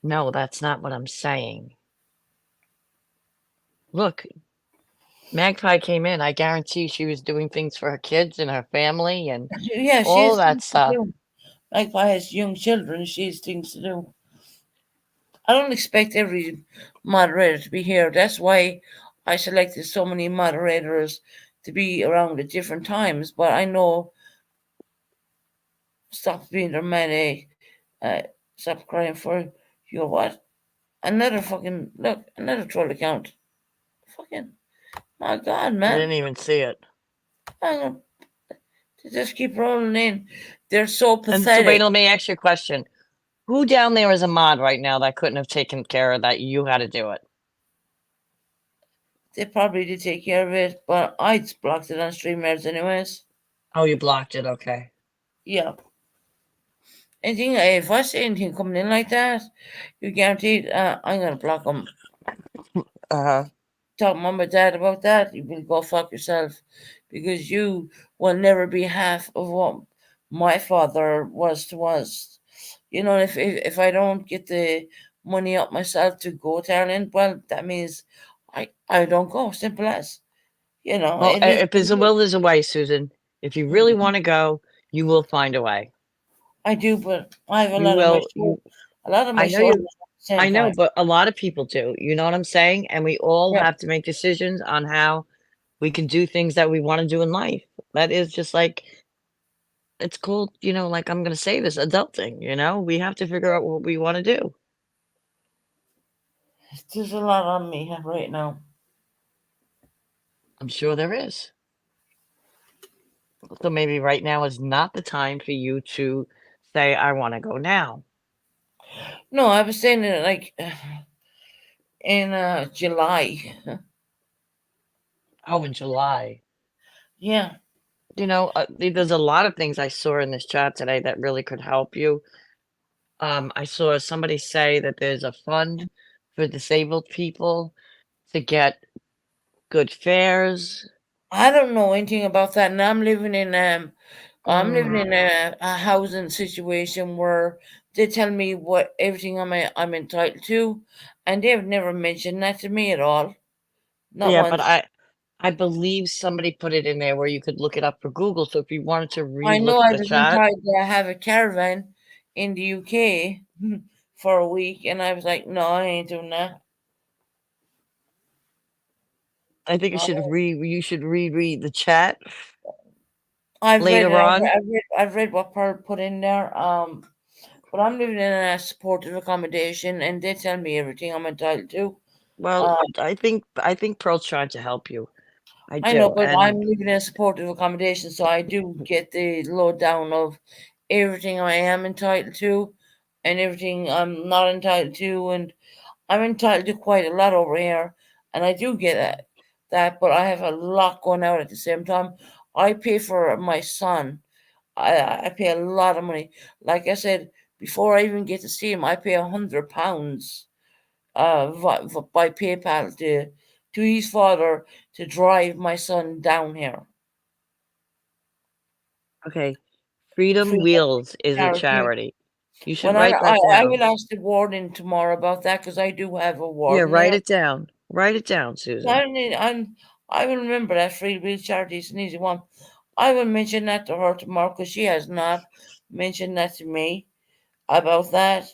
No, that's not what I'm saying. Look, Magpie came in. I guarantee she was doing things for her kids and her family and Yeah, she all has that things to stuff. do. Like, if I has young children, she has things to do. I don't expect every moderator to be here. That's why I selected so many moderators to be around at different times. But I know, stop being dramatic, stop crying for you. What? Another fucking look, another troll account. Fucking my God, I man! didn't even see it. I'm gonna they just keep rolling in. They're so And so wait, pathetic. let me ask you a question. Who down there is a mod right now that couldn't have taken care of that? You had to do it. They probably did take care of it, but I just blocked it on StreamYards anyways. Oh, you blocked it. Okay. Yeah. Anything, if I see anything coming in like that, you guaranteed I'm gonna block them. Uh-huh. Talk mom and dad about that, you will go fuck yourself, because you will never be half of what my father was to us. If I don't get the money up myself to go to Ireland, well, that means I don't go. Simple as. Well, It is. if there's a will, there's a way, Susan. If you really want to go, you will find a way. I do, but I have You will. a lot of I my know shoulders you. at the same I know, time. but a lot of people do. You know what I'm saying? And we all Yep. have to make decisions on how we can do things that we want to do in life. That is just like it's called, like I'm gonna say this adulting, we have to figure out what we want to do. There's a lot on me right now. I'm sure there is. So maybe right now is not the time for you to say, I want to go now. No, I was saying it like in July. Oh, in July. Yeah. There's a lot of things I saw in this chat today that really could help you. I saw somebody say that there's a fund for disabled people to get good fares. I don't know anything about that, and I'm living Mm. in a housing situation where they tell me what everything I'm entitled to, and they've never mentioned that to me at all, not Yeah, but once. I believe somebody put it in there where you could look it up for Google. So if you wanted to I know re-look I the was chat, entitled to have a caravan in the UK for a week, and I was like, no, I ain't doing that. I think you should reread the chat I've read it. later on. I've read what Pearl put in there. But I'm living in a supportive accommodation, and they tell me everything I'm entitled to. Well, Uh, I think Pearl's trying to help you. I I know, do. but I'm And living in a supportive accommodation, so I do get the lowdown of everything I am entitled to, and everything I'm not entitled to, and I'm entitled to quite a lot over here, and I do get that, but I have a lot going out at the same time. I pay for my son. I pay a lot of money. Like I said, before I even get to see him, I pay £100 by PayPal to his father to drive my son down here. okay, Freedom Free Wheels is a charity. charity. You should When write that I down. will ask the warden tomorrow about that because I do have a Yeah, warden write here. it down. Write it down, So Susan. I will remember that free will charity is an easy one. I will mention that to her tomorrow because she has not mentioned that to me about that.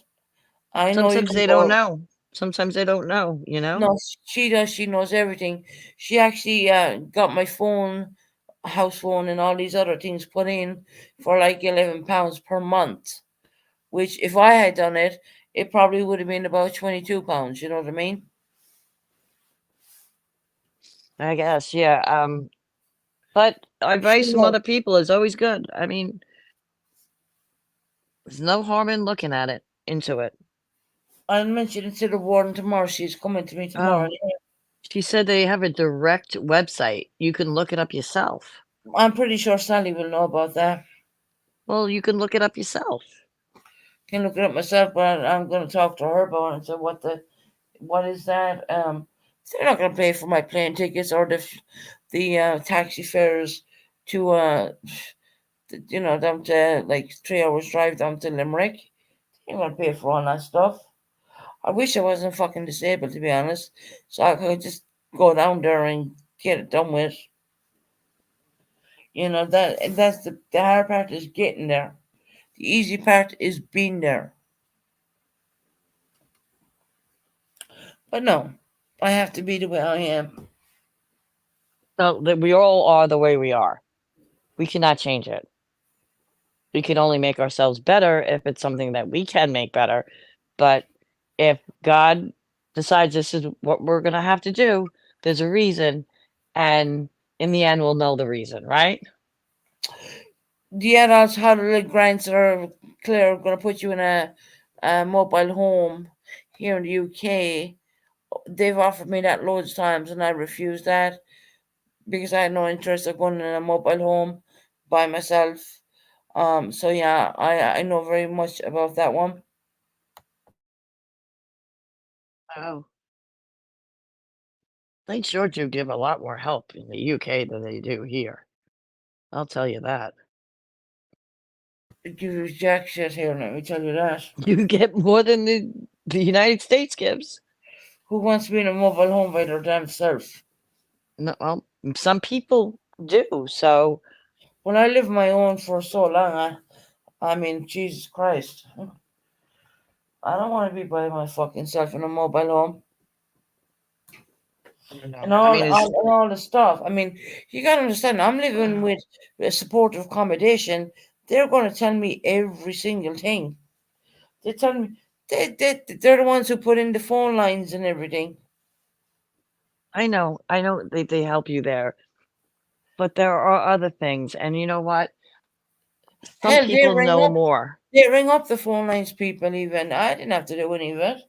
I know you Sometimes can they don't go. know. Sometimes they don't know. No, she does. She knows everything. She actually got my phone, house phone, and all these other things put in for like £11 per month. Which, if I had done it, it probably would have been about £22. You know what I mean? I guess, yeah. But I'm sure advice you from know. other people is always good. I mean, there's no harm in looking at it, into it. I'll mention it to the warden tomorrow. She's coming to me tomorrow. Oh, she said they have a direct website. You can look it up yourself. I'm pretty sure Sally will know about that. Well, you can look it up yourself. Can look it up myself, but I'm going to talk to her about it and say what is that? They're not going to pay for my plane tickets or the taxi fares to down to like 3 hours drive down to Limerick. They ain't going to pay for all that stuff. I wish I wasn't fucking disabled, to be honest, so I could just go down there and get it done with. That's the hard part is getting there. The easy part is being there. But no, I have to be the way I am. So that we all are the way we are. We cannot change it. We can only make ourselves better if it's something that we can make better. But if God decides this is what we're gonna have to do, there's a reason, and in the end, we'll know the reason, right? The adults how the little grants are clear going to put you in a mobile home here in the UK. They've offered me that loads of times, and I refused that because I had no interest of going in a mobile home by myself. So yeah, I know very much about that one. Oh. They sure do give a lot more help in the UK than they do here. I'll tell you that. It gives you jack shit here, let me tell you that. You get more than the United States gives. Who wants to be in a mobile home by their damn self? No, well, some people do. So When I lived my own for so long, I mean, Jesus Christ. I don't want to be by my fucking self in a mobile home. I don't And know. I all, mean, all, is and all the stuff. I mean, you got to understand, I'm living with a supportive accommodation. They're going to tell me every single thing. They tell me, they're the ones who put in the phone lines and everything. I know they help you there, but there are other things, and you know what? Some Hell, people know more. they ring up the phone lines, people, even. I didn't have to do any of it.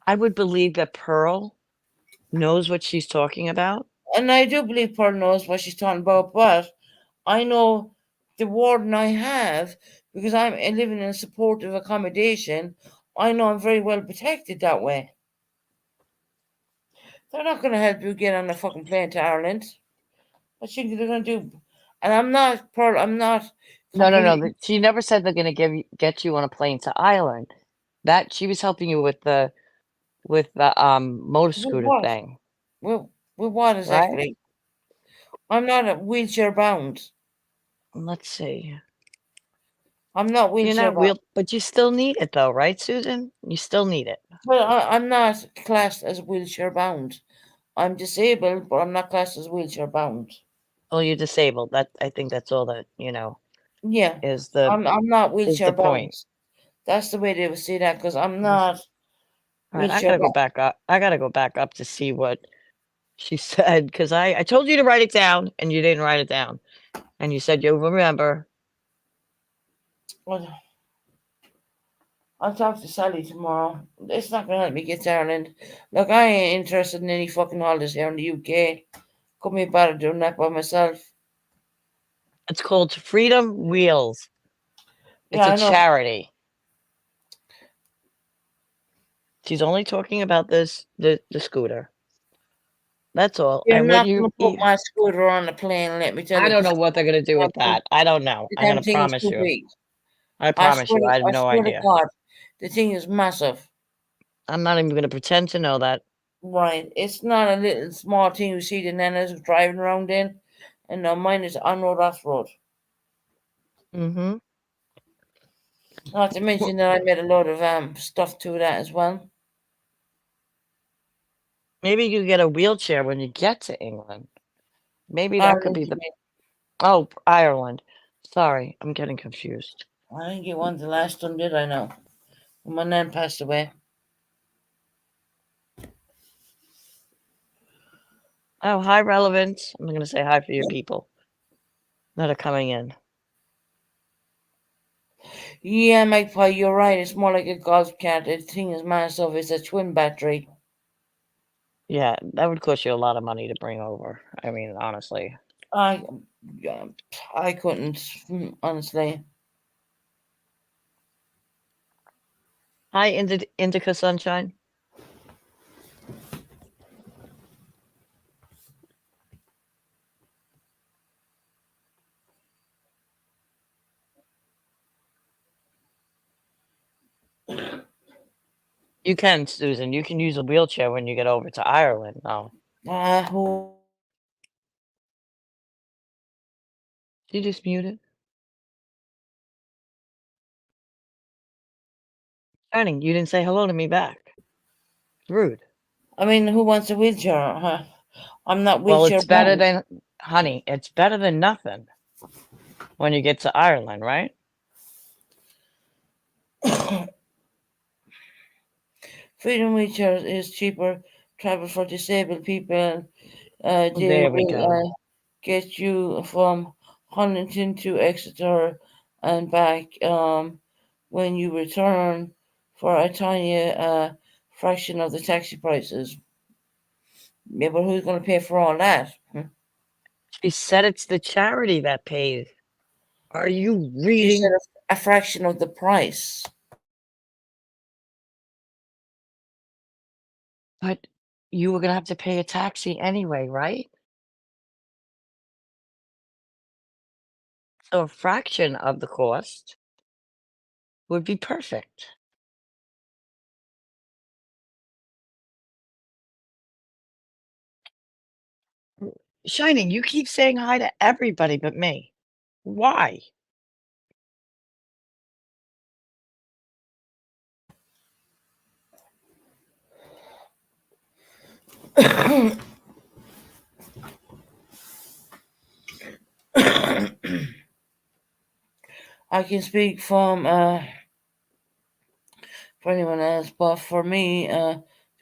I would believe that Pearl knows what she's talking about. And I do believe Pearl knows what she's talking about, but I know the warden I have, because I'm living in a supportive accommodation, I know I'm very well protected that way. They're not going to help you get on a fucking plane to Ireland. What you think they're going to do? And I'm not, Pearl, I'm not No, no, no. completely. She never said they're going to get you on a plane to Ireland. That she was helping you with the motor With scooter what? thing, With, with what right? exactly? I'm not wheelchair bound. Let's see. I'm not You're wheelchair not bound. real, but you still need it though, right, Susan? You still need it. Well, I'm not classed as wheelchair bound. I'm disabled, but I'm not classed as wheelchair bound. Oh, you're disabled. That I think that's all that, Yeah, is the I'm not is wheelchair the bound. point. That's the way they would say that because I'm Yes. not All right, I wheelchair gotta go bound. back up. I gotta go back up to see what she said because I told you to write it down and you didn't write it down. And you said you'll remember. Well, I'll talk to Sally tomorrow. It's not gonna help me get to Ireland. Look, I ain't interested in any fucking holidays here in the UK. Couldn't be bothered doing that by myself. It's called Freedom Wheels. It's Yeah, a I know. charity. She's only talking about the scooter. That's all. You're And when not gonna put you my scooter on a plane, let me tell I you, don't because know what they're gonna do with that. I don't know. the I'm damn gonna thing is promise too you. big. I promise you, I have I no swear to idea. God, the thing is massive. I'm not even gonna pretend to know that. Right. It's not a little small thing you see the nanas driving around in. And no, mine is on road off road. Mhm. Not to mention that I made a load of stuff to that as well. Maybe you get a wheelchair when you get to England. Maybe that could Ireland, be you the mean? Oh, Ireland. Sorry, I'm getting confused. I didn't get one the last time, did I know? When my nan passed away. Oh, hi, relevance. I'm gonna say hi for your people that are coming in. Yeah, Magpie, you're right. It's more like a golf cart. The thing is massive. It's a twin battery. Yeah, that would cost you a lot of money to bring over. I mean, honestly. I, yeah, I couldn't, honestly. Hi, Indica Sunshine. You can, Susan. You can use a wheelchair when you get over to Ireland. No, Who she just muted. Shining, you didn't say hello to me back. Rude. I mean, who wants a wheelchair? Huh? I'm not Well, wheelchair it's better bound. than, honey, it's better than nothing when you get to Ireland, right? Freedom wheelchairs is cheaper travel for disabled people. They There we will go. get you from Huntington to Exeter and back when you return for a tiny fraction of the taxi prices. Yeah, but who's going to pay for all that? She said it's the charity that pays. Are you She said reading? a fraction of the price. But you were gonna have to pay a taxi anyway, right? So a fraction of the cost would be perfect. Shining, you keep saying hi to everybody but me. Why? I can speak from for anyone else, but for me,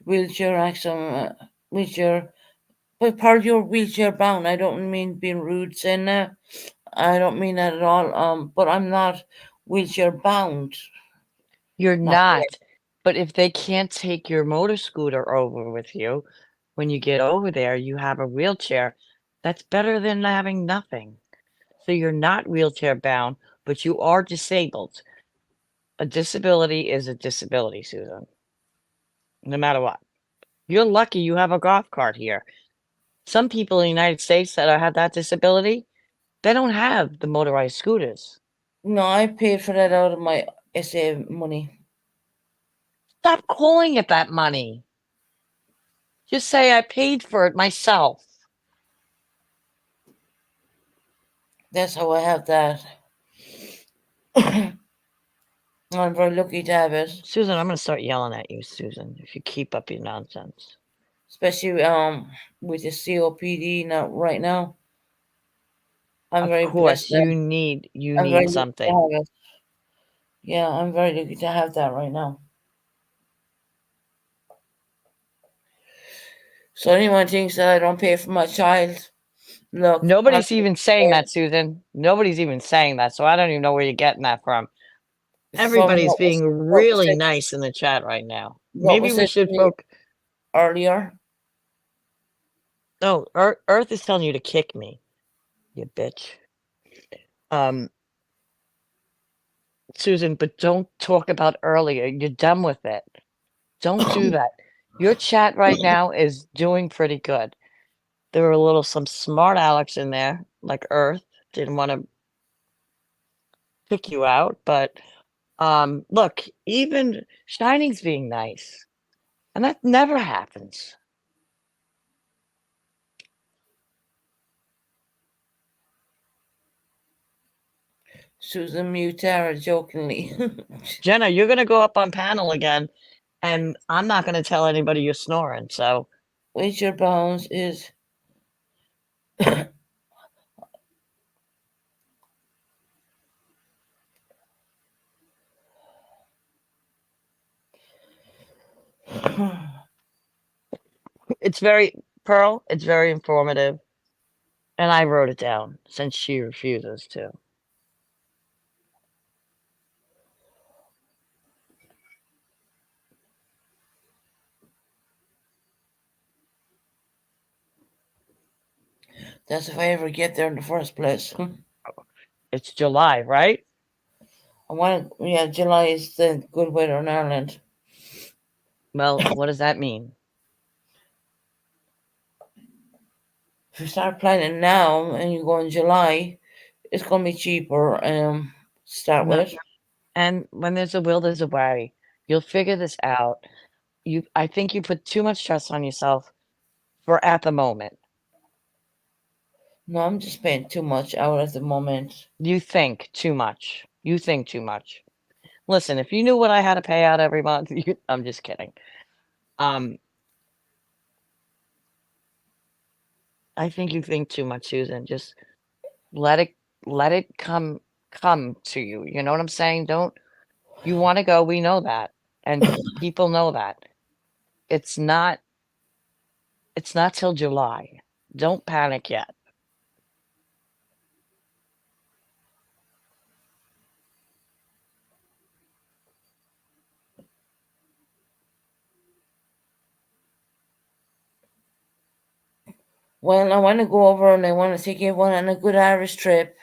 wheelchair accent, wheelchair. But part you're wheelchair bound. I don't mean being rude saying that. I don't mean that at all. But I'm not wheelchair bound. You're Not yet. not. But if they can't take your motor scooter over with you, when you get over there, you have a wheelchair. That's better than having nothing. So you're not wheelchair bound, but you are disabled. A disability is a disability, Susan, no matter what. You're lucky you have a golf cart here. Some people in the United States that have that disability, they don't have the motorized scooters. No, I paid for that out of my SA money. Stop calling it that money. Just say I paid for it myself. That's how I have that. I'm very lucky to have it, Susan, I'm going to start yelling at you, Susan, if you keep up your nonsense. especially with the COPD now. Right now, I'm Of very blessed. course, you I'm very need lucky to something. have it. Yeah, I'm very lucky to have that right now. So anyone thinks that I don't pay for my child, look, I Nobody's even saying that, Susan. Nobody's even saying that, so I don't even know where you're getting that from. from Everybody's being what was really said, nice in the chat right now. what Maybe was we said to should me focus. earlier. No, Earth is telling you to kick me, you bitch. Um, Susan, but don't talk about earlier. You're done with it. Don't do that. Your chat right now is doing pretty good. There were some smart Alex in there, like Earth. Didn't want to pick you out, but look, even Shining's being nice. And that never happens. Susan Mutara jokingly. Jenna, you're gonna go up on panel again, and I'm not gonna tell anybody you're snoring, so Wheelchair Bounds is it's very Pearl, it's very informative, and I wrote it down since she refuses to. That's if I ever get there in the first place. It's July, right? I want to, yeah, July is the good weather in Ireland. Well, what does that mean? If you start planning now and you go in July, it's going to be cheaper to start No. with. And when there's a will, there's a way. You'll figure this out. I think you put too much stress on yourself for at the moment. No, I'm just paying too much out at the moment. You think too much. You think too much. Listen, if you knew what I had to pay out every month, I'm just kidding. Um, I think you think too much, Susan. Just let it let it come to you. You know what I'm saying? Don't you want to go? We know that. And people know that. It's not it's not till July. Don't panic yet. Well, I want to go over and I want to take everyone on a good Irish trip.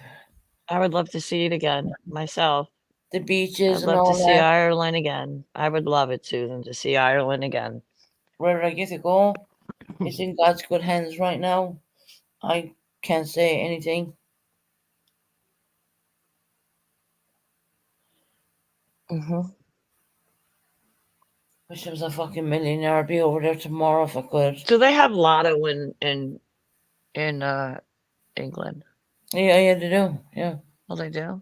I would love to see it again myself. The I'd beaches and love to all see that. Ireland again. I would love it, Susan, to see Ireland again. Where I get to go, it's in God's good hands right now. I can't say anything. Hmm. Wish I was a fucking millionaire. I'd be over there tomorrow if I could. Do they have lotto in England? Yeah, yeah, they do. Yeah. Well, they do.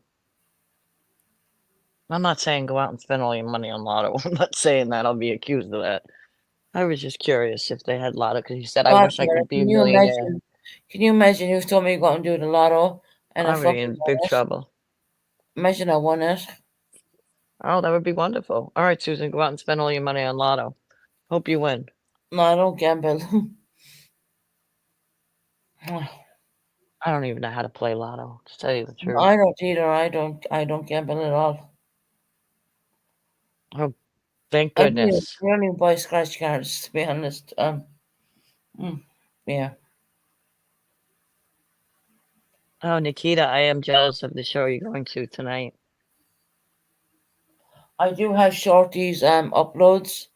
I'm not saying go out and spend all your money on lotto. I'm not saying that. I'll be accused of that. I was just curious if they had lotto because you said I God, wish I Mary, could be a can you millionaire. imagine? Can you imagine you told me to go out and do the lotto and I I would be fucking in won big it? trouble. Imagine I won it. Oh, that would be wonderful. All right, Susan, go out and spend all your money on lotto. Hope you win. No, I don't gamble. I don't even know how to play lotto, to tell you the truth. I don't either. I don't gamble at all. Oh, thank I do goodness. really buy scratch cards to be honest. Mm, yeah. Oh, Nikita, I am jealous of the show you're going to tonight. I do have Shorty's uploads.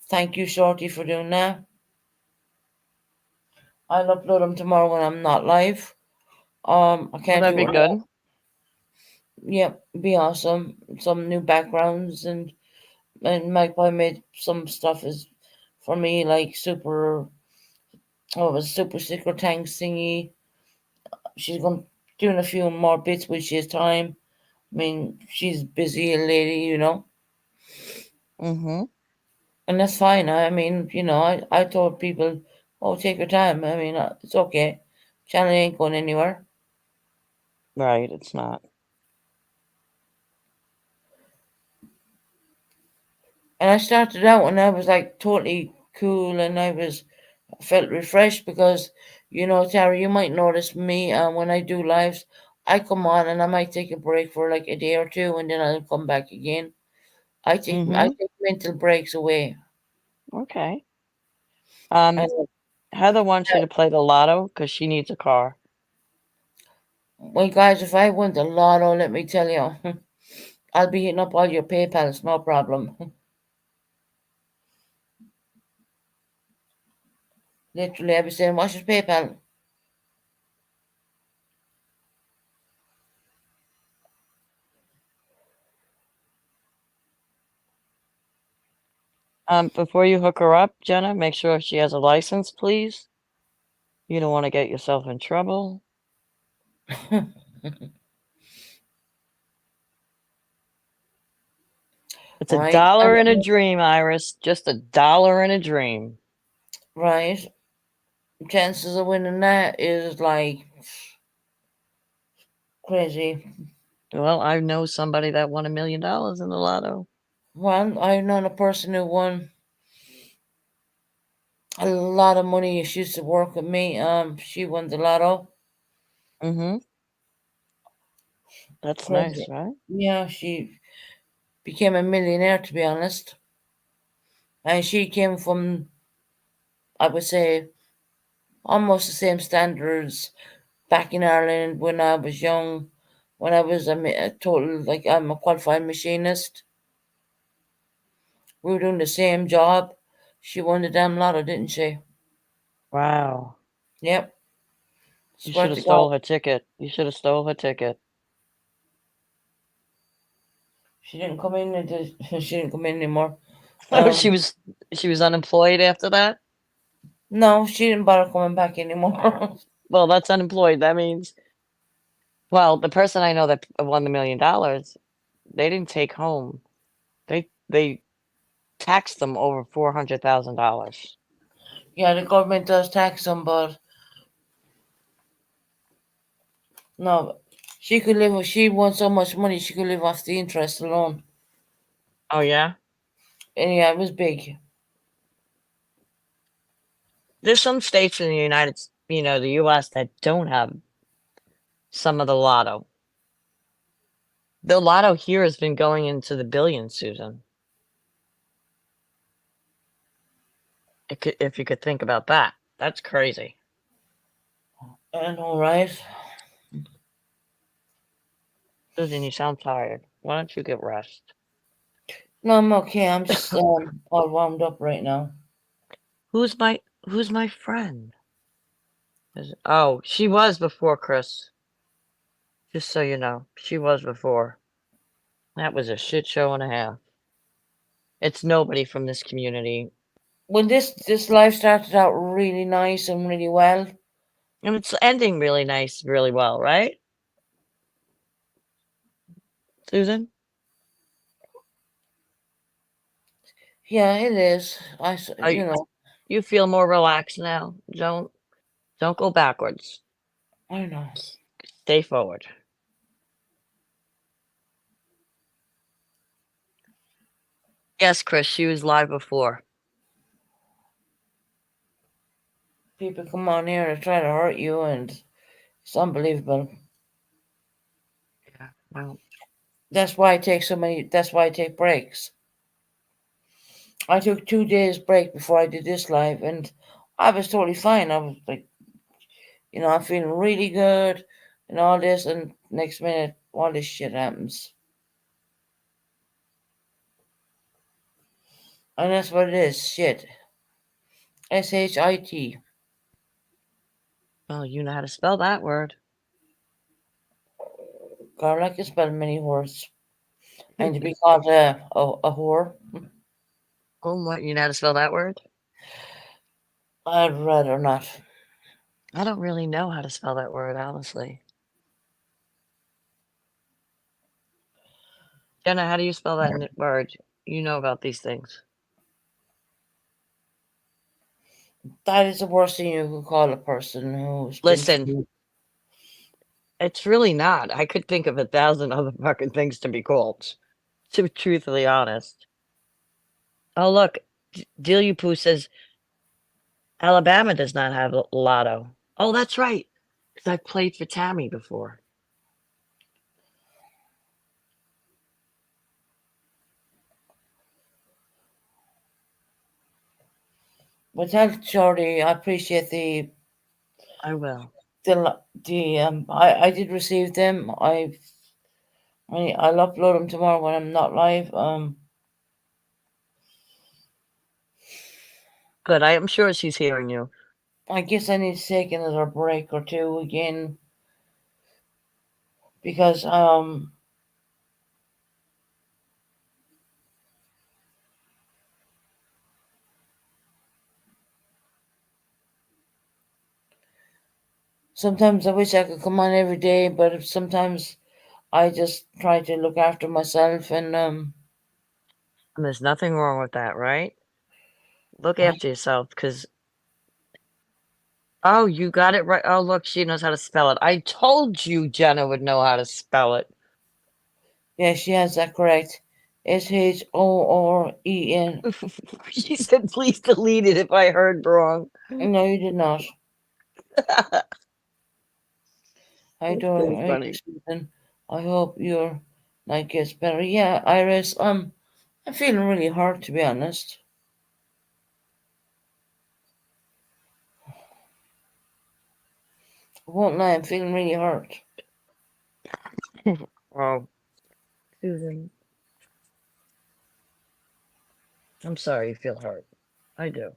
Thank you, Shorty, for doing that. I'll upload them tomorrow when I'm not live. I Well, can't that'd do be it now. good. Yep, be awesome. Some new backgrounds and Magpie made some stuff is for me like super. Oh, it was super secret tank thingy. She's going doing a few more bits when she has time. I mean, she's busy lady, Mm-hmm. and that's fine. I mean, I told people, oh, take your time. I mean, it's okay. Channel ain't going anywhere. Right, it's not. And I started out and I was like totally cool and felt refreshed because, Tara, you might notice me when I do lives, I come on and I might take a break for like a day or two and then I'll come back again. I Mm-hmm. take mental breaks away. Okay. And Heather wants you to play the lotto because she needs a car. well, guys, if I win the lotto, let me tell you, I'll be hitting up all your PayPal's, no problem. Literally, I'll be saying, what's your PayPal? Before you hook her up, Jenna, make sure she has a license, please. You don't want to get yourself in trouble. It's a Right? dollar in a dream, Iris. Just a dollar in a dream. Right. Chances of winning that is like crazy. Well, I know somebody that won $1 million in the lotto. Well, I know a person who won a lot of money. She used to work with me. She won the lotto. Mm-hmm. That's nice, Crazy. right? Yeah, she became a millionaire, to be honest. And she came from, I would say, almost the same standards back in Ireland when I was young. When I was a total, like, I'm a qualified machinist. We were doing the same job. She won the damn lotto, didn't she? Wow. Yep. You Swear should have to God. stole her ticket. You should have stole her ticket. She didn't come in. She didn't come in anymore. Oh, Um, she was unemployed after that? no, she didn't bother coming back anymore. Well, that's unemployed. That means well, the person I know that won the $1,000,000, they didn't take home. They taxed them over $400,000. Yeah, the government does tax them, but no, she could live. She won so much money, she could live off the interest alone. Oh yeah? And yeah, it was big. There's some states in the the US that don't have some of the lotto. The lotto here has been going into the billions, Susan. If you could think about that. That's crazy. I know, right? Susan, you sound tired. Why don't you get rest? No, I'm okay. I'm just all warmed up right now. Who's my friend? Oh, she was before Chris. Just so you know, she was before. That was a shit show and a half. It's nobody from this community, When this life started out really nice and really well, and it's ending really nice, really well, right, Susan? yeah, it is. Are You know, you feel more relaxed now? Don't go backwards. I know. Stay forward. Yes, Chris, she was live before. People come on here to try to hurt you, and it's unbelievable. Yeah, well, That's why I take so many. That's why I take breaks. I took 2 days break before I did this live, and I was totally fine. I was like, I'm feeling really good, and all this, and next minute, all this shit happens, and that's what it is. Shit. SHIT. well, you know how to spell that word. Girl, I can spell many words, and to be called a whore, Oh, what? You know how to spell that word? I'd rather not. I don't really know how to spell that word, honestly. Jenna, how do you spell that word? You know about these things. That is the worst thing you could call a person who's been Listen, through. it's really not. I could think of 1,000 other fucking things to be called, to be truthfully honest. Oh, look, Delia Poo says Alabama does not have lotto. Oh, that's right, because I played for Tammy before. But tell Shorty, I appreciate I will. I did receive them. I'll upload them tomorrow when I'm not live. Good, I am sure she's hearing you. I guess I need to take another break or two again because sometimes I wish I could come on every day, but sometimes I just try to look after myself and And there's nothing wrong with that, right? Look I, after yourself, because oh, you got it right. Oh, look, she knows how to spell it. I told you Jenna would know how to spell it. yeah, she has that correct. Shoren. She said, please delete it if I heard wrong. No, you did not. I That's don't. pretty funny. Susan. I hope your night gets better. Yeah, Iris. I'm feeling really hurt to be honest. I won't lie. I'm feeling really hurt. Oh, Susan, I'm sorry you feel hurt. I do.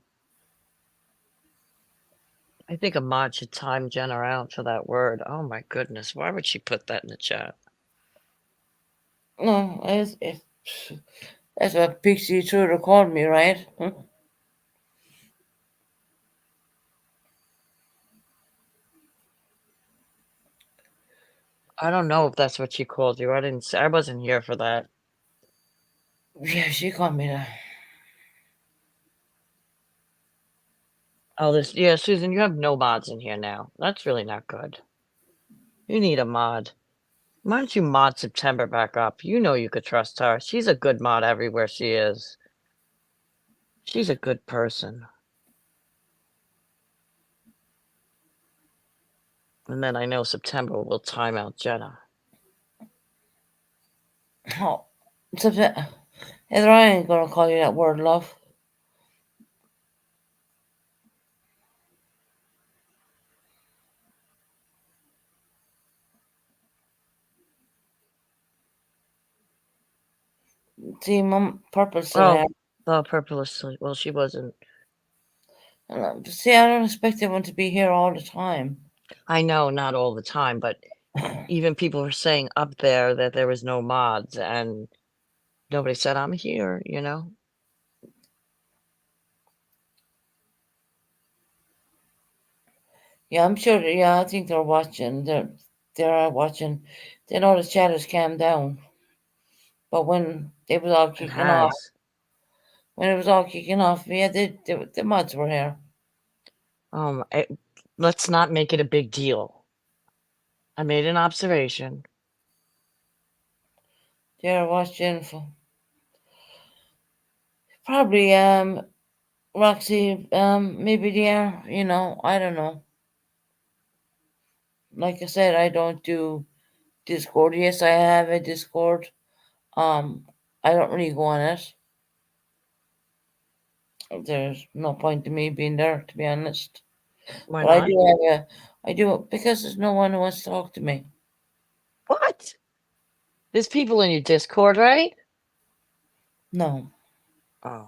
I think a mod should time Jenna out for that word. Oh my goodness, why would she put that in the chat? No, that's what Pixie Intruder called me, right? Huh? I don't know if that's what she called you. I wasn't here for that. Yeah, she called me that. Oh, yeah, Susan, you have no mods in here now. That's really not good. You need a mod. Why don't you mod September back up? You know you could trust her. She's a good mod everywhere she is. She's a good person. And then I know September will time out Jenna. Oh, Heather, I ain't gonna call you that word, love. See, Mum, Purple still Oh, here. Purple is asleep. Well, she wasn't. See, I don't expect everyone to be here all the time. I know, not all the time, but even people were saying up there that there was no mods, and nobody said, I'm here, you know? Yeah, I'm sure. Yeah, I think they're watching. They're watching. They know the chat has calmed down. But It has. when it was all kicking off, yeah, the mods were here. It, let's not make it a big deal. I made an observation. They're watching for probably Roxy, maybe they are, I don't know. Like I said, I don't do Discord. Yes, I have a Discord. Um, I don't really go on it. There's no point to me being there, to be honest. Why But I not? do have I do because there's no one who wants to talk to me. What? There's people in your Discord, right? No, Oh,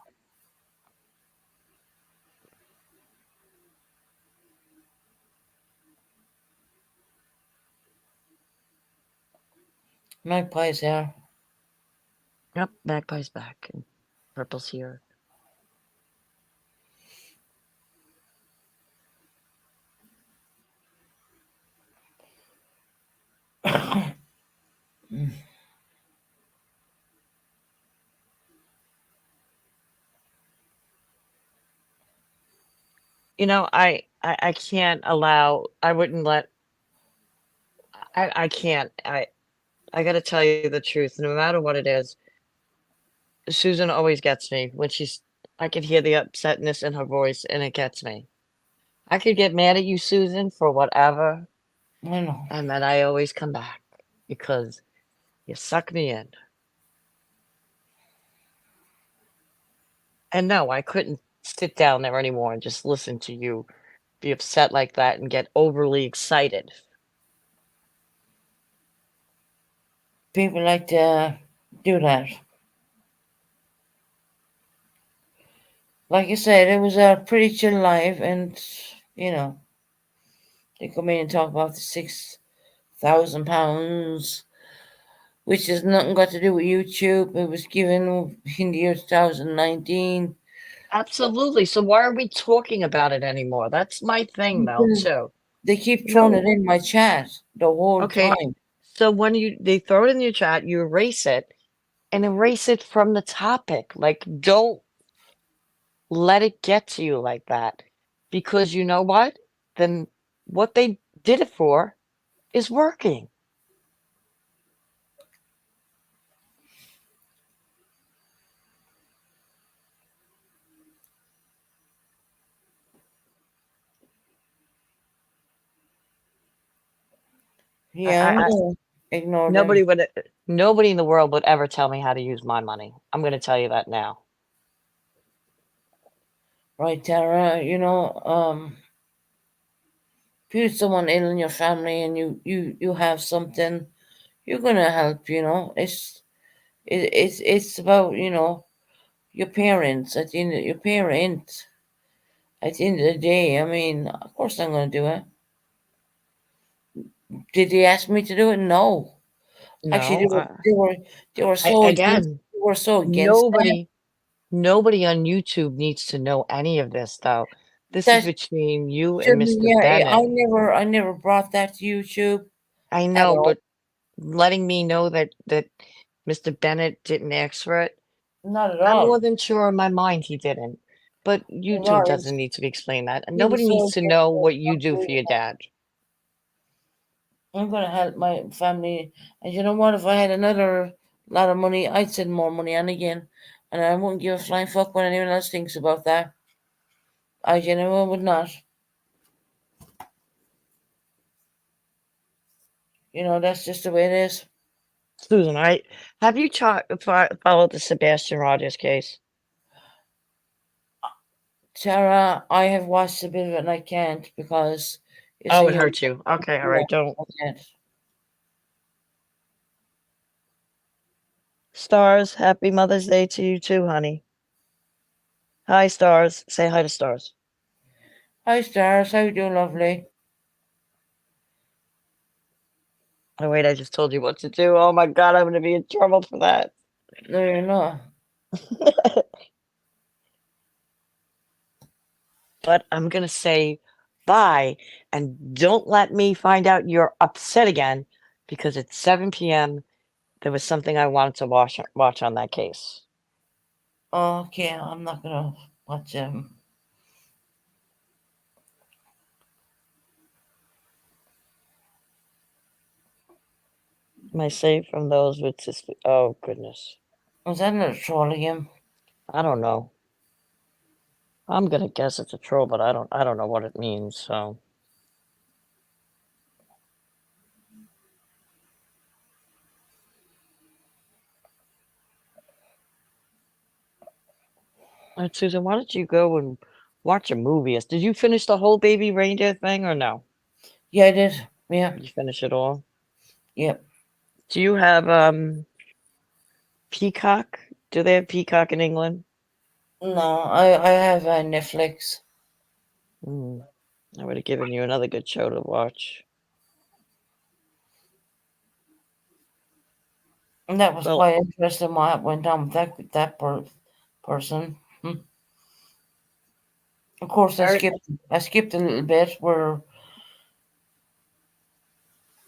Magpie's here. yep, Magpie's back, and Purple's here. You know, I can't allow, I wouldn't let, I can't, I gotta tell you the truth, no matter what it is, Susan always gets me when I could hear the upsetness in her voice and it gets me. I could get mad at you, Susan, for whatever, I know. and then I always come back because you suck me in. And no, I couldn't sit down there anymore and just listen to you be upset like that and get overly excited. People like to do that. Like I said, it was a pretty chill live, and you know, they come in and talk about the £6,000, which has nothing got to do with YouTube. It was given in the year 2019. Absolutely. So why are we talking about it anymore? That's my thing, Mel, Because too. they keep throwing it No. in my chat the whole Okay. time. So when they throw it in your chat, you erase it and erase it from the topic. Like, don't let it get to you like that. Because you know what? Then what they did it for is working. Yeah, I'm I gonna ignore them. nobody would nobody in the world would ever tell me how to use my money. I'm gonna tell you that now. Right, Tara? If you're someone ill in your family and you have something, you're gonna help. It's about your parents. At the end of your parent. At the end of the day, I mean, of course I'm gonna do it. Did they ask me to do it? No. Actually, No, they were I so against. again, They were so against that. nobody nobody on YouTube needs to know any of this though. This is That between you and shouldn't. Mr. Yeah, Bennett. I never brought that to YouTube I at know, all. but letting me know that Mr. Bennett didn't ask for it, Not at I'm all. more than sure in my mind he didn't. But He YouTube was. doesn't need to be explained that, and He was nobody so needs to against know it. what you I'm do for doing your it. dad. I'm gonna help my family. And you know what? If I had another lot of money, I'd send more money on again, and I wouldn't give a flying fuck what anyone else thinks about that. I genuinely would not. That's just the way it is. Susan, have you followed the Sebastian Rogers case? Tara, I have watched a bit of it and I can't because it's a Oh, it human. hurts you. Okay, all Yeah, right, don't. I can't. Stars, happy Mother's Day to you too, honey. Hi, Stars. Say hi to Stars. Hi, Stars. How you doing, lovely? Oh, wait, I just told you what to do. Oh my God, I'm going to be in trouble for that. No, you're not. But I'm going to say bye and don't let me find out you're upset again because it's 7 p.m. There was something I wanted to watch on that case. Okay, I'm not gonna watch him. Am I safe from those with oh goodness. Was that another troll again? I don't know. I'm gonna guess it's a troll, but I don't know what it means, so Susan, why don't you go and watch a movie? Did you finish the whole baby reindeer thing or no? Yeah, I did. Yeah, You finish it all? yep. Do you have Peacock? Do they have Peacock in England? No, I have Netflix. Hmm. I would have given you another good show to watch. And that was Well, quite interesting what went on with that person. Of course, Eric, I skipped a little bit where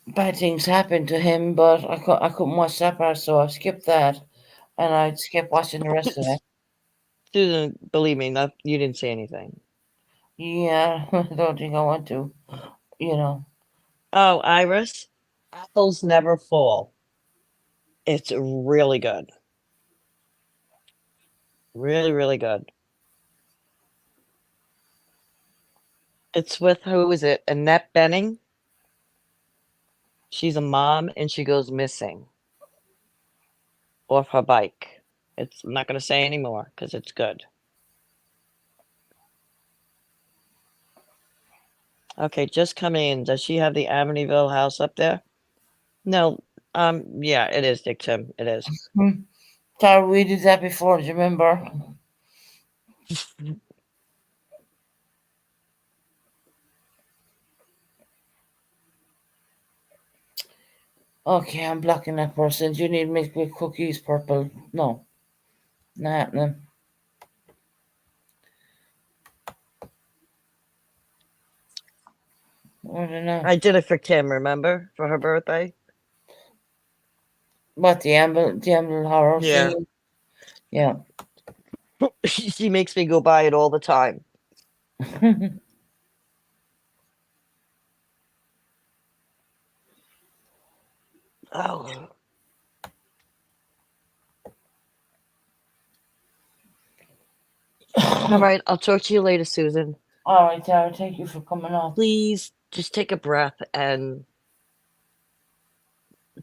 bad things happened to him, but I couldn't watch that part, so I skipped that, and I skipped watching the rest of it. Susan, believe me, not, you didn't say anything. Yeah, I don't think I want to. You know. Oh, Iris, apples never fall. It's really good. Really, really good. It's with, who is it? Annette Benning. She's a mom and she goes missing off her bike. I'm not going to say anymore because it's good. Okay, just come in. Does she have the Amityville house up there? No. Yeah, it is, Dick Tim. It is. Hmm. Tara, we did that before. Do you remember? Okay, I'm blocking that person. Do you need milk with cookies, purple? No, not happening. I don't know. I did it for Kim, remember? For her birthday? What the amble horror Yeah. thing? Yeah. She makes me go buy it all the time. Oh. All right, I'll talk to you later, Susan. All right, Tara. Thank you for coming on. Please just take a breath and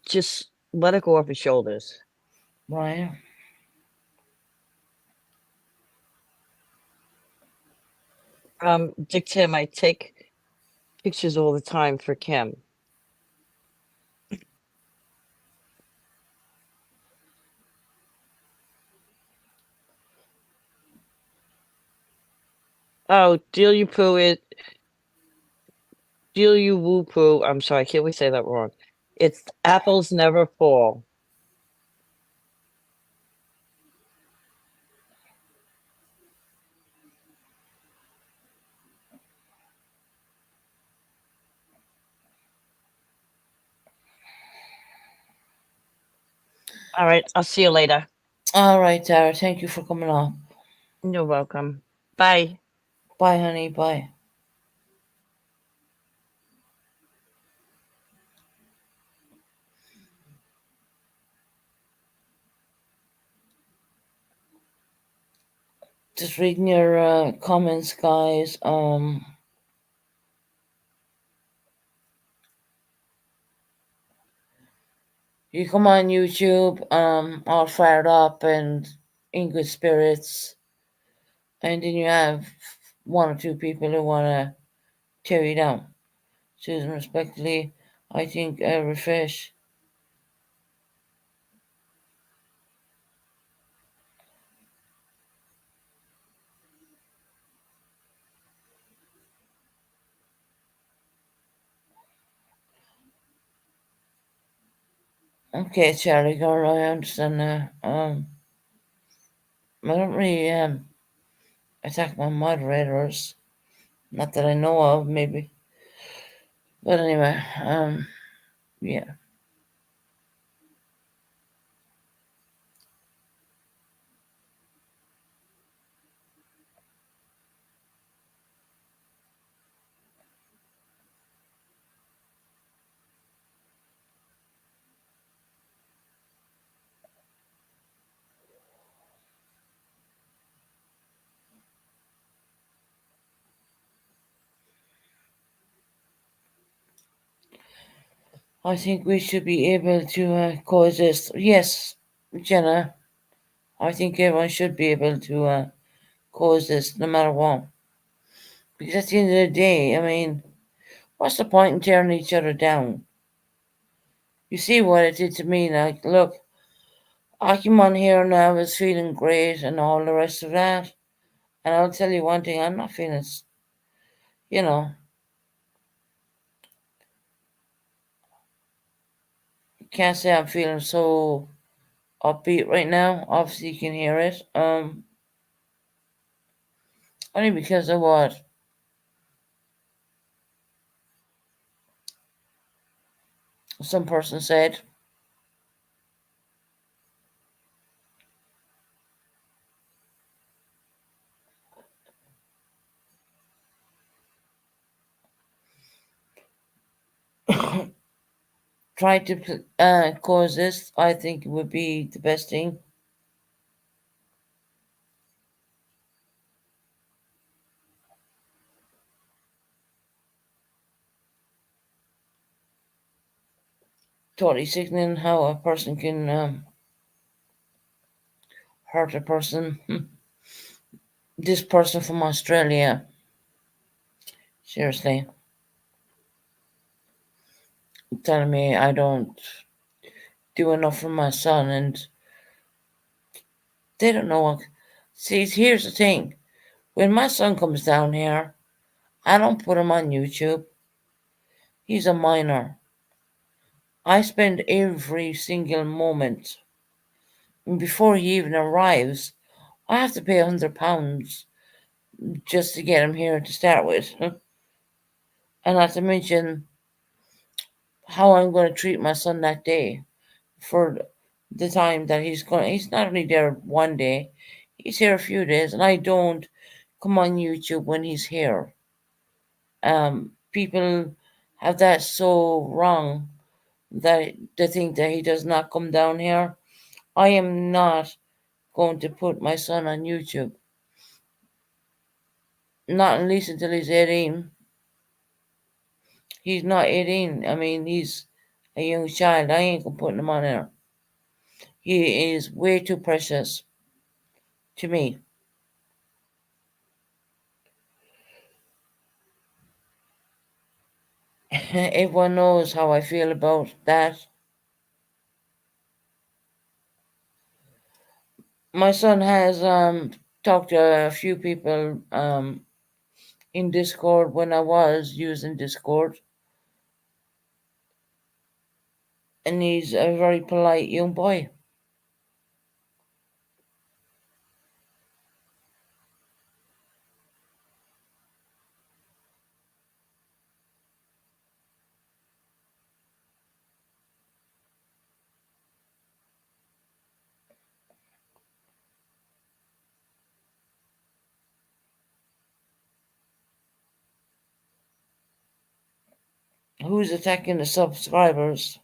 just let it go off his shoulders. Right. Dick Tim, I take pictures all the time for Kim. Oh, deal you woo poo. I'm sorry, I can't we say that wrong. It's apples never fall. All right, I'll see you later. All right, Tara. Thank you for coming on. You're welcome. Bye. Bye, honey. Bye. Just reading your comments, guys. You come on YouTube, all fired up and in good spirits, and then you have one or two people who want to tear you down. Susan, respectfully, I think refresh. Okay, Charlie girl, I understand that. I don't really attack my moderators, not that I know of, maybe. But anyway, yeah. I think we should be able to coexist. Yes, Jenna, I think everyone should be able to coexist no matter what. Because at the end of the day, I mean, what's the point in tearing each other down? You see what it did to me. Like, look, I came on here and I was feeling great and all the rest of that. And I'll tell you one thing, I'm not feeling, you know, can't say I'm feeling so upbeat right now. Obviously, you can hear it. Only because of what some person said. Try to coexist. I think it would be the best thing. Totally sickening how a person can hurt a person. This person from Australia, seriously, telling me I don't do enough for my son, and they don't know what. See, here's the thing: when my son comes down here, I don't put him on YouTube. He's a minor. I spend every single moment, and before he even arrives, I have to pay £100 just to get him here to start with, and not to mention how I'm going to treat my son that day for the time that he's going. He's not only there one day; he's here a few days, and I don't come on YouTube when he's here. People have that so wrong that they think that he does not come down here. I am not going to put my son on YouTube. Not at least until he's 18. He's not 18. I mean, he's a young child. I ain't gonna put him on there. He is way too precious to me. Everyone knows how I feel about that. My son has talked to a few people in Discord when I was using Discord, and he's a very polite young boy. Who's attacking the subscribers?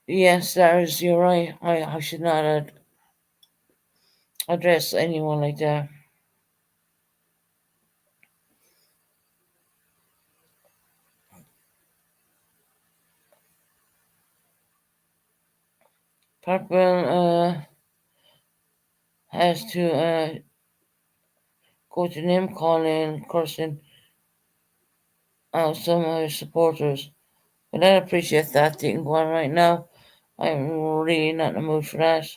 Yes, there's, you're right. I should not address anyone like that. Purple has to go to name calling, cursing out some of his supporters. But I appreciate that. You can go on right now. I'm really not in the mood for that.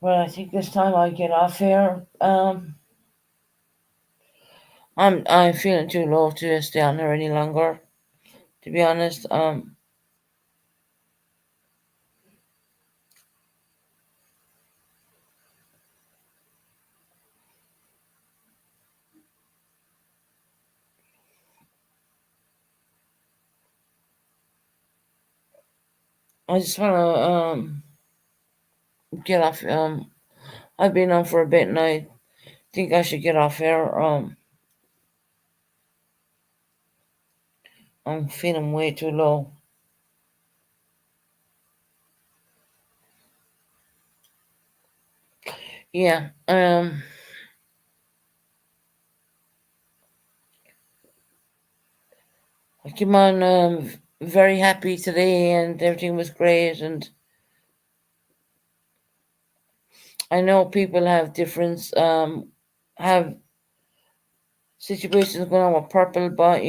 But I think this time I get off here. I'm feeling too low to stay on here any longer. To be honest, I just wanna get off. I've been on for a bit, and I think I should get off here. I'm feeling way too low. Yeah. I came on very happy today, and everything was great. And I know people have different have situations going on with purple, but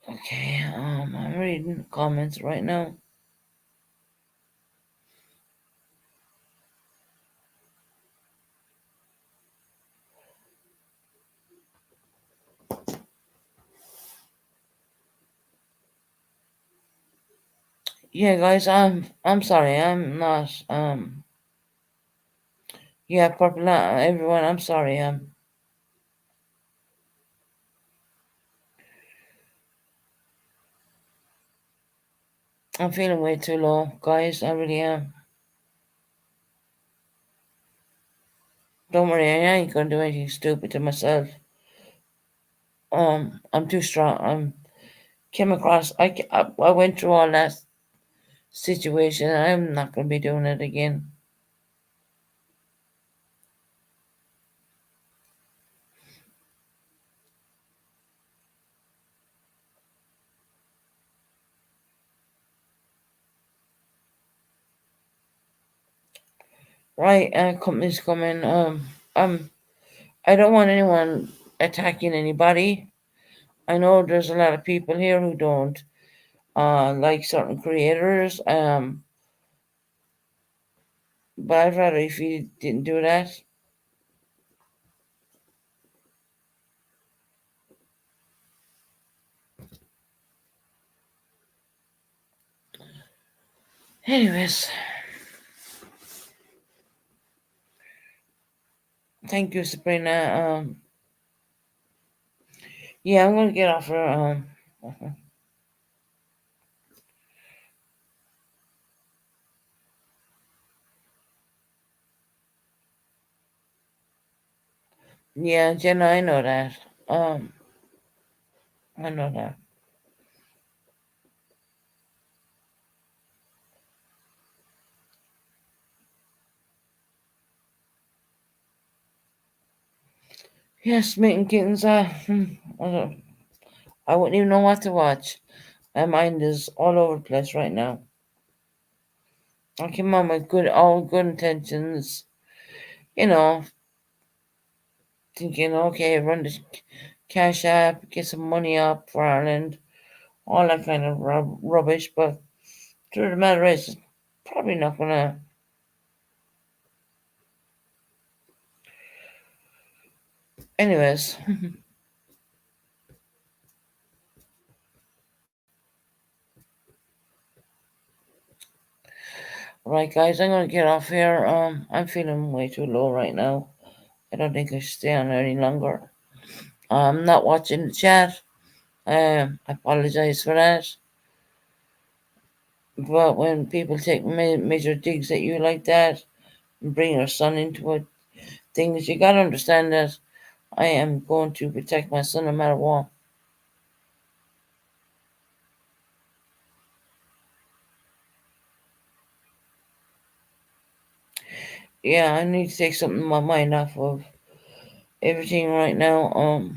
okay. I'm reading comments right now. Yeah, guys, I'm sorry. I'm not yeah, purple. Everyone, I'm sorry. I'm feeling way too low, guys. I really am. Don't worry, I ain't gonna do anything stupid to myself. I'm too strong. Came across. I went through all that situation. I'm not gonna be doing it again. Right? Company's coming. Um, I don't want anyone attacking anybody. I know there's a lot of people here who don't like certain creators. But I'd rather if you didn't do that. Anyways, Thank you, Sabrina. Yeah, I'm gonna get off her. Yeah, Jenna, I know that. Um, I know that. Yes, meeting kittens. I don't. I wouldn't even know what to watch. My mind is all over the place right now. I came on with all good intentions. You know, thinking, okay, run this cash app, get some money up for Ireland, all that kind of rubbish. But truth of the matter is, it's probably not gonna. Anyways, right, guys, I'm gonna get off here. I'm feeling way too low right now. I don't think I should stay on any longer. I'm not watching the chat. I apologize for that. But when people take major digs at you like that and bring your son into it, things you gotta understand that I am going to protect my son no matter what. Yeah, I need to take something my mind off of everything right now.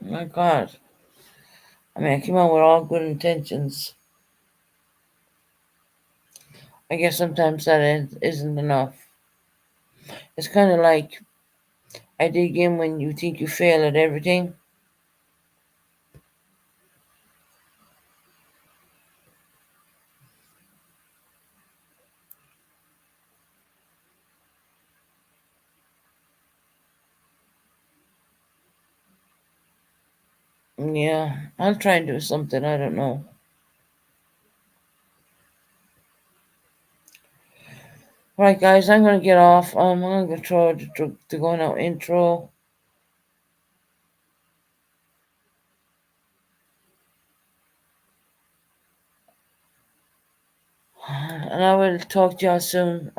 My God, I mean, I came out with all good intentions. I guess sometimes that isn't enough. It's kind of like I dig in when you think you fail at everything. Yeah, I'll try and do something. I don't know. Right, guys, I'm gonna get off. I'm gonna try to go now intro, and I will talk to y'all soon.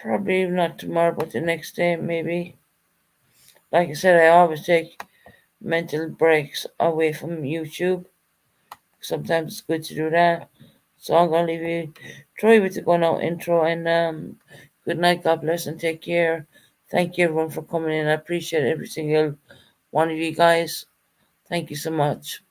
Probably not tomorrow, but the next day maybe. Like I said, I always take mental breaks away from YouTube. Sometimes it's good to do that. So I'm gonna leave you, Troy, with the go now intro, and good night. God bless and take care. Thank you everyone for coming in. I appreciate every single one of you guys. Thank you so much.